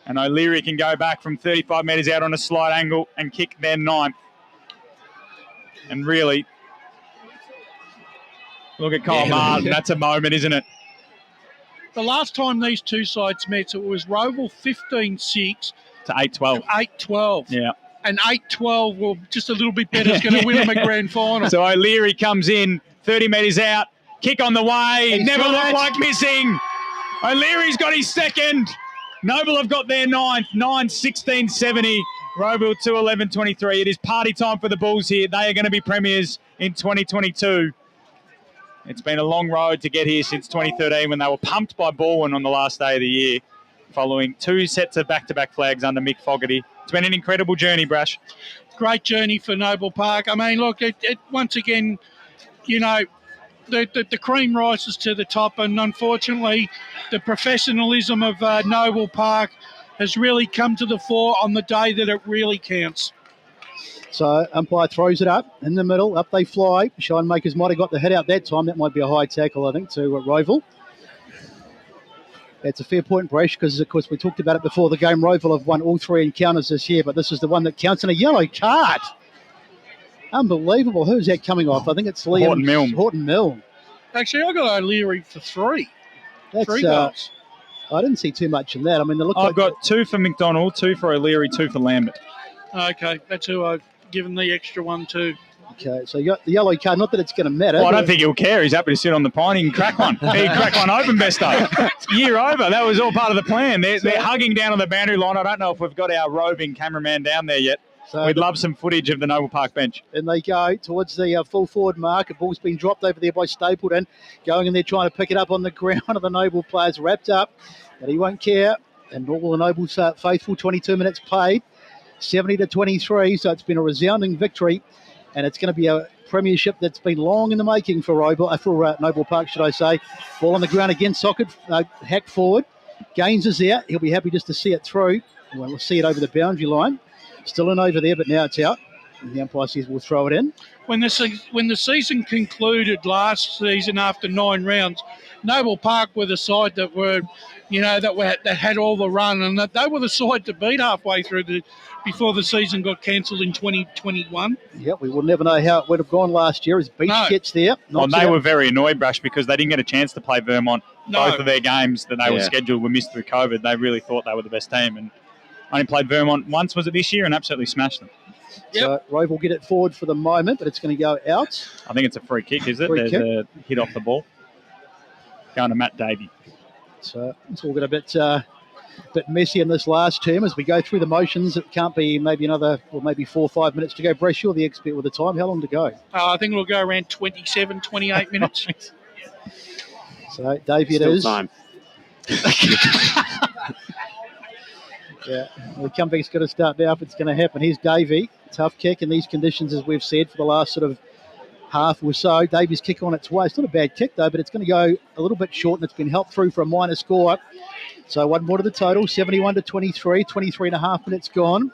And O'Leary can go back from 35 metres out on a slight angle and kick their 9th. And really, look at Cole Martin. That's a moment, isn't it? The last time these two sides met, it was Roval 15-6 to 8-12. 8-12. Yeah. an 8-12 or just a little bit better is going to win them a grand final. So O'Leary comes in, 30 metres out, kick on the way, never looked like missing. O'Leary's got his second. Noble have got their ninth, 9-16-70. Roeville 2-11-23. It is party time for the Bulls here. They are going to be premiers in 2022. It's been a long road to get here since 2013 when they were pumped by Baldwin on the last day of the year, following 2 sets of back-to-back flags under Mick Fogarty. It's been an incredible journey, Brash. Great journey for Noble Park. I mean, look, it once again, you know, the cream rises to the top, and unfortunately the professionalism of Noble Park has really come to the fore on the day that it really counts. So umpire throws it up in the middle, up they fly. Shinemakers might have got the hit out that time. That might be a high tackle, I think, to Roeville. That's a fair point, Brash, because, of course, we talked about it before the game. Roeville have won all 3 encounters this year, but this is the one that counts, in a yellow card. Unbelievable. Who's that coming off? I think it's Liam Horton Milne. Actually, I got O'Leary for 3. That's 3 goals. I didn't see too much in that. I mean, I've got 2 for Mcdonald, 2 for O'Leary, 2 for Lambert. Okay, that's who I've given the extra one to. Okay, so you got the yellow card. Not that it's going to matter. Well, I don't think he'll care. He's happy to sit on the pine. He can crack one. He can crack one open, Besto. Year over. That was all part of the plan. They're hugging down on the boundary line. I don't know if we've got our roving cameraman down there yet. So we'd love some footage of the Noble Park bench. And they go towards the full forward mark. A ball's been dropped over there by Stapleton. Going in there trying to pick it up on the ground of the Noble players. Wrapped up. But he won't care. And all the Nobles faithful, 22 minutes played. 70-23. So it's been a resounding victory. And it's going to be a premiership that's been long in the making for Noble Park, should I say. Ball on the ground again. Socket hacked forward. Gaines is there. He'll be happy just to see it through. Well, we'll see it over the boundary line. Still in over there, but now it's out. And the umpire says we'll throw it in. When the season concluded last season after 9 rounds, Noble Park were the side that had all the run, and that they were the side to beat halfway through before the season got cancelled in 2021. Yeah, we will never know how it would have gone last year as Beach gets there. Well, they were very annoyed, Brash, because they didn't get a chance to play Vermont. Both of their games that they were scheduled were missed through COVID. They really thought they were the best team, and only played Vermont once, was it this year, and absolutely smashed them. Yep. So Rove will get it forward for the moment, but it's going to go out. I think it's a free kick, is it? There's a hit off the ball. Going to Matt Davey. So it's all got a bit messy in this last term as we go through the motions. It can't be maybe another, or maybe 4 or 5 minutes to go. Brash, you're the expert with the time. How long to go? I think it'll go around 27, 28 minutes. So Davey it is. Time. Yeah, the comeback's got to start now if it's going to happen. Here's Davey. Tough kick in these conditions, as we've said, for the last sort of half or so. Davey's kick on its way. It's not a bad kick, though, but it's going to go a little bit short, and it's been helped through for a minor score. So 1 more to the total, 71-23, 23 and a half minutes gone.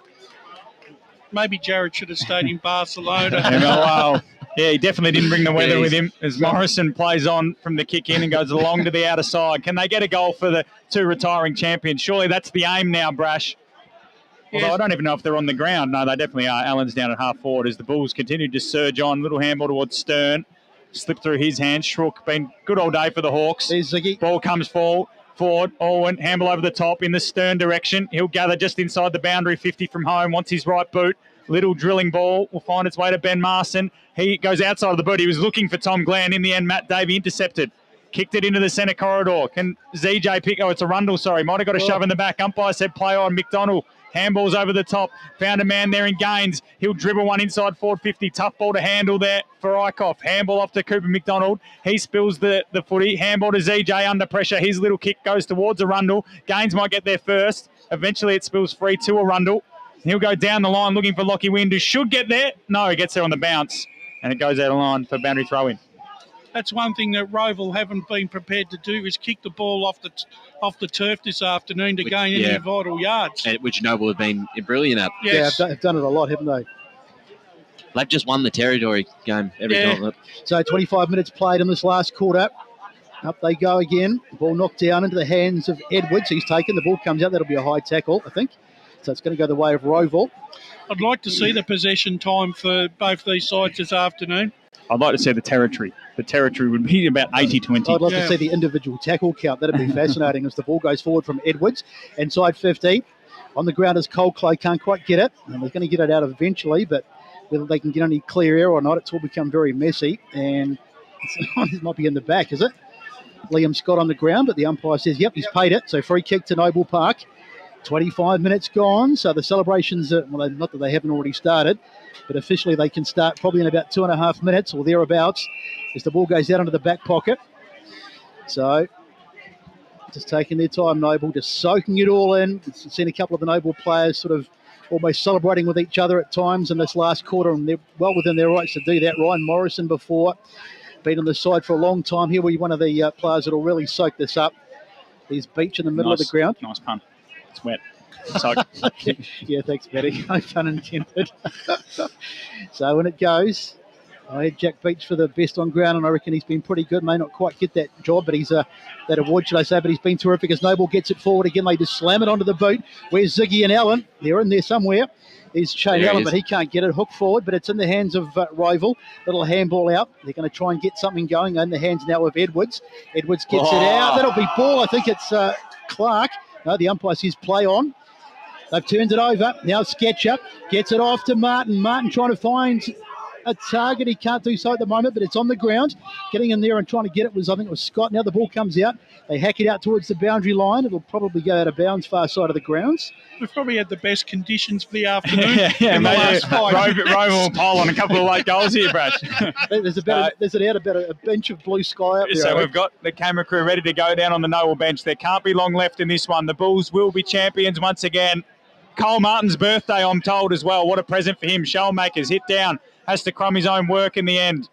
Maybe Jared should have stayed in Barcelona. Wow. Yeah, he definitely didn't bring the weather with him as Morrison plays on from the kick in and goes along to the outer side. Can they get a goal for the 2 retiring champions? Surely that's the aim now, Brash. Although I don't even know if they're on the ground. No, they definitely are. Allen's down at half forward as the Bulls continue to surge on. Little handball towards Stern. Slipped through his hands. Schrook, been good all day for the Hawks. There's Ziggy. Ball comes forward. Owen, handball over the top in the Stern direction. He'll gather just inside the boundary, 50 from home. Wants his right boot. Little drilling ball will find its way to Ben Marston. He goes outside of the boot. He was looking for Tom Glenn. In the end, Matt Davey intercepted. Kicked it into the centre corridor. Can ZJ pick? Oh, it's a Rundle, sorry. Might have got a shove in the back. Umpire said play on Mcdonald. Handballs over the top. Found a man there in Gaines. He'll dribble one inside forward 50. Tough ball to handle there for Eichhoff. Handball off to Cooper Mcdonald. He spills the footy. Handball to ZJ under pressure. His little kick goes towards a Rundle. Gaines might get there first. Eventually it spills free to a Rundle. He'll go down the line looking for Lockie Wind, who should get there. No, he gets there on the bounce. And it goes out of line for boundary throw-in. That's one thing that Roeville haven't been prepared to do, is kick the ball off the turf this afternoon to gain any vital yards. Which Noble have been brilliant at. Yes. Yeah, they've done it a lot, haven't they? They've just won the territory game every time. So 25 minutes played in this last quarter. Up they go again. Ball knocked down into the hands of Edwards. He's taken. The ball comes out. That'll be a high tackle, I think. So it's going to go the way of Roeville. I'd like to see the possession time for both these sides this afternoon. I'd like to see the territory. The territory would be about 80-20. I'd love to see the individual tackle count. That'd be fascinating as the ball goes forward from Edwards. Inside 50. On the ground is Coldclay, can't quite get it. And they're going to get it out eventually, but whether they can get any clear air or not, it's all become very messy. And it might be in the back, is it? Liam Scott on the ground, but the umpire says, yep, he's paid it. So free kick to Noble Park. 25 minutes gone, so the celebrations, well, not that they haven't already started, but officially they can start probably in about 2.5 minutes or thereabouts as the ball goes out into the back pocket. So just taking their time, Noble, just soaking it all in. We've seen a couple of the Noble players sort of almost celebrating with each other at times in this last quarter, and they're well within their rights to do that. Ryan Morrison before, been on the side for a long time. Here will be one of the players that will really soak this up. There's Beach in the middle of the ground. Nice pun. It's wet. So. Yeah, thanks, Betty. No pun intended. So when it goes, I had Jack Beach for the best on ground, and I reckon he's been pretty good. May not quite get that job, but he's that award, should I say, but he's been terrific as Noble gets it forward again. They just slam it onto the boot. Where's Ziggy and Allen? They're in there somewhere. There's Shane Allen, but he can't get it. Hook forward, but it's in the hands of Roval. Little handball out. They're going to try and get something going in the hands now of Edwards. Edwards gets it out. That'll be ball. I think it's Clark. No, the umpire says play on. They've turned it over. Now Sketchup gets it off to Martin. Martin trying to find a target. He can't do so at the moment, but it's on the ground. Getting in there and trying to get it was, I think it was Scott. Now the ball comes out. They hack it out towards the boundary line. It'll probably go out of bounds far side of the grounds. We've probably had the best conditions for the afternoon. Yeah, in the last five. Roval will pile on a couple of late goals here, Brash. There's about a bench of blue sky up there. So we've got the camera crew ready to go down on the Noble bench. There can't be long left in this one. The Bulls will be champions once again. Cole Martin's birthday, I'm told, as well. What a present for him. Shellmakers hit down. Has to crumb his own work in the end.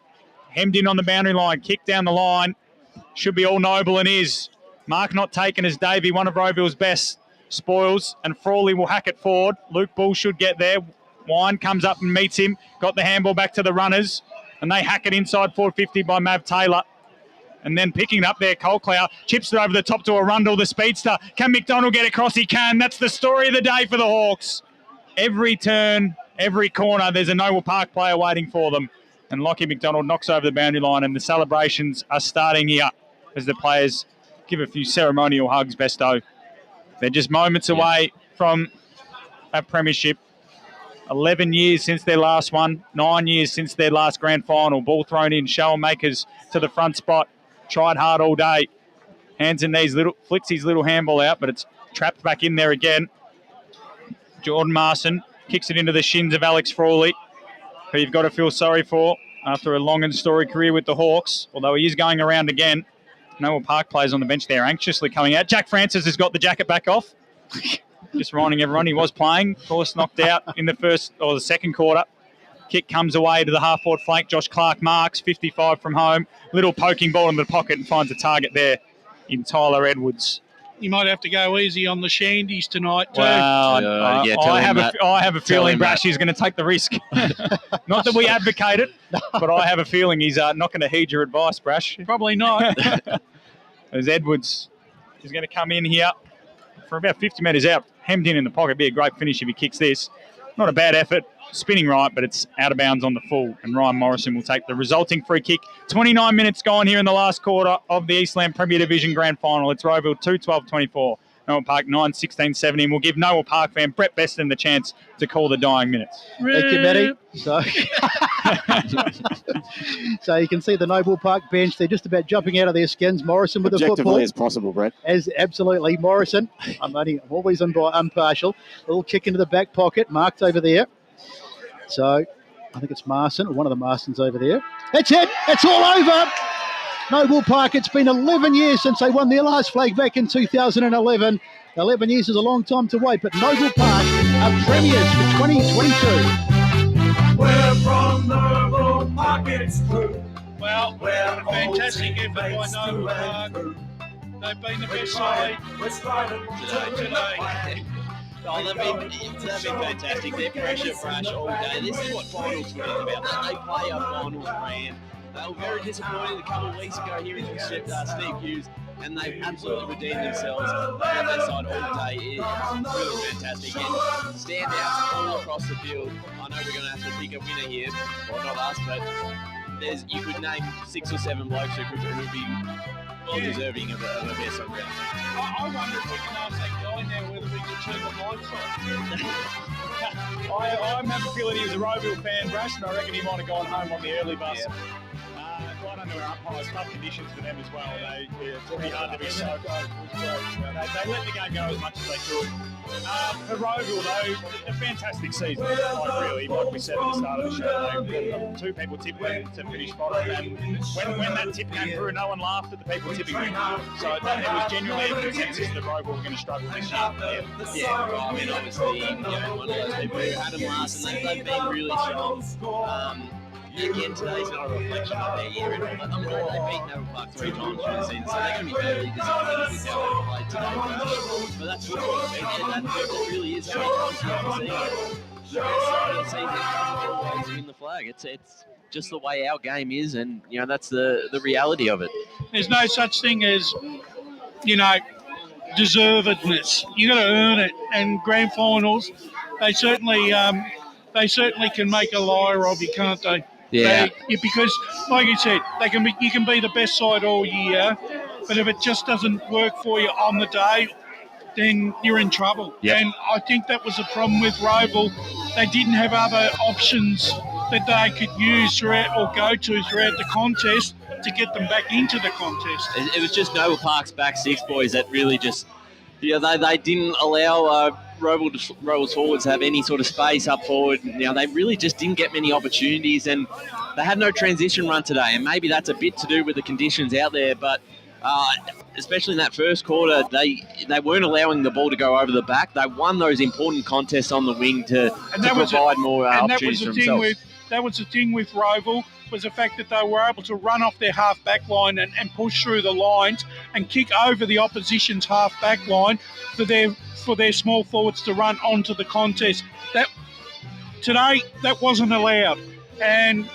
Hemmed in on the boundary line. Kick down the line. Should be all Noble and is. Mark not taken as Davey, one of Roeville's best. Spoils, and Frawley will hack it forward. Luke Bull should get there. Wine comes up and meets him. Got the handball back to the runners. And they hack it inside 450 by Mav Taylor. And then picking it up there, Coldcloud chips it over the top to Arundel, the speedster. Can Mcdonald get across? He can. That's the story of the day for the Hawks. Every turn, every corner, there's a Noble Park player waiting for them. And Lockie McDonald knocks over the boundary line, and the celebrations are starting here as the players give a few ceremonial hugs, Besto. They're just moments away from a premiership. 11 years since their last one, 9 years since their last grand final. Ball thrown in, Shellmakers to the front spot. Tried hard all day. Hands and knees, flicks his little handball out, but it's trapped back in there again. Jordan Marson kicks it into the shins of Alex Frawley, who you've got to feel sorry for after a long and storied career with the Hawks, although he is going around again. Noble Park players on the bench there anxiously coming out. Jack Francis has got the jacket back off. Just reminding everyone he was playing. Of course, knocked out in the first or the second quarter. Kick comes away to the half-forward flank. Josh Clark marks, 55 from home. Little poking ball in the pocket and finds a target there in Tyler Edwards. You might have to go easy on the Shandies tonight too. Well, I have a feeling Brashy's going to take the risk. Not that we advocate it, but I have a feeling he's not going to heed your advice, Brash. Probably not. As Edwards is going to come in here for about 50 metres out, hemmed in the pocket. Be a great finish if he kicks this. Not a bad effort. Spinning right, but it's out of bounds on the full, and Ryan Morrison will take the resulting free kick. 29 minutes gone here in the last quarter of the Eastland Premier Division Grand Final. It's Roeville 2-12-24, Noble Park 9-16-17, and we'll give Noble Park fan Brett Beston the chance to call the dying minutes. Thank you, Matty. So you can see the Noble Park bench. They're just about jumping out of their skins. Morrison with the football. Objectively as possible, Brett. As absolutely. Morrison, I'm always impartial. A little kick into the back pocket, marked over there. So I think it's Marson, or one of the Marsons over there. That's it. It's all over. Noble Park, it's been 11 years since they won their last flag back in 2011. 11 years is a long time to wait, but Noble Park are premiers for 2022. We're from Noble Park, it's true. Well, we're a fantastic effort by Noble Park. They've been the best side today. Oh, they've been fantastic. They're pressure brush all day. This is what finals were about. They play a finals brand. They were very disappointed a couple of weeks ago here in Steve Hughes, and they've absolutely redeemed themselves. They have that side all day. It's really fantastic. And standouts all across the field. I know we're going to have to pick a winner here. Well, not us, but you could name 6 or 7 blokes who would be well deserving of a best on ground. I wonder if we can ask that guy now whether we can turn the lights on. I'm having a feeling he was a Roeville fan, Brash, and I reckon he might have gone home on the early bus. Right under our umpires, tough conditions for them as well. It's pretty hard to be so close. They let the game go as much as they could. For Roeville, though, a fantastic season. Like we said at the start of the show, two people tipped them to finish bottom. And when that tip came through, no one laughed at the people tipping them. So it was genuinely a consensus that Roeville were going to struggle this year. I mean, obviously, one of those people who had them last, and they've been really strong. Again, today's not a reflection of their year at all. I mean, they beat Noble Park 3 times through the season, so they're going to be fairly disappointed with how they played today. But that's what that really is how it comes to the best side of the season comes always to win the flag. It's just the way our game is, and that's the reality of it. There's no such thing as, deservedness. You got to earn it, and grand finals, they certainly can make a liar of you, can't they? Yeah. Because, like you said, you can be the best side all year, but if it just doesn't work for you on the day, then you're in trouble. Yep. And I think that was the problem with Roeville. They didn't have other options that they could use throughout or go to throughout the contest to get them back into the contest. It was just Noble Park's back six boys that really just, they didn't allow Roeville's forwards to have any sort of space up forward. They really just didn't get many opportunities, and they had no transition run today. And maybe that's a bit to do with the conditions out there, but especially in that first quarter, they weren't allowing the ball to go over the back. They won those important contests on the wing to provide more opportunities for themselves. That was the thing with Roeville, was the fact that they were able to run off their half-back line and push through the lines and kick over the opposition's half-back line for their small forwards to run onto the contest. Today, that wasn't allowed. And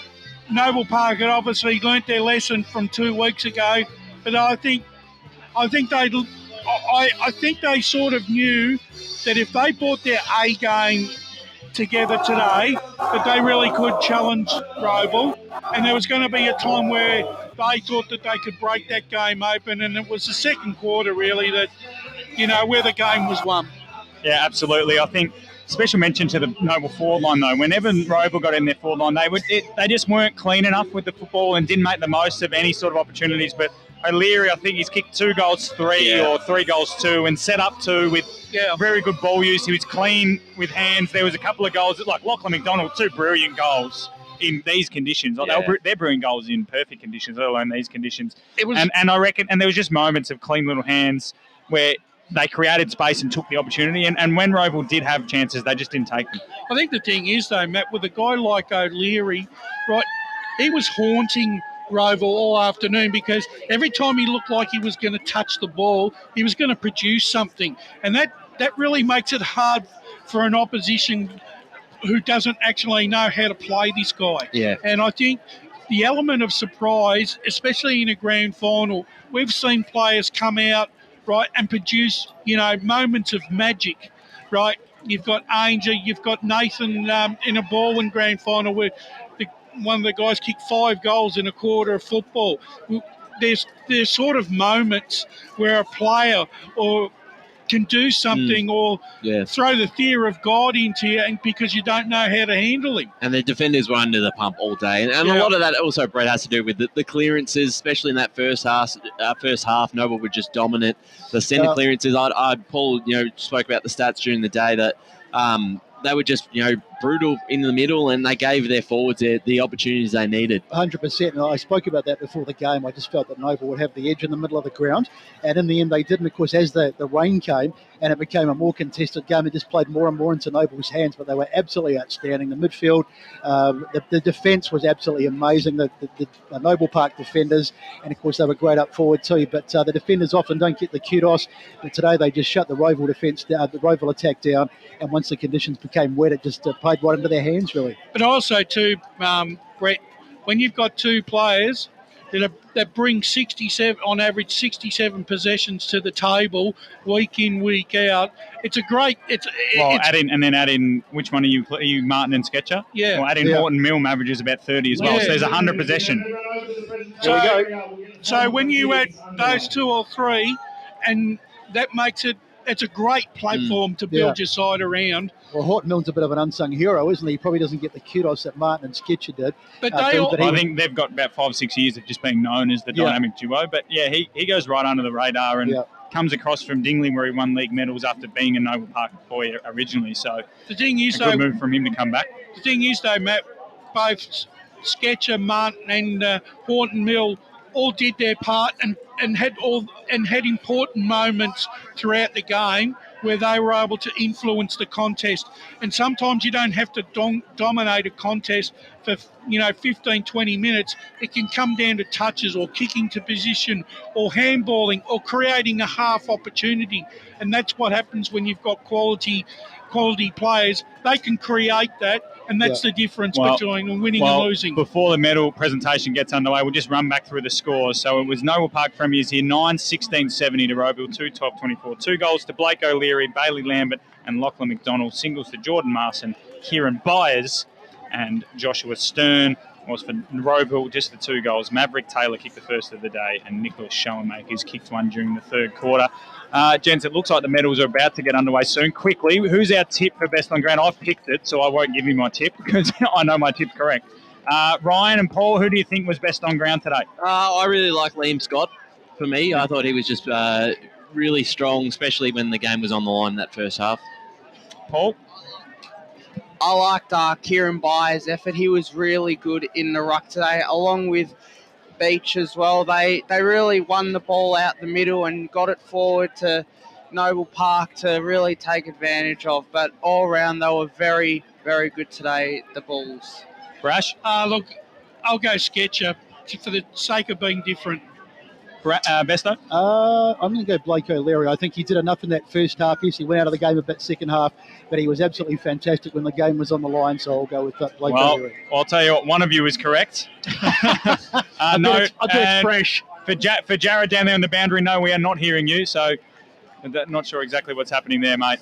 Noble Park had obviously learnt their lesson from 2 weeks ago, but I think they sort of knew that if they brought their A game together today, that they really could challenge Roeville, and there was going to be a time where they thought that they could break that game open, and it was the second quarter really that, where the game was won. Yeah, absolutely. I think special mention to the Noble forward line though. Whenever Roeville got in their forward line, they just weren't clean enough with the football and didn't make the most of any sort of opportunities. But O'Leary, I think he's kicked 2 goals 3 or 3 goals 2 and set up 2 with very good ball use. He was clean with hands. There was a couple of goals, like Lachlan Mcdonald, 2 brilliant goals in these conditions. They're brewing goals in perfect conditions, let alone these conditions. And I reckon, and there was just moments of clean little hands where they created space and took the opportunity. And when Roeville did have chances, they just didn't take them. I think the thing is, though, Matt, with a guy like O'Leary, right, he was haunting Roeville all afternoon because every time he looked like he was going to touch the ball, he was going to produce something. And that really makes it hard for an opposition who doesn't actually know how to play this guy. Yeah. And I think the element of surprise, especially in a grand final, we've seen players come out, right, and produce, moments of magic, right? You've got Angel, you've got Nathan in a Baldwin grand final where one of the guys kicked 5 goals in a quarter of football. There's sort of moments where a player can do something or throw the fear of God into you because you don't know how to handle him. And the defenders were under the pump all day. And a lot of that also, Brett, has to do with the clearances, especially in that first half. Noble were just dominant. The centre clearances, Paul, spoke about the stats during the day that they were just, brutal in the middle, and they gave their forwards the opportunities they needed. 100%, and I spoke about that before the game. I just felt that Noble would have the edge in the middle of the ground, and in the end they did. And of course, as the rain came and it became a more contested game, it just played more and more into Noble's hands, but they were absolutely outstanding. The midfield, the defence was absolutely amazing, the Noble Park defenders, and of course they were great up forward too, but the defenders often don't get the kudos, but today they just shut the Roeville defence down, the Roeville attack down, and once the conditions became wet, it just played right into their hands, really. But also, too, Brett, when you've got 2 players that bring 67 on average 67 possessions to the table week in, week out, it's a great. Add in which one are you Martin and Sketcher? Yeah. Or add in Horton Milne averages about 30 as well. So there's 100 possession. There we go. So when you add those 2 or 3, and that makes it it's a great platform to build your side around. Well, Horton Milne's a bit of an unsung hero, isn't he? He probably doesn't get the kudos that Martin and Sketcher did. But I think they've got about 5 or 6 years of just being known as the dynamic duo. But yeah, he goes right under the radar and comes across from Dingley, where he won league medals after being a Noble Park boy originally. So the thing is, a good move from him to come back. The thing is, though, Matt, both Sketcher, Martin, and Horton Mill all did their part and had important moments throughout the game where they were able to influence the contest. And sometimes you don't have to dominate a contest for 15, 20 minutes. It can come down to touches or kicking to position or handballing or creating a half opportunity. And that's what happens when you've got quality players. They can create that, and that's the difference between winning and losing. Before the medal presentation gets underway, we'll just run back through the scores. So it was Noble Park Premiers here, 9-16-70 to Roeville, 2-12-24. 2 goals to Blake O'Leary, Bailey Lambert and Lachlan McDonald. Singles to Jordan Marson, Kieran Byers and Joshua Stern. Was for Roeville, just the 2 goals. Maverick Taylor kicked the first of the day and Nicholas Schoenmakers kicked one during the third quarter. Gents, it looks like the medals are about to get underway soon. Quickly, who's our tip for best on ground? I've picked it, so I won't give you my tip because I know my tip's correct. Ryan and Paul, who do you think was best on ground today? I really like Liam Scott. For me, I thought he was just really strong, especially when the game was on the line in that first half. Paul? I liked Kieran Byers' effort. He was really good in the ruck today, along with Beach as well. They really won the ball out the middle and got it forward to Noble Park to really take advantage of. But all round, they were very, very good today, the Bulls. Brash? Look, I'll go Sketcher for the sake of being different. Besto? I'm going to go Blake O'Leary. I think he did enough in that first half. Yes, he went out of the game a bit second half, but he was absolutely fantastic when the game was on the line, so I'll go with Blake O'Leary. Well, I'll tell you what, one of you is correct. I bet it's fresh. For Jared down there on the boundary, no, we are not hearing you, so not sure exactly what's happening there, mate.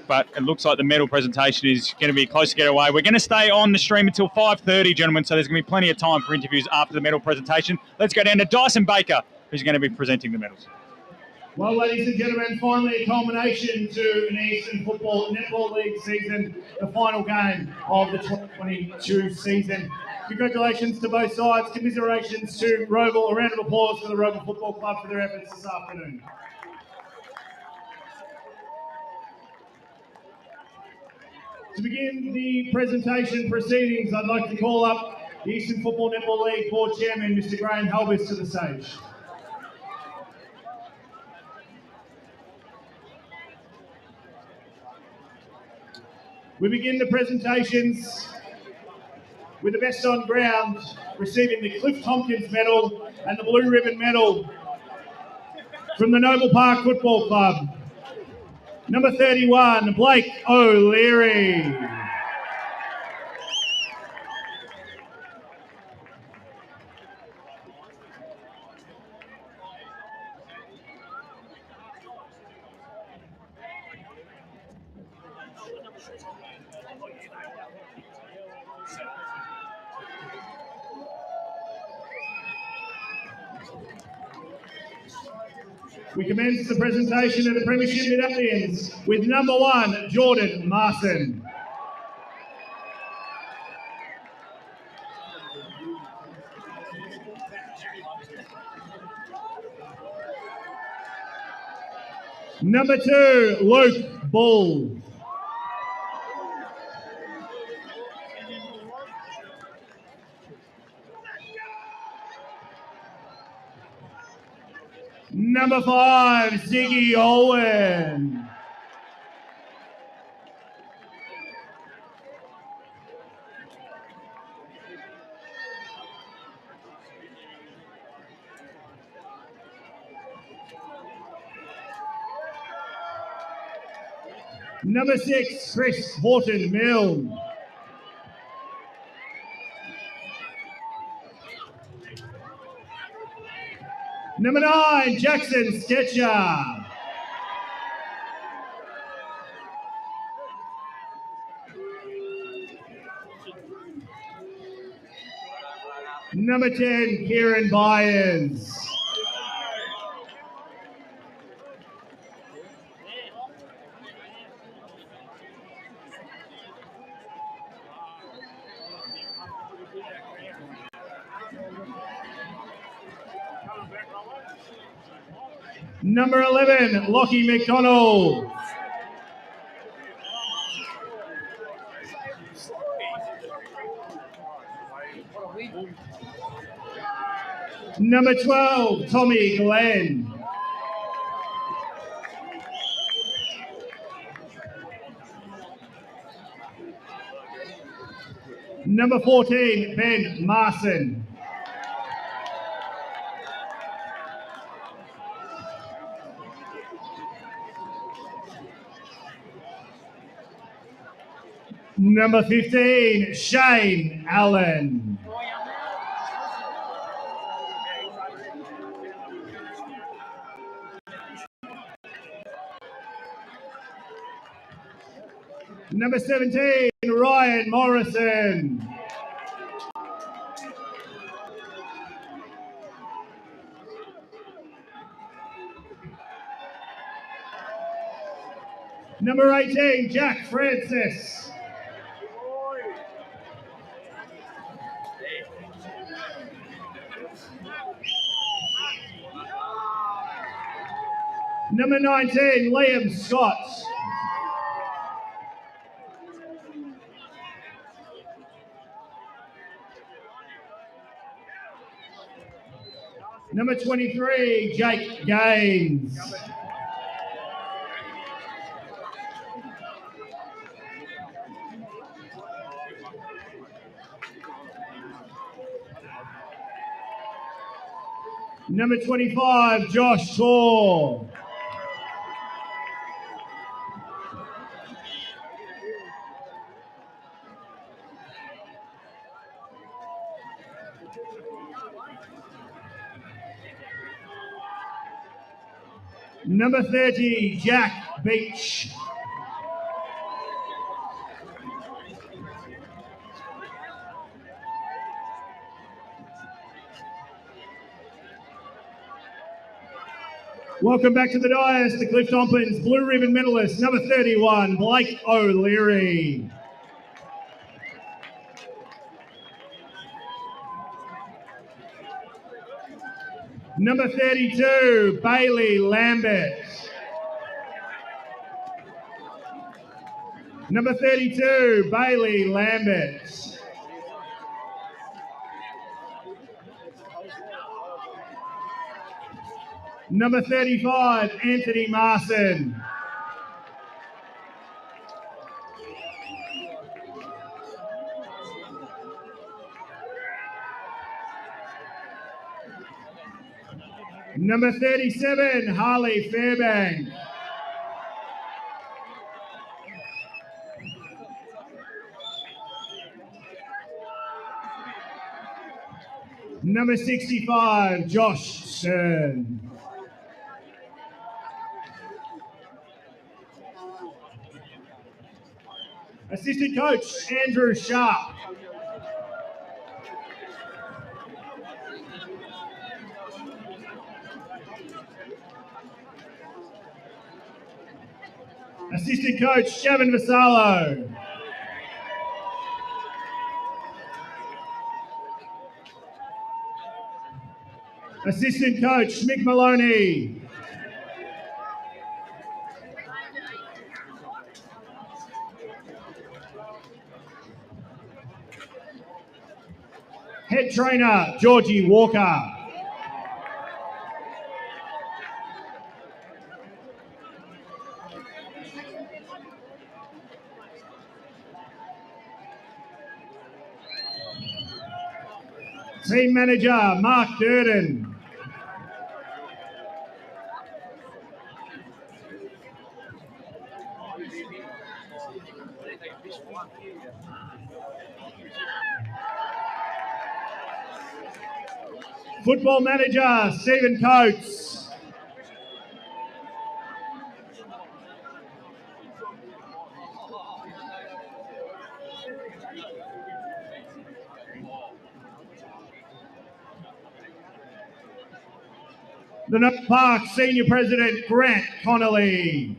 But it looks like the medal presentation is going to be close to get away. We're going to stay on the stream until 5:30, gentlemen, so there's going to be plenty of time for interviews after the medal presentation. Let's go down to Dyson Baker, who's going to be presenting the medals. Well, ladies and gentlemen, finally a culmination to an Eastern Football Netball League season, the final game of the 2022 season. Congratulations to both sides. Commiserations to Roeville. A round of applause for the Roeville Football Club for their efforts this afternoon. To begin the presentation proceedings, I'd like to call up the Eastern Football Netball League Board Chairman, Mr. Graham Halbis, to the stage. We begin the presentations with the best on ground, receiving the Cliff Tompkins Medal and the Blue Ribbon Medal from the Noble Park Football Club. Number 31, Blake O'Leary. We commence the presentation of the Premiership Mid-Athletics with number 1, Jordan Marson. Number 2, Luke Bull. Number 5, Ziggy Owen. Number 6, Chris Horton Mill. Number 9, Jackson Sketcher. Number 10, Kieran Byers. Number 11, Lockie Mcdonald. Number 12, Tommy Glenn. Number 14, Ben Marson. Number 15, Shane Allen. Number 17, Ryan Morrison. Number 18, Jack Francis. Number 19, Liam Scott. Number 23, Jake Gaines. Number 25, Josh Shaw. Number 30, Jack Beach. Welcome back to the dais, the Cliff Tompkins Blue Ribbon medalist, number 31, Blake O'Leary. Number 32, Bailey Lambert. Number 32, Bailey Lambert. Number 35, Anthony Marson. Number 37, Harley Fairbank. Number 65, Josh Stern. Assistant coach, Andrew Sharp. Assistant coach, Shavin Vassallo. Assistant coach, Mick Maloney. Head trainer, Georgie Walker. Team manager, Mark Durden. Football manager, Stephen Coates. The North Park Senior President, Grant Connolly.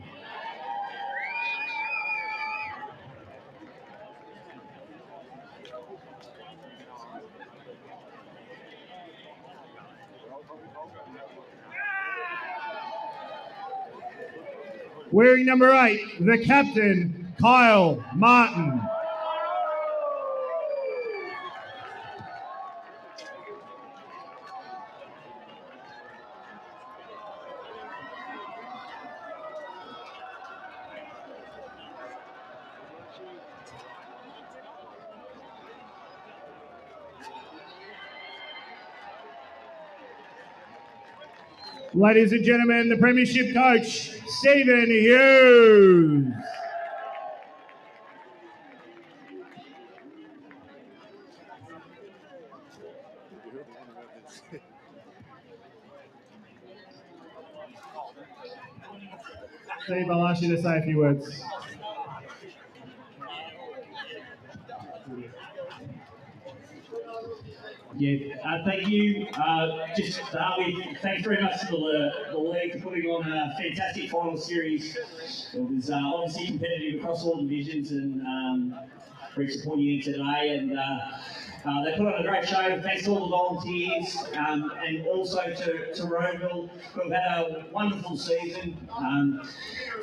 Wearing number 8, the captain, Kyle Martin. Ladies and gentlemen, the Premiership coach, Stephen Hughes. Steve, I'll ask you to say a few words. Thank you. Just to start with, thanks very much to the league for putting on a fantastic final series. It was obviously competitive across all divisions and reached the pointy end today. And they put on a great show. Thanks to all the volunteers and also to Rowville, who've had a wonderful season.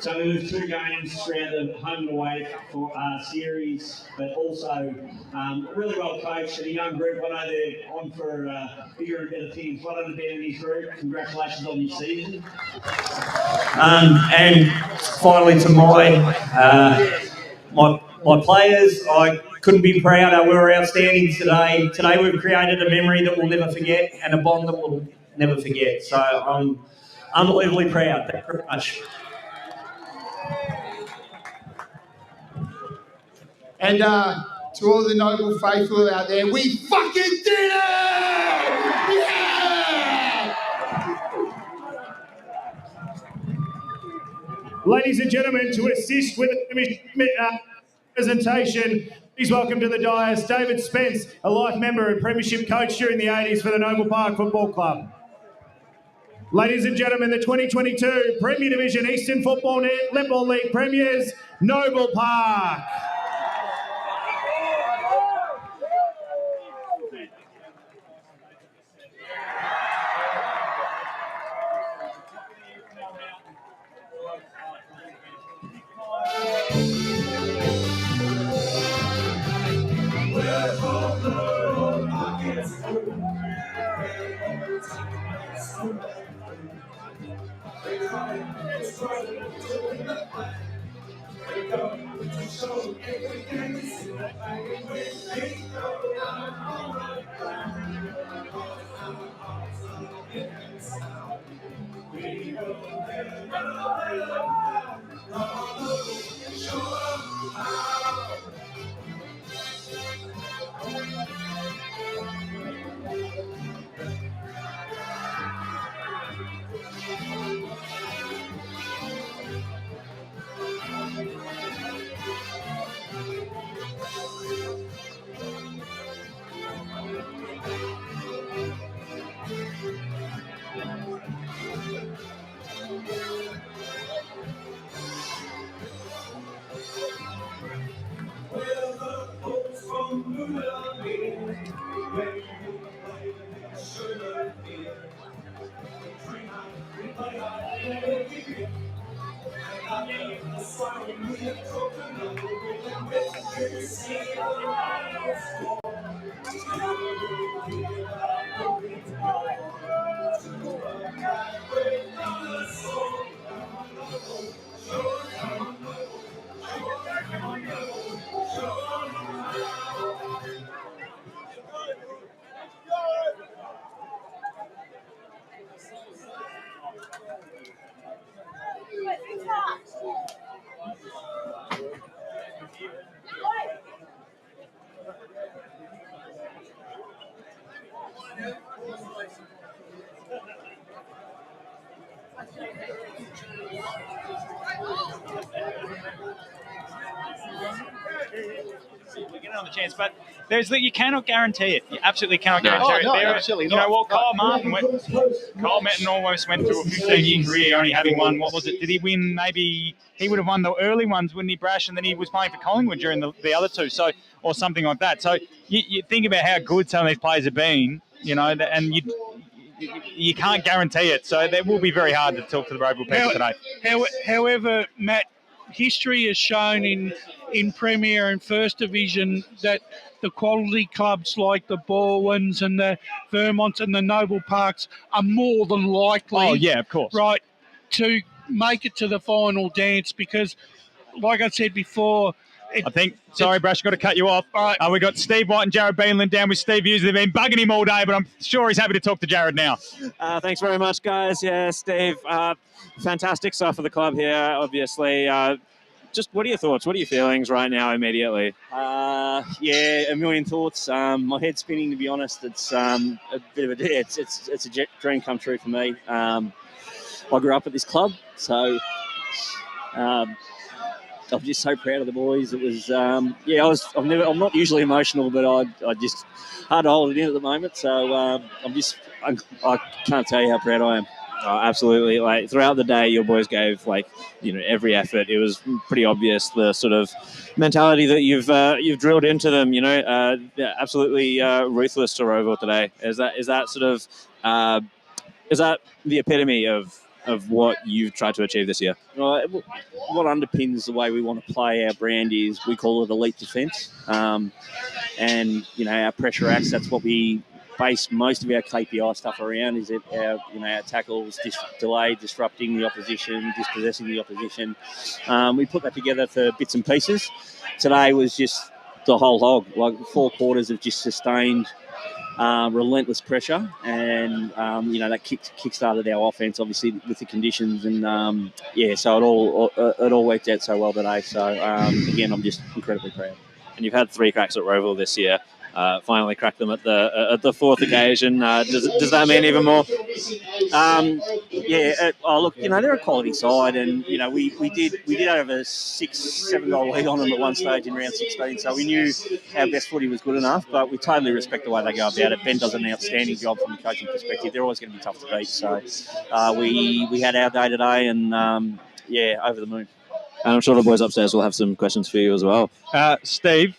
So we moved 2 games throughout the home and away for series, but also really well coached and a young group. I know they're on for bigger and better things. Well done to Ben and his group. Congratulations on your season. And finally to my players, I couldn't be prouder. We were outstanding today. Today we've created a memory that we'll never forget and a bond that we'll never forget. So I'm unbelievably proud. Thank you very much. And to all the noble faithful out there, we fucking did it! Yeah! Ladies and gentlemen, to assist with the presentation, please welcome to the dais David Spence, a life member and premiership coach during the 80s for the Noble Park Football Club. Ladies and gentlemen, the 2022 Premier Division Eastern Football Netball League Premiers, Noble Park. We get another chance, but you cannot guarantee it. You absolutely cannot guarantee it. No, absolutely not. You know what, Kyle Martin almost went through a 15-year career only having won. What was it? Did he win? Maybe he would have won the early ones, wouldn't he, Brash? And then he was playing for Collingwood during the other two, so or something like that. So you think about how good some of these players have been, you know, and you can't guarantee it. So it will be very hard to talk to the Roval people today. However, Matt, history has shown in Premier and First Division that the quality clubs like the Baldwins and the Vermonts and the Noble Parks are more than likely. Oh, yeah, of course. Right, to make it to the final dance because, like I said before, sorry, Brash, got to cut you off. Right. We got Steve White and Jared Beanland down with Steve Hughes. They've been bugging him all day, but I'm sure he's happy to talk to Jared now. Thanks very much, guys. Yeah, Steve, fantastic stuff for the club here, obviously. Just what are your thoughts? What are your feelings right now immediately? Yeah, a million thoughts. My head's spinning, to be honest. It's a bit of it's a dream come true for me. I grew up at this club, so I'm just so proud of the boys. It was I'm not usually emotional, but I just hard to hold it in at the moment. So I can't tell you how proud I am. Oh, absolutely. Like throughout the day, your boys gave every effort. It was pretty obvious the sort of mentality that you've drilled into them. Absolutely ruthless to Roval today. Is that sort of is that the epitome of what you've tried to achieve this year? What underpins the way we want to play our brand is we call it elite defence, and our pressure acts. That's what we base most of our KPI stuff around. Is it our tackles, disrupting the opposition, dispossessing the opposition. We put that together for bits and pieces. Today was just the whole hog. Like 4 quarters of just sustained, relentless pressure, and that kick-started our offense, obviously with the conditions, and so it all worked out so well today. So again, I'm just incredibly proud. And you've had 3 cracks at Roval this year. Finally cracked them at the 4th occasion. Does that mean even more? Look, they're a quality side, and we did have a 6-7 goal lead on them at one stage in round 16. So we knew our best footy was good enough, but we totally respect the way they go about it. Ben does an outstanding job from a coaching perspective. They're always going to be tough to beat. So we had our day today, and over the moon. And I'm sure the boys upstairs will have some questions for you as well. Steve,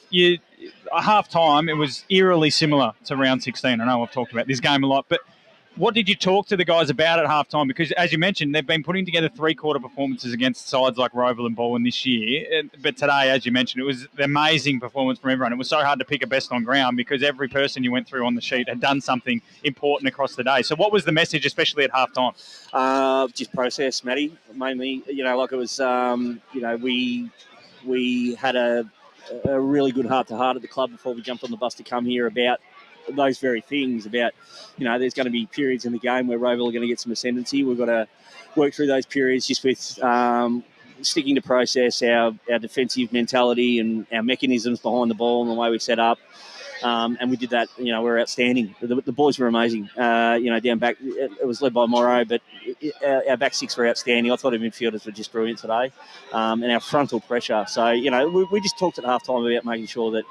at half-time, it was eerily similar to round 16. I know I've talked about this game a lot, but what did you talk to the guys about at half-time? Because, as you mentioned, they've been putting together 3-quarter performances against sides like Roval and Baldwin this year. But today, as you mentioned, it was an amazing performance from everyone. It was so hard to pick a best on ground because every person you went through on the sheet had done something important across the day. So what was the message, especially at half-time? Just process, Matty, mainly. It was, we had a really good heart-to-heart at the club before we jumped on the bus to come here about those very things, about, there's going to be periods in the game where Roval are going to get some ascendancy. We've got to work through those periods just with sticking to process, our defensive mentality and our mechanisms behind the ball and the way we set up. And we did that, we're outstanding. The boys were amazing. Down back, it was led by Morrow, but our back 6 were outstanding. I thought our midfielders were just brilliant today. And our frontal pressure. So, we just talked at half-time about making sure that,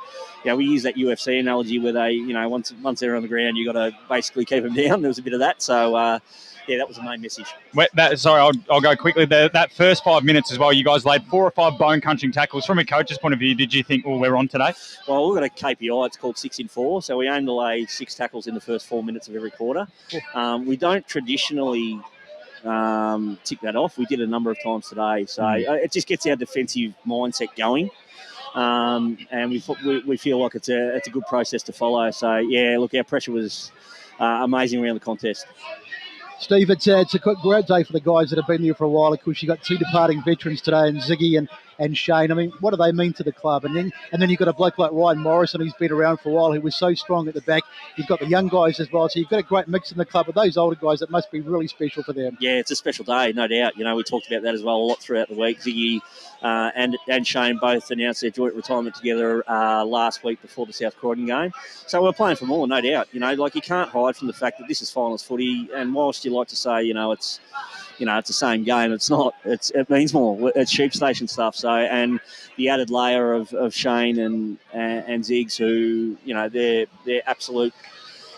we use that UFC analogy where they, once they're on the ground, you got to basically keep them down. There was a bit of that. So, that was the main message. I'll go quickly. That first 5 minutes as well, you guys laid 4 or 5 bone-crunching tackles. From a coach's point of view, did you think, we're on today? Well, we've got a KPI. It's called 6 in 4. So we aim to lay 6 tackles in the first 4 minutes of every quarter. We don't traditionally tick that off. We did a number of times today. So it just gets our defensive mindset going. And we feel like it's a good process to follow. So, our pressure was amazing around the contest. Steve, it's a great day for the guys that have been here for a while. Of course, you've got 2 departing veterans today, and Ziggy and Shane. I mean, what do they mean to the club? And then you've got a bloke like Ryan Morrison, who's been around for a while, who was so strong at the back. You've got the young guys as well. So you've got a great mix in the club. But those older guys, it must be really special for them. Yeah, it's a special day, no doubt. We talked about that as well a lot throughout the week. Ziggy and Shane both announced their joint retirement together last week before the South Croydon game. So we're playing for more, no doubt. You can't hide from the fact that this is finals footy. And whilst you like to say, it's the same game, it's not. It means more. It's sheep station stuff. So, and the added layer of Shane and Ziggs, who they're absolute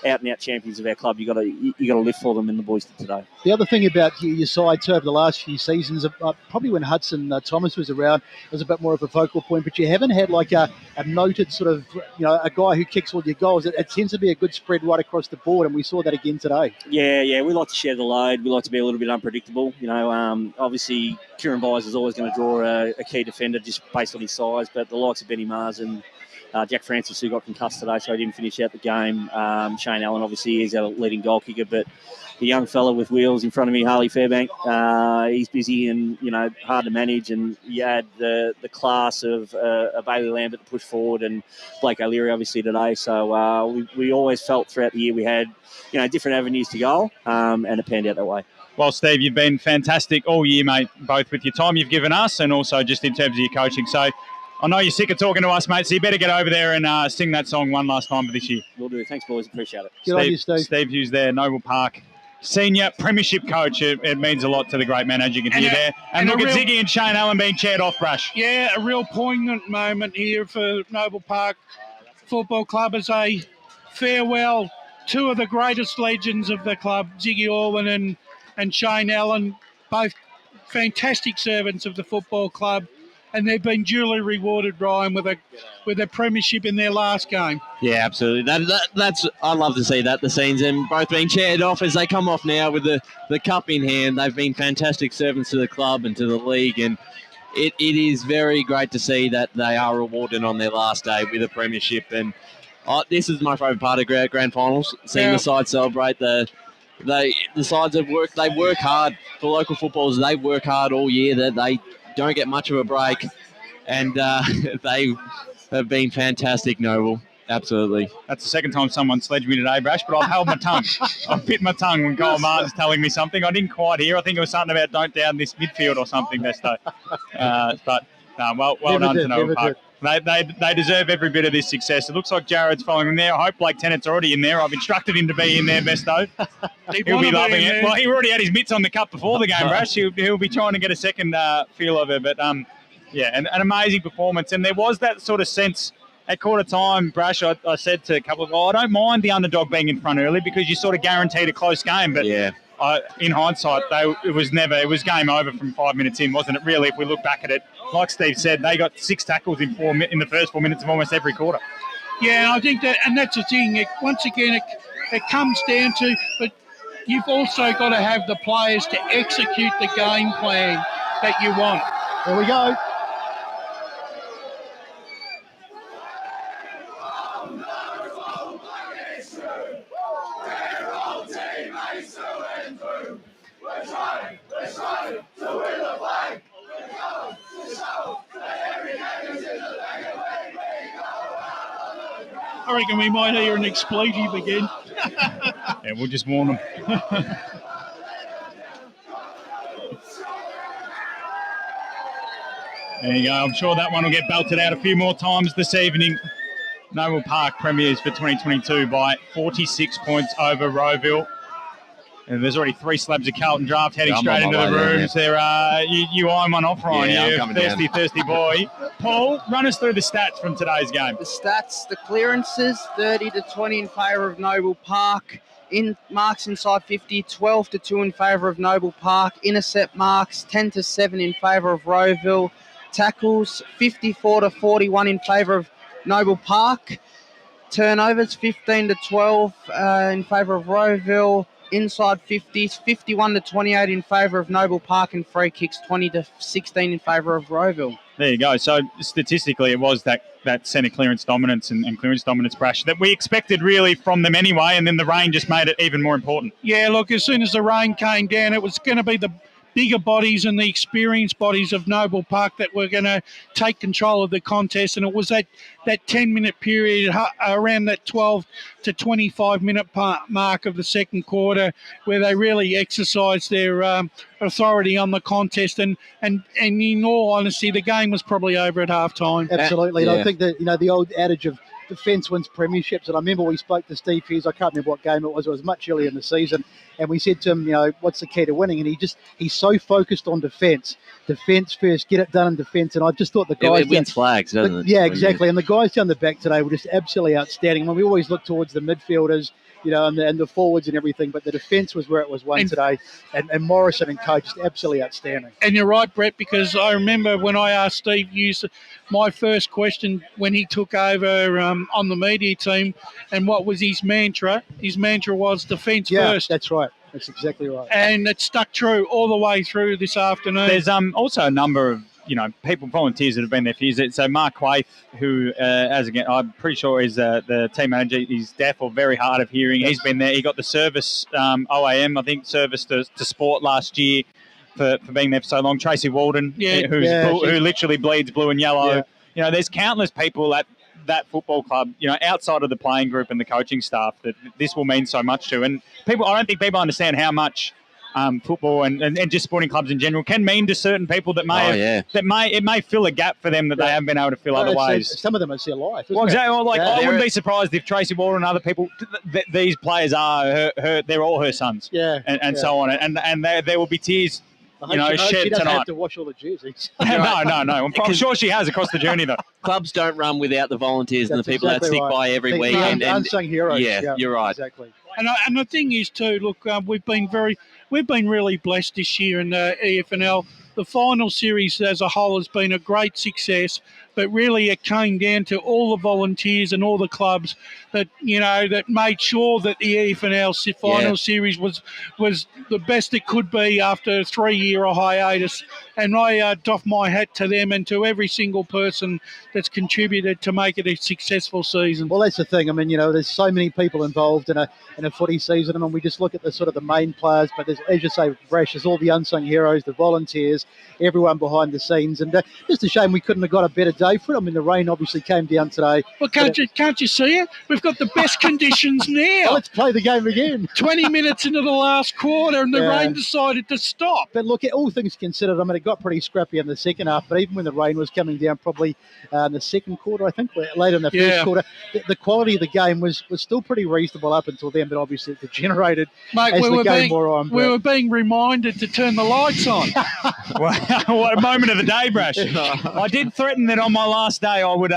out and out champions of our club. You got to live for them, and the boys did today. The other thing about your side too over the last few seasons, probably when Hudson Thomas was around, it was a bit more of a focal point. But you haven't had like a noted sort of a guy who kicks all your goals. It tends to be a good spread right across the board, and we saw that again today. Yeah, we like to share the load. We like to be a little bit unpredictable. Obviously Kieran Byers is always going to draw a key defender just based on his size, but the likes of Benny Mars and Jack Francis, who got concussed today, so he didn't finish out the game. Shane Allen, obviously, is our leading goal kicker, but the young fella with wheels in front of me, Harley Fairbank, he's busy and, hard to manage. And you add the class of Bailey Lambert to push forward and Blake O'Leary, obviously, today. So we always felt throughout the year we had, different avenues to go, and it panned out that way. Well, Steve, you've been fantastic all year, mate, both with your time you've given us and also just in terms of your coaching. So I know you're sick of talking to us, mate, so you better get over there and sing that song one last time for this year. Will do. Thanks, boys. Appreciate it. Good on you, Steve. Steve Hughes there, Noble Park. Senior premiership coach. It means a lot to the great man, as you can hear there. And look at Ziggy and Shane Allen being chaired off, Brash. Yeah, a real poignant moment here for Noble Park Football Club as a farewell. Two of the greatest legends of the club, Ziggy Orwin and Shane Allen, both fantastic servants of the football club. And they've been duly rewarded, Ryan, with a premiership in their last game. Yeah, absolutely. That's I love to see that, the scenes, and both being chaired off as they come off now with the cup in hand. They've been fantastic servants to the club and to the league, and it is very great to see that they are rewarded on their last day with a premiership. And this is my favourite part of grand finals, seeing the side celebrate. The sides have worked. They work hard for local footballers. They work hard all year. That they don't get much of a break, and they have been fantastic, Noble. Absolutely. That's the second time someone sledged me today, Brash, but I've held my tongue. I've bit my tongue when Cole Martin's telling me something. I didn't quite hear. I think it was something about don't down this midfield or something, Besto. Well done to Noble Park. They deserve every bit of this success. It looks like Jared's following them there. I hope Blake Tennant's already in there. I've instructed him to be in there, Besto. He'll be loving it. Well, he already had his mitts on the cup before the game, Brash. He'll be trying to get a second feel of it. But, an amazing performance. And there was that sort of sense at quarter time, Brash, I said to a couple of guys, I don't mind the underdog being in front early because you sort of guaranteed a close game. But in hindsight, it was game over from 5 minutes in, wasn't it? Really, if we look back at it, like Steve said, they got 6 tackles in the first 4 minutes of almost every quarter. Yeah, I think that, and that's the thing. It comes down to, but you've also got to have the players to execute the game plan that you want. There we go. I reckon we might hear an expletive again. Yeah, we'll just warn them. There you go. I'm sure that one will get belted out a few more times this evening. Noble Park premiers for 2022 by 46 points over Rowville. And there's already 3 slabs of Carlton draft heading straight into the rooms. You eyeing one off, Ryan. Yeah, you thirsty boy. Paul, run us through the stats from today's game. The stats, the clearances, 30-20 in favour of Noble Park. In marks inside 50, 12-2 in favour of Noble Park. Intercept marks, 10-7 in favour of Rowville. Tackles, 54-41 in favour of Noble Park. Turnovers, 15-12 in favour of Rowville. Inside 50s, 51-28 in favour of Noble Park, and free kicks 20-16 in favour of Rowville. There you go. So statistically, it was that centre clearance dominance and clearance dominance, Brash, that we expected really from them anyway, and then the rain just made it even more important. Yeah, look, as soon as the rain came down, it was going to be the bigger bodies and the experienced bodies of Noble Park that were going to take control of the contest, and it was that 10-minute period around that 12 to 25-minute mark of the second quarter where they really exercised their authority on the contest, and in all honesty, the game was probably over at half-time. Absolutely, and I think that the old adage of defence wins premierships, and I remember we spoke to Steve Hughes, I can't remember what game it was much earlier in the season, and we said to him, what's the key to winning? And he's so focused on defence first, get it done in defence, and I just thought the guys... It wins flags, doesn't it? Yeah, exactly, and the guys down the back today were just absolutely outstanding. When we always look towards the midfielders, and the forwards and everything, but the defence was where it was won today, and Morrison and Co just absolutely outstanding. And you're right, Brett, because I remember when I asked Steve Hughes my first question when he took over on the media team, and what was his mantra? His mantra was defence first. That's right. That's exactly right. And it stuck true all the way through this afternoon. There's also a number of people, volunteers that have been there for years. So Mark Quaife, who, I'm pretty sure is the team manager, he's deaf or very hard of hearing. He's been there. He got the service, OAM, I think, service to sport last year for being there for so long. Tracy Walden, who literally bleeds blue and yellow. Yeah. There's countless people at that football club, outside of the playing group and the coaching staff, that this will mean so much to. And I don't think people understand how much football and just sporting clubs in general can mean to certain people that it may fill a gap for them that they haven't been able to fill otherwise. Some of them it's their life. Well, exactly. I wouldn't be surprised if Tracy Walden and other people, these players are they're all her sons. And so on. And there will be tears. Shed she doesn't tonight. have to wash all the jerseys. No. I'm sure she has across the journey, though. Clubs don't run without the volunteers and the people that stick by every week. And unsung heroes. Yeah, you're right. Exactly. And the thing is too, look, we've been really blessed this year in the EFNL. The final series as a whole has been a great success, but really it came down to all the volunteers and all the clubs that made sure that the EFNL final series was the best it could be after a 3-year hiatus. And I doff my hat to them and to every single person that's contributed to make it a successful season. Well, that's the thing. I mean, there's so many people involved in a footy season. I mean, we just look at the sort of the main players, but there's, as you say, Brash, there's all the unsung heroes, the volunteers, everyone behind the scenes. And just a shame we couldn't have got a better day for it. I mean, the rain obviously came down today. Well, can't you see it? We've got the best conditions now. Well, let's play the game again. 20 minutes into the last quarter and the rain decided to stop. But look, all things considered, I mean, it got pretty scrappy in the second half, but even when the rain was coming down probably in the second quarter, I think, later in the first quarter, the quality of the game was still pretty reasonable up until then, but obviously it degenerated as the game wore on. We were being reminded to turn the lights on. What a moment of the day, Brash. I did threaten that on my last day I would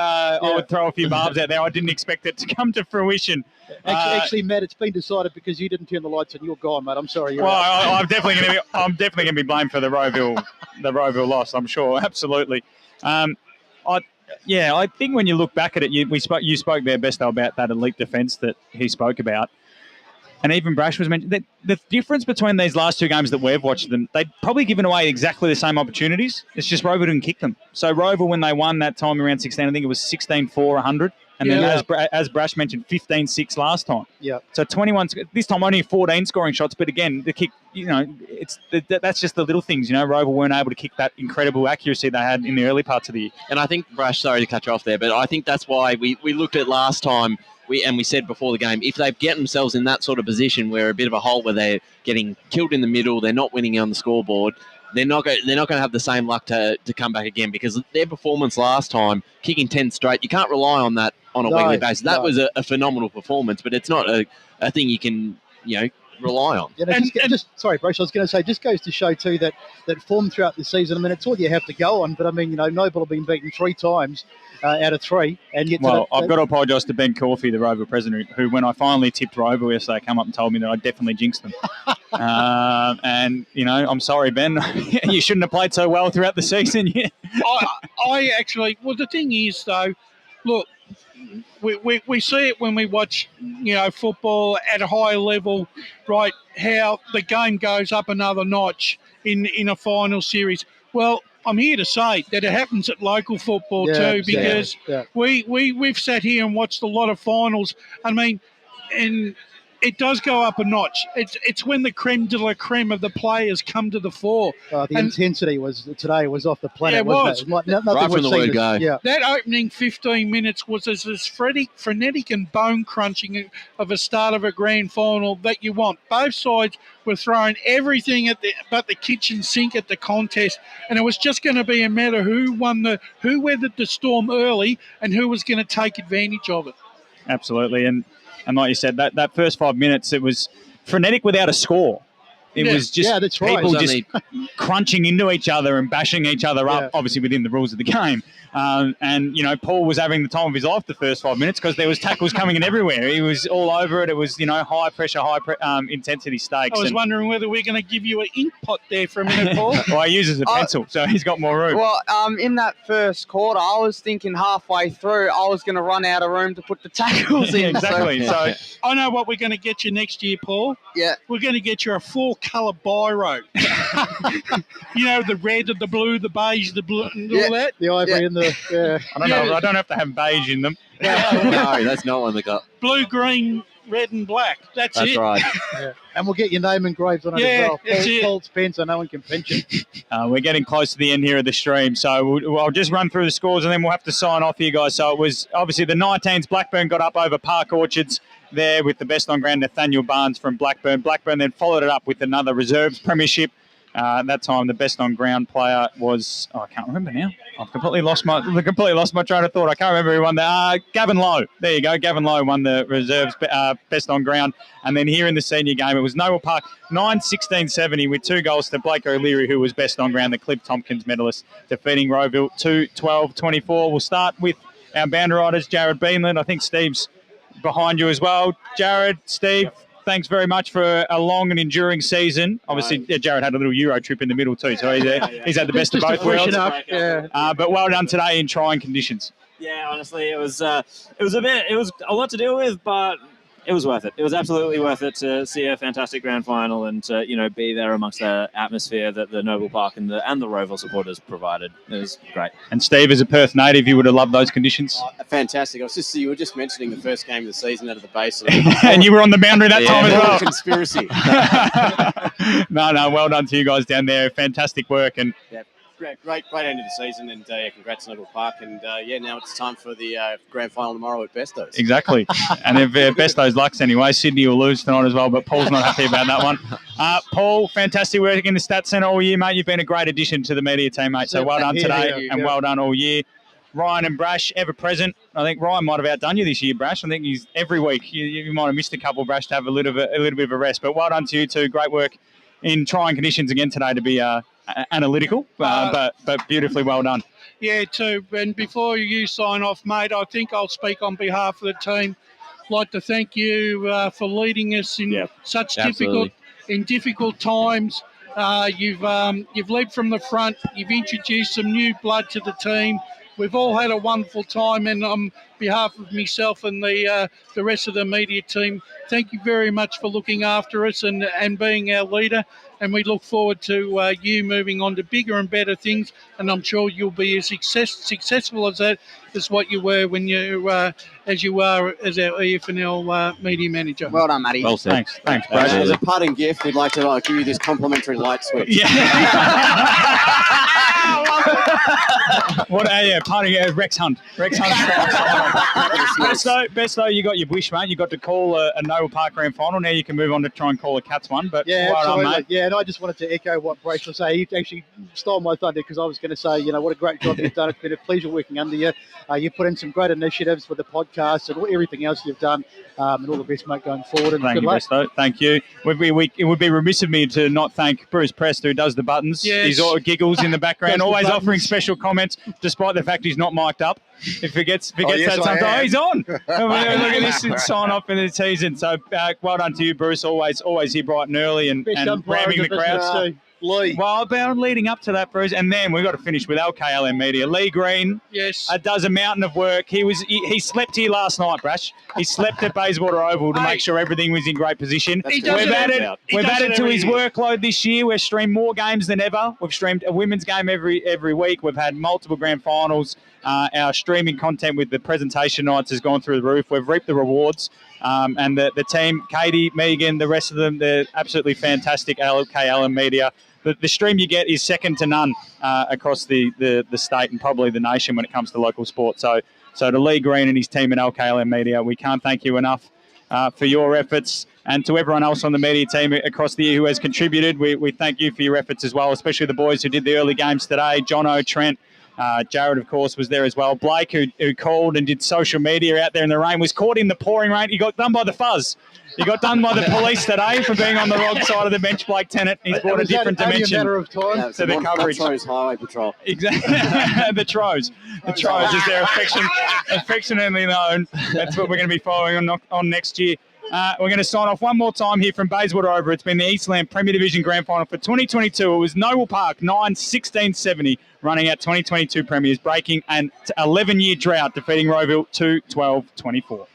throw a few barbs out there. I didn't expect it to come to fruition. Actually, Matt, it's been decided because you didn't turn the lights on. You're gone, mate. I'm sorry. I'm definitely going to be blamed for the Rowville loss. I'm sure, absolutely. I think when you look back at it, you spoke there, Besto, about that elite defence that he spoke about. And even Brash was mentioned. The difference between these last two games that we've watched them, they'd probably given away exactly the same opportunities. It's just Rowville didn't kick them. So Rowville, when they won that time around 16, I think it was 16-4, 100. And then as Brash mentioned, 15-6 last time. Yeah. So 21, this time only 14 scoring shots. But again, the kick, that's just the little things. Rowville weren't able to kick that incredible accuracy they had in the early parts of the year. And I think, Brash, sorry to cut you off there, but I think that's why we looked at last time. We said before the game, if they get themselves in that sort of position where a bit of a hole where they're getting killed in the middle, they're not winning on the scoreboard, they're not going to have the same luck to come back again, because their performance last time, kicking 10 straight, you can't rely on that on a weekly basis. That was a phenomenal performance, but it's not a thing you can rely on. Sorry, Brash, I was going to say, just goes to show too that form throughout the season, I mean, it's all you have to go on, but I mean, Noble have been beaten 3 times out of 3. And yet I've got to apologise to Ben Corfey, the Rowville president, who, when I finally tipped Rowville yesterday, came up and told me that I definitely jinxed them. And, I'm sorry, Ben. You shouldn't have played so well throughout the season. I actually, the thing is, though, look, we see it when we watch, football at a high level, right, how the game goes up another notch in a final series. Well, I'm here to say that it happens at local football too, because we've sat here and watched a lot of finals. I mean, and it does go up a notch. It's when the creme de la creme of the players come to the fore. The intensity today was off the planet. Yeah, it was. Nothing right from the word go. Yeah. That opening 15 minutes was as frenetic and bone-crunching of a start of a grand final that you want. Both sides were throwing everything but the kitchen sink at the contest, and it was just going to be a matter who weathered the storm early and who was going to take advantage of it. Absolutely, and like you said, that first 5 minutes, it was frenetic without a score. It was just people just crunching into each other and bashing each other up, obviously within the rules of the game. And, Paul was having the time of his life the first 5 minutes because there was tackles coming in everywhere. He was all over it. It was, high pressure, intensity stakes. I was wondering whether we're going to give you an ink pot there for a minute, Paul. Well, he uses a pencil, so he's got more room. Well, in that first quarter, I was thinking halfway through I was going to run out of room to put the tackles in. Exactly. So I know what we're going to get you next year, Paul. Yeah. We're going to get you a 4-colour biro. The red, the blue, the beige, the blue, and all that. The ivory and the... Yeah. I don't know. I don't have to have beige in them. No, that's not one they got. Blue, green, red and black. That's it. That's right. Yeah. And we'll get your name engraved on it as well. Paul Spencer, no one can pinch it. We're getting close to the end here of the stream, so I'll just run through the scores and then we'll have to sign off here, guys. So it was obviously the 19s. Blackburn got up over Park Orchards there with the best on ground, Nathaniel Barnes from Blackburn. Blackburn then followed it up with another reserves premiership. That time, the best on ground player was I can't remember now. I've completely lost my train of thought. I can't remember who won that. Gavin Lowe. There you go. Gavin Lowe won the reserves best on ground. And then here in the senior game, it was Noel Park 9-16-70 with 2 goals to Blake O'Leary, who was best on ground, the Cliff Tompkins medalist, defeating Rowville 2-12-24. We'll start with our bounder riders, Jared Beanland. I think Steve's behind you as well. Jared, Steve. Thanks very much for a long and enduring season. Obviously, Jared had a little Euro trip in the middle too, so he's had the best of both worlds. But well done today in trying conditions. Yeah, honestly, it was a lot to deal with, but it was worth it. It was absolutely worth it to see a fantastic grand final and to be there amongst the atmosphere that the Noble Park and the Rowville supporters provided. It was great. And Steve, as a Perth native, you would have loved those conditions. Fantastic. You were just mentioning the first game of the season out of the base, and you were on the boundary that time as well. Conspiracy. No, well done to you guys down there. Fantastic work and. Yeah. Great end of the season, and congrats Noble Park. And now it's time for the grand final tomorrow at Besto's. Exactly. And if Besto's lucks anyway, Sydney will lose tonight as well, but Paul's not happy about that one. Paul, fantastic work in the Stats Centre all year, mate. You've been a great addition to the media team, mate. So well done today and well done all year. Ryan and Brash, ever present. I think Ryan might have outdone you this year, Brash. I think he's every week. You might have missed a couple, Brash, to have a little bit of a rest. But well done to you two. Great work in trying conditions again today to be analytical, but beautifully well done. Yeah, too. And before you sign off, mate, I think I'll speak on behalf of the team. I'd like to thank you for leading us in such difficult times. You've led from the front. You've introduced some new blood to the team. We've all had a wonderful time, and on behalf of myself and the rest of the media team, thank you very much for looking after us and being our leader. And we look forward to you moving on to bigger and better things. And I'm sure you'll be as successful as what you were when as you are as our EFNL media manager. Well done, Matty. Well said. Thanks, Brad. As a parting gift, we'd like to give you this complimentary light switch. Parting Rex Hunt. Best though, you got your wish, mate. You got to call a Noble Park grand final. Now you can move on to try and call a Cats one. But well done, mate. Yeah, and I just wanted to echo what Brace was saying. He actually stole my thunder because I was going to say, what a great job you've done. It's been a pleasure working under you. You put in some great initiatives with the podcast and everything else you've done. And all the best, mate, going forward. And thank you, Besto. Thank you. It would be remiss of me to not thank Bruce Prest, who does the buttons. Yes. He's all giggles in the background, always offering special comments, despite the fact he's not mic'd up. He forgets that sometimes. Oh, he's on. Look at this sign off in the season. So well done to you, Bruce. Always here bright and early and ramming the crowds. Lee. Well, about leading up to that, Bruce, and then we've got to finish with LKLM Media. Lee Green does a mountain of work. He slept here last night, Brash. He slept at Bayswater Oval to make sure everything was in great position. We've added to his workload this year. We've streamed more games than ever. We've streamed a women's game every week. We've had multiple grand finals. Our streaming content with the presentation nights has gone through the roof. We've reaped the rewards. And the team, Katie, Megan, the rest of them, they're absolutely fantastic. LKLM Media. The stream you get is second to none across the state and probably the nation when it comes to local sport. So to Lee Green and his team at LKLM Media, we can't thank you enough for your efforts. And to everyone else on the media team across the year who has contributed, we thank you for your efforts as well, especially the boys who did the early games today, Jono, Trent, Jared, of course, was there as well. Blake, who called and did social media out there in the rain, was caught in the pouring rain. He got done by the fuzz. He got done by the police today for being on the wrong side of the bench, Blake Tennant. He's brought a different dimension a matter of time. to the coverage. The Troes Highway Patrol. Exactly. The Troes. The Troes is their affectionately known. That's what we're going to be following on next year. We're going to sign off one more time here from Bayswater Over. It's been the Eastland Premier Division Grand Final for 2022. It was Noble Park 9-16-70 running out 2022 Premiers, breaking an 11-year drought, defeating Rowville 2-12-24.